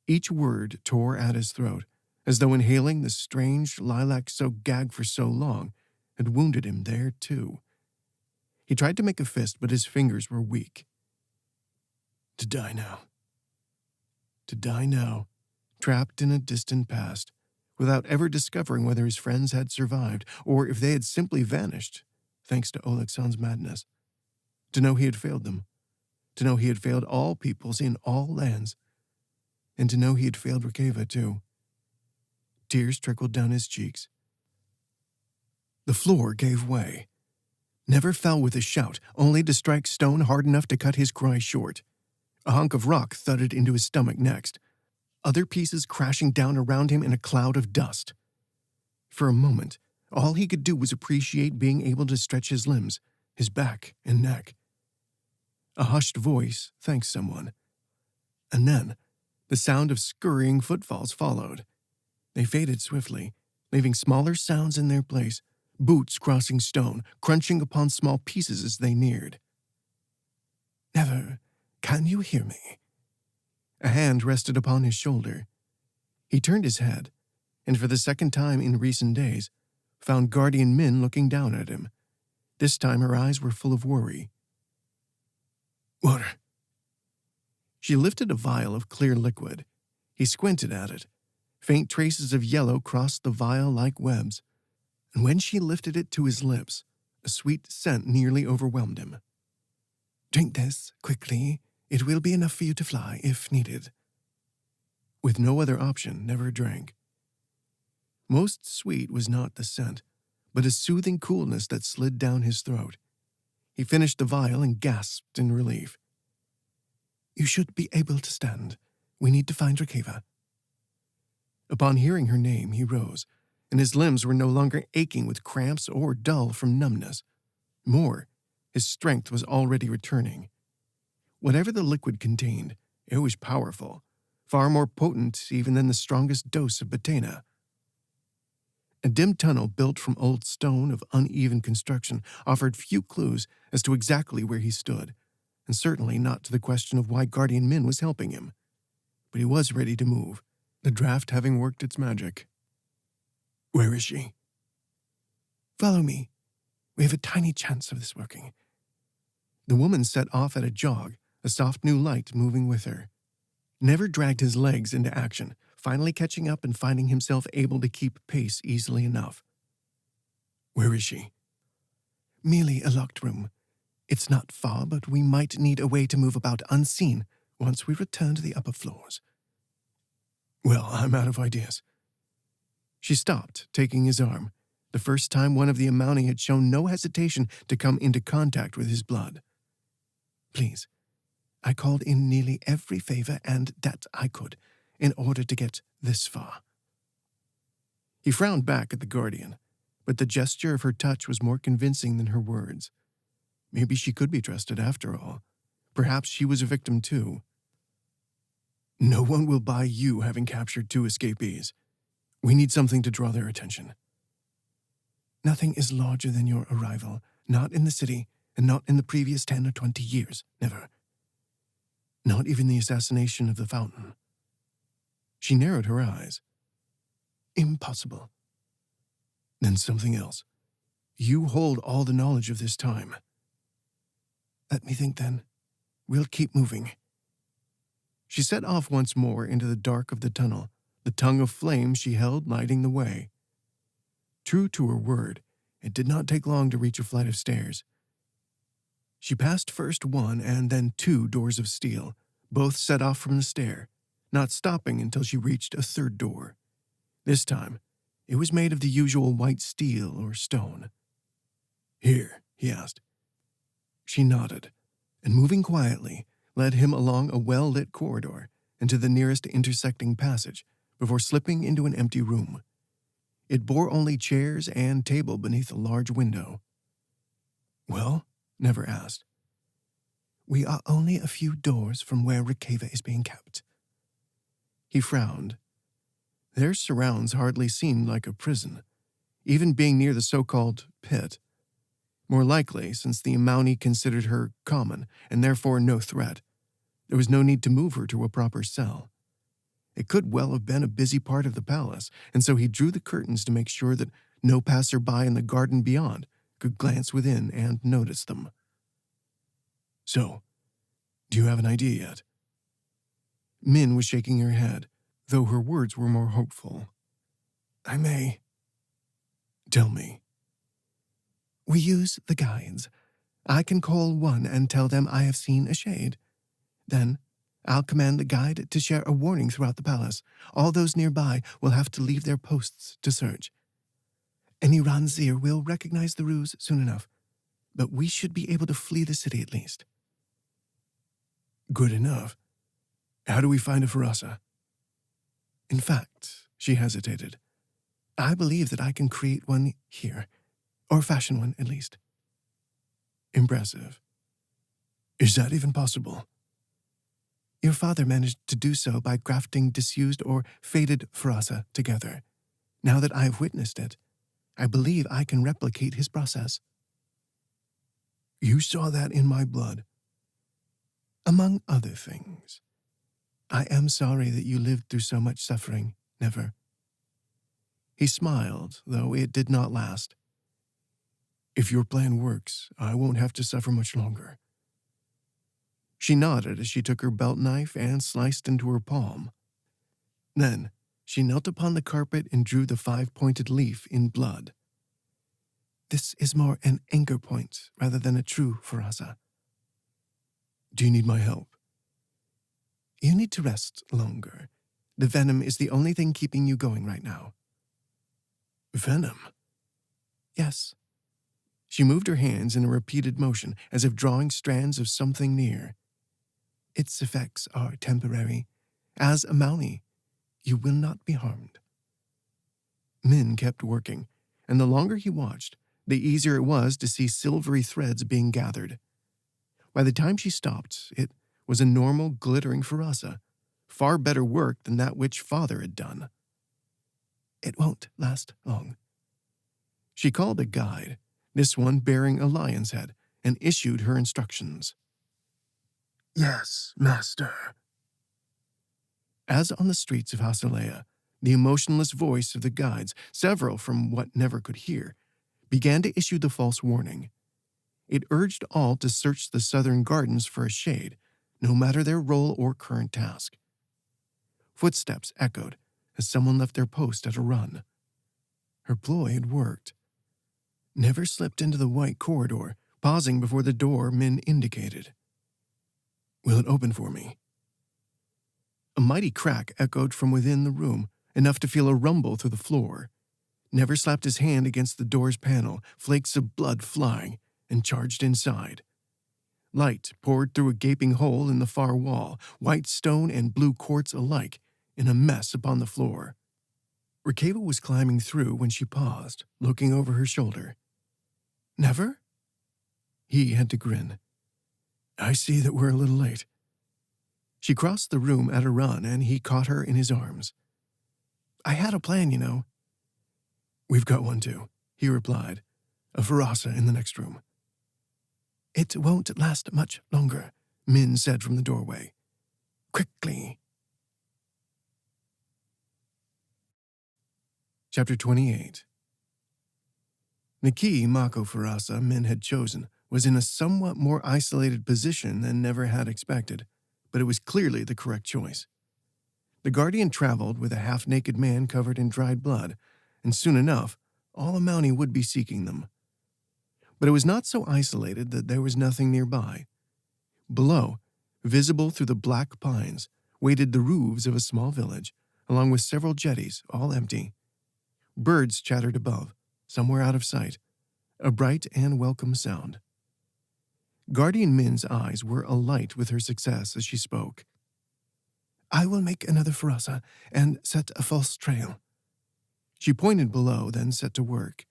Each word tore at his throat, as though inhaling the strange lilac-soaked gag for so long had wounded him there, too. He tried to make a fist, but his fingers were weak. "To die now. To die now, trapped in a distant past, without ever discovering whether his friends had survived or if they had simply vanished, thanks to Olexon's madness. To know he had failed them. To know he had failed all peoples in all lands. And to know he had failed Rikeva, too. Tears trickled down his cheeks. The floor gave way. Never fell with a shout, only to strike stone hard enough to cut his cry short. A hunk of rock thudded into his stomach next, other pieces crashing down around him in a cloud of dust. For a moment, all he could do was appreciate being able to stretch his limbs, his back and neck. A hushed voice thanked someone. And then, the sound of scurrying footfalls followed. They faded swiftly, leaving smaller sounds in their place, boots crossing stone, crunching upon small pieces as they neared. "Never, can you hear me?" A hand rested upon his shoulder. He turned his head, and for the second time in recent days, found Guardian Min looking down at him. This time her eyes were full of worry. "Water." She lifted a vial of clear liquid. He squinted at it. Faint traces of yellow crossed the vial like webs, and when she lifted it to his lips, a sweet scent nearly overwhelmed him. "Drink this, quickly. It will be enough for you to fly, if needed." With no other option, Never drank. Most sweet was not the scent, but a soothing coolness that slid down his throat. He finished the vial and gasped in relief. "You should be able to stand. We need to find Rikeva." Upon hearing her name, he rose, and his limbs were no longer aching with cramps or dull from numbness. More, his strength was already returning. Whatever the liquid contained, it was powerful, far more potent even than the strongest dose of Batena. A dim tunnel built from old stone of uneven construction offered few clues as to exactly where he stood, and certainly not to the question of why Guardian Min was helping him. But he was ready to move, the draft having worked its magic. "Where is she?" "Follow me. We have a tiny chance of this working." The woman set off at a jog, a soft new light moving with her. Never dragged his legs into action, finally catching up and finding himself able to keep pace easily enough. "Where is she?" "Merely a locked room. It's not far, but we might need a way to move about unseen once we return to the upper floors." "Well, I'm out of ideas." She stopped, taking his arm, the first time one of the Amauni had shown no hesitation to come into contact with his blood. "Please, I called in nearly every favor and that I could in order to get this far." He frowned back at the Guardian, but the gesture of her touch was more convincing than her words. Maybe she could be trusted after all. Perhaps she was a victim too. "No one will buy you having captured 2 escapees. We need something to draw their attention." "Nothing is larger than your arrival, not in the city, and not in the previous 10 or 20 years, never." "Not even the assassination of the fountain." She narrowed her eyes. "Impossible." "Then something else. You hold all the knowledge of this time." "Let me think then. We'll keep moving." She set off once more into the dark of the tunnel, the tongue of flame she held lighting the way. True to her word, it did not take long to reach a flight of stairs. She passed first 1 and then 2 doors of steel, both set off from the stair, not stopping until she reached a 3rd door. This time, it was made of the usual white steel or stone. "Here," he asked. She nodded, and moving quietly, led him along a well-lit corridor into the nearest intersecting passage before slipping into an empty room. It bore only chairs and table beneath a large window. "Well?" Never asked. "We are only a few doors from where Rikeva is being kept." He frowned. Their surrounds hardly seemed like a prison, even being near the so-called pit. More likely, since the Amauni considered her common and therefore no threat, there was no need to move her to a proper cell. It could well have been a busy part of the palace, and so he drew the curtains to make sure that no passer-by in the garden beyond could glance within and notice them. "So, do you have an idea yet?" Min was shaking her head, though her words were more hopeful. I may. Tell me. We use the guides. I can call one and tell them I have seen a shade. Then I'll command the guide to share a warning throughout the palace. All those nearby will have to leave their posts to search. Any Ranzir will recognize the ruse soon enough, but we should be able to flee the city at least. Good enough. How do we find a Farasa? In fact, she hesitated. I believe that I can create one here, or fashion one at least. Impressive. Is that even possible? Your father managed to do so by grafting disused or faded Farasa together. Now that I've witnessed it, I believe I can replicate his process. You saw that in my blood. Among other things. I am sorry that you lived through so much suffering, Never. He smiled, though it did not last. If your plan works, I won't have to suffer much longer. She nodded as she took her belt knife and sliced into her palm. Then she knelt upon the carpet and drew the 5-pointed leaf in blood. This is more an anchor point rather than a true Farasa. Do you need my help? You need to rest longer. The venom is the only thing keeping you going right now. Venom? Yes. She moved her hands in a repeated motion, as if drawing strands of something near. Its effects are temporary. As a Mountie, you will not be harmed. Min kept working, and the longer he watched, the easier it was to see silvery threads being gathered. By the time she stopped, it was a normal, glittering Farasa, far better work than that which father had done. It won't last long. She called a guide, this one bearing a lion's head, and issued her instructions. Yes, master. As on the streets of Hasalea, the emotionless voice of the guides, several from what Never could hear, began to issue the false warning. It urged all to search the southern gardens for a shade, no matter their role or current task. Footsteps echoed as someone left their post at a run. Her ploy had worked. Never slipped into the white corridor, pausing before the door Min indicated. Will it open for me? A mighty crack echoed from within the room, enough to feel a rumble through the floor. Never slapped his hand against the door's panel, flakes of blood flying, and charged inside. Light poured through a gaping hole in the far wall, white stone and blue quartz alike, in a mess upon the floor. Rikeva was climbing through when she paused, looking over her shoulder. Never? He had to grin. I see that we're a little late. She crossed the room at a run, and he caught her in his arms. I had a plan, you know. We've got one too, he replied. A Farasa in the next room. It won't last much longer, Min said from the doorway. Quickly. Chapter 28. The key Mako Farasa Min had chosen was in a somewhat more isolated position than Never had expected, but it was clearly the correct choice. The Guardian traveled with a half-naked man covered in dried blood, and soon enough, all a Mountie would be seeking them. But it was not so isolated that there was nothing nearby. Below, visible through the black pines, waited the roofs of a small village, along with several jetties, all empty. Birds chattered above, somewhere out of sight, a bright and welcome sound. Guardian Min's eyes were alight with her success as she spoke. I will make another Farasa and set a false trail. She pointed below, then set to work.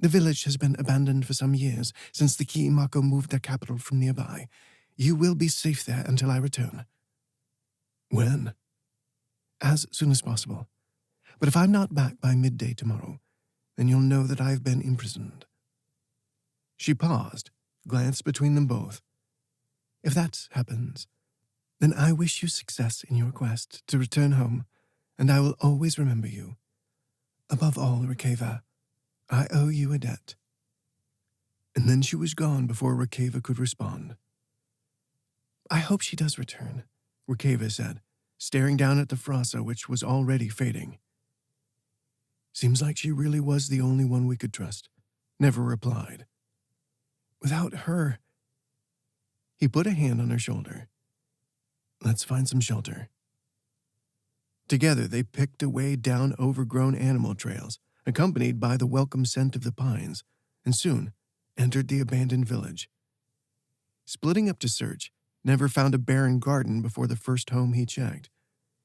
The village has been abandoned for some years since the Ki Mako moved their capital from nearby. You will be safe there until I return. When? As soon as possible. But if I'm not back by midday tomorrow, then you'll know that I've been imprisoned. She paused, glanced between them both. If that happens, then I wish you success in your quest to return home, and I will always remember you. Above all, Rikeva, I owe you a debt. And then she was gone before Rikeva could respond. I hope she does return. Rikeva said, staring down at the frasa which was already fading. Seems like she really was the only one we could trust, Never replied. Without her... He put a hand on her shoulder. Let's find some shelter. Together they picked a way down overgrown animal trails, accompanied by the welcome scent of the pines, and soon entered the abandoned village. Splitting up to search, Never found a barren garden before the first home he checked.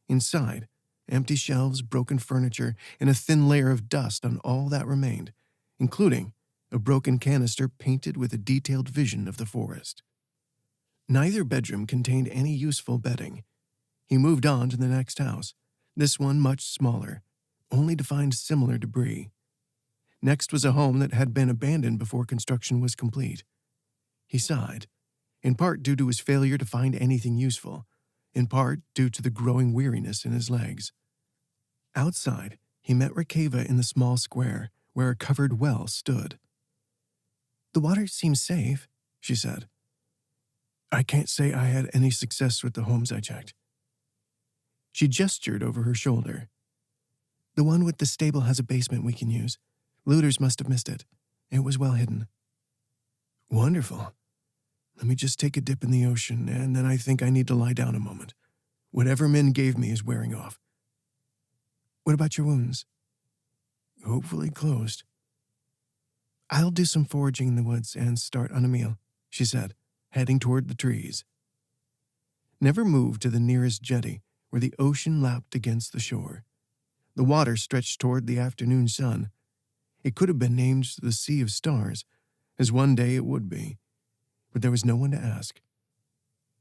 Inside, empty shelves, broken furniture, and a thin layer of dust on all that remained, including a broken canister painted with a detailed vision of the forest. Neither bedroom contained any useful bedding. He moved on to the next house, this one much smaller, only to find similar debris. Next was a home that had been abandoned before construction was complete. He sighed, in part due to his failure to find anything useful, in part due to the growing weariness in his legs. Outside, he met Rikeva in the small square where a covered well stood. "The water seems safe," she said. "I can't say I had any success with the homes I checked." She gestured over her shoulder. "The one with the stable has a basement we can use. Looters must have missed it. It was well hidden." "Wonderful. Let me just take a dip in the ocean, and then I think I need to lie down a moment. Whatever Min gave me is wearing off." "What about your wounds?" "Hopefully closed." "I'll do some foraging in the woods and start on a meal," she said, heading toward the trees. Never moved to the nearest jetty, where the ocean lapped against the shore. The water stretched toward the afternoon sun. It could have been named the Sea of Stars, as one day it would be, but there was no one to ask.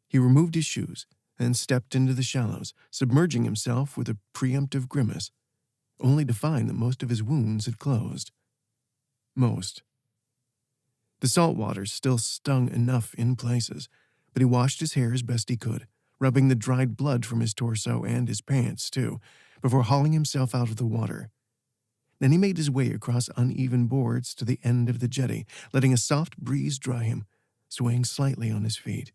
He removed his shoes and stepped into the shallows, submerging himself with a preemptive grimace, only to find that most of his wounds had closed. Most. The salt water still stung enough in places, but he washed his hair as best he could, rubbing the dried blood from his torso and his pants, too, before hauling himself out of the water. Then he made his way across uneven boards to the end of the jetty, letting a soft breeze dry him, swaying slightly on his feet.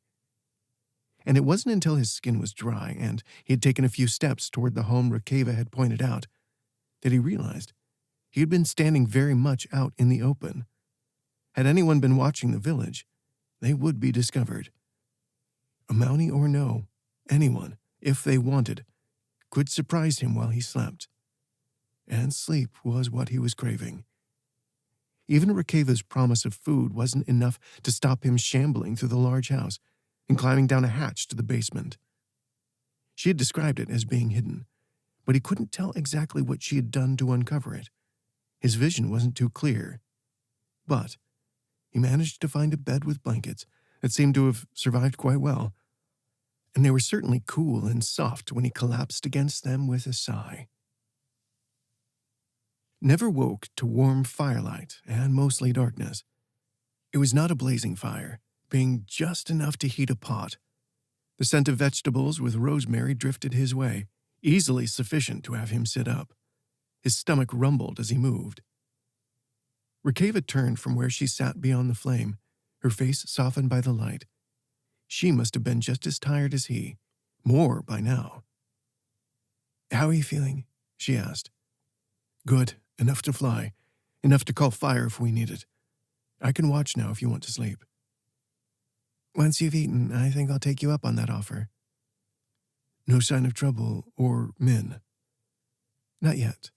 And it wasn't until his skin was dry and he had taken a few steps toward the home Rikeva had pointed out that he realized he had been standing very much out in the open. Had anyone been watching the village, they would be discovered. A Mountie or no, anyone, if they wanted, could surprise him while he slept. And sleep was what he was craving. Even Rikeva's promise of food wasn't enough to stop him shambling through the large house and climbing down a hatch to the basement. She had described it as being hidden, but he couldn't tell exactly what she had done to uncover it. His vision wasn't too clear. But he managed to find a bed with blankets that seemed to have survived quite well, and they were certainly cool and soft when he collapsed against them with a sigh. Never woke to warm firelight and mostly darkness. It was not a blazing fire, being just enough to heat a pot. The scent of vegetables with rosemary drifted his way, easily sufficient to have him sit up. His stomach rumbled as he moved. Rikeva turned from where she sat beyond the flame, her face softened by the light. She must have been just as tired as he, more by now. "How are you feeling?" she asked. "Good. Enough to fly. Enough to call fire if we need it. I can watch now if you want to sleep." "Once you've eaten, I think I'll take you up on that offer." "No sign of trouble or Min?" "Not yet."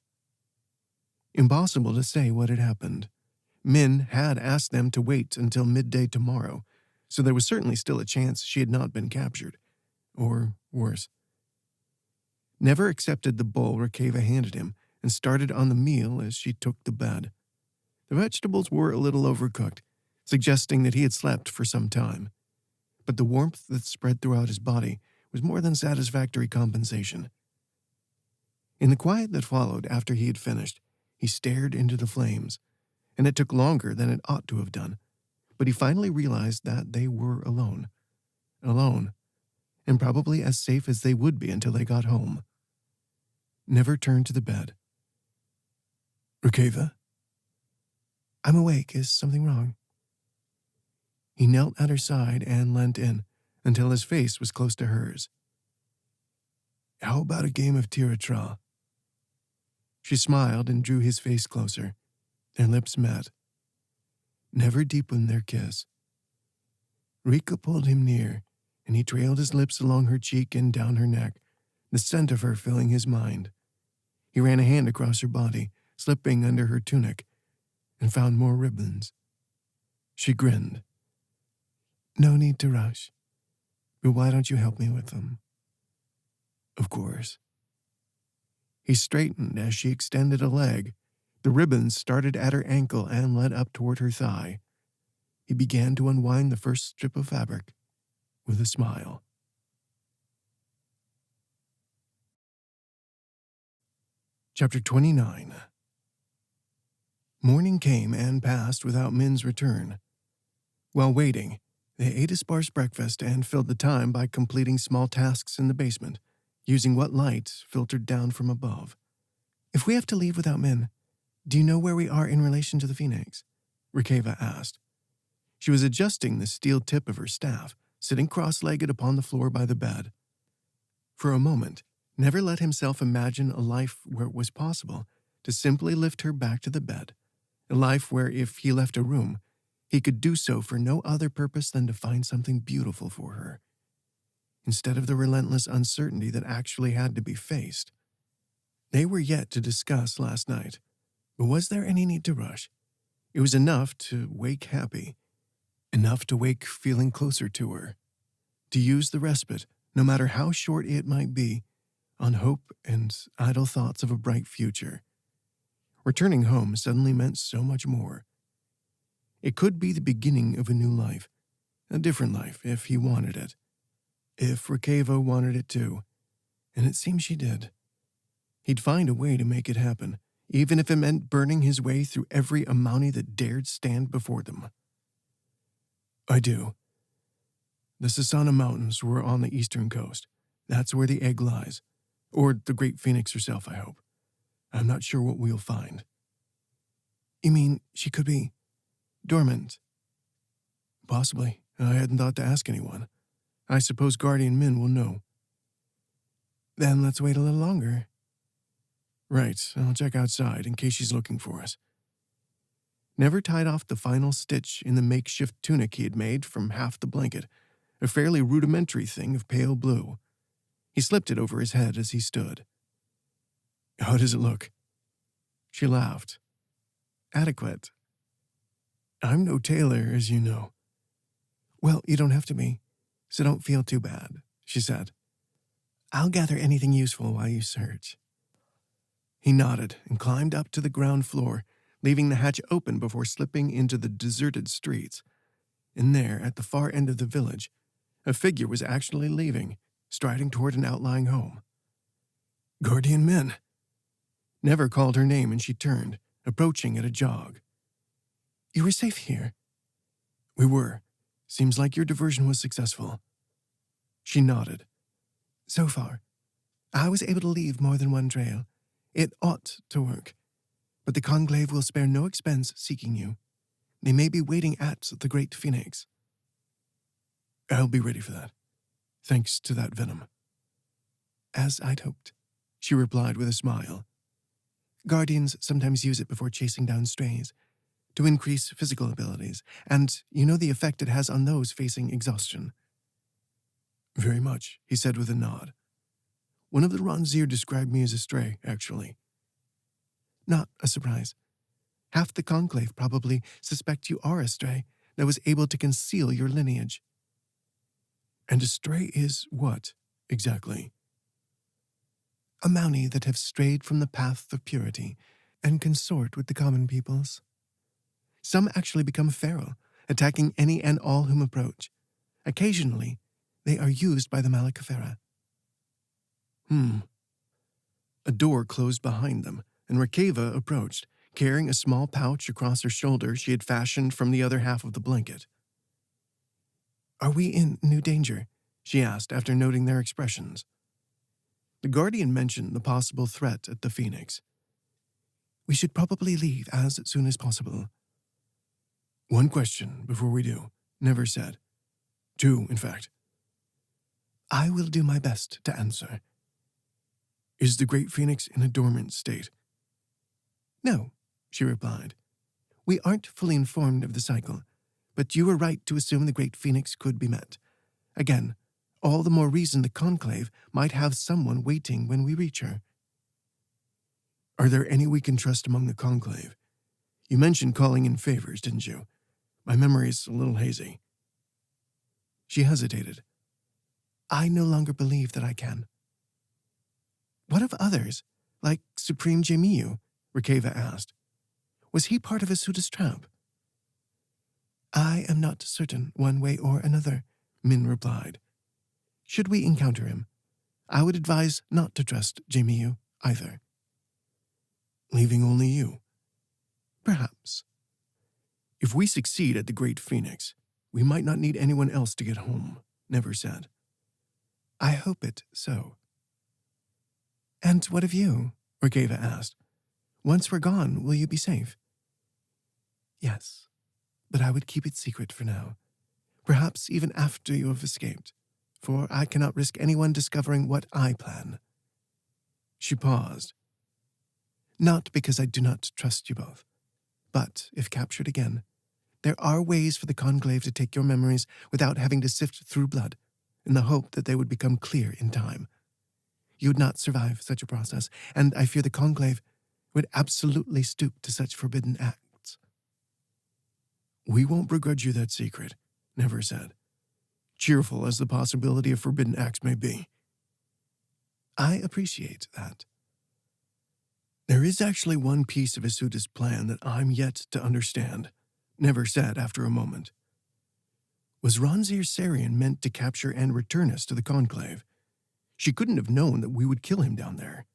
Impossible to say what had happened. Min had asked them to wait until midday tomorrow, so there was certainly still a chance she had not been captured. Or worse. Never accepted the bowl Rikeva handed him and started on the meal as she took the bed. The vegetables were a little overcooked, suggesting that he had slept for some time. But the warmth that spread throughout his body was more than satisfactory compensation. In the quiet that followed after he had finished, he stared into the flames, and it took longer than it ought to have done, but he finally realized that they were alone. Alone, and probably as safe as they would be until they got home. Never turned to the bed. "Rikeva?" "I'm awake. Is something wrong?" He knelt at her side and leant in until his face was close to hers. How about a game of tira-tra? She smiled and drew his face closer. Their lips met. Never deepened their kiss. Rika pulled him near, and he trailed his lips along her cheek and down her neck, the scent of her filling his mind. He ran a hand across her body, slipping under her tunic, and found more ribbons. She grinned. No need to rush. But why don't you help me with them? Of course. He straightened as she extended a leg. The ribbons started at her ankle and led up toward her thigh. He began to unwind the first strip of fabric with a smile. Chapter 29. Morning came and passed without Min's return. While waiting, they ate a sparse breakfast and filled the time by completing small tasks in the basement, using what light filtered down from above. If we have to leave without Min, do you know where we are in relation to the Phoenix? Rikeva asked. She was adjusting the steel tip of her staff, sitting cross-legged upon the floor by the bed. For a moment, Never let himself imagine a life where it was possible to simply lift her back to the bed, a life where if he left a room, he could do so for no other purpose than to find something beautiful for her, instead of the relentless uncertainty that actually had to be faced. They were yet to discuss last night, but was there any need to rush? It was enough to wake happy, enough to wake feeling closer to her, to use the respite, no matter how short it might be, on hope and idle thoughts of a bright future. Returning home suddenly meant so much more. It could be the beginning of a new life, a different life if he wanted it, if Rikeva wanted it too, and it seemed she did. He'd find a way to make it happen, even if it meant burning his way through every Amani that dared stand before them. I do. The Sasana Mountains were on the eastern coast. That's where the egg lies. Or the Great Phoenix herself, I hope. I'm not sure what we'll find. You mean she could be dormant? Possibly. I hadn't thought to ask anyone. I suppose Guardian Min will know. Then let's wait a little longer. Right, I'll check outside in case she's looking for us. Never tied off the final stitch in the makeshift tunic he had made from half the blanket, a fairly rudimentary thing of pale blue. He slipped it over his head as he stood. How does it look? She laughed. Adequate. I'm no tailor, as you know. Well, you don't have to be, so don't feel too bad, she said. I'll gather anything useful while you search. He nodded and climbed up to the ground floor, leaving the hatch open before slipping into the deserted streets. And there, at the far end of the village, a figure was actually leaving, striding toward an outlying home. Guardian Min. Never called her name, and she turned, approaching at a jog. You were safe here. We were. Seems like your diversion was successful. She nodded. So far. I was able to leave more than one trail. It ought to work. But the Conclave will spare no expense seeking you. They may be waiting at the Great Phoenix. I'll be ready for that. Thanks to that venom. As I'd hoped, she replied with a smile. Guardians sometimes use it before chasing down strays, to increase physical abilities, and you know the effect it has on those facing exhaustion. Very much, he said with a nod. One of the Ronzir described me as a stray, actually. Not a surprise. Half the Conclave probably suspect you are a stray that was able to conceal your lineage. And a stray is what, exactly? A Mountie that have strayed from the path of purity and consort with the common peoples. Some actually become feral, attacking any and all whom approach. Occasionally, they are used by the Malakafera. A door closed behind them, and Rikeva approached, carrying a small pouch across her shoulder she had fashioned from the other half of the blanket. Are we in new danger? She asked after noting their expressions. The Guardian mentioned the possible threat at the Phoenix. We should probably leave as soon as possible. One question before we do, Never said. Two, in fact. I will do my best to answer. Is the Great Phoenix in a dormant state? No, she replied. We aren't fully informed of the cycle, but you were right to assume the Great Phoenix could be met. Again, all the more reason the Conclave might have someone waiting when we reach her. Are there any we can trust among the Conclave? You mentioned calling in favors, didn't you? My memory's a little hazy. She hesitated. I no longer believe that I can. What of others, like Supreme Jemiyu? Rikeva asked. Was he part of Asuda's trap? I am not certain, one way or another, Min replied. Should we encounter him, I would advise not to trust Jemiyu either. Leaving only you? Perhaps. If we succeed at the Great Phoenix, we might not need anyone else to get home, Never said. I hope it so. And what of you? Rikeva asked. Once we're gone, will you be safe? Yes, but I would keep it secret for now. Perhaps even after you have escaped, for I cannot risk anyone discovering what I plan. She paused. Not because I do not trust you both, but if captured again, there are ways for the Conclave to take your memories without having to sift through blood, in the hope that they would become clear in time. You would not survive such a process, and I fear the Conclave would absolutely stoop to such forbidden acts. We won't begrudge you that secret, Never said, cheerful as the possibility of forbidden acts may be. I appreciate that. There is actually one piece of Asuda's plan that I'm yet to understand, Never said after a moment. Was Ronzir Sarian meant to capture and return us to the Conclave? She couldn't have known that we would kill him down there.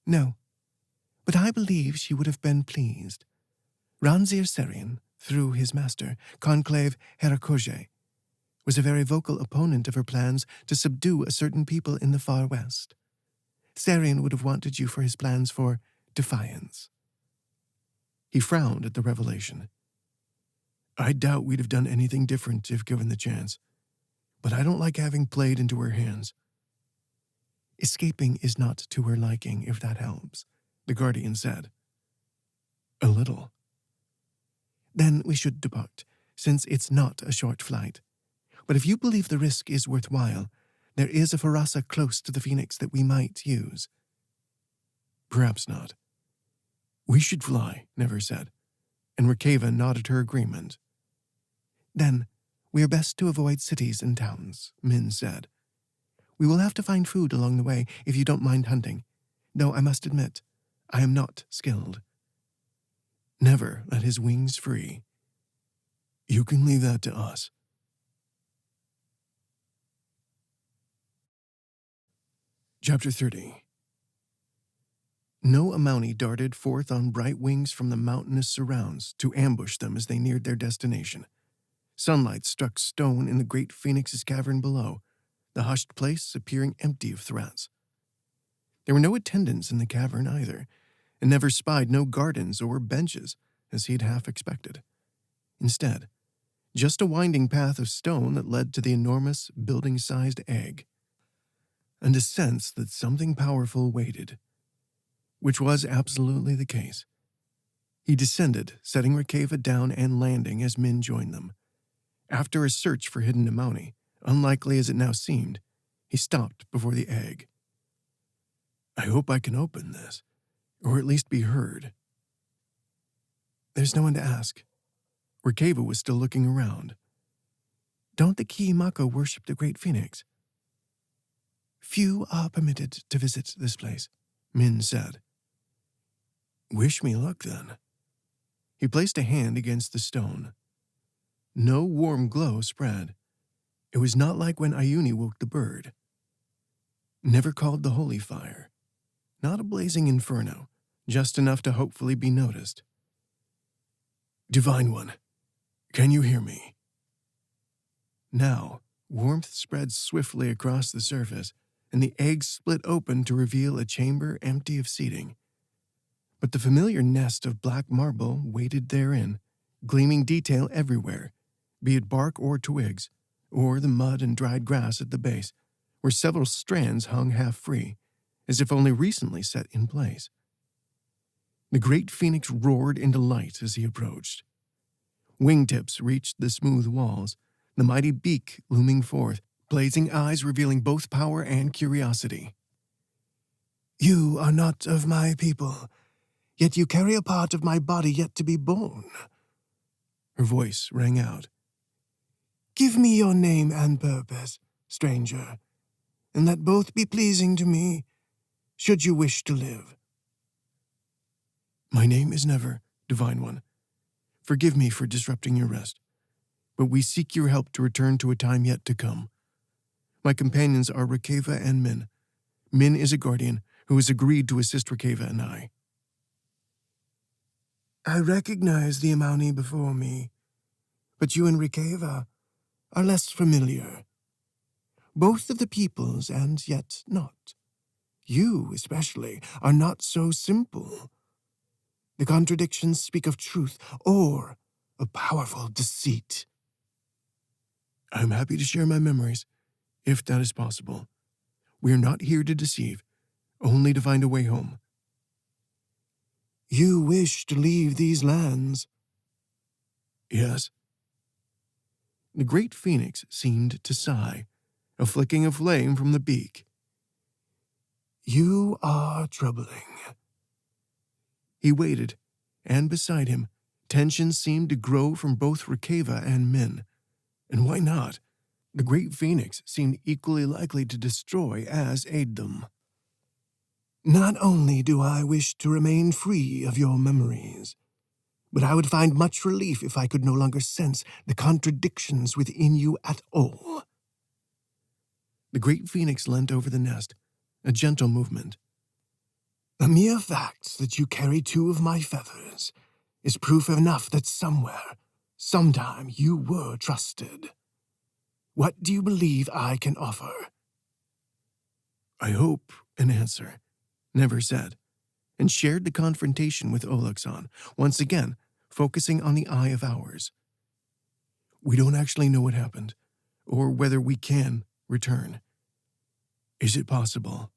No, but I believe she would have been pleased. Ronzir Sarian, through his master, Conclave Herakoje, was a very vocal opponent of her plans to subdue a certain people in the far west. Sarian would have wanted you for his plans for defiance. He frowned at the revelation. I doubt we'd have done anything different if given the chance, but I don't like having played into her hands. Escaping is not to her liking, if that helps, the Guardian said. A little. Then we should depart, since it's not a short flight. But if you believe the risk is worthwhile, there is a Farasa close to the Phoenix that we might use. Perhaps not. We should fly, Never said, and Rikeva nodded her agreement. Then we are best to avoid cities and towns, Min said. We will have to find food along the way if you don't mind hunting, though I must admit, I am not skilled. Never let his wings free. You can leave that to us. Chapter 30. No Amauni darted forth on bright wings from the mountainous surrounds to ambush them as they neared their destination. Sunlight struck stone in the great Phoenix's cavern below, the hushed place appearing empty of threats. There were no attendants in the cavern either, and Never spied no gardens or benches, as he'd half expected. Instead, just a winding path of stone that led to the enormous, building-sized egg, and a sense that something powerful waited, which was absolutely the case. He descended, setting Rikeva down and landing as Min joined them. After a search for hidden Amauni, unlikely as it now seemed, he stopped before the egg. I hope I can open this, or at least be heard. There's no one to ask. Rikeva was still looking around. Don't the Kiimako worship the Great Phoenix? Few are permitted to visit this place, Min said. Wish me luck, then. He placed a hand against the stone. No warm glow spread. It was not like when Ayuni woke the bird. Never called the holy fire. Not a blazing inferno, just enough to hopefully be noticed. Divine One, can you hear me? Now, warmth spread swiftly across the surface, and the egg split open to reveal a chamber empty of seating. But the familiar nest of black marble waited therein, gleaming detail everywhere, be it bark or twigs, or the mud and dried grass at the base, where several strands hung half free, as if only recently set in place. The great phoenix roared into light as he approached. Wingtips reached the smooth walls, the mighty beak looming forth, blazing eyes revealing both power and curiosity. You are not of my people, yet you carry a part of my body yet to be born. Her voice rang out. Give me your name and purpose, stranger, and let both be pleasing to me, should you wish to live. My name is Never, Divine One. Forgive me for disrupting your rest, but we seek your help to return to a time yet to come. My companions are Rikeva and Min. Min is a guardian who has agreed to assist Rikeva and I. I recognize the Amauni before me, but you and Rikeva are less familiar. Both of the peoples, and yet not. You, especially, are not so simple. The contradictions speak of truth or a powerful deceit. I'm happy to share my memories, if that is possible. We are not here to deceive, only to find a way home. You wish to leave these lands? Yes. The great phoenix seemed to sigh, a flicking of flame from the beak. You are troubling. He waited, and beside him, tension seemed to grow from both Rikeva and Min. And why not? The great phoenix seemed equally likely to destroy as aid them. Not only do I wish to remain free of your memories, but I would find much relief if I could no longer sense the contradictions within you at all. The great phoenix leant over the nest, a gentle movement. The mere fact that you carry two of my feathers is proof enough that somewhere, sometime, you were trusted. What do you believe I can offer? I hope an answer, Never said, and shared the confrontation with Oluxon, once again focusing on the Eye of Hours. We don't actually know what happened, or whether we can return. Is it possible?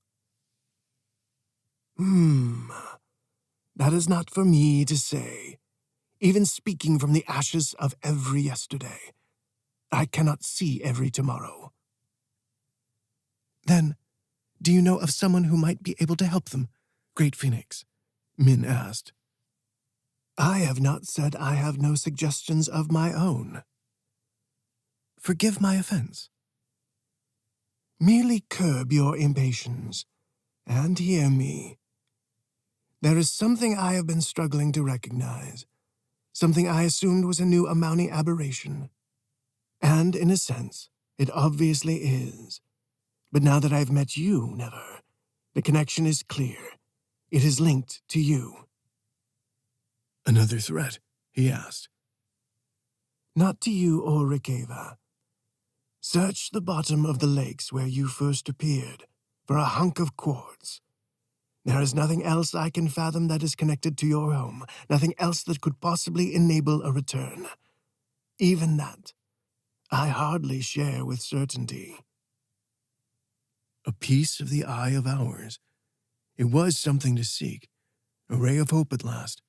That is not for me to say. Even speaking from the ashes of every yesterday, I cannot see every tomorrow. Then, do you know of someone who might be able to help them, Great Phoenix? Min asked. I have not said I have no suggestions of my own. Forgive my offense. Merely curb your impatience, and hear me. There is something I have been struggling to recognize, something I assumed was a new Amauni aberration. And, in a sense, it obviously is. But now that I've met you, Never, the connection is clear. It is linked to you. Another threat? He asked. Not to you or Rikeva. Search the bottom of the lakes where you first appeared for a hunk of quartz. There is nothing else I can fathom that is connected to your home, nothing else that could possibly enable a return. Even that, I hardly share with certainty. A piece of the Eye of Hours. It was something to seek, a ray of hope at last.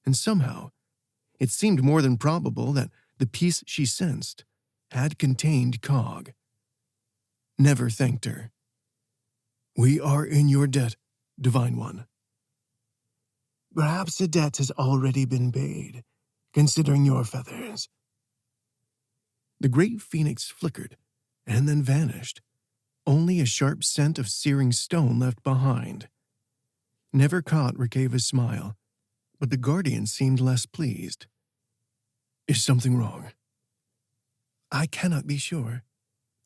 And somehow, it seemed more than probable that the piece she sensed had contained Cog. Never thanked her. We are in your debt, Divine One. Perhaps a debt has already been paid, considering your feathers. The great phoenix flickered and then vanished, only a sharp scent of searing stone left behind. Never caught Rikeva's smile, but the guardian seemed less pleased. Is something wrong? I cannot be sure.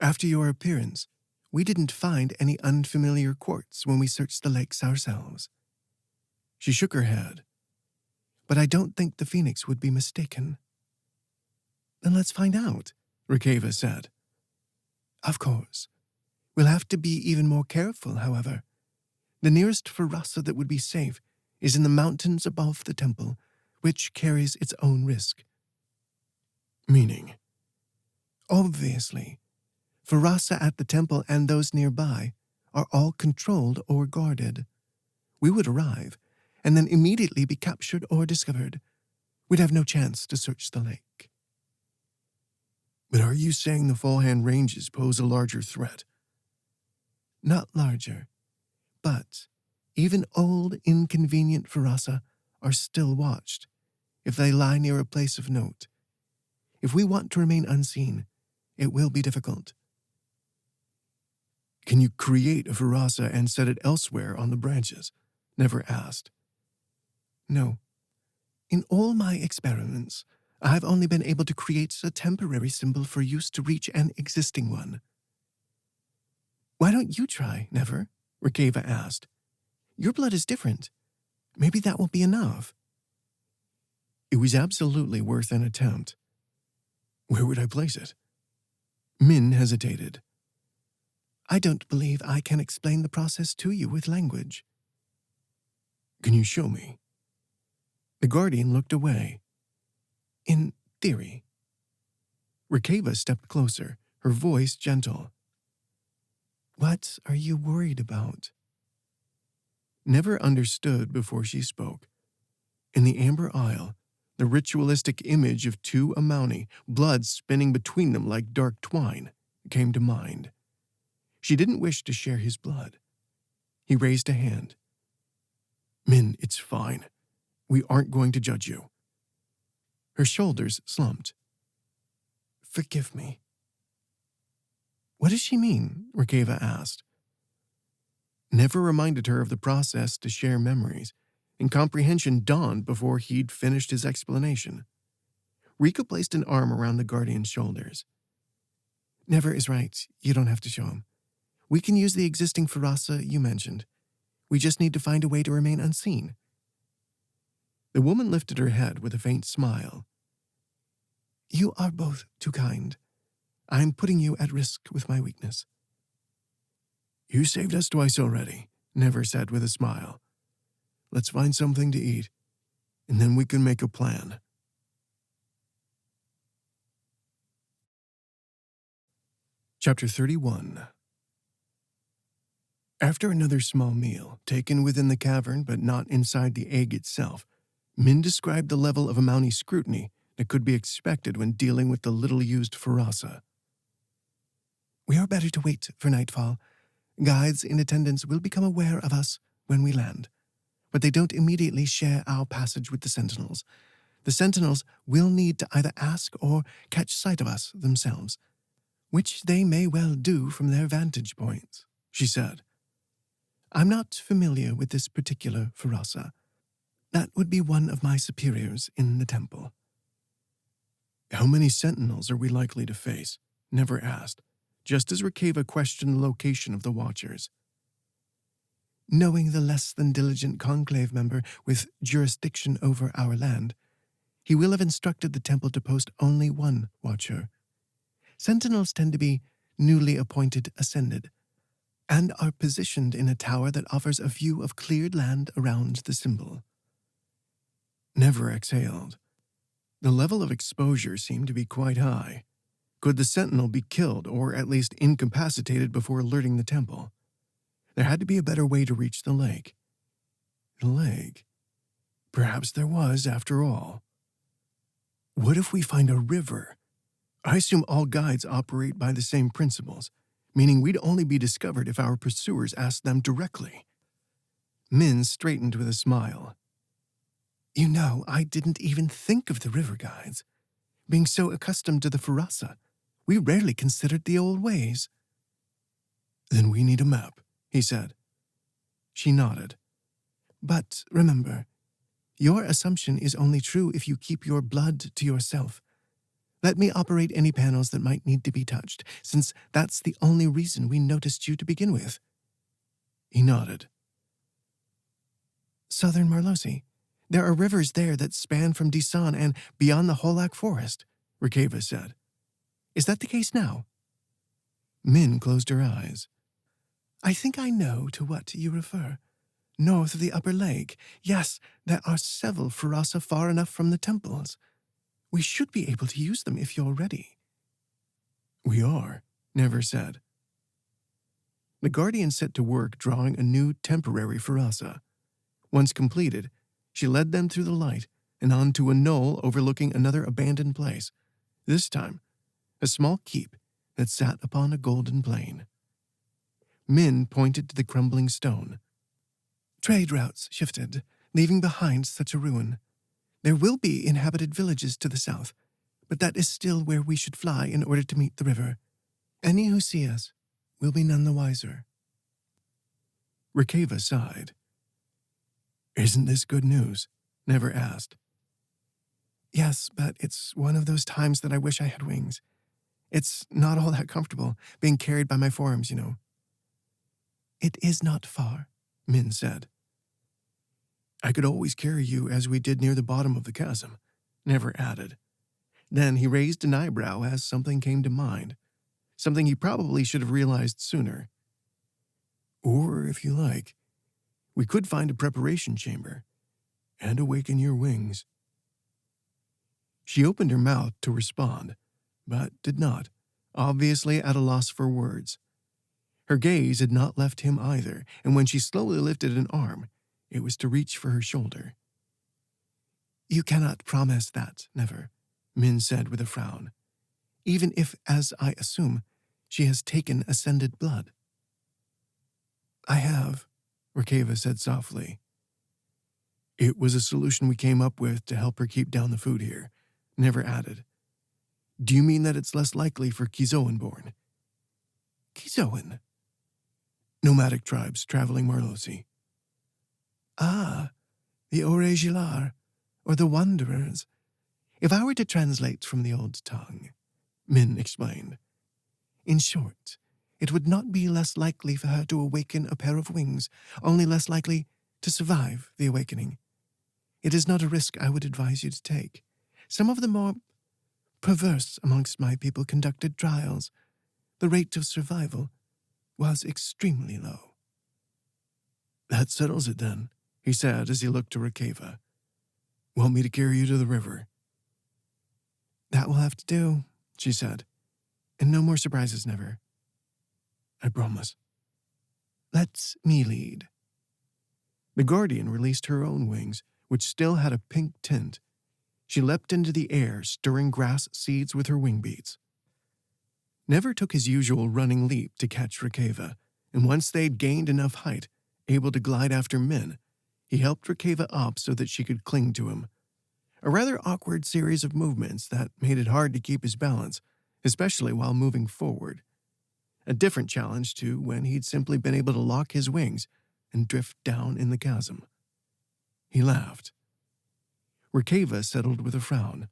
After your appearance, we didn't find any unfamiliar quartz when we searched the lakes ourselves. She shook her head. But I don't think the phoenix would be mistaken. Then let's find out, Rikeva said. Of course. We'll have to be even more careful, however. The nearest Farasa that would be safe is in the mountains above the temple, which carries its own risk. Meaning? Obviously, Farasa at the temple and those nearby are all controlled or guarded. We would arrive, and then immediately be captured or discovered. We'd have no chance to search the lake. But are you saying the Fallhand Ranges pose a larger threat? Not larger, but even old, inconvenient Farasa are still watched, if they lie near a place of note. If we want to remain unseen, it will be difficult. Can you create a Farasa and set it elsewhere on the branches? Never asked. No. In all my experiments, I've only been able to create a temporary symbol for use to reach an existing one. Why don't you try, Never? Rikeva asked. Your blood is different. Maybe that will be enough. It was absolutely worth an attempt. Where would I place it? Min hesitated. I don't believe I can explain the process to you with language. Can you show me? The Guardian looked away. In theory. Rikeva stepped closer, her voice gentle. What are you worried about? Never understood before she spoke. In the amber isle, the ritualistic image of two Amauni, blood spinning between them like dark twine, came to mind. She didn't wish to share his blood. He raised a hand. Min, it's fine. We aren't going to judge you. Her shoulders slumped. Forgive me. What does she mean? Rikeva asked. Never reminded her of the process to share memories, and comprehension dawned before he'd finished his explanation. Rika placed an arm around the Guardian's shoulders. Never is right. You don't have to show him. We can use the existing Farasa you mentioned. We just need to find a way to remain unseen. The woman lifted her head with a faint smile. You are both too kind. I'm putting you at risk with my weakness. You saved us twice already, Never said with a smile. Let's find something to eat, and then we can make a plan. Chapter 31. After another small meal, taken within the cavern but not inside the egg itself, Min described the level of Amauni scrutiny that could be expected when dealing with the little-used Farasa. We are better to wait for nightfall. Guides in attendance will become aware of us when we land, but they don't immediately share our passage with the Sentinels. The Sentinels will need to either ask or catch sight of us themselves, which they may well do from their vantage points, she said. I'm not familiar with this particular Farasa. That would be one of my superiors in the temple. How many Sentinels are we likely to face? Never asked, just as Rikeva questioned the location of the Watchers. Knowing the less than diligent conclave member with jurisdiction over our land, he will have instructed the temple to post only one Watcher. Sentinels tend to be newly appointed Ascended, and are positioned in a tower that offers a view of cleared land around the symbol. Never exhaled. The level of exposure seemed to be quite high. Could the Sentinel be killed or at least incapacitated before alerting the temple? There had to be a better way to reach the lake. The lake? Perhaps there was, after all. What if we find a river? I assume all guides operate by the same principles, meaning we'd only be discovered if our pursuers asked them directly. Min straightened with a smile. You know, I didn't even think of the river guides. Being so accustomed to the Farasa, we rarely considered the old ways. Then we need a map, he said. She nodded. But remember, your assumption is only true if you keep your blood to yourself. Let me operate any panels that might need to be touched, since that's the only reason we noticed you to begin with. He nodded. Southern Marlosi. There are rivers there that span from Disan and beyond the Holak Forest, Rikeva said. Is that the case now? Min closed her eyes. I think I know to what you refer. North of the upper lake. Yes, there are several Farasa far enough from the temples. We should be able to use them if you're ready. We are, Never said. The guardian set to work drawing a new temporary farasa. Once completed, she led them through the light and onto a knoll overlooking another abandoned place, this time a small keep that sat upon a golden plain. Min pointed to the crumbling stone. Trade routes shifted, leaving behind such a ruin. There will be inhabited villages to the south, but that is still where we should fly in order to meet the river. Any who see us will be none the wiser. Rikeva sighed. Isn't this good news? Never asked. Yes, but it's one of those times that I wish I had wings. It's not all that comfortable, being carried by my forearms, you know. It is not far, Min said. I could always carry you as we did near the bottom of the chasm, Never added. Then he raised an eyebrow as something came to mind, something he probably should have realized sooner. Or, if you like, we could find a preparation chamber and awaken your wings. She opened her mouth to respond, but did not, obviously at a loss for words. Her gaze had not left him either, and when she slowly lifted an arm, it was to reach for her shoulder. You cannot promise that, Never, Min said with a frown, even if, as I assume, she has taken ascended blood. I have, Rikeva said softly. It was a solution we came up with to help her keep down the food here, Never added. Do you mean that it's less likely for Kizoan-born? Kizoan? Nomadic tribes traveling Marlosi. Ah, the Oregilar, or the Wanderers. If I were to translate from the old tongue, Min explained. In short, it would not be less likely for her to awaken a pair of wings, only less likely to survive the awakening. It is not a risk I would advise you to take. Some of the more perverse amongst my people conducted trials. The rate of survival was extremely low. That settles it then, he said as he looked to Rikeva. Want me to carry you to the river? That will have to do, she said. And no more surprises, Never. I promise. Let me lead. The guardian released her own wings, which still had a pink tint. She leapt into the air, stirring grass seeds with her wing beats. Never took his usual running leap to catch Rikeva, and once they'd gained enough height, able to glide after Min, he helped Rikeva up so that she could cling to him. A rather awkward series of movements that made it hard to keep his balance, especially while moving forward. A different challenge, too, when he'd simply been able to lock his wings and drift down in the chasm. He laughed. Rikeva settled with a frown.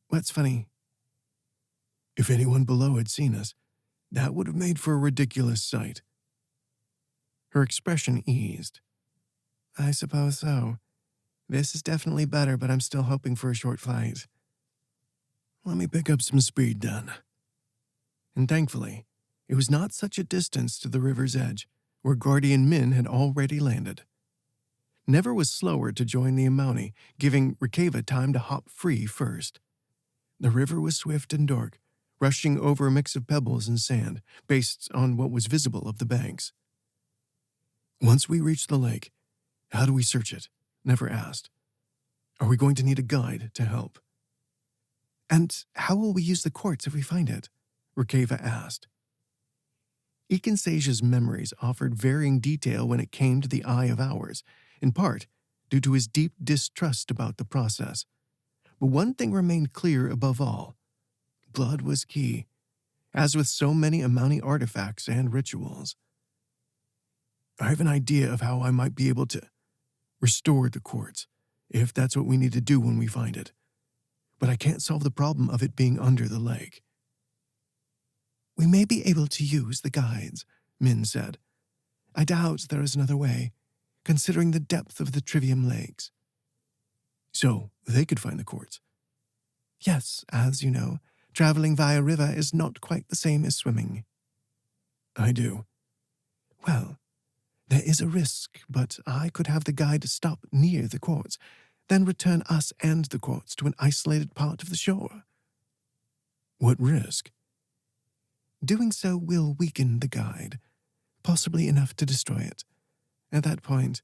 What's funny? If anyone below had seen us, that would have made for a ridiculous sight. Her expression eased. I suppose so. This is definitely better, but I'm still hoping for a short flight. Let me pick up some speed, then. And thankfully, it was not such a distance to the river's edge, where Guardian Min had already landed. Never was slower to join the Amouni, giving Rikeva time to hop free first. The river was swift and dark, rushing over a mix of pebbles and sand, based on what was visible of the banks. Once we reach the lake, how do we search it? Never asked. Are we going to need a guide to help? And how will we use the quartz if we find it? Rikeva asked. Ekin Seja's memories offered varying detail when it came to the Eye of Hours, in part due to his deep distrust about the process. But one thing remained clear above all. Blood was key, as with so many Amouni artifacts and rituals. I have an idea of how I might be able to restore the quartz, if that's what we need to do when we find it. But I can't solve the problem of it being under the lake. We may be able to use the guides, Min said. I doubt there is another way, considering the depth of the Trivium Lakes. So, they could find the quartz? Yes, as you know, traveling via river is not quite the same as swimming. I do. Well, there is a risk, but I could have the guide stop near the quartz, then return us and the quartz to an isolated part of the shore. What risk? Doing so will weaken the guide, possibly enough to destroy it. At that point,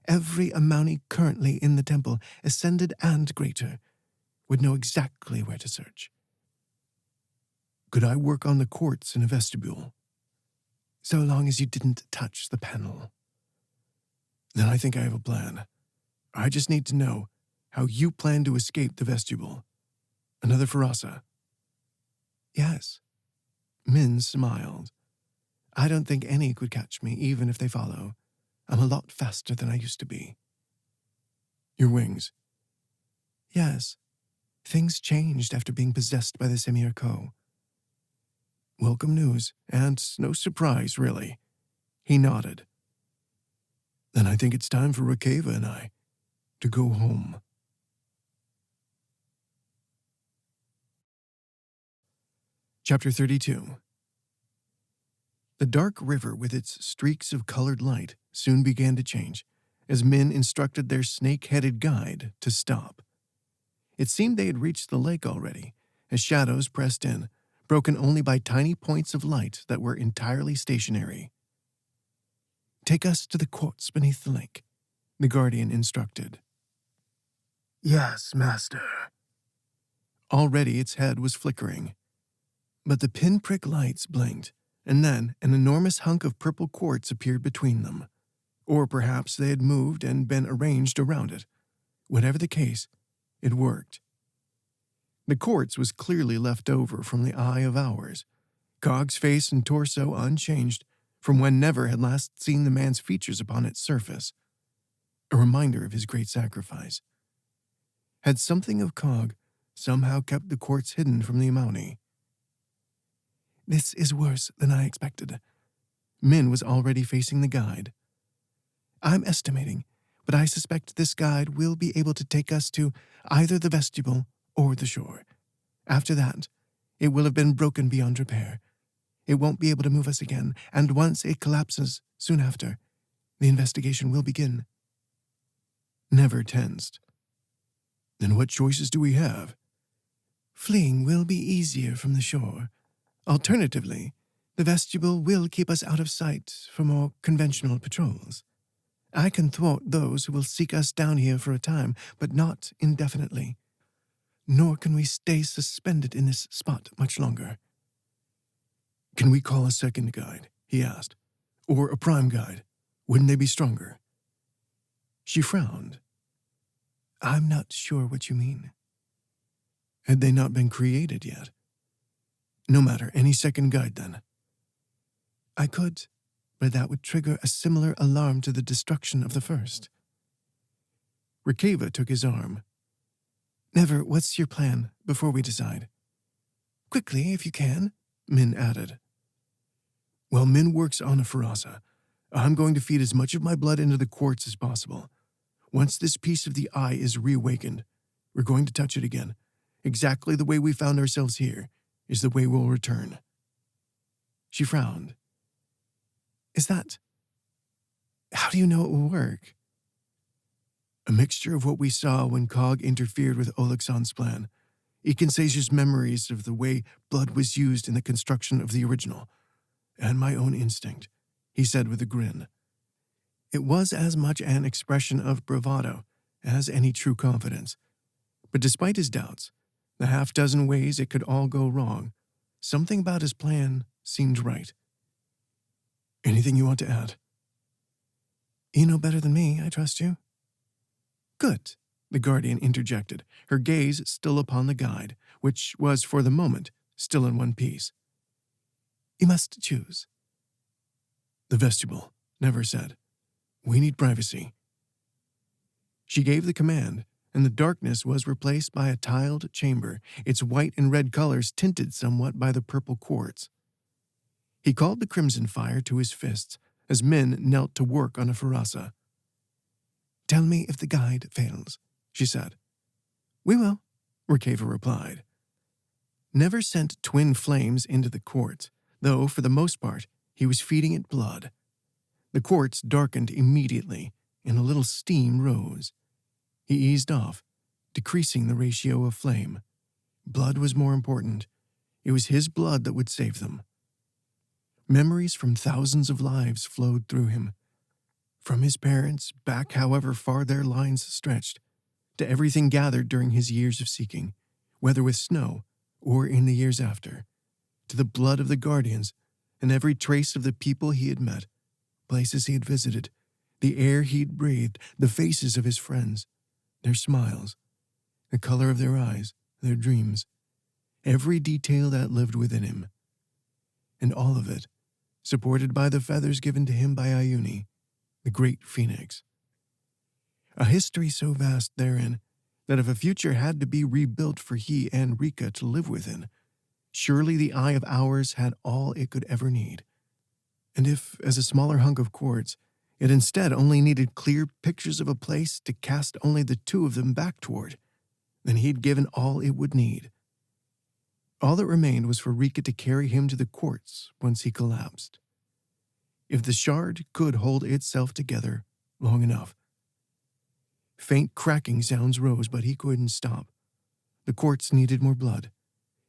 every Amani currently in the temple, ascended and greater, would know exactly where to search. Could I work on the quartz in a vestibule? So long as you didn't touch the panel. Then I think I have a plan. I just need to know how you plan to escape the vestibule. Another Farasa? Yes. Min smiled. I don't think any could catch me, even if they follow. I'm a lot faster than I used to be. Your wings? Yes. Things changed after being possessed by the Semir Ko. Welcome news, and no surprise, really. He nodded. Then I think it's time for Rikeva and I to go home. Chapter 32. The dark river with its streaks of colored light soon began to change, as Min instructed their snake-headed guide to stop. It seemed they had reached the lake already, as shadows pressed in, broken only by tiny points of light that were entirely stationary. Take us to the quartz beneath the lake, the guardian instructed. Yes, master. Already its head was flickering. But the pinprick lights blinked, and then an enormous hunk of purple quartz appeared between them. Or perhaps they had moved and been arranged around it. Whatever the case, it worked. The quartz was clearly left over from the Eye of Hours, Cog's face and torso unchanged from when Never had last seen the man's features upon its surface. A reminder of his great sacrifice. Had something of Cog somehow kept the quartz hidden from the Amani? This is worse than I expected. Min was already facing the guide. I'm estimating, but I suspect this guide will be able to take us to either the vestibule or the shore. After that, it will have been broken beyond repair. It won't be able to move us again, and once it collapses, soon after, the investigation will begin. Never tensed. Then what choices do we have? Fleeing will be easier from the shore. Alternatively, the vestibule will keep us out of sight for more conventional patrols. I can thwart those who will seek us down here for a time, but not indefinitely. Nor can we stay suspended in this spot much longer. Can we call a second guide? He asked. Or a prime guide? Wouldn't they be stronger? She frowned. I'm not sure what you mean. Had they not been created yet? No matter, any second guide then. I could, but that would trigger a similar alarm to the destruction of the first. Rikeva took his arm. Never, what's your plan before we decide? Quickly, if you can, Min added. While Min works on a Farasa, I'm going to feed as much of my blood into the quartz as possible. Once this piece of the eye is reawakened, we're going to touch it again. Exactly the way we found ourselves here is the way we'll return. She frowned. Is that... How do you know it will work? A mixture of what we saw when Cog interfered with Olexon's plan, Ikansasia's memories of the way blood was used in the construction of the original, and my own instinct, he said with a grin. It was as much an expression of bravado as any true confidence. But despite his doubts, the half-dozen ways it could all go wrong, something about his plan seemed right. Anything you want to add? You know better than me, I trust you. Good, the guardian interjected, her gaze still upon the guide, which was, for the moment, still in one piece. You must choose. The vestibule, Never said. We need privacy. She gave the command, and the darkness was replaced by a tiled chamber, its white and red colors tinted somewhat by the purple quartz. He called the crimson fire to his fists as Min knelt to work on a Farasa. Tell me if the guide fails, she said. We will, Rikeva replied. Never sent twin flames into the quartz, though for the most part he was feeding it blood. The quartz darkened immediately, and a little steam rose. He eased off, decreasing the ratio of flame. Blood was more important. It was his blood that would save them. Memories from thousands of lives flowed through him. From his parents, back however far their lines stretched, to everything gathered during his years of seeking, whether with snow or in the years after, to the blood of the guardians and every trace of the people he had met, places he had visited, the air he'd breathed, the faces of his friends, their smiles, the color of their eyes, their dreams, every detail that lived within him. And all of it, supported by the feathers given to him by Ione, the great phoenix. A history so vast therein that if a future had to be rebuilt for he and Rika to live within, surely the Eye of Hours had all it could ever need. And if, as a smaller hunk of quartz, it instead only needed clear pictures of a place to cast only the two of them back toward, then he'd given all it would need. All that remained was for Rika to carry him to the quartz once he collapsed. If the shard could hold itself together long enough. Faint cracking sounds rose, but he couldn't stop. The quartz needed more blood.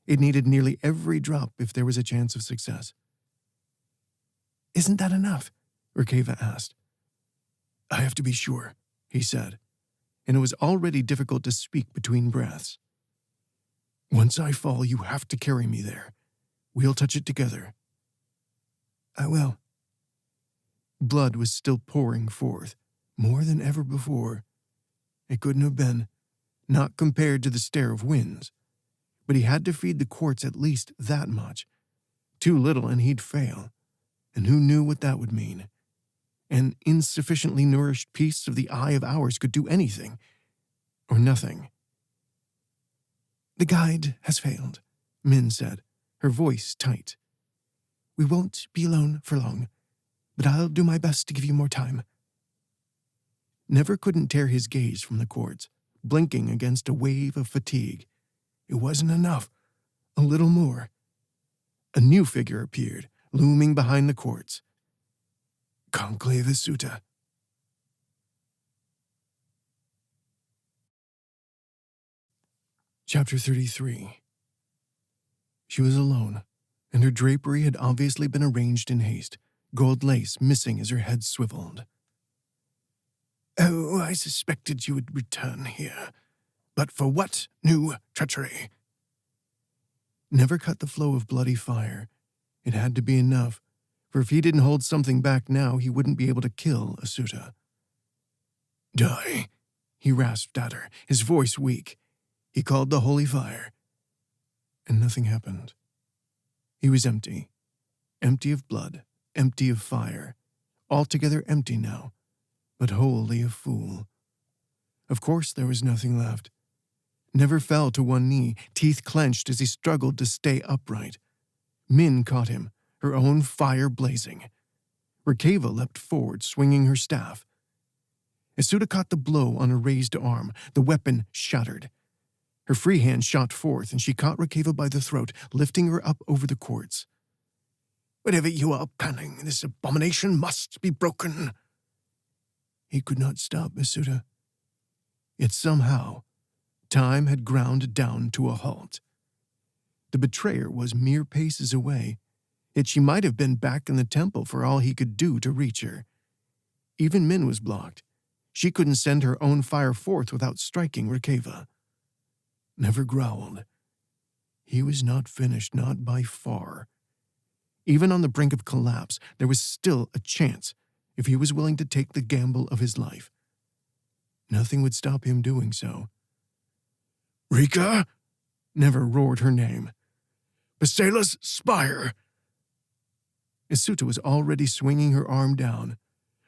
It needed nearly every drop if there was a chance of success. "Isn't that enough?" Rikeva asked. "I have to be sure," he said, and it was already difficult to speak between breaths. "Once I fall, you have to carry me there. We'll touch it together." "I will." Blood was still pouring forth, more than ever before. It couldn't have been, not compared to the stare of winds, but he had to feed the quartz at least that much. Too little and he'd fail, and who knew what that would mean? An insufficiently nourished piece of the Eye of Hours could do anything, or nothing. "The guide has failed," Min said, her voice tight. "We won't be alone for long, but I'll do my best to give you more time." Never couldn't tear his gaze from the quartz, blinking against a wave of fatigue. It wasn't enough. A little more. A new figure appeared, looming behind the quartz. Conclave Isuta. Chapter 33. She was alone, and her drapery had obviously been arranged in haste, gold lace missing as her head swiveled. "Oh, I suspected you would return here. But for what new treachery?" Never cut the flow of bloody fire. It had to be enough, for if he didn't hold something back now, he wouldn't be able to kill Isuta. "Die," he rasped at her, his voice weak. He called the holy fire. And nothing happened. He was empty. Empty of blood, empty of fire. Altogether empty now, but wholly a fool. Of course there was nothing left. Never fell to one knee, teeth clenched as he struggled to stay upright. Min caught him, her own fire blazing. Rikeva leapt forward, swinging her staff. Isuta caught the blow on a raised arm, the weapon shattered. Her free hand shot forth, and she caught Rikeva by the throat, lifting her up over the quartz. "Whatever you are planning, this abomination must be broken." He could not stop Isuta. Yet somehow, time had ground down to a halt. The betrayer was mere paces away, yet she might have been back in the temple for all he could do to reach her. Even Min was blocked. She couldn't send her own fire forth without striking Rikeva. Never growled. He was not finished, not by far. Even on the brink of collapse, there was still a chance if he was willing to take the gamble of his life. Nothing would stop him doing so. "Rika!" Never roared her name. "Basela's spire!" Isuta was already swinging her arm down.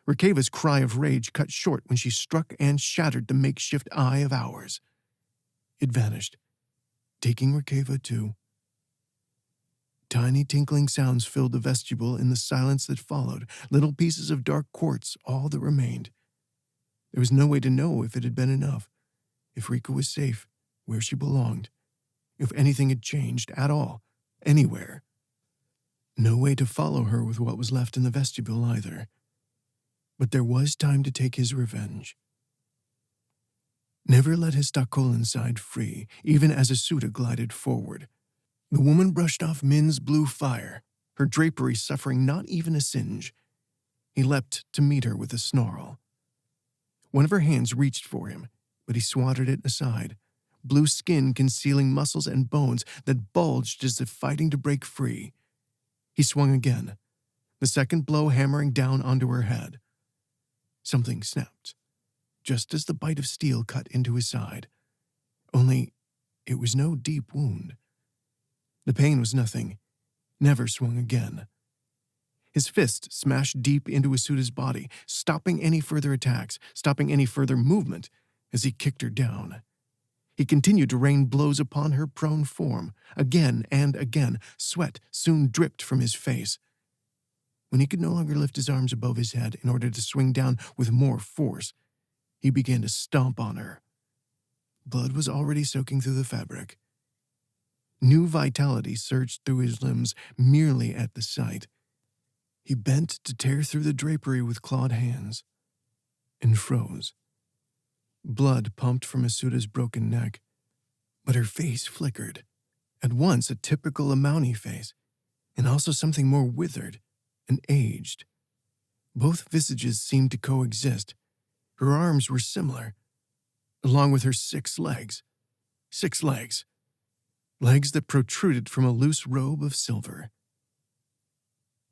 Rikeva's cry of rage cut short when she struck and shattered the makeshift Eye of Hours. It vanished, taking Rikeva too. Tiny tinkling sounds filled the vestibule in the silence that followed, little pieces of dark quartz, all that remained. There was no way to know if it had been enough, if Rika was safe, where she belonged, if anything had changed at all, anywhere. No way to follow her with what was left in the vestibule either. But there was time to take his revenge. Never let his Stakolin side free, even as Isuta glided forward. The woman brushed off Min's blue fire, her drapery suffering not even a singe. He leapt to meet her with a snarl. One of her hands reached for him, but he swatted it aside, blue skin concealing muscles and bones that bulged as if fighting to break free. He swung again, the second blow hammering down onto her head. Something snapped, just as the bite of steel cut into his side. Only, it was no deep wound. The pain was nothing, never swung again. His fist smashed deep into Asuda's body, stopping any further attacks, stopping any further movement as he kicked her down. He continued to rain blows upon her prone form, again and again. Sweat soon dripped from his face. When he could no longer lift his arms above his head in order to swing down with more force, he began to stomp on her. Blood was already soaking through the fabric. New vitality surged through his limbs merely at the sight. He bent to tear through the drapery with clawed hands, and froze. Blood pumped from Asuda's broken neck, but her face flickered. At once a typical Amauni face, and also something more withered and aged. Both visages seemed to coexist. Her arms were similar, along with her 6 legs. 6 legs. Legs that protruded from a loose robe of silver.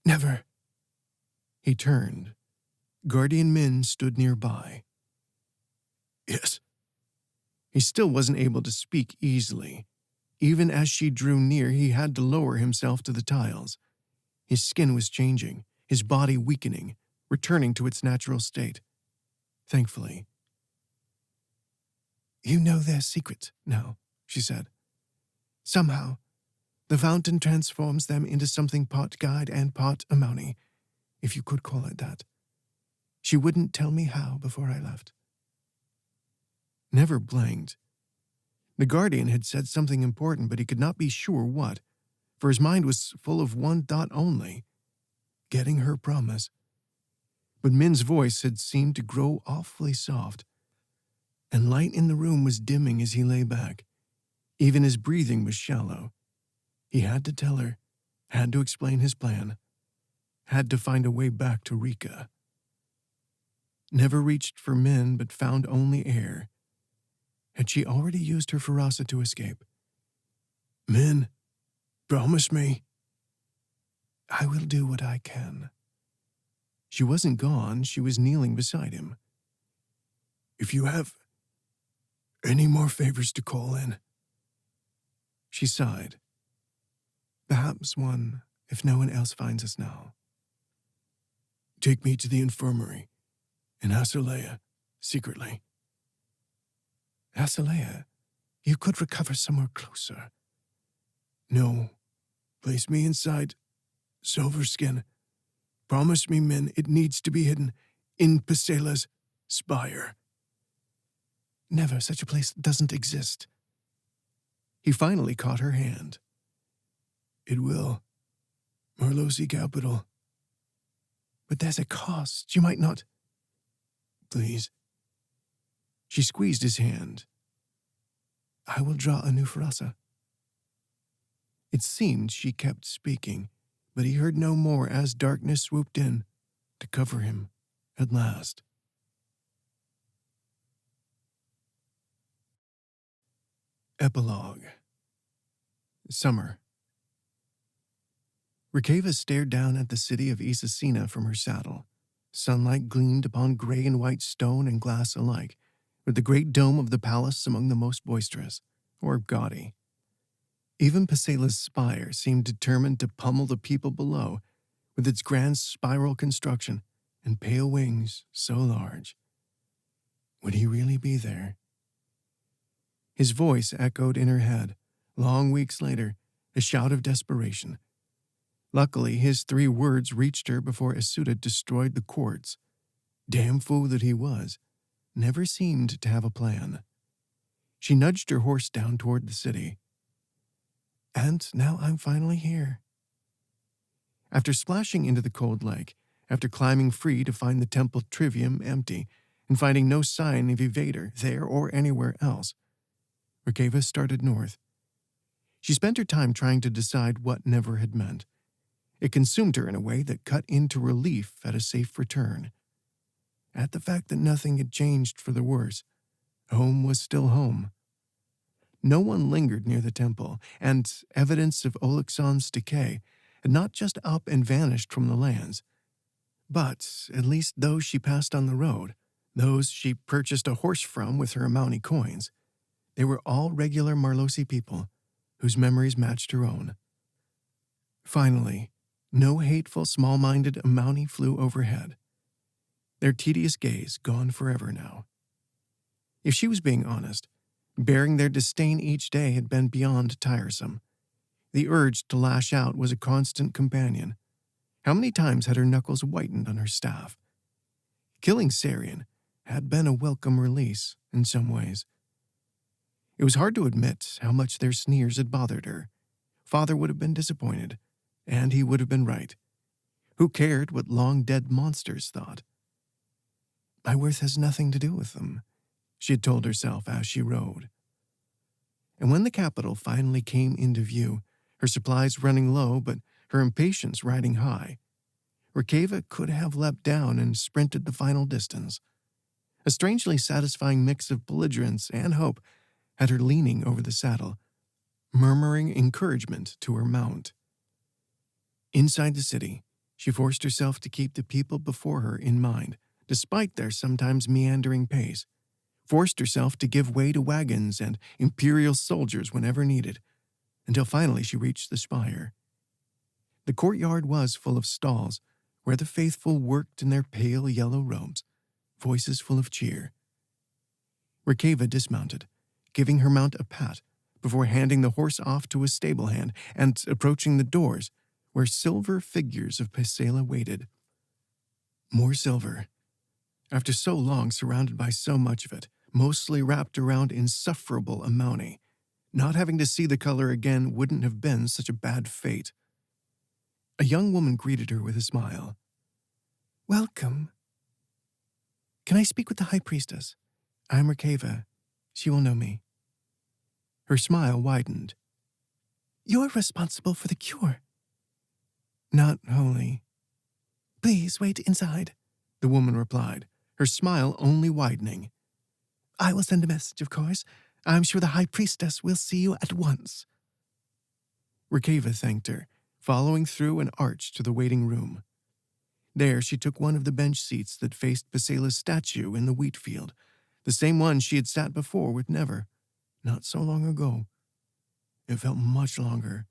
Never. He turned. Guardian Min stood nearby. Yes. He still wasn't able to speak easily. Even as she drew near, he had to lower himself to the tiles. His skin was changing, his body weakening, returning to its natural state. Thankfully. You know their secret now, she said. Somehow, the fountain transforms them into something part guide and part Amauni, if you could call it that. She wouldn't tell me how before I left. Never blinked. The Guardian had said something important, but he could not be sure what, for his mind was full of one thought only, getting her promise. But Min's voice had seemed to grow awfully soft, and light in the room was dimming as he lay back. Even his breathing was shallow. He had to tell her, had to explain his plan, had to find a way back to Rika. Never reached for Min, but found only air. Had she already used her Farasa to escape? Min, promise me. I will do what I can. She wasn't gone, she was kneeling beside him. If you have any more favors to call in. She sighed. Perhaps one, if no one else finds us now. Take me to the infirmary, in Asalea, secretly. Asalea? You could recover somewhere closer. No. Place me inside Silverskin. Promise me, Min, it needs to be hidden in Pasela's spire. Never. Such a place doesn't exist. He finally caught her hand. It will. Merlosi capital. But there's a cost. You might not. Please. She squeezed his hand. I will draw a new Farasa. It seemed she kept speaking, but he heard no more as darkness swooped in to cover him at last. Epilogue. Summer. Rikeva stared down at the city of Isasina from her saddle. Sunlight gleamed upon gray and white stone and glass alike, with the great dome of the palace among the most boisterous, or gaudy. Even Pasela's spire seemed determined to pummel the people below, with its grand spiral construction and pale wings so large. Would he really be there? His voice echoed in her head, long weeks later, a shout of desperation. Luckily, his 3 words reached her before Asuda destroyed the quartz. Damn fool that he was, never seemed to have a plan. She nudged her horse down toward the city. And now I'm finally here. After splashing into the cold lake, after climbing free to find the temple trivium empty, and finding no sign of evader there or anywhere else, Rikeva started north. She spent her time trying to decide what never had meant. It consumed her in a way that cut into relief at a safe return. At the fact that nothing had changed for the worse. Home was still home. No one lingered near the temple, and evidence of Olixon's decay had not just up and vanished from the lands, but at least those she passed on the road, those she purchased a horse from with her Amouni coins, they were all regular Marlosi people whose memories matched her own. Finally, no hateful, small-minded Amouni flew overhead, their tedious gaze gone forever now. If she was being honest, bearing their disdain each day had been beyond tiresome. The urge to lash out was a constant companion. How many times had her knuckles whitened on her staff? Killing Sarian had been a welcome release in some ways. It was hard to admit how much their sneers had bothered her. Father would have been disappointed, and he would have been right. Who cared what long-dead monsters thought? My worth has nothing to do with them, she had told herself as she rode. And when the capital finally came into view, her supplies running low but her impatience riding high, Rikeva could have leapt down and sprinted the final distance. A strangely satisfying mix of belligerence and hope had her leaning over the saddle, murmuring encouragement to her mount. Inside the city, she forced herself to keep the people before her in mind, despite their sometimes meandering pace, forced herself to give way to wagons and imperial soldiers whenever needed, until finally she reached the spire. The courtyard was full of stalls, where the faithful worked in their pale yellow robes, voices full of cheer. Rikeva dismounted, giving her mount a pat, before handing the horse off to a stable hand and approaching the doors, where silver figures of Pesela waited. More silver. After so long surrounded by so much of it, mostly wrapped around insufferable Amouni, not having to see the color again wouldn't have been such a bad fate. A young woman greeted her with a smile. "Welcome. Can I speak with the High Priestess? I'm Rikeva. She will know me." Her smile widened. "You're responsible for the cure." "Not wholly." "Please wait inside," the woman replied, her smile only widening. "I will send a message, of course. I'm sure the High Priestess will see you at once." Rikeva thanked her, following through an arch to the waiting room. There she took one of the bench seats that faced Pesela's statue in the wheat field, the same one she had sat before with Never, not so long ago. It felt much longer.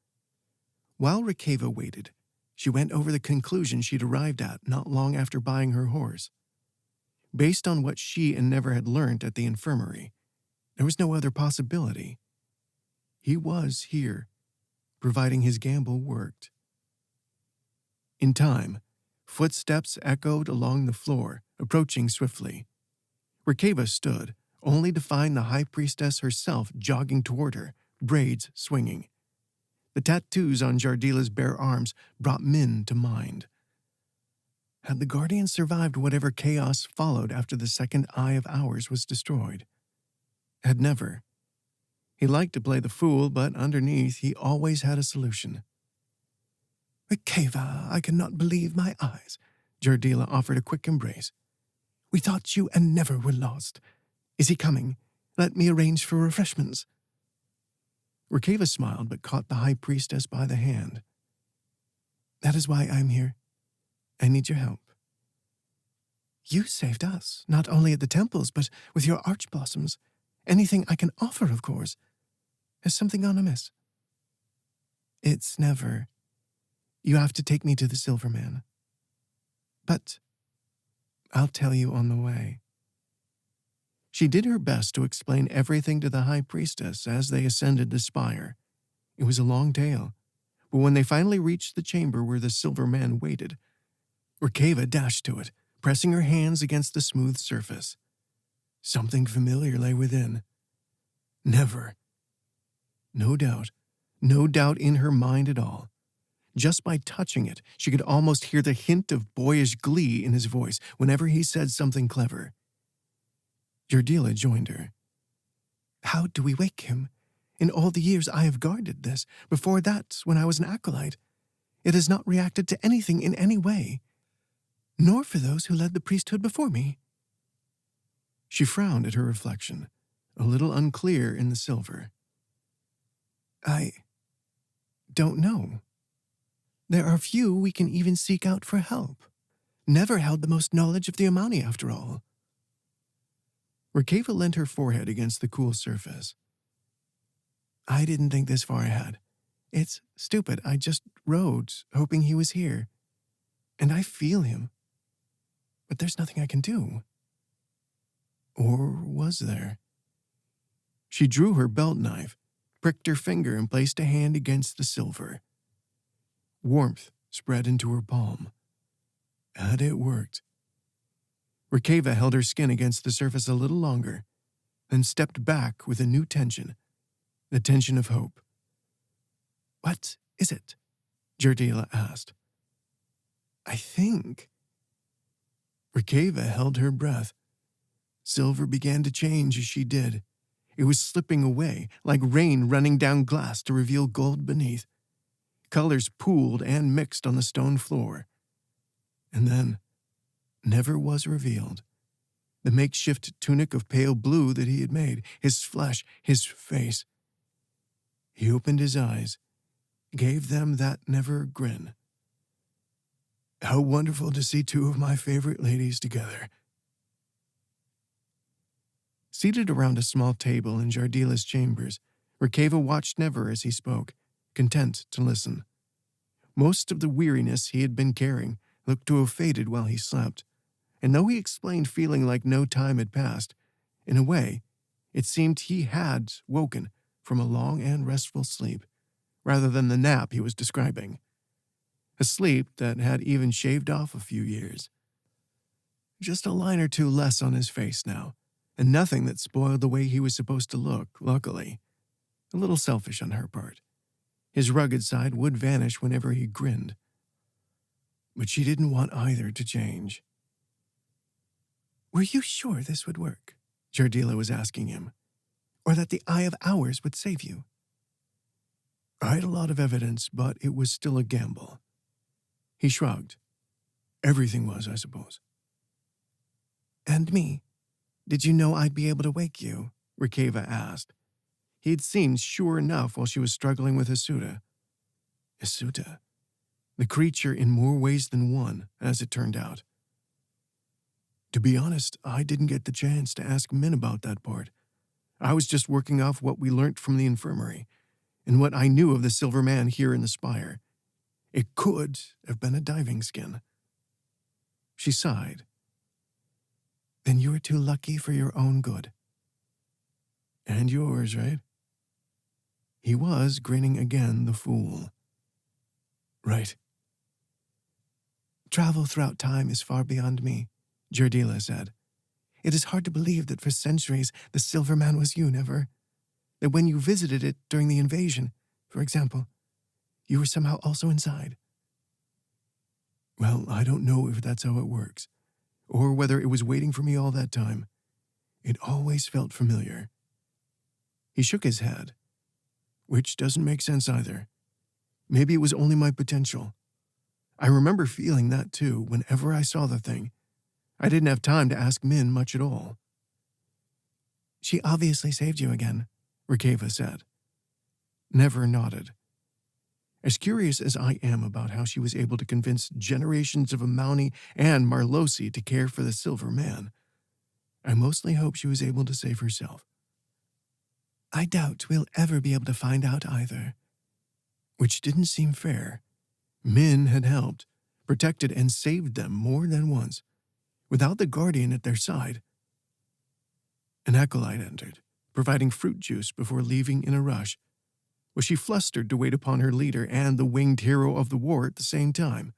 While Rikeva waited, she went over the conclusion she'd arrived at not long after buying her horse. Based on what she and Never had learned at the infirmary, there was no other possibility. He was here, providing his gamble worked. In time, footsteps echoed along the floor, approaching swiftly. Rikeva stood, only to find the High Priestess herself jogging toward her, braids swinging. The tattoos on Jardila's bare arms brought Min to mind. Had the Guardian survived whatever chaos followed after the second Eye of Hours was destroyed? Had Never. He liked to play the fool, but underneath he always had a solution. "Rikeva, I cannot believe my eyes." Jardila offered a quick embrace. "We thought you and Never were lost. Is he coming? Let me arrange for refreshments." Rikeva smiled but caught the High Priestess by the hand. "That is why I'm here. I need your help." "You saved us, not only at the temples, but with your archblossoms. Anything I can offer, of course. Has something gone amiss?" "It's Never. You have to take me to the Silverman. But I'll tell you on the way." She did her best to explain everything to the High Priestess as they ascended the spire. It was a long tale, but when they finally reached the chamber where the Silverman waited, Rikeva dashed to it, pressing her hands against the smooth surface. Something familiar lay within. Never. No doubt in her mind at all. Just by touching it, she could almost hear the hint of boyish glee in his voice whenever he said something clever. Jardila joined her. "How do we wake him? In all the years I have guarded this, before that, when I was an acolyte, It has not reacted to anything in any way, nor for those who led the priesthood before me." She frowned at her reflection, a little unclear in the silver. "I don't know. There are few we can even seek out for help. Never held the most knowledge of the Amani, after all." Rikeva leant her forehead against the cool surface. "I didn't think this far ahead. It's stupid. I just rode, hoping he was here. And I feel him. But there's nothing I can do." Or was there? She drew her belt knife, pricked her finger, and placed a hand against the silver. Warmth spread into her palm. Had it worked? Rikeva held her skin against the surface a little longer, then stepped back with a new tension, the tension of hope. "What is it?" Jardila asked. "I think." Rikeva held her breath. Silver began to change as she did. It was slipping away, like rain running down glass to reveal gold beneath. Colors pooled and mixed on the stone floor. And then, never was revealed, the makeshift tunic of pale blue that he had made, his flesh, his face. He opened his eyes, gave them that never grin. "How wonderful to see two of my favorite ladies together." Seated around a small table in Jardila's chambers, Rikeva watched Never as he spoke, content to listen. Most of the weariness he had been carrying looked to have faded while he slept, and though he explained feeling like no time had passed, in a way, it seemed he had woken from a long and restful sleep, rather than the nap he was describing. A sleep that had even shaved off a few years. Just a line or two less on his face now, and nothing that spoiled the way he was supposed to look, luckily. A little selfish on her part. His rugged side would vanish whenever he grinned. But she didn't want either to change. "Were you sure this would work?" Jardila was asking him. "Or that the Eye of Hours would save you?" "I had a lot of evidence, but it was still a gamble." He shrugged. "Everything was, I suppose." "And me? Did you know I'd be able to wake you?" Rikeva asked. He'd seemed sure enough while she was struggling with Isuta. Isuta. The creature in more ways than one, as it turned out. To be honest, I didn't get the chance to ask Min about that part. I was just working off what we learnt from the infirmary, and what I knew of the Silver Man here in the spire. It could have been a diving skin. She sighed. "Then you were too lucky for your own good." "And yours, right?" He was grinning again, the fool. "Right." "Travel throughout time is far beyond me," Jardila said. "It is hard to believe that for centuries the Silver Man was you, Never. That when you visited it during the invasion, for example, you were somehow also inside." "Well, I don't know if that's how it works, or whether it was waiting for me all that time. It always felt familiar." He shook his head. "Which doesn't make sense either. Maybe it was only my potential. I remember feeling that too whenever I saw the thing. I didn't have time to ask Min much at all." "She obviously saved you again," Rikeva said. Never nodded. As curious as I am about how she was able to convince generations of Amauni and Marlosi to care for the Silver Man, I mostly hope she was able to save herself. "I doubt we'll ever be able to find out either." Which didn't seem fair. Min had helped, protected, and saved them more than once, without the Guardian at their side. An acolyte entered, providing fruit juice before leaving in a rush. Was she flustered to wait upon her leader and the winged hero of the war at the same time?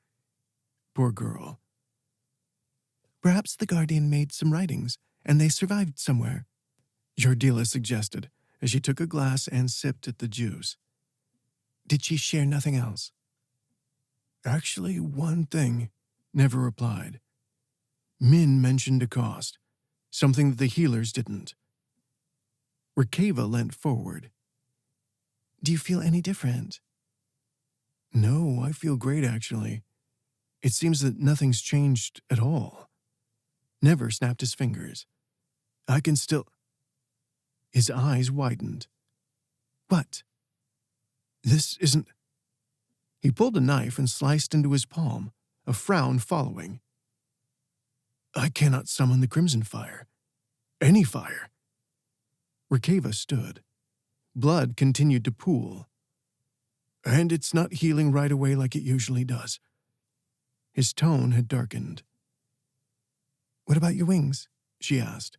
Poor girl. "Perhaps the Guardian made some writings, and they survived somewhere," Jardila suggested, as she took a glass and sipped at the juice. "Did she share nothing else?" "Actually, one thing," Never replied. Min mentioned a cost, something that the healers didn't. Rikeva leant forward. "Do you feel any different?" No, I feel great, actually. It seems that nothing's changed at all. Never snapped his fingers. I can still... His eyes widened. What? This isn't... He pulled a knife and sliced into his palm, a frown following. I cannot summon the crimson fire. Any fire. Rikeva stood. Blood continued to pool. And it's not healing right away like it usually does. His tone had darkened. What about your wings? She asked.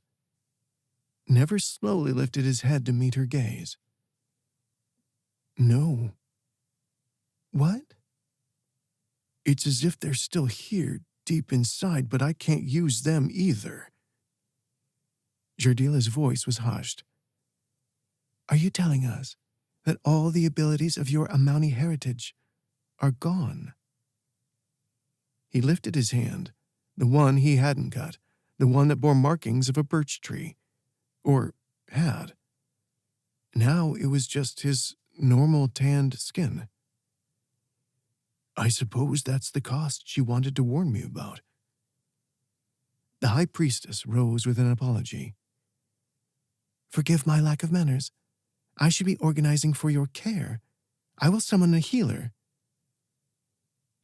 Never slowly lifted his head to meet her gaze. No. What? It's as if they're still here, deep inside, but I can't use them either. Jardila's voice was hushed. Are you telling us that all the abilities of your Amauni heritage are gone? He lifted his hand, the one he hadn't cut, the one that bore markings of a birch tree. Or had. Now it was just his normal tanned skin. I suppose that's the cost she wanted to warn me about. The High Priestess rose with an apology. Forgive my lack of manners. I should be organizing for your care. I will summon a healer.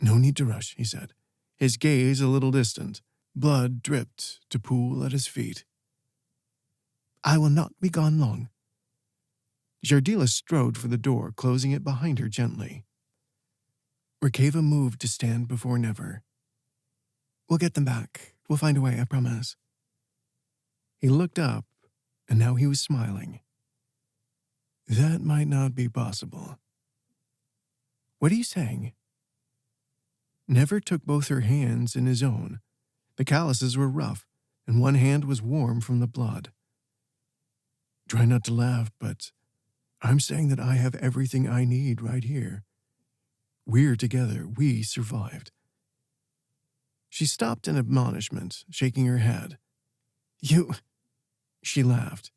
No need to rush, he said, his gaze a little distant. Blood dripped to pool at his feet. I will not be gone long. Jardila strode for the door, closing it behind her gently. Rikeva moved to stand before Never. We'll get them back. We'll find a way, I promise. He looked up, and now he was smiling. That might not be possible. What are you saying? Never took both her hands in his own. The calluses were rough, and one hand was warm from the blood. Try not to laugh, but I'm saying that I have everything I need right here. We're together. We survived. She stopped in admonishment, shaking her head. You... She laughed.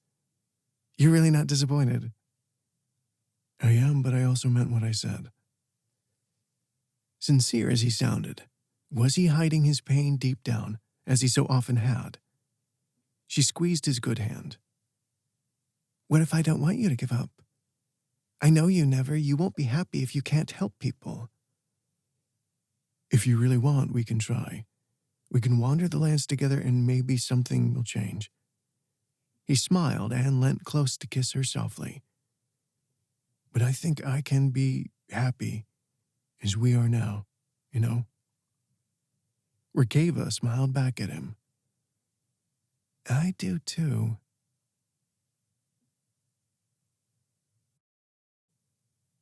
You're really not disappointed? I am, but I also meant what I said. Sincere as he sounded, was he hiding his pain deep down, as he so often had? She squeezed his good hand. What if I don't want you to give up? I know you never. You won't be happy if you can't help people. If you really want, we can try. We can wander the lands together and maybe something will change. He smiled and leant close to kiss her softly. But I think I can be happy as we are now, you know? Rikeva smiled back at him. I do too.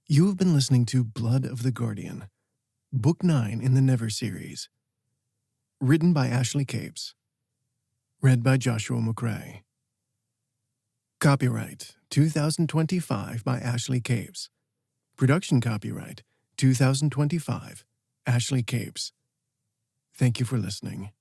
You have been listening to Blood of the Guardian, Book 9 in the Never series. Written by Ashley Capes. Read by Joshua Macrae. Copyright 2025 by Ashley Capes. Production copyright 2025, Ashley Capes. Thank you for listening.